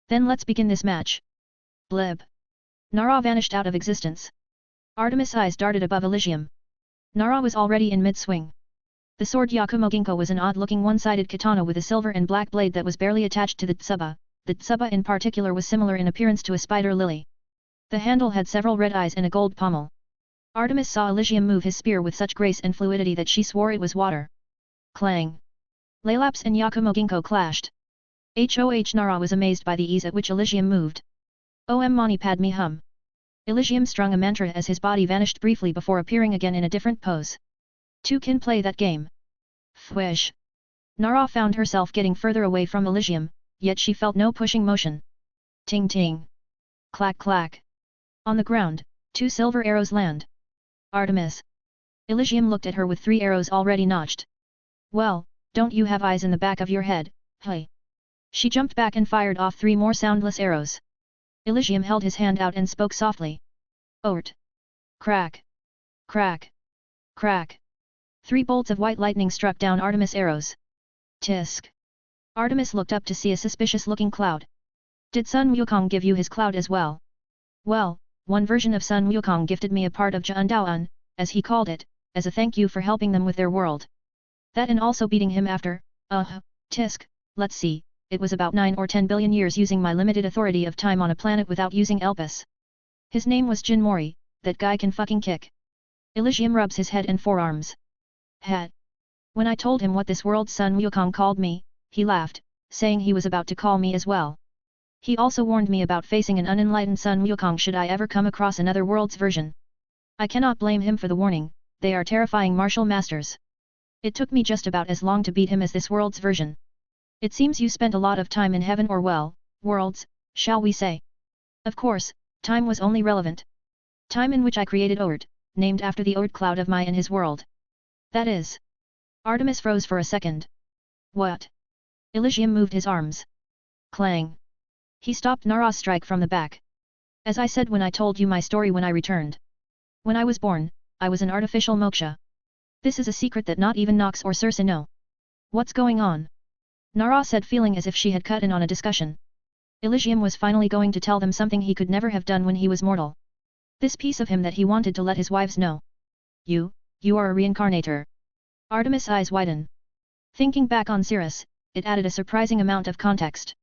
Then let's begin this match. Blib. Nara vanished out of existence. Artemis' eyes darted above Elysium. Nara was already in mid-swing. The sword Yakumo Ginkgo was an odd-looking one-sided katana with a silver and black blade that was barely attached to the tsuba. The tsuba in particular was similar in appearance to a spider lily. The handle had several red eyes and a gold pommel. Artemis saw Elysium move his spear with such grace and fluidity that she swore it was water. Clang. Laelaps and Yakumo Ginkgo clashed. Hoh Nara was amazed by the ease at which Elysium moved. Om Mani Padme Hum. Elysium strung a mantra as his body vanished briefly before appearing again in a different pose. Two can play that game. Fwish. Nara found herself getting further away from Elysium, yet she felt no pushing motion. Ting ting. Clack clack. On the ground, 2 silver arrows land. Artemis. Elysium looked at her with 3 arrows already notched. Well, don't you have eyes in the back of your head, hey? She jumped back and fired off 3 more soundless arrows. Elysium held his hand out and spoke softly. Ort. Crack. Crack. Crack. 3 bolts of white lightning struck down Artemis' arrows. Tisk. Artemis looked up to see a suspicious-looking cloud. Did Sun Wukong give you his cloud as well? Well, one version of Sun Wukong gifted me a part of Jiandaoan, as he called it, as a thank you for helping them with their world. That and also beating him after, tisk, let's see, it was about 9 or 10 billion years using my limited authority of time on a planet without using Elpis. His name was Jin Mori, that guy can fucking kick. Elysium rubs his head and forearms. Head. When I told him what this world's Sun Wukong called me, he laughed, saying he was about to call me as well. He also warned me about facing an unenlightened Sun Wukong should I ever come across another world's version. I cannot blame him for the warning, they are terrifying martial masters. It took me just about as long to beat him as this world's version. It seems you spent a lot of time in heaven or well, worlds, shall we say. Of course, time was only relevant. Time in which I created Ord, named after the Ord cloud of Mai in his world. That is. Artemis froze for a second. What? Elysium moved his arms. Clang. He stopped Nara's strike from the back. As I said when I told you my story when I returned. When I was born, I was an artificial moksha. This is a secret that not even Nox or Circe know. What's going on? Nara said, feeling as if she had cut in on a discussion. Elysium was finally going to tell them something he could never have done when he was mortal. This piece of him that he wanted to let his wives know. You are a reincarnator. Artemis' eyes widen. Thinking back on Circe, it added a surprising amount of context.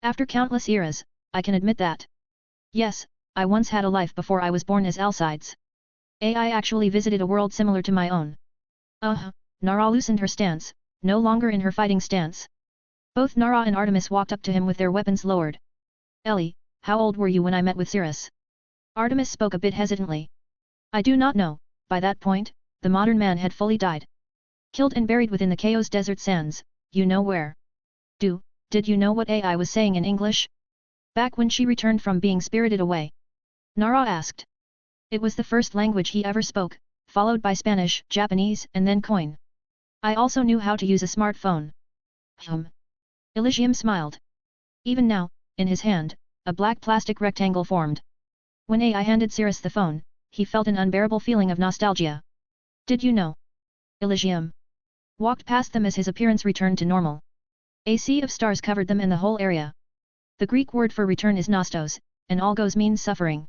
After countless eras, I can admit that. Yes, I once had a life before I was born as Alcides. I actually visited a world similar to my own. Nara loosened her stance, no longer in her fighting stance. Both Nara and Artemis walked up to him with their weapons lowered. Ellie, how old were you when I met with Circe? Artemis spoke a bit hesitantly. I do not know, by that point, the modern man had fully died. Killed and buried within the Chaos desert sands, you know where. Did you know what AI was saying in English? Back when she returned from being spirited away. Nara asked. It was the first language he ever spoke, followed by Spanish, Japanese, and then Koine. I also knew how to use a smartphone. Elysium smiled. Even now, in his hand, a black plastic rectangle formed. When AI handed Circe the phone, he felt an unbearable feeling of nostalgia. Did you know? Elysium walked past them as his appearance returned to normal. A sea of stars covered them and the whole area. The Greek word for return is nostos, and algos means suffering.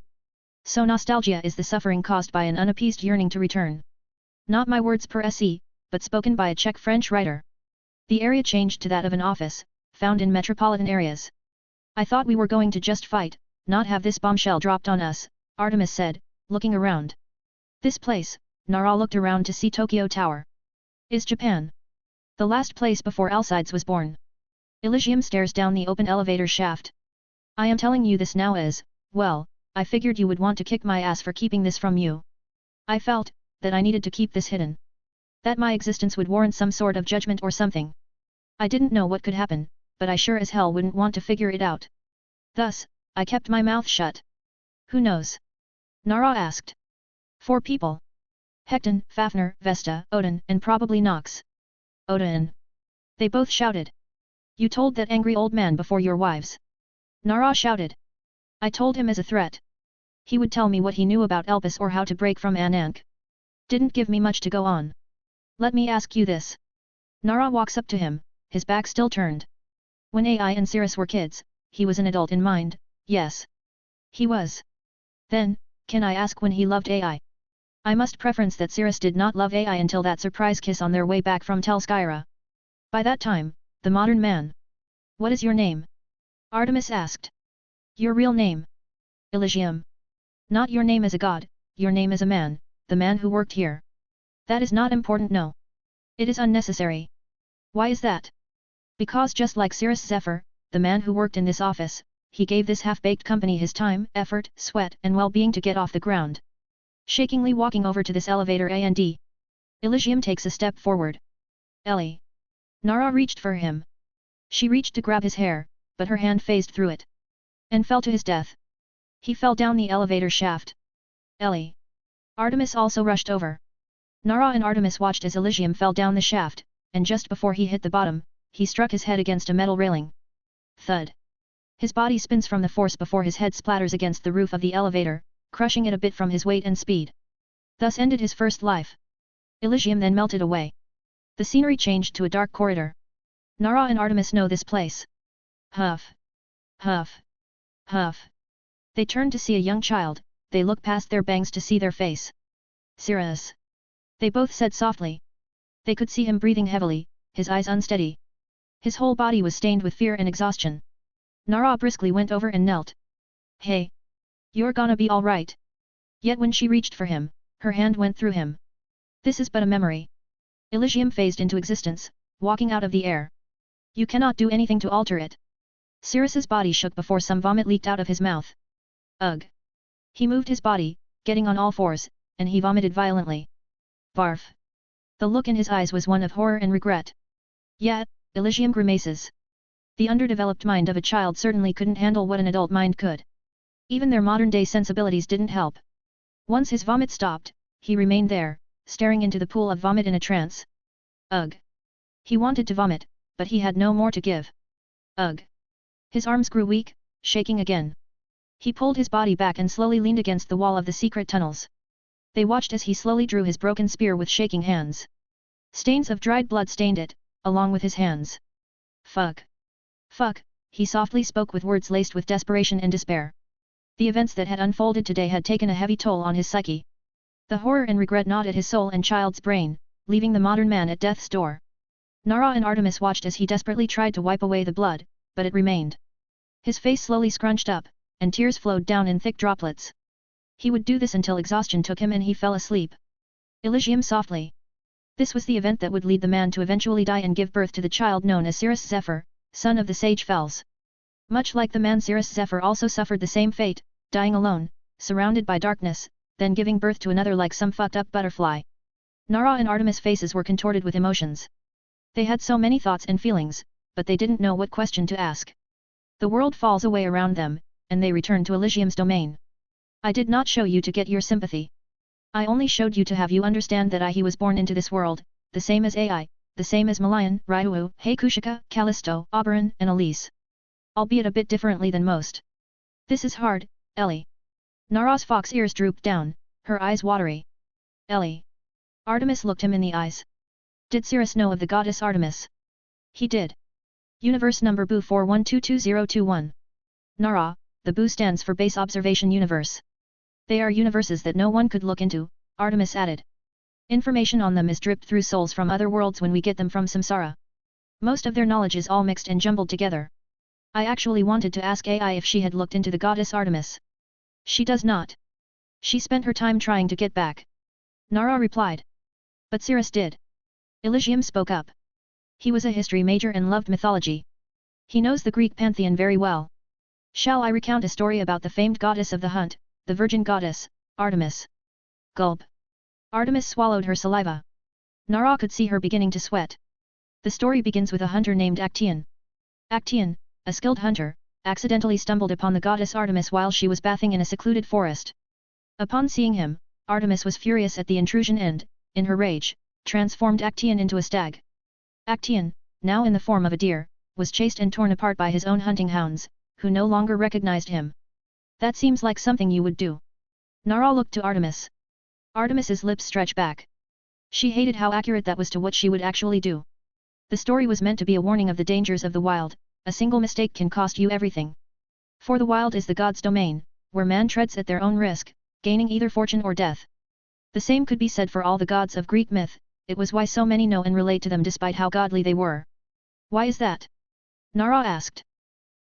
So nostalgia is the suffering caused by an unappeased yearning to return. Not my words per se, but spoken by a Czech French writer. The area changed to that of an office, found in metropolitan areas. I thought we were going to just fight, not have this bombshell dropped on us, Artemis said, looking around. This place, Nara looked around to see Tokyo Tower. Is Japan the last place before Alcides was born? Elysium stares down the open elevator shaft. I am telling you this now as, well, I figured you would want to kick my ass for keeping this from you. I felt that I needed to keep this hidden. That my existence would warrant some sort of judgment or something. I didn't know what could happen, but I sure as hell wouldn't want to figure it out. Thus, I kept my mouth shut. Who knows? Nara asked. 4 people. Hecton, Fafnir, Vesta, Odin, and probably Nox. Odin. They both shouted. You told that angry old man before your wives. Nara shouted. I told him as a threat. He would tell me what he knew about Elpis or how to break from Ananke. Didn't give me much to go on. Let me ask you this. Nara walks up to him, his back still turned. When Ai and Cirrus were kids, he was an adult in mind, yes. He was. Then, can I ask when he loved Ai? I must preference that Cirrus did not love Ai until that surprise kiss on their way back from Tel Skyra. By that time, the modern man. What is your name? Artemis asked. Your real name? Elysium. Not your name as a god, your name as a man, the man who worked here. That is not important, no. It is unnecessary. Why is that? Because just like Cirrus Zephyr, the man who worked in this office, he gave this half-baked company his time, effort, sweat and well-being to get off the ground. Shakingly walking over to this elevator and Elysium takes a step forward. Ellie. Nara reached for him. She reached to grab his hair, but her hand phased through it. And fell to his death. He fell down the elevator shaft. Ellie. Artemis also rushed over. Nara and Artemis watched as Elysium fell down the shaft, and just before he hit the bottom, he struck his head against a metal railing. Thud. His body spins from the force before his head splatters against the roof of the elevator, crushing it a bit from his weight and speed. Thus ended his first life. Elysium then melted away. The scenery changed to a dark corridor. Nara and Artemis know this place. Huff. Huff. Huff. They turn to see a young child, they look past their bangs to see their face. Cirrus. They both said softly. They could see him breathing heavily, his eyes unsteady. His whole body was stained with fear and exhaustion. Nara briskly went over and knelt. Hey. You're gonna be all right. Yet when she reached for him, her hand went through him. This is but a memory. Elysium phased into existence, walking out of the air. You cannot do anything to alter it. Cirrus's body shook before some vomit leaked out of his mouth. Ugh. He moved his body, getting on all fours, and he vomited violently. Barf. The look in his eyes was one of horror and regret. Yet, Elysium grimaces. The underdeveloped mind of a child certainly couldn't handle what an adult mind could. Even their modern-day sensibilities didn't help. Once his vomit stopped, he remained there, staring into the pool of vomit in a trance. Ugh. He wanted to vomit, but he had no more to give. Ugh. His arms grew weak, shaking again. He pulled his body back and slowly leaned against the wall of the secret tunnels. They watched as he slowly drew his broken spear with shaking hands. Stains of dried blood stained it, along with his hands. Fuck. Fuck, he softly spoke with words laced with desperation and despair. The events that had unfolded today had taken a heavy toll on his psyche. The horror and regret gnawed at his soul and child's brain, leaving the modern man at death's door. Nara and Artemis watched as he desperately tried to wipe away the blood, but it remained. His face slowly scrunched up, and tears flowed down in thick droplets. He would do this until exhaustion took him and he fell asleep. Elysium softly. This was the event that would lead the man to eventually die and give birth to the child known as Cirrus Zephyr, son of the Sage Fells. Much like the man Cirrus Zephyr also suffered the same fate, dying alone, surrounded by darkness, then giving birth to another like some fucked up butterfly. Nara and Artemis' faces were contorted with emotions. They had so many thoughts and feelings, but they didn't know what question to ask. The world falls away around them, and they return to Elysium's domain. I did not show you to get your sympathy. I only showed you to have you understand that he was born into this world, the same as Ai, the same as Malayan, Ryuu, Haikushika, Callisto, Oberon, and Elise. Albeit a bit differently than most. This is hard, Ellie. Nara's fox ears drooped down, her eyes watery. Ellie. Artemis looked him in the eyes. Did Cirrus know of the goddess Artemis? He did. Universe number BOO 41222021. Nara, the BOO stands for Base Observation Universe. They are universes that no one could look into, Artemis added. Information on them is dripped through souls from other worlds when we get them from samsara. Most of their knowledge is all mixed and jumbled together. I actually wanted to ask Ai if she had looked into the goddess Artemis. She does not. She spent her time trying to get back. Nara replied. But Cirrus did. Elysium spoke up. He was a history major and loved mythology. He knows the Greek pantheon very well. Shall I recount a story about the famed goddess of the hunt, the virgin goddess, Artemis? Gulp. Artemis swallowed her saliva. Nara could see her beginning to sweat. The story begins with a hunter named Actaeon. Actaeon, a skilled hunter, accidentally stumbled upon the goddess Artemis while she was bathing in a secluded forest. Upon seeing him, Artemis was furious at the intrusion and, in her rage, transformed Actaeon into a stag. Actaeon, now in the form of a deer, was chased and torn apart by his own hunting hounds, who no longer recognized him. That seems like something you would do. Nara looked to Artemis. Artemis's lips stretched back. She hated how accurate that was to what she would actually do. The story was meant to be a warning of the dangers of the wild. A single mistake can cost you everything. For the wild is the god's domain, where man treads at their own risk, gaining either fortune or death. The same could be said for all the gods of Greek myth. It was why so many know and relate to them despite how godly they were. Why is that? Nara asked.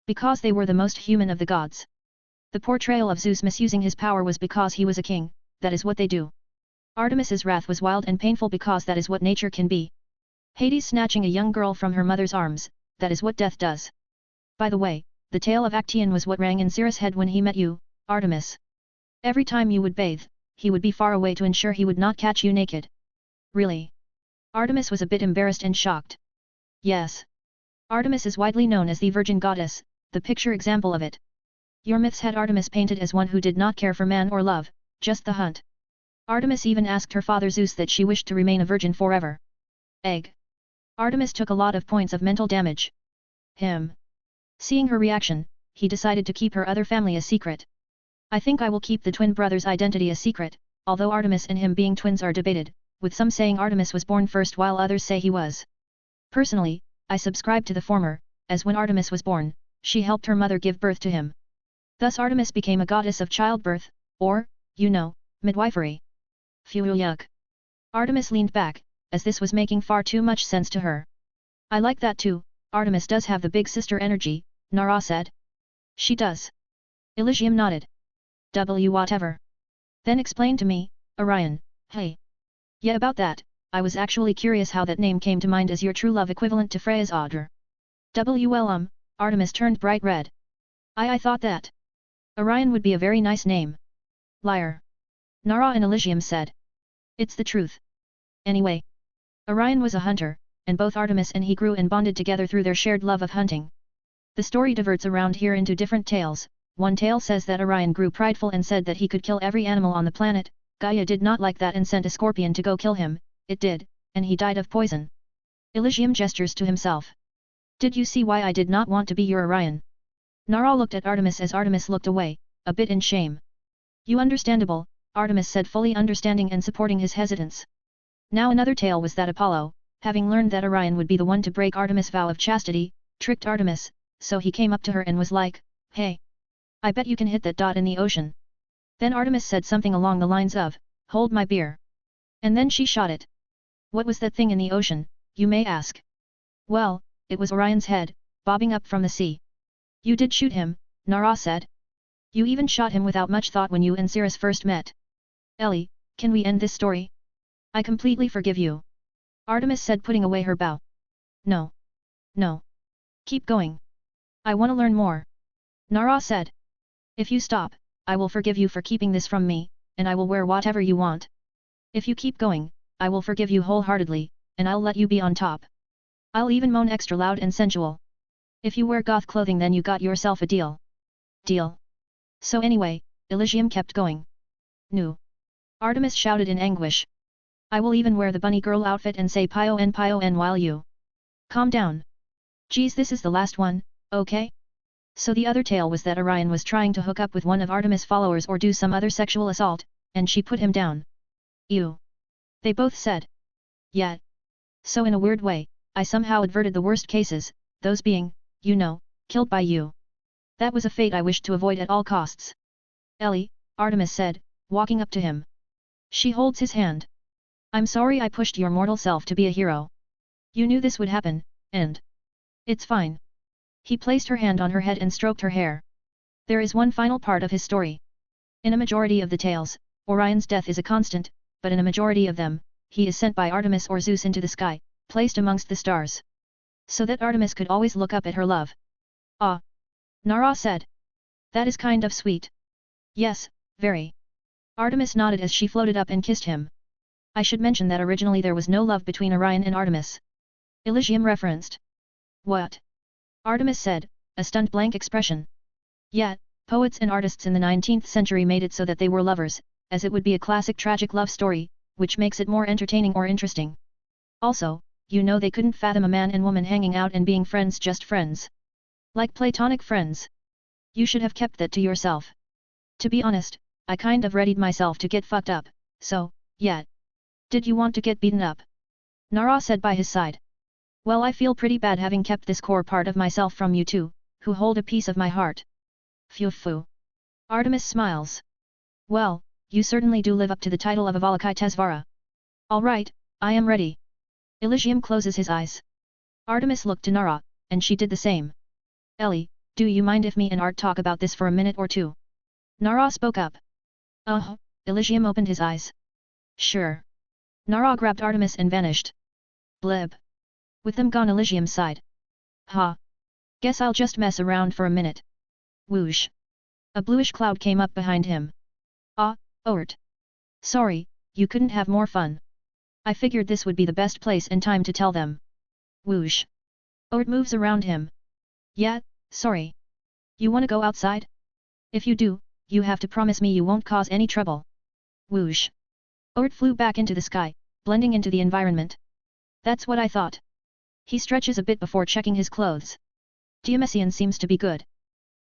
Because they were the most human of the gods. The portrayal of Zeus misusing his power was because he was a king. That is what they do. Artemis's wrath was wild and painful because that is what nature can be. Hades snatching a young girl from her mother's arms, that is what death does. By the way, the tale of Actaeon was what rang in Cirrus' head when he met you, Artemis. Every time you would bathe, he would be far away to ensure he would not catch you naked. Really? Artemis was a bit embarrassed and shocked. Yes. Artemis is widely known as the virgin goddess, the picture example of it. Your myths had Artemis painted as one who did not care for man or love, just the hunt. Artemis even asked her father Zeus that she wished to remain a virgin forever. Egg. Artemis took a lot of points of mental damage. Seeing her reaction, he decided to keep her other family a secret. I think I will keep the twin brother's identity a secret, although Artemis and him being twins are debated, with some saying Artemis was born first while others say he was. Personally, I subscribe to the former, as when Artemis was born, she helped her mother give birth to him. Thus Artemis became a goddess of childbirth, or, midwifery. Phew yuck. Artemis leaned back, as this was making far too much sense to her. I like that too. Artemis does have the big sister energy, Nara said. She does. Elysium nodded. Whatever. Then explain to me, Orion, hey. Yeah, about that, I was actually curious how that name came to mind as your true love equivalent to Freya's Audra. Artemis turned bright red. I thought that Orion would be a very nice name. Liar. Nara and Elysium said. It's the truth. Anyway. Orion was a hunter, and both Artemis and he grew and bonded together through their shared love of hunting. The story diverts around here into different tales. One tale says that Orion grew prideful and said that he could kill every animal on the planet. Gaia did not like that and sent a scorpion to go kill him. It did, and he died of poison. Elysium gestures to himself. Did you see why I did not want to be your Orion? Nara looked at Artemis as Artemis looked away, a bit in shame. You understandable, Artemis said, fully understanding and supporting his hesitance. Now another tale was that Apollo, having learned that Orion would be the one to break Artemis' vow of chastity, tricked Artemis, so he came up to her and was like, hey. I bet you can hit that dot in the ocean. Then Artemis said something along the lines of, hold my beer. And then she shot it. What was that thing in the ocean, you may ask? Well, it was Orion's head, bobbing up from the sea. You did shoot him, Nara said. You even shot him without much thought when you and Cirrus first met. Ellie, can we end this story? I completely forgive you. Artemis said, putting away her bow. No. No. Keep going. I want to learn more. Nara said. If you stop, I will forgive you for keeping this from me, and I will wear whatever you want. If you keep going, I will forgive you wholeheartedly, and I'll let you be on top. I'll even moan extra loud and sensual. If you wear goth clothing, then you got yourself a deal. Deal. So anyway, Elysium kept going. No. Artemis shouted in anguish. I will even wear the bunny girl outfit and say pio n while you. Calm down. Geez, this is the last one, okay? So the other tale was that Orion was trying to hook up with one of Artemis' followers or do some other sexual assault, and she put him down. Ew. They both said. Yeah. So in a weird way, I somehow averted the worst cases, those being, killed by you. That was a fate I wished to avoid at all costs. Ellie, Artemis said, walking up to him. She holds his hand. I'm sorry I pushed your mortal self to be a hero. You knew this would happen, and it's fine. He placed her hand on her head and stroked her hair. There is one final part of his story. In a majority of the tales, Orion's death is a constant, but in a majority of them, he is sent by Artemis or Zeus into the sky, placed amongst the stars. So that Artemis could always look up at her love. Ah. Nara said. That is kind of sweet. Yes, very. Artemis nodded as she floated up and kissed him. I should mention that originally there was no love between Orion and Artemis. Elysium referenced. What? Artemis said, a stunned blank expression. Yeah, poets and artists in the 19th century made it so that they were lovers, as it would be a classic tragic love story, which makes it more entertaining or interesting. Also, they couldn't fathom a man and woman hanging out and being friends, just friends. Like platonic friends. You should have kept that to yourself. To be honest, I kind of readied myself to get fucked up, so, Yet. Did you want to get beaten up? Nara said by his side. Well, I feel pretty bad having kept this core part of myself from you two, who hold a piece of my heart. Phew. Artemis smiles. Well, you certainly do live up to the title of Avalokitesvara. Alright, I am ready. Elysium closes his eyes. Artemis looked to Nara, and she did the same. Ellie, do you mind if me and Art talk about this for a minute or two? Nara spoke up. Elysium opened his eyes. Sure. Nara grabbed Artemis and vanished. Blib. With them gone, Elysium sighed. Guess I'll just mess around for a minute. Whoosh. A bluish cloud came up behind him. Ort. Sorry, you couldn't have more fun. I figured this would be the best place and time to tell them. Whoosh. Ort moves around him. Yeah, sorry. You wanna go outside? If you do, you have to promise me you won't cause any trouble. Whoosh. Ort flew back into the sky, blending into the environment. That's what I thought. He stretches a bit before checking his clothes. Diomessian seems to be good.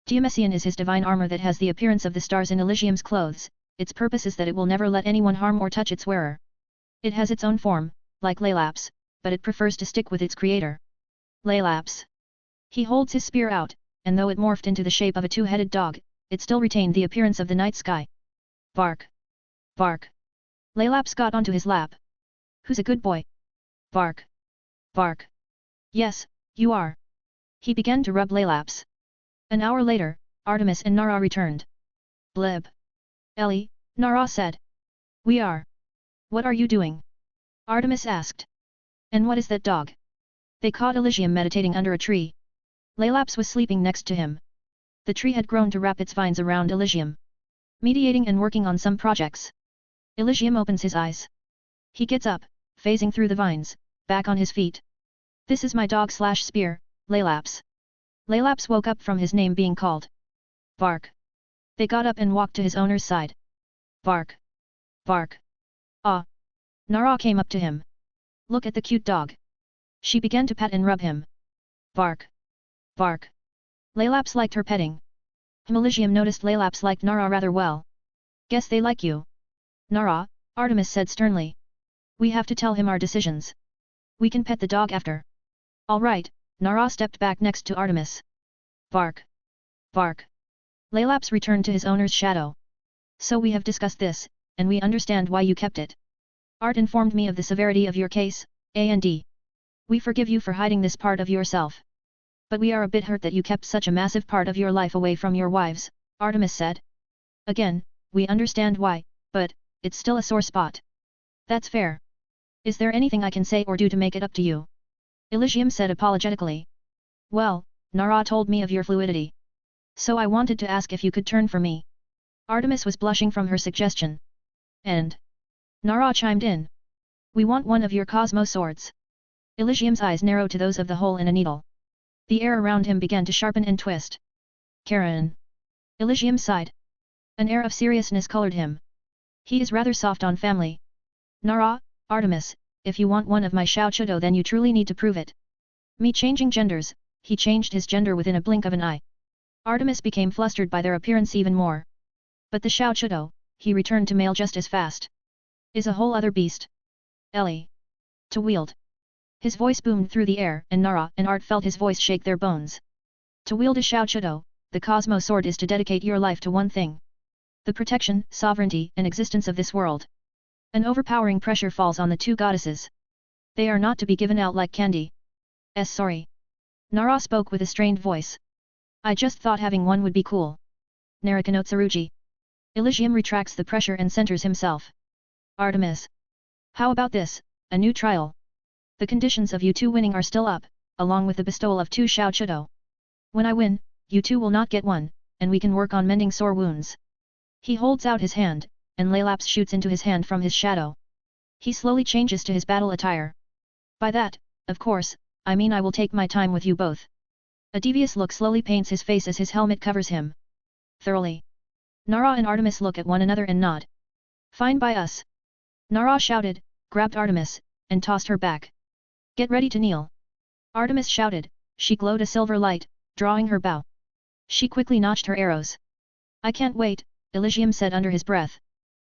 Diomessian is his divine armor that has the appearance of the stars in Elysium's clothes. Its purpose is that it will never let anyone harm or touch its wearer. It has its own form, like Laylaps, but it prefers to stick with its creator. Laylaps. He holds his spear out, and though it morphed into the shape of a two-headed dog, it still retained the appearance of the night sky. Bark. Bark. Laylaps got onto his lap. Who's a good boy? Bark. Bark. Yes, you are. He began to rub Laylaps. An hour later, Artemis and Nara returned. Blib. Ellie, Nara said. We are. What are you doing? Artemis asked. And what is that dog? They caught Elysium meditating under a tree. Laylaps was sleeping next to him. The tree had grown to wrap its vines around Elysium, mediating and working on some projects. Elysium opens his eyes. He gets up, phasing through the vines, back on his feet. This is my dog/spear, Laylaps. Laylaps woke up from his name being called. Bark. They got up and walked to his owner's side. Bark. Bark. Nara came up to him. Look at the cute dog. She began to pat and rub him. Bark. Bark. Laylaps liked her petting. Elysium noticed Laylaps liked Nara rather well. Guess they like you. Nara, Artemis said sternly. We have to tell him our decisions. We can pet the dog after. Alright, Nara stepped back next to Artemis. Bark. Bark. Laylaps returned to his owner's shadow. So we have discussed this, and we understand why you kept it. Art informed me of the severity of your case, and we forgive you for hiding this part of yourself. But we are a bit hurt that you kept such a massive part of your life away from your wives, Artemis said. Again, we understand why, but it's still a sore spot. That's fair. Is there anything I can say or do to make it up to you? Elysium said apologetically. Well, Nara told me of your fluidity. So I wanted to ask if you could turn for me. Artemis was blushing from her suggestion. And Nara chimed in. We want one of your Cosmo swords. Elysium's eyes narrowed to those of the hole in a needle. The air around him began to sharpen and twist. Karen. Elysium sighed. An air of seriousness colored him. He is rather soft on family. Nara, Artemis, if you want one of my Xiao Chudo then you truly need to prove it. Me changing genders, he changed his gender within a blink of an eye. Artemis became flustered by their appearance even more. But the Xiao Chudo, he returned to male just as fast. Is a whole other beast. Ellie. To wield. His voice boomed through the air and Nara and Art felt his voice shake their bones. To wield a Xiao Chudo, the Cosmo sword is to dedicate your life to one thing. The protection, sovereignty and existence of this world. An overpowering pressure falls on the two goddesses. They are not to be given out like candy. Sorry. Nara spoke with a strained voice. I just thought having one would be cool. Naraka no Tsurugi. Elysium retracts the pressure and centers himself. Artemis. How about this, a new trial? The conditions of you two winning are still up, along with the bestowal of 2 Xiao Chudo. When I win, you two will not get one, and we can work on mending sore wounds. He holds out his hand, and Laylaps shoots into his hand from his shadow. He slowly changes to his battle attire. By that, of course, I mean I will take my time with you both. A devious look slowly paints his face as his helmet covers him. Thoroughly. Nara and Artemis look at one another and nod. Fine by us. Nara shouted, grabbed Artemis, and tossed her back. Get ready to kneel. Artemis shouted, she glowed a silver light, drawing her bow. She quickly notched her arrows. I can't wait, Elysium said under his breath.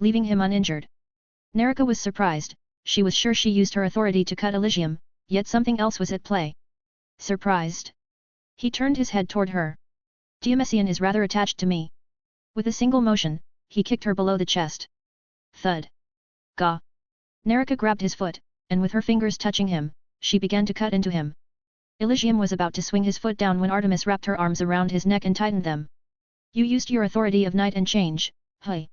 leaving him uninjured. Naraka was surprised, she was sure she used her authority to cut Elysium, yet something else was at play. Surprised? He turned his head toward her. Diomecian is rather attached to me. With a single motion, he kicked her below the chest. Thud. Gah. Naraka grabbed his foot, and with her fingers touching him, she began to cut into him. Elysium was about to swing his foot down when Artemis wrapped her arms around his neck and tightened them. You used your authority of night and change, hey.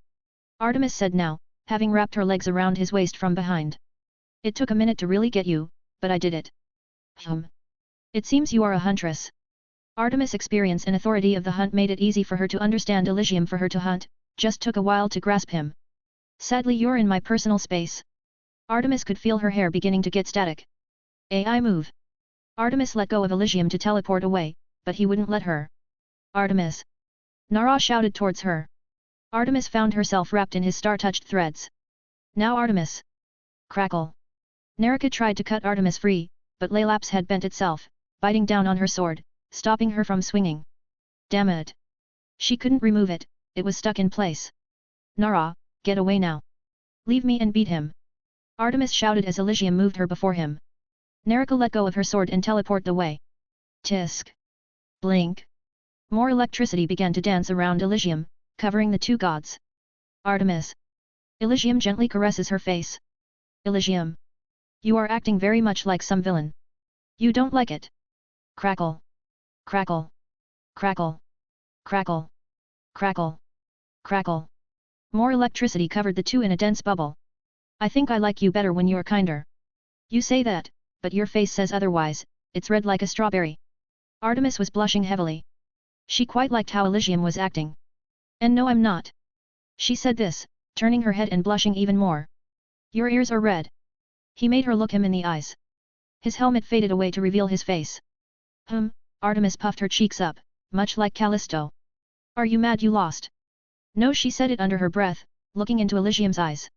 Artemis said now, having wrapped her legs around his waist from behind. It took a minute to really get you, but I did it. It seems you are a huntress. Artemis' experience and authority of the hunt made it easy for her to understand Elysium for her to hunt, just took a while to grasp him. Sadly you're in my personal space. Artemis could feel her hair beginning to get static. AI move. Artemis let go of Elysium to teleport away, but he wouldn't let her. Artemis. Nara shouted towards her. Artemis found herself wrapped in his star-touched threads. Now Artemis. Crackle. Naraka tried to cut Artemis free, but Laelap's head bent itself, biting down on her sword, stopping her from swinging. Damn it. She couldn't remove it, it was stuck in place. Nara, get away now. Leave me and beat him. Artemis shouted as Elysium moved her before him. Naraka let go of her sword and teleported away. Tisk. Blink. More electricity began to dance around Elysium, covering the two gods. Artemis. Elysium gently caresses her face. Elysium. You are acting very much like some villain. You don't like it. Crackle. Crackle. Crackle. Crackle. Crackle. Crackle. More electricity covered the two in a dense bubble. I think I like you better when you're kinder. You say that, but your face says otherwise, it's red like a strawberry. Artemis was blushing heavily. She quite liked how Elysium was acting. And no I'm not. She said this, turning her head and blushing even more. Your ears are red. He made her look him in the eyes. His helmet faded away to reveal his face. Artemis puffed her cheeks up, much like Callisto. Are you mad you lost? No, she said it under her breath, looking into Elysium's eyes.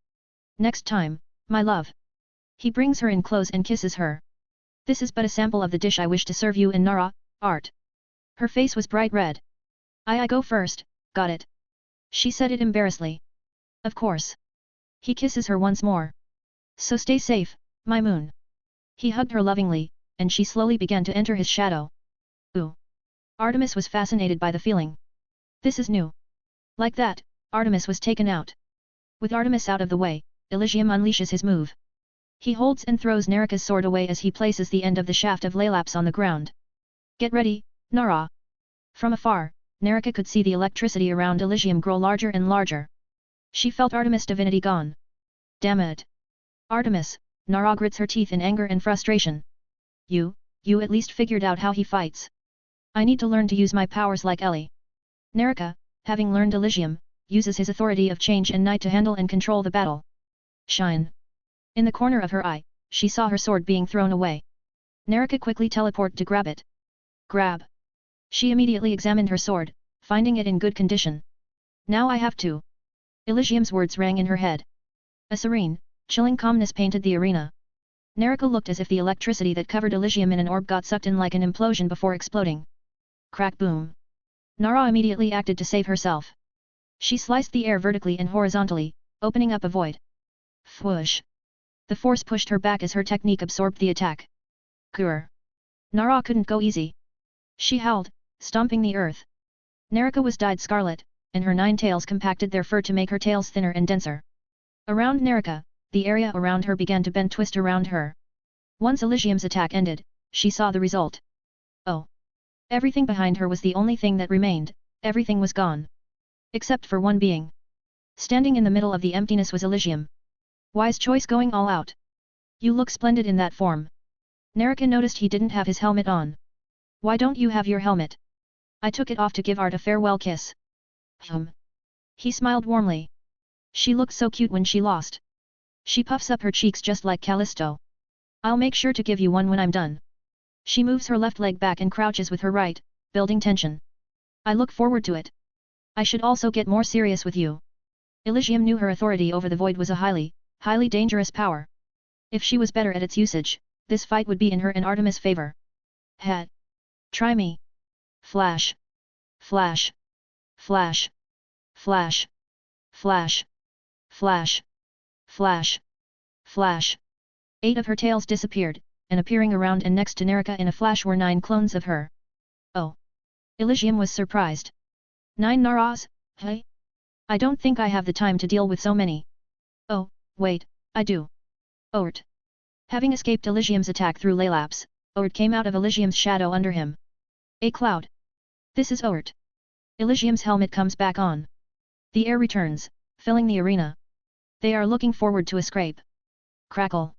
Next time, my love. He brings her in close and kisses her. This is but a sample of the dish I wish to serve you in Nara, art. Her face was bright red. I go first, got it. She said it embarrassedly. Of course. He kisses her once more. So stay safe, my moon. He hugged her lovingly, and she slowly began to enter his shadow. Ooh. Artemis was fascinated by the feeling. This is new. Like that, Artemis was taken out. With Artemis out of the way, Elysium unleashes his move. He holds and throws Naraka's sword away as he places the end of the shaft of Laelaps on the ground. Get ready, Nara. From afar, Naraka could see the electricity around Elysium grow larger and larger. She felt Artemis' divinity gone. Damn it. Artemis, Nara grits her teeth in anger and frustration. You at least figured out how he fights. I need to learn to use my powers like Ellie. Naraka, having learned Elysium, uses his authority of change and night to handle and control the battle. Shine. In the corner of her eye, she saw her sword being thrown away. Naraka quickly teleported to grab it. Grab. She immediately examined her sword, finding it in good condition. Now I have to. Elysium's words rang in her head. A serene, chilling calmness painted the arena. Naraka looked as if the electricity that covered Elysium in an orb got sucked in like an implosion before exploding. Crack boom. Nara immediately acted to save herself. She sliced the air vertically and horizontally, opening up a void. Whoosh. The force pushed her back as her technique absorbed the attack. Grr. Nara couldn't go easy. She howled, stomping the earth. Naraka was dyed scarlet, and her 9 tails compacted their fur to make her tails thinner and denser. Around Naraka, the area around her began to bend twist around her. Once Elysium's attack ended, she saw the result. Oh. Everything behind her was the only thing that remained, everything was gone. Except for one being. Standing in the middle of the emptiness was Elysium. Wise choice going all out. You look splendid in that form. Naraka noticed he didn't have his helmet on. Why don't you have your helmet? I took it off to give Art a farewell kiss. He smiled warmly. She looked so cute when she lost. She puffs up her cheeks just like Callisto. I'll make sure to give you one when I'm done. She moves her left leg back and crouches with her right, building tension. I look forward to it. I should also get more serious with you. Elysium knew her authority over the void was a highly dangerous power. If she was better at its usage, this fight would be in her and Artemis' favor. Het. Try me. Flash. Flash. Flash. Flash. Flash. Flash! Flash! Flash! 8 of her tails disappeared, and appearing around and next to Nerika in a flash were 9 clones of her. Oh! Elysium was surprised. 9 Naras? Hey? I don't think I have the time to deal with so many. Oh, wait, I do. Ort. Having escaped Elysium's attack through Laylapse, Ort came out of Elysium's shadow under him. A cloud. This is Ort. Elysium's helmet comes back on. The air returns, filling the arena. They are looking forward to a scrape. Crackle.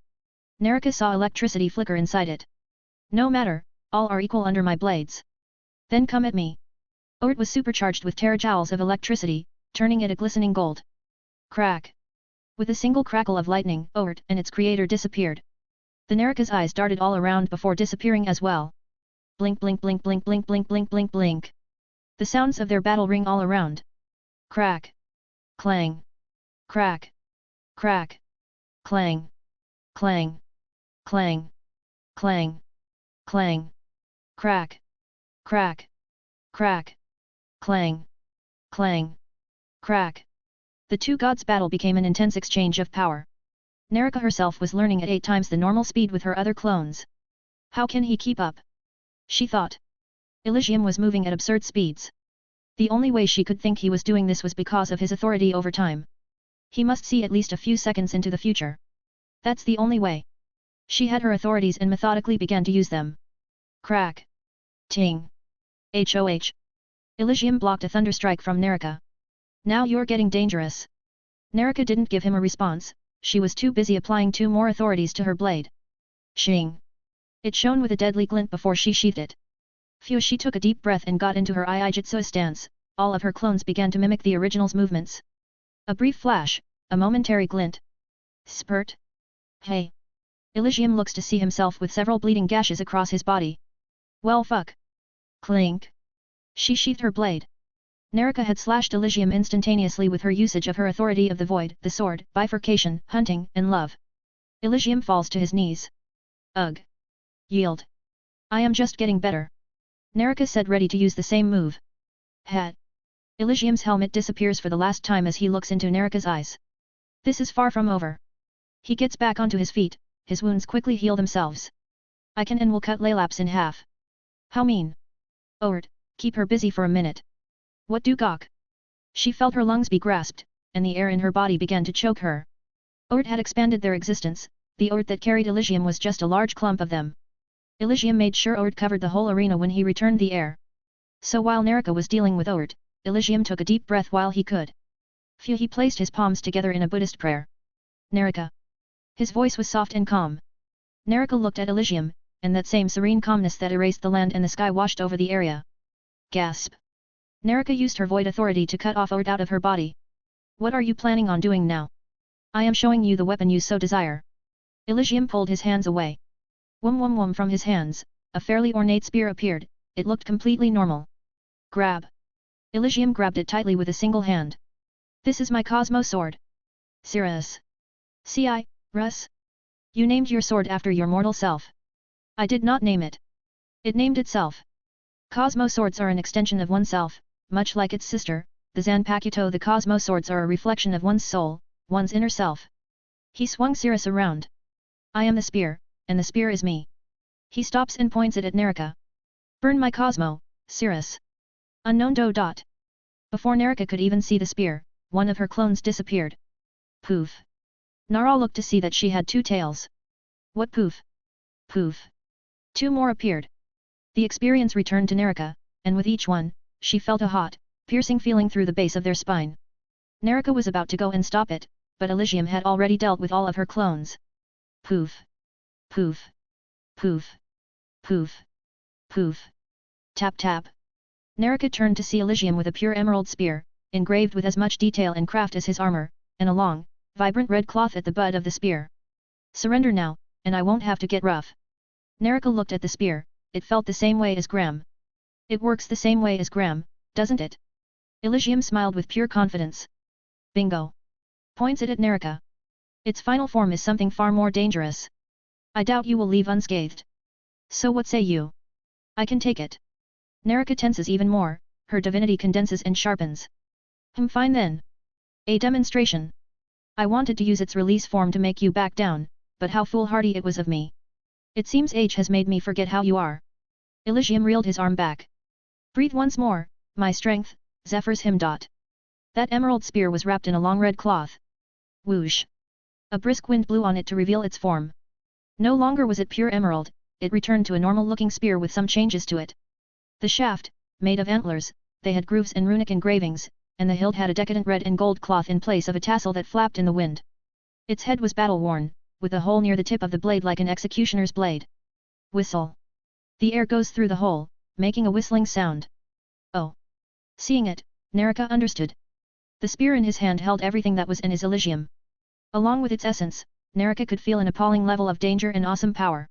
Nerika saw electricity flicker inside it. No matter, all are equal under my blades. Then come at me. Ort was supercharged with terajoules of electricity, turning it a glistening gold. Crack. With a single crackle of lightning, Ort and its creator disappeared. The Nerika's eyes darted all around before disappearing as well. Blink blink blink blink blink blink blink blink blink. The sounds of their battle ring all around. Crack. Clang. Crack. Crack. Clang. Clang. Clang. Clang. Clang. Crack. Crack. Crack. Clang. Clang. Crack. The two gods' battle became an intense exchange of power. Nerika herself was learning at 8 times the normal speed with her other clones. How can he keep up? She thought. Elysium was moving at absurd speeds. The only way she could think he was doing this was because of his authority over time. He must see at least a few seconds into the future. That's the only way. She had her authorities and methodically began to use them. Crack. Ting. HOH. Elysium blocked a thunderstrike from Nerika. Now you're getting dangerous. Nerika didn't give him a response, she was too busy applying 2 more authorities to her blade. Shing. It shone with a deadly glint before she sheathed it. Phew, she took a deep breath and got into her Ijitsu stance, all of her clones began to mimic the original's movements. A brief flash, a momentary glint. Spurt. Hey. Elysium looks to see himself with several bleeding gashes across his body. Well fuck. Clink. She sheathed her blade. Nerika had slashed Elysium instantaneously with her usage of her authority of the void, the sword, bifurcation, hunting, and love. Elysium falls to his knees. Ugh. Yield. I am just getting better. Nerika said, ready to use the same move. Hat. Elysium's helmet disappears for the last time as he looks into Nerika's eyes. This is far from over. He gets back onto his feet, his wounds quickly heal themselves. I can and will cut Laylapse in half. How mean. Ort, keep her busy for a minute. What do gawk? She felt her lungs be grasped, and the air in her body began to choke her. Ort had expanded their existence, the Ort that carried Elysium was just a large clump of them. Elysium made sure Ort covered the whole arena when he returned the air. So while Nerika was dealing with Ort, Elysium took a deep breath while he could. Phew, he placed his palms together in a Buddhist prayer. Nerika. His voice was soft and calm. Nerika looked at Elysium, and that same serene calmness that erased the land and the sky washed over the area. Gasp. Nerika used her void authority to cut off Ort out of her body. What are you planning on doing now? I am showing you the weapon you so desire. Elysium pulled his hands away. Wum wum wum, from his hands, a fairly ornate spear appeared, it looked completely normal. Grab. Elysium grabbed it tightly with a single hand. This is my Cosmo sword. Sirius. Russ? You named your sword after your mortal self. I did not name it. It named itself. Cosmo swords are an extension of oneself, much like its sister, the Zanpakuto. The Cosmo swords are a reflection of one's soul, one's inner self. He swung Sirius around. I am the spear, and the spear is me. He stops and points it at Nerika. Burn my Cosmo, Sirius. Unknown do dot. Before Nerika could even see the spear, one of her clones disappeared. Poof. Nara looked to see that she had 2 tails. What poof? Poof. 2 more appeared. The experience returned to Nerika, and with each one, she felt a hot, piercing feeling through the base of their spine. Nerika was about to go and stop it, but Elysium had already dealt with all of her clones. Poof. Poof. Poof. Poof. Poof. Tap tap. Nerika turned to see Elysium with a pure emerald spear, engraved with as much detail and craft as his armor, and a long, vibrant red cloth at the butt of the spear. Surrender now, and I won't have to get rough. Nerika looked at the spear, it felt the same way as Gram. It works the same way as Gram, doesn't it? Elysium smiled with pure confidence. Bingo. Points it at Nerika. Its final form is something far more dangerous. I doubt you will leave unscathed. So what say you? I can take it. Nerika tenses even more, her divinity condenses and sharpens. Fine then. A demonstration. I wanted to use its release form to make you back down, but how foolhardy it was of me. It seems age has made me forget how you are. Elysium reeled his arm back. Breathe once more, my strength, Zephyr's hymn. That emerald spear was wrapped in a long red cloth. Whoosh! A brisk wind blew on it to reveal its form. No longer was it pure emerald, it returned to a normal-looking spear with some changes to it. The shaft, made of antlers, they had grooves and runic engravings, and the hilt had a decadent red and gold cloth in place of a tassel that flapped in the wind. Its head was battle-worn, with a hole near the tip of the blade like an executioner's blade. Whistle. The air goes through the hole, making a whistling sound. Oh! Seeing it, Naraka understood. The spear in his hand held everything that was in his Elysium. Along with its essence, Naraka could feel an appalling level of danger and awesome power.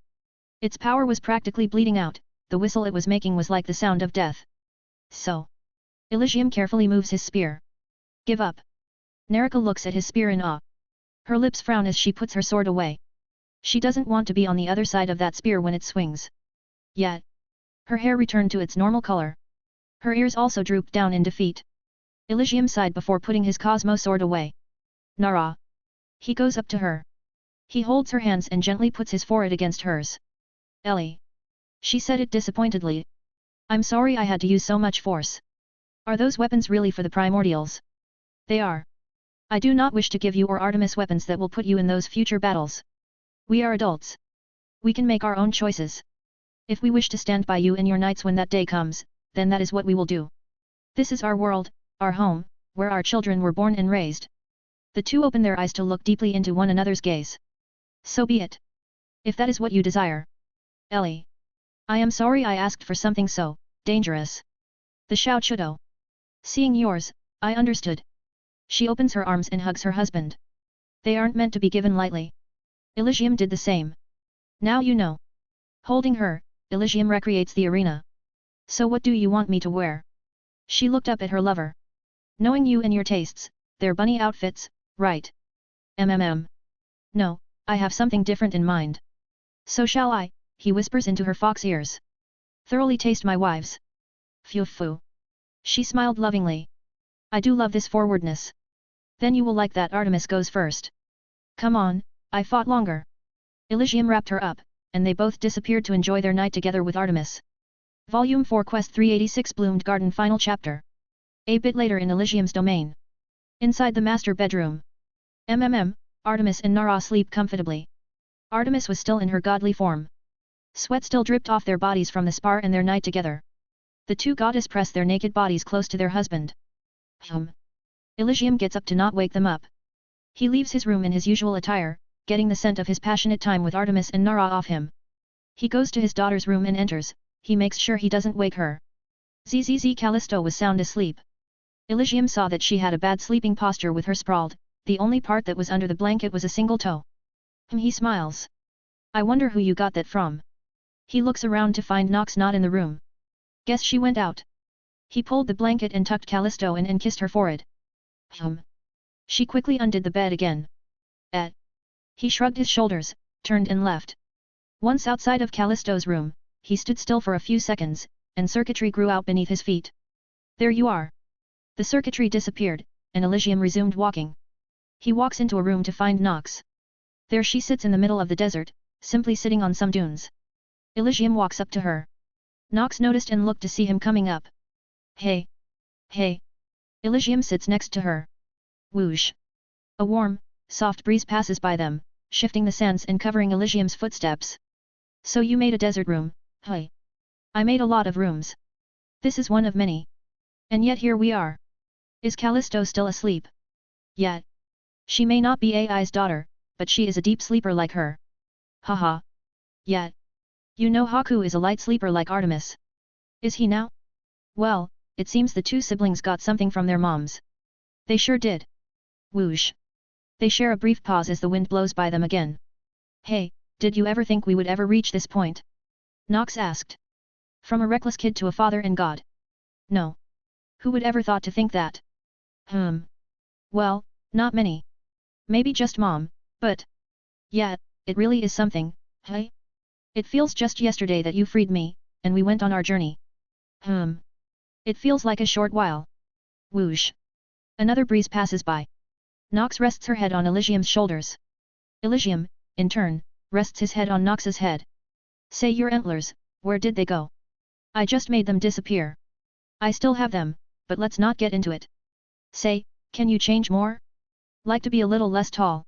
Its power was practically bleeding out, the whistle it was making was like the sound of death. So. Elysium carefully moves his spear. Give up. Naraka looks at his spear in awe. Her lips frown as she puts her sword away. She doesn't want to be on the other side of that spear when it swings. Yet. Her hair returned to its normal color. Her ears also drooped down in defeat. Elysium sighed before putting his Cosmo sword away. Nara. He goes up to her. He holds her hands and gently puts his forehead against hers. Ellie. She said it disappointedly. I'm sorry I had to use so much force. Are those weapons really for the primordials? They are. I do not wish to give you or Artemis weapons that will put you in those future battles. We are adults. We can make our own choices. If we wish to stand by you and your knights when that day comes, then that is what we will do. This is our world, our home, where our children were born and raised. The two opened their eyes to look deeply into one another's gaze. So be it. If that is what you desire. Ellie. I am sorry I asked for something so dangerous. The Xiao Chudo. Seeing yours, I understood. She opens her arms and hugs her husband. They aren't meant to be given lightly. Elysium did the same. Now you know. Holding her, Elysium recreates the arena. So what do you want me to wear? She looked up at her lover. Knowing you and your tastes, they're bunny outfits, right? No, I have something different in mind. So shall I, he whispers into her fox ears. Thoroughly taste my wives. Phew. She smiled lovingly. I do love this forwardness. Then you will like that Artemis goes first. Come on, I fought longer. Elysium wrapped her up, and they both disappeared to enjoy their night together with Artemis. Volume 4 Quest 386 Bloomed Garden Final Chapter. A bit later in Elysium's domain. Inside the master bedroom. Artemis and Nara sleep comfortably. Artemis was still in her godly form. Sweat still dripped off their bodies from the spar and their night together. The two goddess pressed their naked bodies close to their husband. Elysium gets up to not wake them up. He leaves his room in his usual attire, getting the scent of his passionate time with Artemis and Nara off him. He goes to his daughter's room and enters, he makes sure he doesn't wake her. Zzz Callisto was sound asleep. Elysium saw that she had a bad sleeping posture with her sprawled, the only part that was under the blanket was a single toe. He smiles. I wonder who you got that from. He looks around to find Nox not in the room. Guess she went out. He pulled the blanket and tucked Callisto in and kissed her forehead. She quickly undid the bed again. He shrugged his shoulders, turned and left. Once outside of Callisto's room, he stood still for a few seconds, and circuitry grew out beneath his feet. There you are. The circuitry disappeared, and Elysium resumed walking. He walks into a room to find Nox. There she sits in the middle of the desert, simply sitting on some dunes. Elysium walks up to her. Nox noticed and looked to see him coming up. Hey! Elysium sits next to her. Whoosh! A warm, soft breeze passes by them, shifting the sands and covering Elysium's footsteps. So you made a desert room, hey? I made a lot of rooms. This is one of many. And yet here we are. Is Callisto still asleep? Yet. She may not be AI's daughter, but she is a deep sleeper like her. Haha. Yet. You know Haku is a light sleeper like Artemis. Is he now? Well, it seems the two siblings got something from their moms. They sure did. Whoosh. They share a brief pause as the wind blows by them again. Hey, did you ever think we would ever reach this point? Nox asked. From a reckless kid to a father and god. No. Who would ever thought to think that? Well, not many. Maybe just mom, but... Yeah, it really is something, hey? It feels just yesterday that you freed me, and we went on our journey. It feels like a short while. Whoosh. Another breeze passes by. Nox rests her head on Elysium's shoulders. Elysium, in turn, rests his head on Nox's head. Say your antlers, where did they go? I just made them disappear. I still have them, but let's not get into it. Say, can you change more? Like to be a little less tall.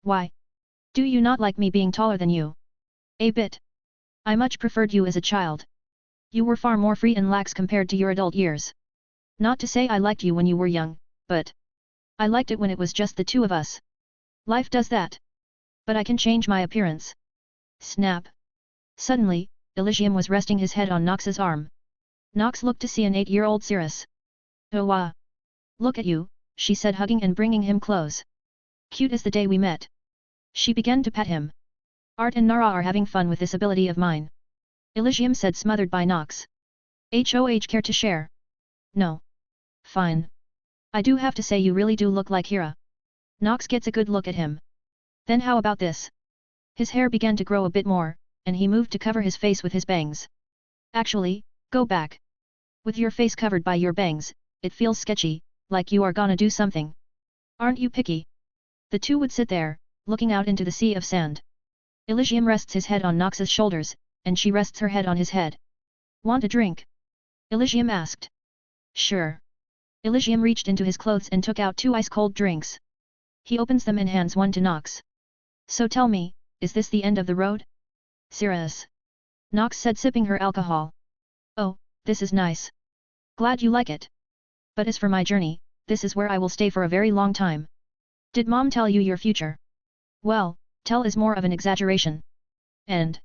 Why? Do you not like me being taller than you? A bit. I much preferred you as a child. You were far more free and lax compared to your adult years. Not to say I liked you when you were young, but I liked it when it was just the two of us. Life does that. But I can change my appearance. Snap. Suddenly, Elysium was resting his head on Nox's arm. Nox looked to see an 8-year-old Cirrus. Oh wow. Look at you, she said, hugging and bringing him close. Cute as the day we met. She began to pet him. Art and Nara are having fun with this ability of mine. Elysium said, smothered by Nox. Hoh, care to share? No. Fine. I do have to say you really do look like Hera. Nox gets a good look at him. Then how about this? His hair began to grow a bit more, and he moved to cover his face with his bangs. Actually, go back. With your face covered by your bangs, it feels sketchy, like you are gonna do something. Aren't you picky? The two would sit there, looking out into the sea of sand. Elysium rests his head on Nox's shoulders, and she rests her head on his head. Want a drink? Elysium asked. Sure. Elysium reached into his clothes and took out 2 ice-cold drinks. He opens them and hands one to Nox. So tell me, is this the end of the road? Cirrus. Nox said, sipping her alcohol. Oh, this is nice. Glad you like it. But as for my journey, this is where I will stay for a very long time. Did Mom tell you your future? Well, tell is more of an exaggeration. And?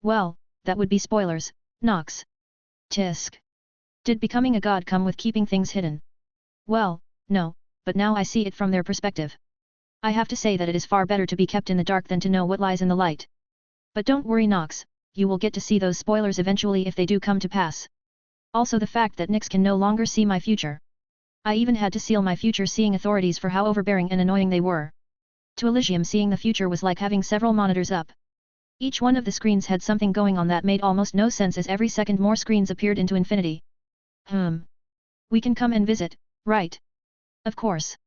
Well, that would be spoilers, Nox. Tisk. Did becoming a god come with keeping things hidden? Well, no, but now I see it from their perspective. I have to say that it is far better to be kept in the dark than to know what lies in the light. But don't worry, Nox, you will get to see those spoilers eventually if they do come to pass. Also the fact that Nyx can no longer see my future. I even had to seal my future seeing authorities for how overbearing and annoying they were. To Elysium, seeing the future was like having several monitors up. Each one of the screens had something going on that made almost no sense, as every second more screens appeared into infinity. We can come and visit, right? Of course.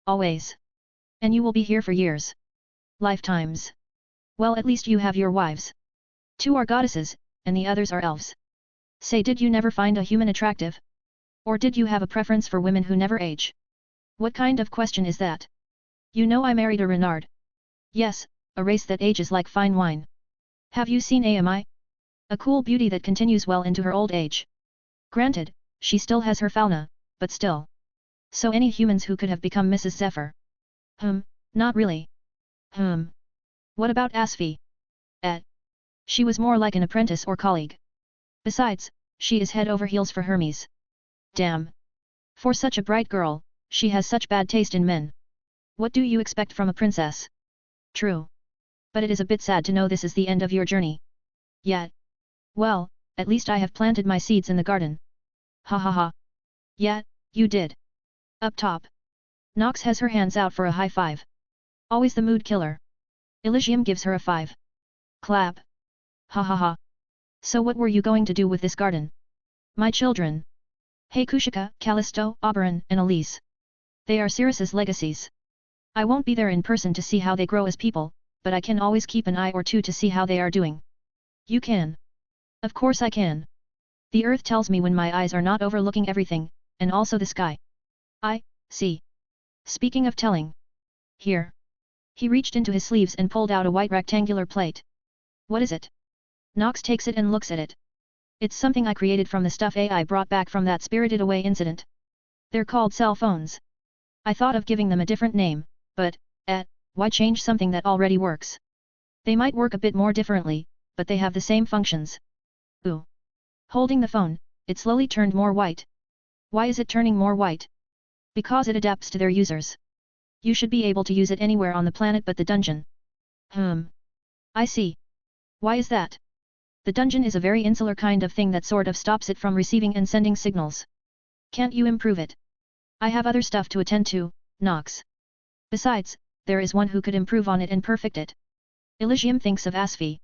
Always. And you will be here for years. Lifetimes. Well, at least you have your wives. 2 are goddesses, and the others are elves. Say, did you never find a human attractive? Or did you have a preference for women who never age? What kind of question is that? You know I married a Renard. Yes, a race that ages like fine wine. Have you seen Ami? A cool beauty that continues well into her old age. Granted, she still has her fauna, but still. So any humans who could have become Mrs. Zephyr? Not really. What about Asfi? She was more like an apprentice or colleague. Besides, she is head over heels for Hermes. Damn. For such a bright girl, she has such bad taste in men. What do you expect from a princess? True. But it is a bit sad to know this is the end of your journey. Yet. Well, at least I have planted my seeds in the garden. Ha ha ha. Yeah, you did. Up top. Nox has her hands out for a high five. Always the mood killer. Elysium gives her a 5. Clap. Ha ha ha. So what were you going to do with this garden? My children. Hey Kushika, Callisto, Oberon, and Elise. They are Cirrus's legacies. I won't be there in person to see how they grow as people, but I can always keep an eye or two to see how they are doing. You can. Of course I can. The earth tells me when my eyes are not overlooking everything, and also the sky. I see. Speaking of telling. Here. He reached into his sleeves and pulled out a white rectangular plate. What is it? Nox takes it and looks at it. It's something I created from the stuff AI brought back from that Spirited Away incident. They're called cell phones. I thought of giving them a different name, but, why change something that already works? They might work a bit more differently, but they have the same functions. Ooh. Holding the phone, it slowly turned more white. Why is it turning more white? Because it adapts to their users. You should be able to use it anywhere on the planet but the dungeon. I see. Why is that? The dungeon is a very insular kind of thing that sort of stops it from receiving and sending signals. Can't you improve it? I have other stuff to attend to, Nox. Besides, there is one who could improve on it and perfect it. Elysium thinks of Asfi.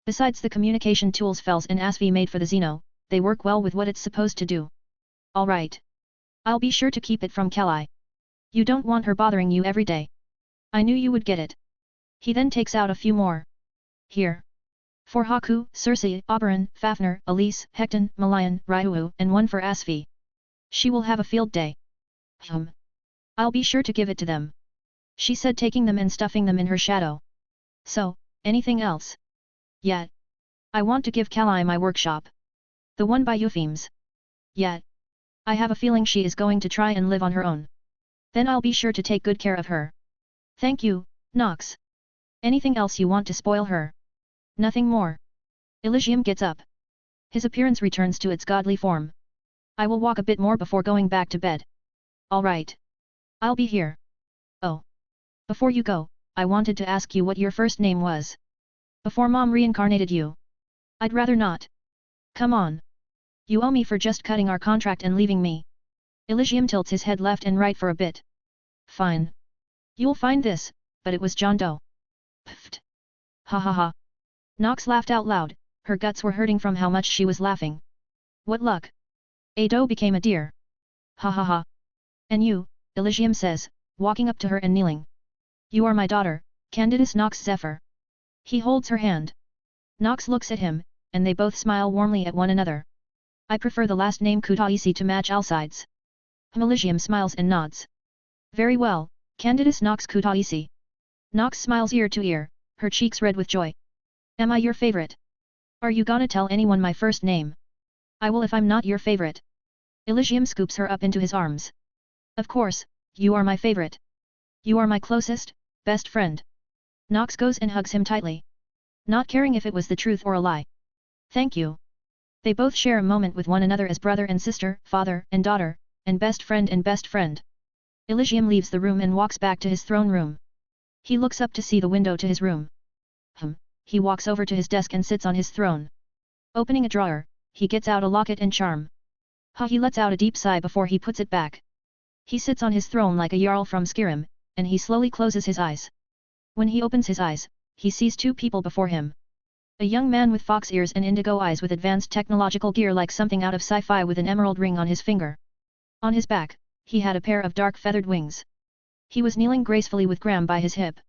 Besides the communication tools Fels and Asfi made for the Xeno, they work well with what it's supposed to do. Alright. I'll be sure to keep it from Kali. You don't want her bothering you every day. I knew you would get it. He then takes out a few more. Here. For Haku, Circe, Oberon, Fafnir, Elise, Hecton, Malayan, Ryuu, and one for Asfi. She will have a field day. I'll be sure to give it to them. She said, taking them and stuffing them in her shadow. So, anything else? Yet. I want to give Kalai my workshop. The one by Euphemes. Yet. I have a feeling she is going to try and live on her own. Then I'll be sure to take good care of her. Thank you, Nox. Anything else you want to spoil her? Nothing more. Elysium gets up. His appearance returns to its godly form. I will walk a bit more before going back to bed. All right. I'll be here. Oh. Before you go, I wanted to ask you what your first name was. Before Mom reincarnated you. I'd rather not. Come on. You owe me for just cutting our contract and leaving me. Elysium tilts his head left and right for a bit. Fine. You'll find this, but it was John Doe. Pfft. Ha ha ha. Nox laughed out loud, her guts were hurting from how much she was laughing. What luck. A doe became a deer. Ha ha ha. And you, Elysium says, walking up to her and kneeling. You are my daughter, Candidus Nox Zephyr. He holds her hand. Nox looks at him, and they both smile warmly at one another. I prefer the last name Kutaisi to match Alcides. Elysium smiles and nods. Very well, Candidus Nox Kutaisi. Nox smiles ear to ear, her cheeks red with joy. Am I your favorite? Are you gonna tell anyone my first name? I will if I'm not your favorite. Elysium scoops her up into his arms. Of course, you are my favorite. You are my closest, best friend. Nox goes and hugs him tightly. Not caring if it was the truth or a lie. Thank you. They both share a moment with one another as brother and sister, father and daughter, and best friend and best friend. Elysium leaves the room and walks back to his throne room. He looks up to see the window to his room. He walks over to his desk and sits on his throne. Opening a drawer, he gets out a locket and charm. He lets out a deep sigh before he puts it back. He sits on his throne like a Jarl from Skyrim, and he slowly closes his eyes. When he opens his eyes, he sees two people before him. A young man with fox ears and indigo eyes with advanced technological gear like something out of sci-fi with an emerald ring on his finger. On his back, he had a pair of dark feathered wings. He was kneeling gracefully with Graham by his hip.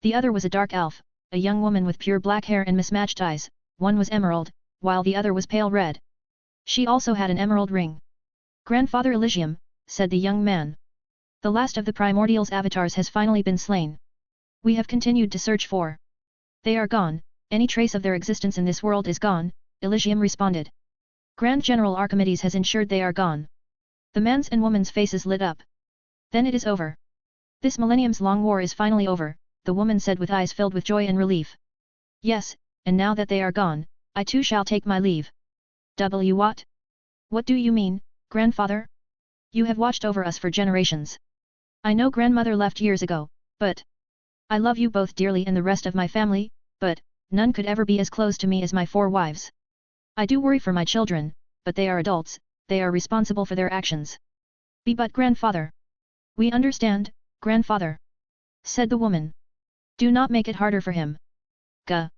The other was a dark elf, a young woman with pure black hair and mismatched eyes, one was emerald, while the other was pale red. She also had an emerald ring. Grandfather Elysium, said the young man. The last of the primordial's avatars has finally been slain. We have continued to search for. They are gone, any trace of their existence in this world is gone, Elysium responded. Grand General Archimedes has ensured they are gone. The man's and woman's faces lit up. Then it is over. This millennium's long war is finally over, the woman said with eyes filled with joy and relief. Yes, and now that they are gone, I too shall take my leave. What? What do you mean, grandfather? You have watched over us for generations. I know grandmother left years ago, but I love you both dearly and the rest of my family, but none could ever be as close to me as my 4 wives. I do worry for my children, but they are adults, they are responsible for their actions. But grandfather. We understand, grandfather, said the woman. Do not make it harder for him. Gah.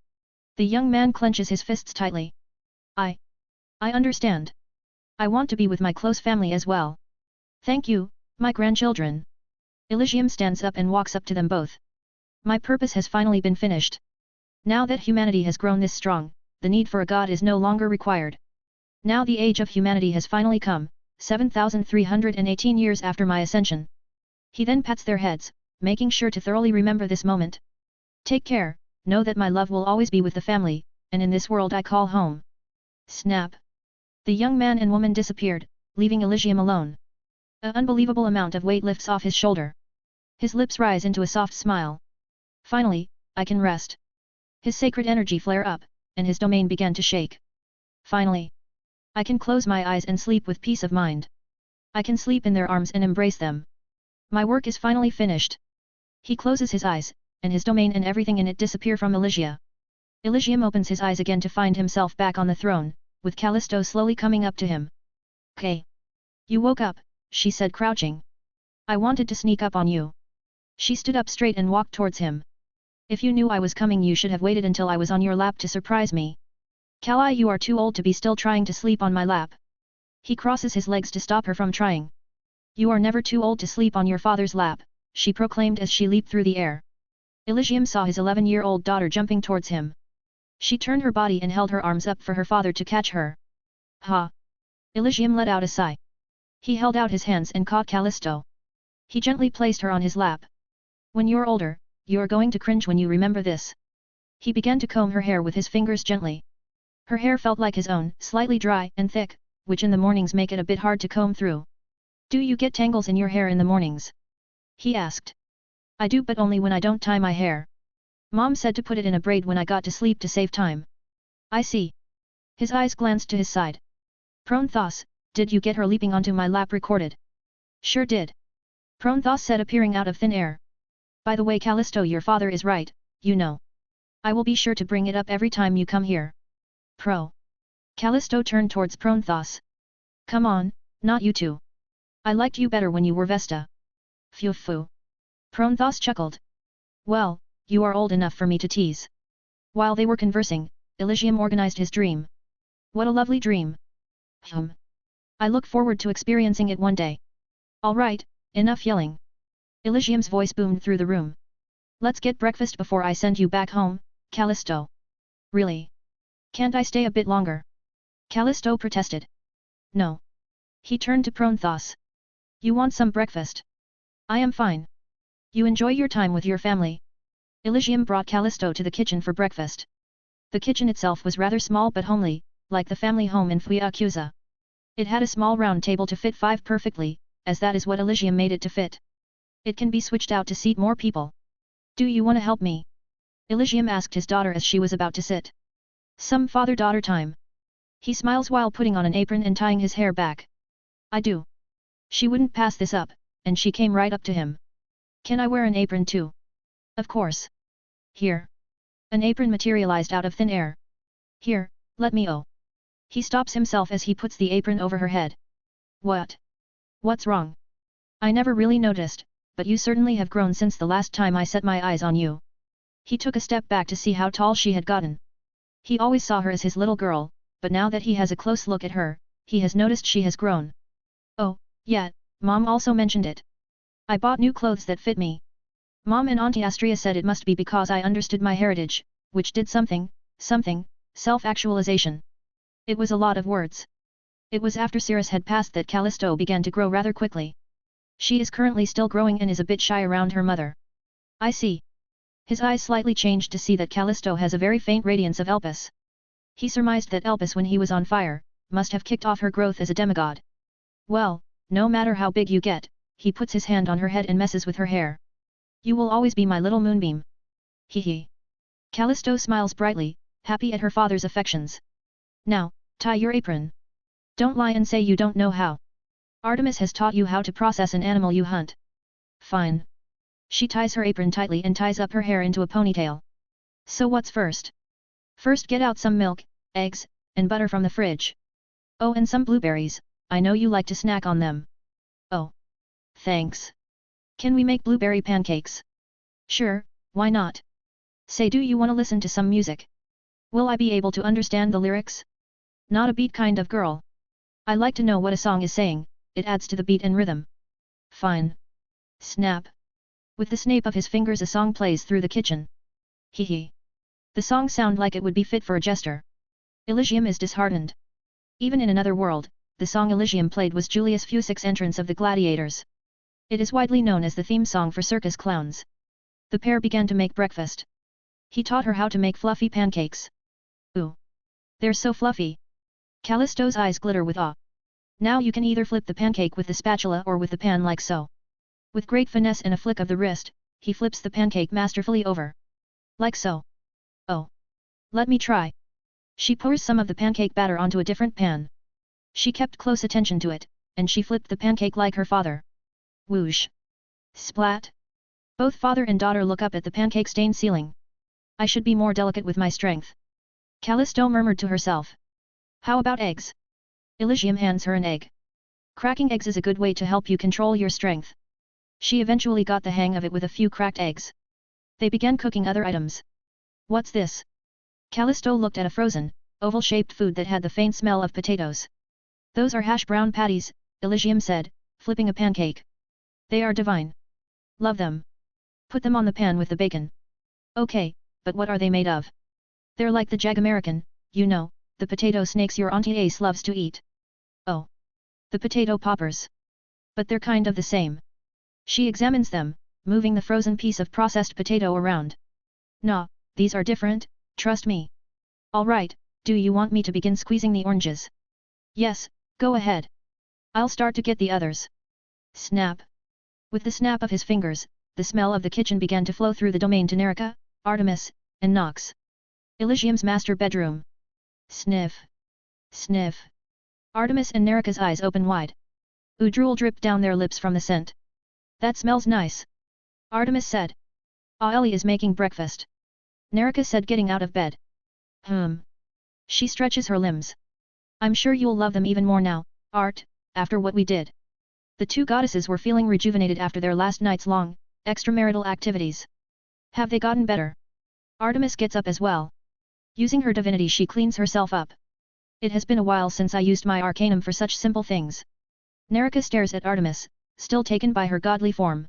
The young man clenches his fists tightly. I understand. I want to be with my close family as well. Thank you, my grandchildren. Elysium stands up and walks up to them both. My purpose has finally been finished. Now that humanity has grown this strong, the need for a god is no longer required. Now the age of humanity has finally come, 7,318 years after my ascension. He then pats their heads, making sure to thoroughly remember this moment. Take care, know that my love will always be with the family, and in this world I call home. Snap. The young man and woman disappeared, leaving Elysium alone. An unbelievable amount of weight lifts off his shoulder. His lips rise into a soft smile. Finally, I can rest. His sacred energy flare up, and his domain began to shake. Finally. I can close my eyes and sleep with peace of mind. I can sleep in their arms and embrace them. My work is finally finished. He closes his eyes, and his domain and everything in it disappear from Elysia. Elysium opens his eyes again to find himself back on the throne, with Callisto slowly coming up to him. "Hey! You woke up," she said crouching. "I wanted to sneak up on you." She stood up straight and walked towards him. "If you knew I was coming you should have waited until I was on your lap to surprise me. Calli, you are too old to be still trying to sleep on my lap." He crosses his legs to stop her from trying. You are never too old to sleep on your father's lap, she proclaimed as she leaped through the air. Elysium saw his 11-year-old daughter jumping towards him. She turned her body and held her arms up for her father to catch her. Ha! Elysium let out a sigh. He held out his hands and caught Callisto. He gently placed her on his lap. When you're older, you're going to cringe when you remember this. He began to comb her hair with his fingers gently. Her hair felt like his own, slightly dry and thick, which in the mornings make it a bit hard to comb through. Do you get tangles in your hair in the mornings? He asked. I do, but only when I don't tie my hair. Mom said to put it in a braid when I got to sleep to save time. I see. His eyes glanced to his side. Pronthos, did you get her leaping onto my lap recorded? Sure did. Pronthos said, appearing out of thin air. By the way, Callisto, your father is right, you know. I will be sure to bring it up every time you come here. Callisto turned towards Pronthos. Come on, not you two. I liked you better when you were Vesta. Phew. Pronthos chuckled. Well, you are old enough for me to tease. While they were conversing, Elysium organized his dream. What a lovely dream. I look forward to experiencing it one day. All right, enough yelling. Elysium's voice boomed through the room. Let's get breakfast before I send you back home, Callisto. Really? Can't I stay a bit longer? Callisto protested. No. He turned to Pronthos. You want some breakfast? I am fine. You enjoy your time with your family. Elysium brought Callisto to the kitchen for breakfast. The kitchen itself was rather small but homely, like the family home in Fuyakuza. It had a small round table to fit 5 perfectly, as that is what Elysium made it to fit. It can be switched out to seat more people. Do you want to help me? Elysium asked his daughter as she was about to sit. Some father-daughter time. He smiles while putting on an apron and tying his hair back. I do. She wouldn't pass this up, and she came right up to him. Can I wear an apron too? Of course. Here. An apron materialized out of thin air. Here, let me oh. He stops himself as he puts the apron over her head. What? What's wrong? I never really noticed, but you certainly have grown since the last time I set my eyes on you. He took a step back to see how tall she had gotten. He always saw her as his little girl, but now that he has a close look at her, he has noticed she has grown. Oh, yeah, Mom also mentioned it. I bought new clothes that fit me. Mom and Auntie Astria said it must be because I understood my heritage, which did something, self-actualization. It was a lot of words. It was after Cirrus had passed that Callisto began to grow rather quickly. She is currently still growing and is a bit shy around her mother. I see. His eyes slightly changed to see that Callisto has a very faint radiance of Elpis. He surmised that Elpis, when he was on fire, must have kicked off her growth as a demigod. Well, no matter how big you get, he puts his hand on her head and messes with her hair. You will always be my little moonbeam. Hee. Callisto smiles brightly, happy at her father's affections. Now, tie your apron. Don't lie and say you don't know how. Artemis has taught you how to process an animal you hunt. Fine. She ties her apron tightly and ties up her hair into a ponytail. So what's first? First get out some milk, eggs, and butter from the fridge. Oh, and some blueberries, I know you like to snack on them. Oh. Thanks. Can we make blueberry pancakes? Sure, why not? Say, do you want to listen to some music? Will I be able to understand the lyrics? Not a beat kind of girl. I like to know what a song is saying, it adds to the beat and rhythm. Fine. Snap. With the snap of his fingers a song plays through the kitchen. Hee. The song sound like it would be fit for a jester. Elysium is disheartened. Even in another world, the song Elysium played was Julius Fusick's Entrance of the Gladiators. It is widely known as the theme song for circus clowns. The pair began to make breakfast. He taught her how to make fluffy pancakes. Ooh. They're so fluffy. Callisto's eyes glitter with awe. Now you can either flip the pancake with the spatula or with the pan like so. With great finesse and a flick of the wrist, he flips the pancake masterfully over. Like so. Oh. Let me try. She pours some of the pancake batter onto a different pan. She kept close attention to it, and she flipped the pancake like her father. Whoosh. Splat. Both father and daughter look up at the pancake-stained ceiling. I should be more delicate with my strength. Callisto murmured to herself. How about eggs? Elysium hands her an egg. Cracking eggs is a good way to help you control your strength. She eventually got the hang of it with a few cracked eggs. They began cooking other items. What's this? Callisto looked at a frozen, oval-shaped food that had the faint smell of potatoes. Those are hash brown patties, Elysium said, flipping a pancake. They are divine. Love them. Put them on the pan with the bacon. Okay, but what are they made of? They're like the Jag-American, you know, the potato snakes your Auntie Ace loves to eat. Oh. The potato poppers. But they're kind of the same. She examines them, moving the frozen piece of processed potato around. Nah, these are different, trust me. Alright, do you want me to begin squeezing the oranges? Yes, go ahead. I'll start to get the others. Snap. With the snap of his fingers, the smell of the kitchen began to flow through the domain to Nerika, Artemis, and Nox. Elysium's master bedroom. Sniff. Sniff. Artemis and Nerika's eyes open wide. Drool dripped down their lips from the scent. That smells nice. Artemis said. Ellie is making breakfast. Nerika said, getting out of bed. She stretches her limbs. I'm sure you'll love them even more now, Art, after what we did. The two goddesses were feeling rejuvenated after their last night's long, extramarital activities. Have they gotten better? Artemis gets up as well. Using her divinity, she cleans herself up. It has been a while since I used my arcanum for such simple things. Nerika stares at Artemis, still taken by her godly form.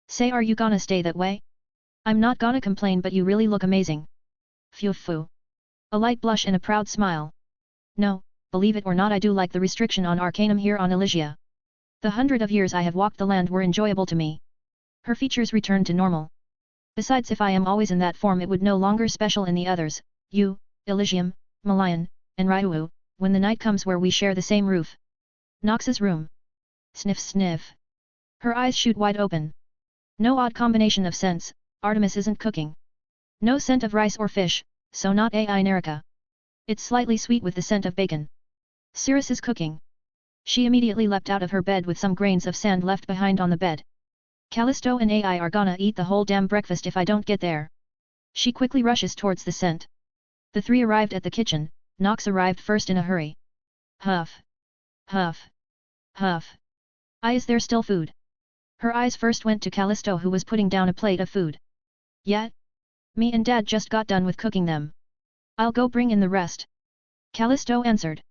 Say, are you gonna stay that way? I'm not gonna complain, but you really look amazing. Phew. A light blush and a proud smile. No, believe it or not, I do like the restriction on arcanum here on Elysia. The 100 of years I have walked the land were enjoyable to me. Her features returned to normal. Besides, if I am always in that form, it would no longer special in the others, you, Elysium, Malayan, and Ryuu, when the night comes where we share the same roof. Nox's room. Sniff sniff. Her eyes shoot wide open. No odd combination of scents, Artemis isn't cooking. No scent of rice or fish, so not AI Nerika. It's slightly sweet with the scent of bacon. Cirrus is cooking. She immediately leapt out of her bed with some grains of sand left behind on the bed. Callisto and AI are gonna eat the whole damn breakfast if I don't get there. She quickly rushes towards the scent. The three arrived at the kitchen. Nox arrived first in a hurry. Huff. Huff. Huff. Is there still food? Her eyes first went to Callisto, who was putting down a plate of food. Yet? Me and Dad just got done with cooking them. I'll go bring in the rest. Callisto answered.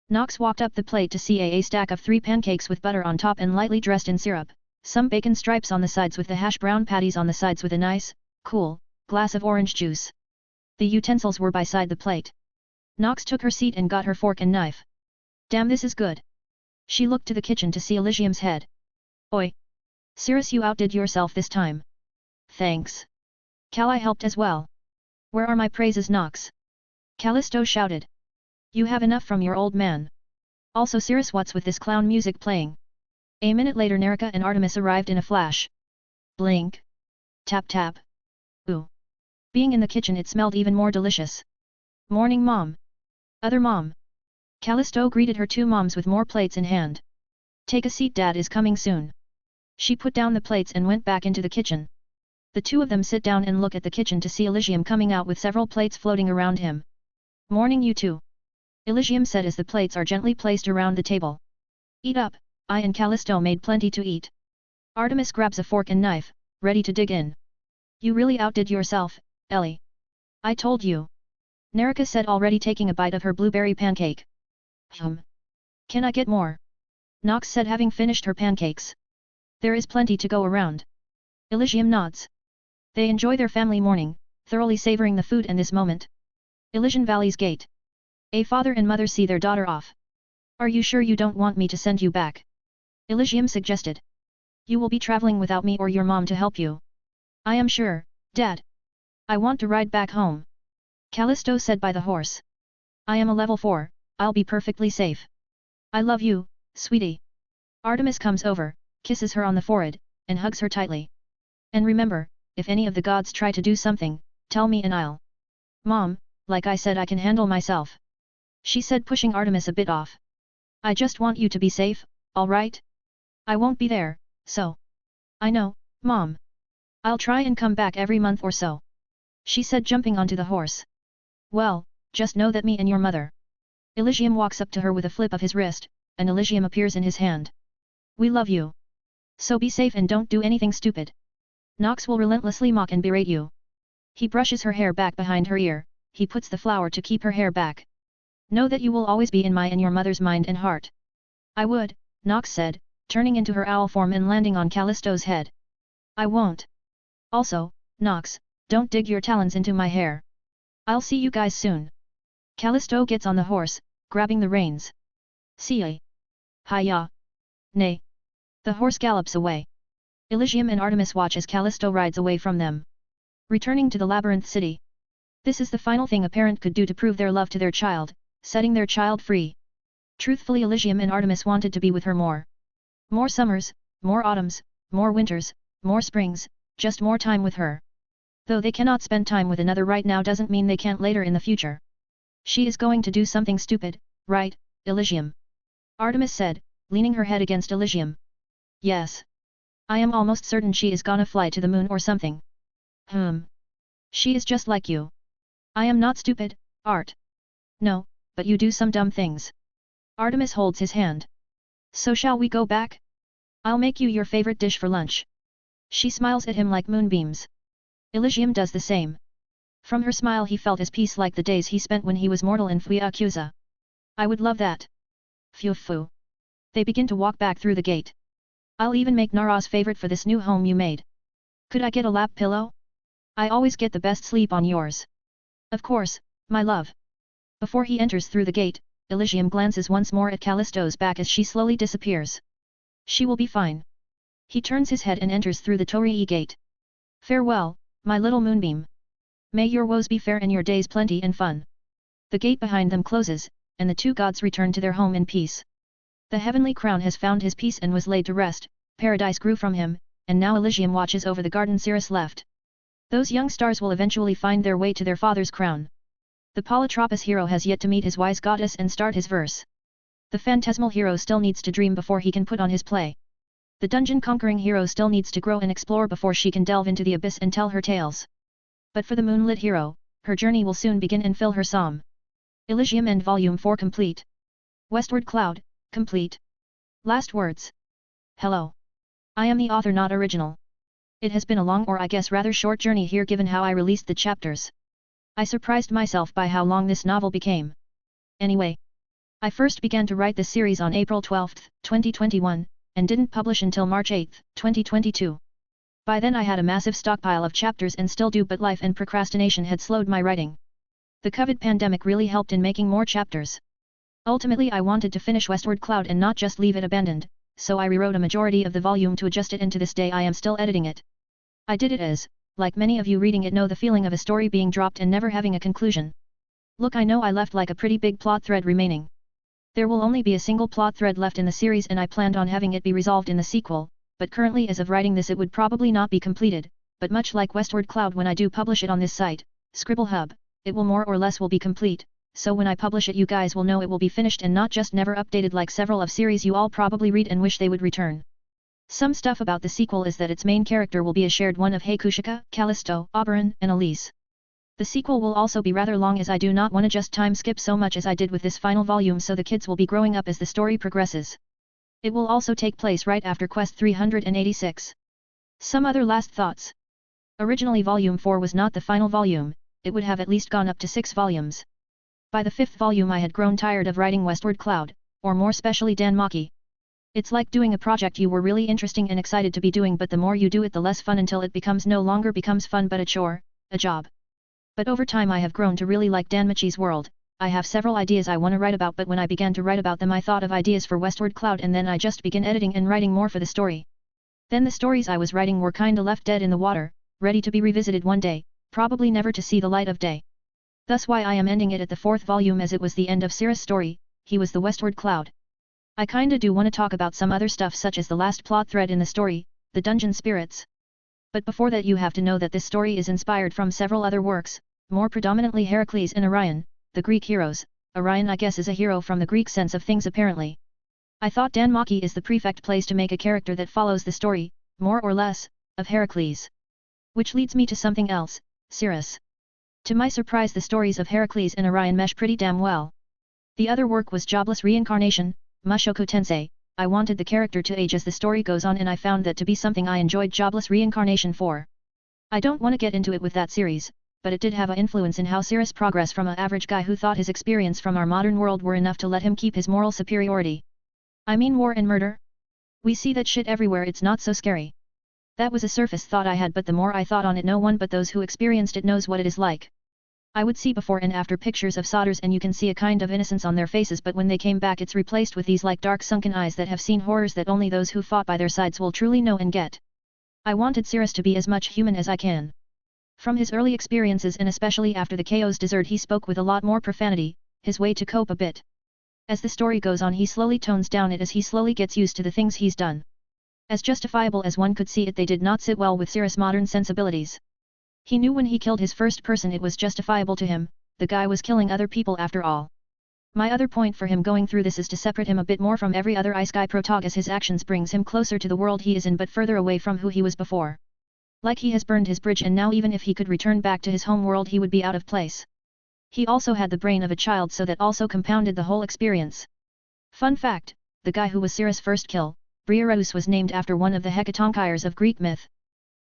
Nox walked up the plate to see a stack of 3 pancakes with butter on top and lightly dressed in syrup, some bacon stripes on the sides with the hash brown patties on the sides with a nice, cool, glass of orange juice. The utensils were beside the plate. Nox took her seat and got her fork and knife. Damn, this is good. She looked to the kitchen to see Elysium's head. Oi! Cirrus, you outdid yourself this time. Thanks. Calli helped as well. Where are my praises, Nox? Callisto shouted. You have enough from your old man. Also, Cirrus, what's with this clown music playing? A minute later, Nerika and Artemis arrived in a flash. Blink. Tap tap. Ooh. Being in the kitchen, it smelled even more delicious. Morning, Mom. Other mom. Callisto greeted her 2 moms with more plates in hand. Take a seat, Dad is coming soon. She put down the plates and went back into the kitchen. The 2 of them sit down and look at the kitchen to see Elysium coming out with several plates floating around him. Morning, you 2. Elysium said as the plates are gently placed around the table. Eat up, I and Callisto made plenty to eat. Artemis grabs a fork and knife, ready to dig in. You really outdid yourself, Ellie. I told you. Nerika said, already taking a bite of her blueberry pancake. Can I get more? Nox said, having finished her pancakes. There is plenty to go around. Elysium nods. They enjoy their family morning, thoroughly savoring the food and this moment. Elysian Valley's gate. A father and mother see their daughter off. Are you sure you don't want me to send you back? Elysium suggested. You will be traveling without me or your mom to help you. I am sure, Dad. I want to ride back home. Callisto said by the horse. I am a level 4, I'll be perfectly safe. I love you, sweetie. Artemis comes over, kisses her on the forehead, and hugs her tightly. And remember, if any of the gods try to do something, tell me and I'll. Mom, like I said, I can handle myself. She said, pushing Artemis a bit off. I just want you to be safe, alright? I won't be there, so. I know, Mom. I'll try and come back every month or so. She said, jumping onto the horse. Well, just know that me and your mother. Elysium walks up to her with a flip of his wrist, and Elysium appears in his hand. We love you. So be safe and don't do anything stupid. Nox will relentlessly mock and berate you. He brushes her hair back behind her ear, he puts the flower to keep her hair back. Know that you will always be in my and your mother's mind and heart. I would, Nox said, turning into her owl form and landing on Callisto's head. I won't. Also, Nox, don't dig your talons into my hair. I'll see you guys soon. Callisto gets on the horse, grabbing the reins. See ya. Hi-ya. Nay. The horse gallops away. Elysium and Artemis watch as Callisto rides away from them. Returning to the labyrinth city. This is the final thing a parent could do to prove their love to their child, setting their child free. Truthfully, Elysium and Artemis wanted to be with her more. More summers, more autumns, more winters, more springs, just more time with her. Though they cannot spend time with another right now doesn't mean they can't later in the future. She is going to do something stupid, right, Elysium? Artemis said, leaning her head against Elysium. Yes. I am almost certain she is gonna fly to the moon or something. She is just like you. I am not stupid, Art. No, but you do some dumb things. Artemis holds his hand. So shall we go back? I'll make you your favorite dish for lunch. She smiles at him like moonbeams. Elysium does the same. From her smile he felt his peace like the days he spent when he was mortal in Fuyakuza. I would love that. Phew. They begin to walk back through the gate. I'll even make Nara's favorite for this new home you made. Could I get a lap pillow? I always get the best sleep on yours. Of course, my love. Before he enters through the gate, Elysium glances once more at Callisto's back as she slowly disappears. She will be fine. He turns his head and enters through the Torii gate. Farewell, my little moonbeam. May your woes be fair and your days plenty and fun. The gate behind them closes, and the two gods return to their home in peace. The heavenly crown has found his peace and was laid to rest, paradise grew from him, and now Elysium watches over the garden Cirrus left. Those young stars will eventually find their way to their father's crown. The Polytropous hero has yet to meet his wise goddess and start his verse. The phantasmal hero still needs to dream before he can put on his play. The dungeon-conquering hero still needs to grow and explore before she can delve into the abyss and tell her tales. But for the moonlit hero, her journey will soon begin and fill her psalm. Elysium End Volume 4 complete. Westward Cloud, complete. Last words. Hello. I am the author, not original. It has been a long or I guess rather short journey here given how I released the chapters. I surprised myself by how long this novel became. Anyway. I first began to write this series on April 12, 2021, and didn't publish until March 8, 2022. By then I had a massive stockpile of chapters and still do, but life and procrastination had slowed my writing. The COVID pandemic really helped in making more chapters. Ultimately I wanted to finish Westward Cloud and not just leave it abandoned, so I rewrote a majority of the volume to adjust it, and to this day I am still editing it. I did it as, like many of you reading it know, the feeling of a story being dropped and never having a conclusion. Look, I know I left like a pretty big plot thread remaining. There will only be a single plot thread left in the series and I planned on having it be resolved in the sequel, but currently as of writing this it would probably not be completed, but much like Westward Cloud, when I do publish it on this site, Scribble Hub, it will more or less will be complete, so when I publish it you guys will know it will be finished and not just never updated like several of series you all probably read and wish they would return. Some stuff about the sequel is that its main character will be a shared one of Heikushika, Callisto, Oberon, and Elise. The sequel will also be rather long as I do not want to just time skip so much as I did with this final volume, so the kids will be growing up as the story progresses. It will also take place right after Quest 386. Some other last thoughts. Originally Volume 4 was not the final volume, it would have at least gone up to 6 volumes. By the 5th volume I had grown tired of writing Westward Cloud, or more specially Danmachi. It's like doing a project you were really interesting and excited to be doing, but the more you do it the less fun, until it becomes no longer becomes fun but a chore, a job. But over time I have grown to really like Danmachi's world. I have several ideas I want to write about, but when I began to write about them I thought of ideas for Westward Cloud and then I just began editing and writing more for the story. Then the stories I was writing were kinda left dead in the water, ready to be revisited one day, probably never to see the light of day. Thus why I am ending it at the 4th volume, as it was the end of Cirrus' story, he was the Westward Cloud. I kinda do want to talk about some other stuff such as the last plot thread in the story, the dungeon spirits. But before that you have to know that this story is inspired from several other works, more predominantly Heracles and Orion, the Greek heroes. Orion I guess is a hero from the Greek sense of things apparently. I thought Danmachi is the perfect place to make a character that follows the story, more or less, of Heracles. Which leads me to something else, Cirrus. To my surprise the stories of Heracles and Orion mesh pretty damn well. The other work was Jobless Reincarnation, Mushoku Tensei. I wanted the character to age as the story goes on and I found that to be something I enjoyed Jobless Reincarnation for. I don't want to get into it with that series, but it did have an influence in how Cirrus progressed from an average guy who thought his experience from our modern world were enough to let him keep his moral superiority. I mean war and murder? We see that shit everywhere, it's not so scary. That was a surface thought I had, but the more I thought on it, no one but those who experienced it knows what it is like. I would see before and after pictures of solders and you can see a kind of innocence on their faces, but when they came back it's replaced with these like dark sunken eyes that have seen horrors that only those who fought by their sides will truly know and get. I wanted Cirrus to be as much human as I can. From his early experiences and especially after the chaos dessert he spoke with a lot more profanity, his way to cope a bit. As the story goes on he slowly tones down it as he slowly gets used to the things he's done. As justifiable as one could see it, they did not sit well with Cirrus' modern sensibilities. He knew when he killed his first person it was justifiable to him, the guy was killing other people after all. My other point for him going through this is to separate him a bit more from every other Ice Guy protag, as his actions brings him closer to the world he is in but further away from who he was before. Like he has burned his bridge and now even if he could return back to his home world he would be out of place. He also had the brain of a child, so that also compounded the whole experience. Fun fact, the guy who was Cirrus' first kill, Briareus, was named after one of the Hecatonkires of Greek myth.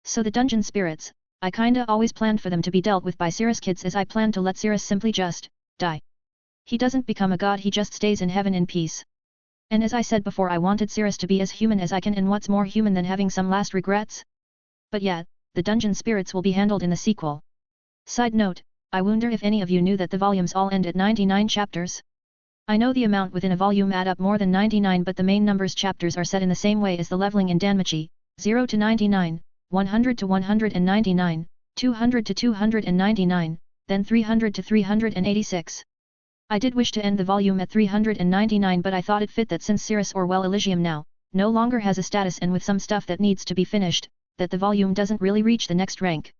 So the dungeon spirits, I kinda always planned for them to be dealt with by Cirrus kids, as I planned to let Cirrus simply just die. He doesn't become a god, he just stays in heaven in peace. And as I said before, I wanted Cirrus to be as human as I can, and what's more human than having some last regrets? But yeah, the dungeon spirits will be handled in the sequel. Side note, I wonder if any of you knew that the volumes all end at 99 chapters? I know the amount within a volume add up more than 99, but the main numbers chapters are set in the same way as the leveling in Danmachi, 0 to 99, 100 to 199, 200 to 299, then 300 to 386. I did wish to end the volume at 399, but I thought it fit that since Cirrus, or well Elysium now, no longer has a status and with some stuff that needs to be finished, that the volume doesn't really reach the next rank.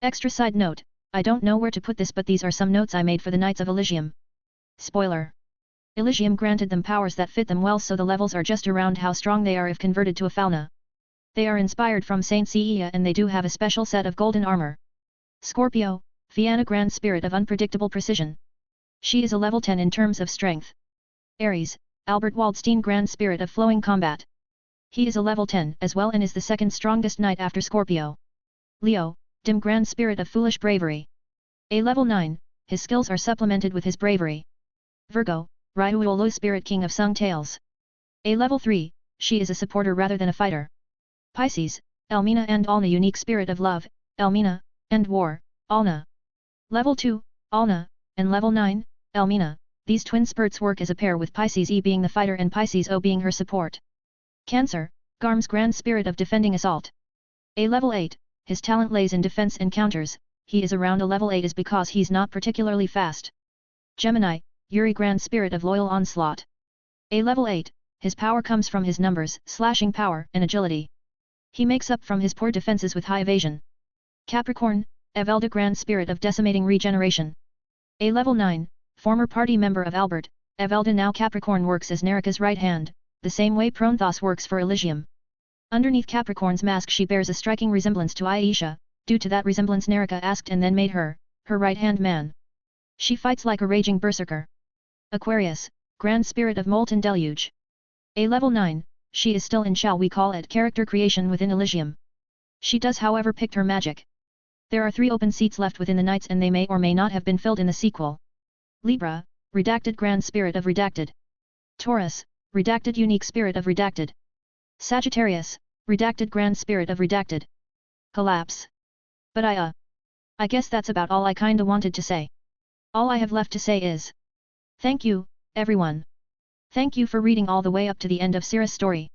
Extra side note, I don't know where to put this, but these are some notes I made for the Knights of Elysium. Spoiler. Elysium granted them powers that fit them well, so the levels are just around how strong they are if converted to a fauna. They are inspired from Saint Seiya and they do have a special set of golden armor. Scorpio, Fianna, Grand Spirit of unpredictable precision. She is a level 10 in terms of strength. Aries, Albert Waldstein, Grand Spirit of flowing combat. He is a level 10 as well and is the second strongest knight after Scorpio. Leo, Dim, Grand Spirit of foolish bravery. A level 9, his skills are supplemented with his bravery. Virgo, Ryuolo, Spirit King of Sung Tales. A level 3, she is a supporter rather than a fighter. Pisces, Elmina and Alna, unique spirit of love, Elmina, and war, Alna. Level 2, Alna, and level 9, Elmina, these twin spurts work as a pair with Pisces E being the fighter and Pisces O being her support. Cancer, Garm's Grand Spirit of defending assault. A level 8, his talent lays in defense and counters, he is around a level 8 is because he's not particularly fast. Gemini, Yuri, Grand Spirit of loyal onslaught. A level 8, his power comes from his numbers, slashing power, and agility. He makes up from his poor defenses with high evasion. Capricorn, Evelda, Grand Spirit of decimating regeneration. A level 9, former party member of Albert, Evelda now Capricorn works as Nerika's right hand, the same way Prometheus works for Elysium. Underneath Capricorn's mask she bears a striking resemblance to Aisha, due to that resemblance Nerika asked and then made her right-hand man. She fights like a raging berserker. Aquarius, Grand Spirit of molten deluge. A level 9, she is still in, shall we call it, character creation within Elysium. She does however picked her magic. There are 3 open seats left within the Knights and they may or may not have been filled in the sequel. Libra, Redacted, Grand Spirit of Redacted. Taurus, Redacted, unique spirit of Redacted. Sagittarius, Redacted, Grand Spirit of Redacted. Collapse. But I guess that's about all I kinda wanted to say. All I have left to say is thank you, everyone. Thank you for reading all the way up to the end of Cirrus' story.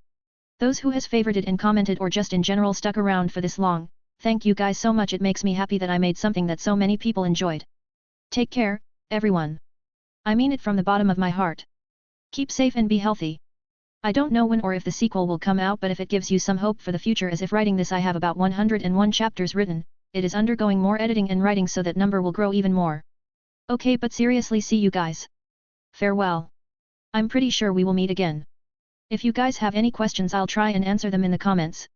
Those who has favorited and commented or just in general stuck around for this long, thank you guys so much, it makes me happy that I made something that so many people enjoyed. Take care, everyone. I mean it from the bottom of my heart. Keep safe and be healthy. I don't know when or if the sequel will come out, but if it gives you some hope for the future, as if writing this I have about 101 chapters written, it is undergoing more editing and writing so that number will grow even more. Okay, but seriously, see you guys. Farewell. I'm pretty sure we will meet again. If you guys have any questions I'll try and answer them in the comments.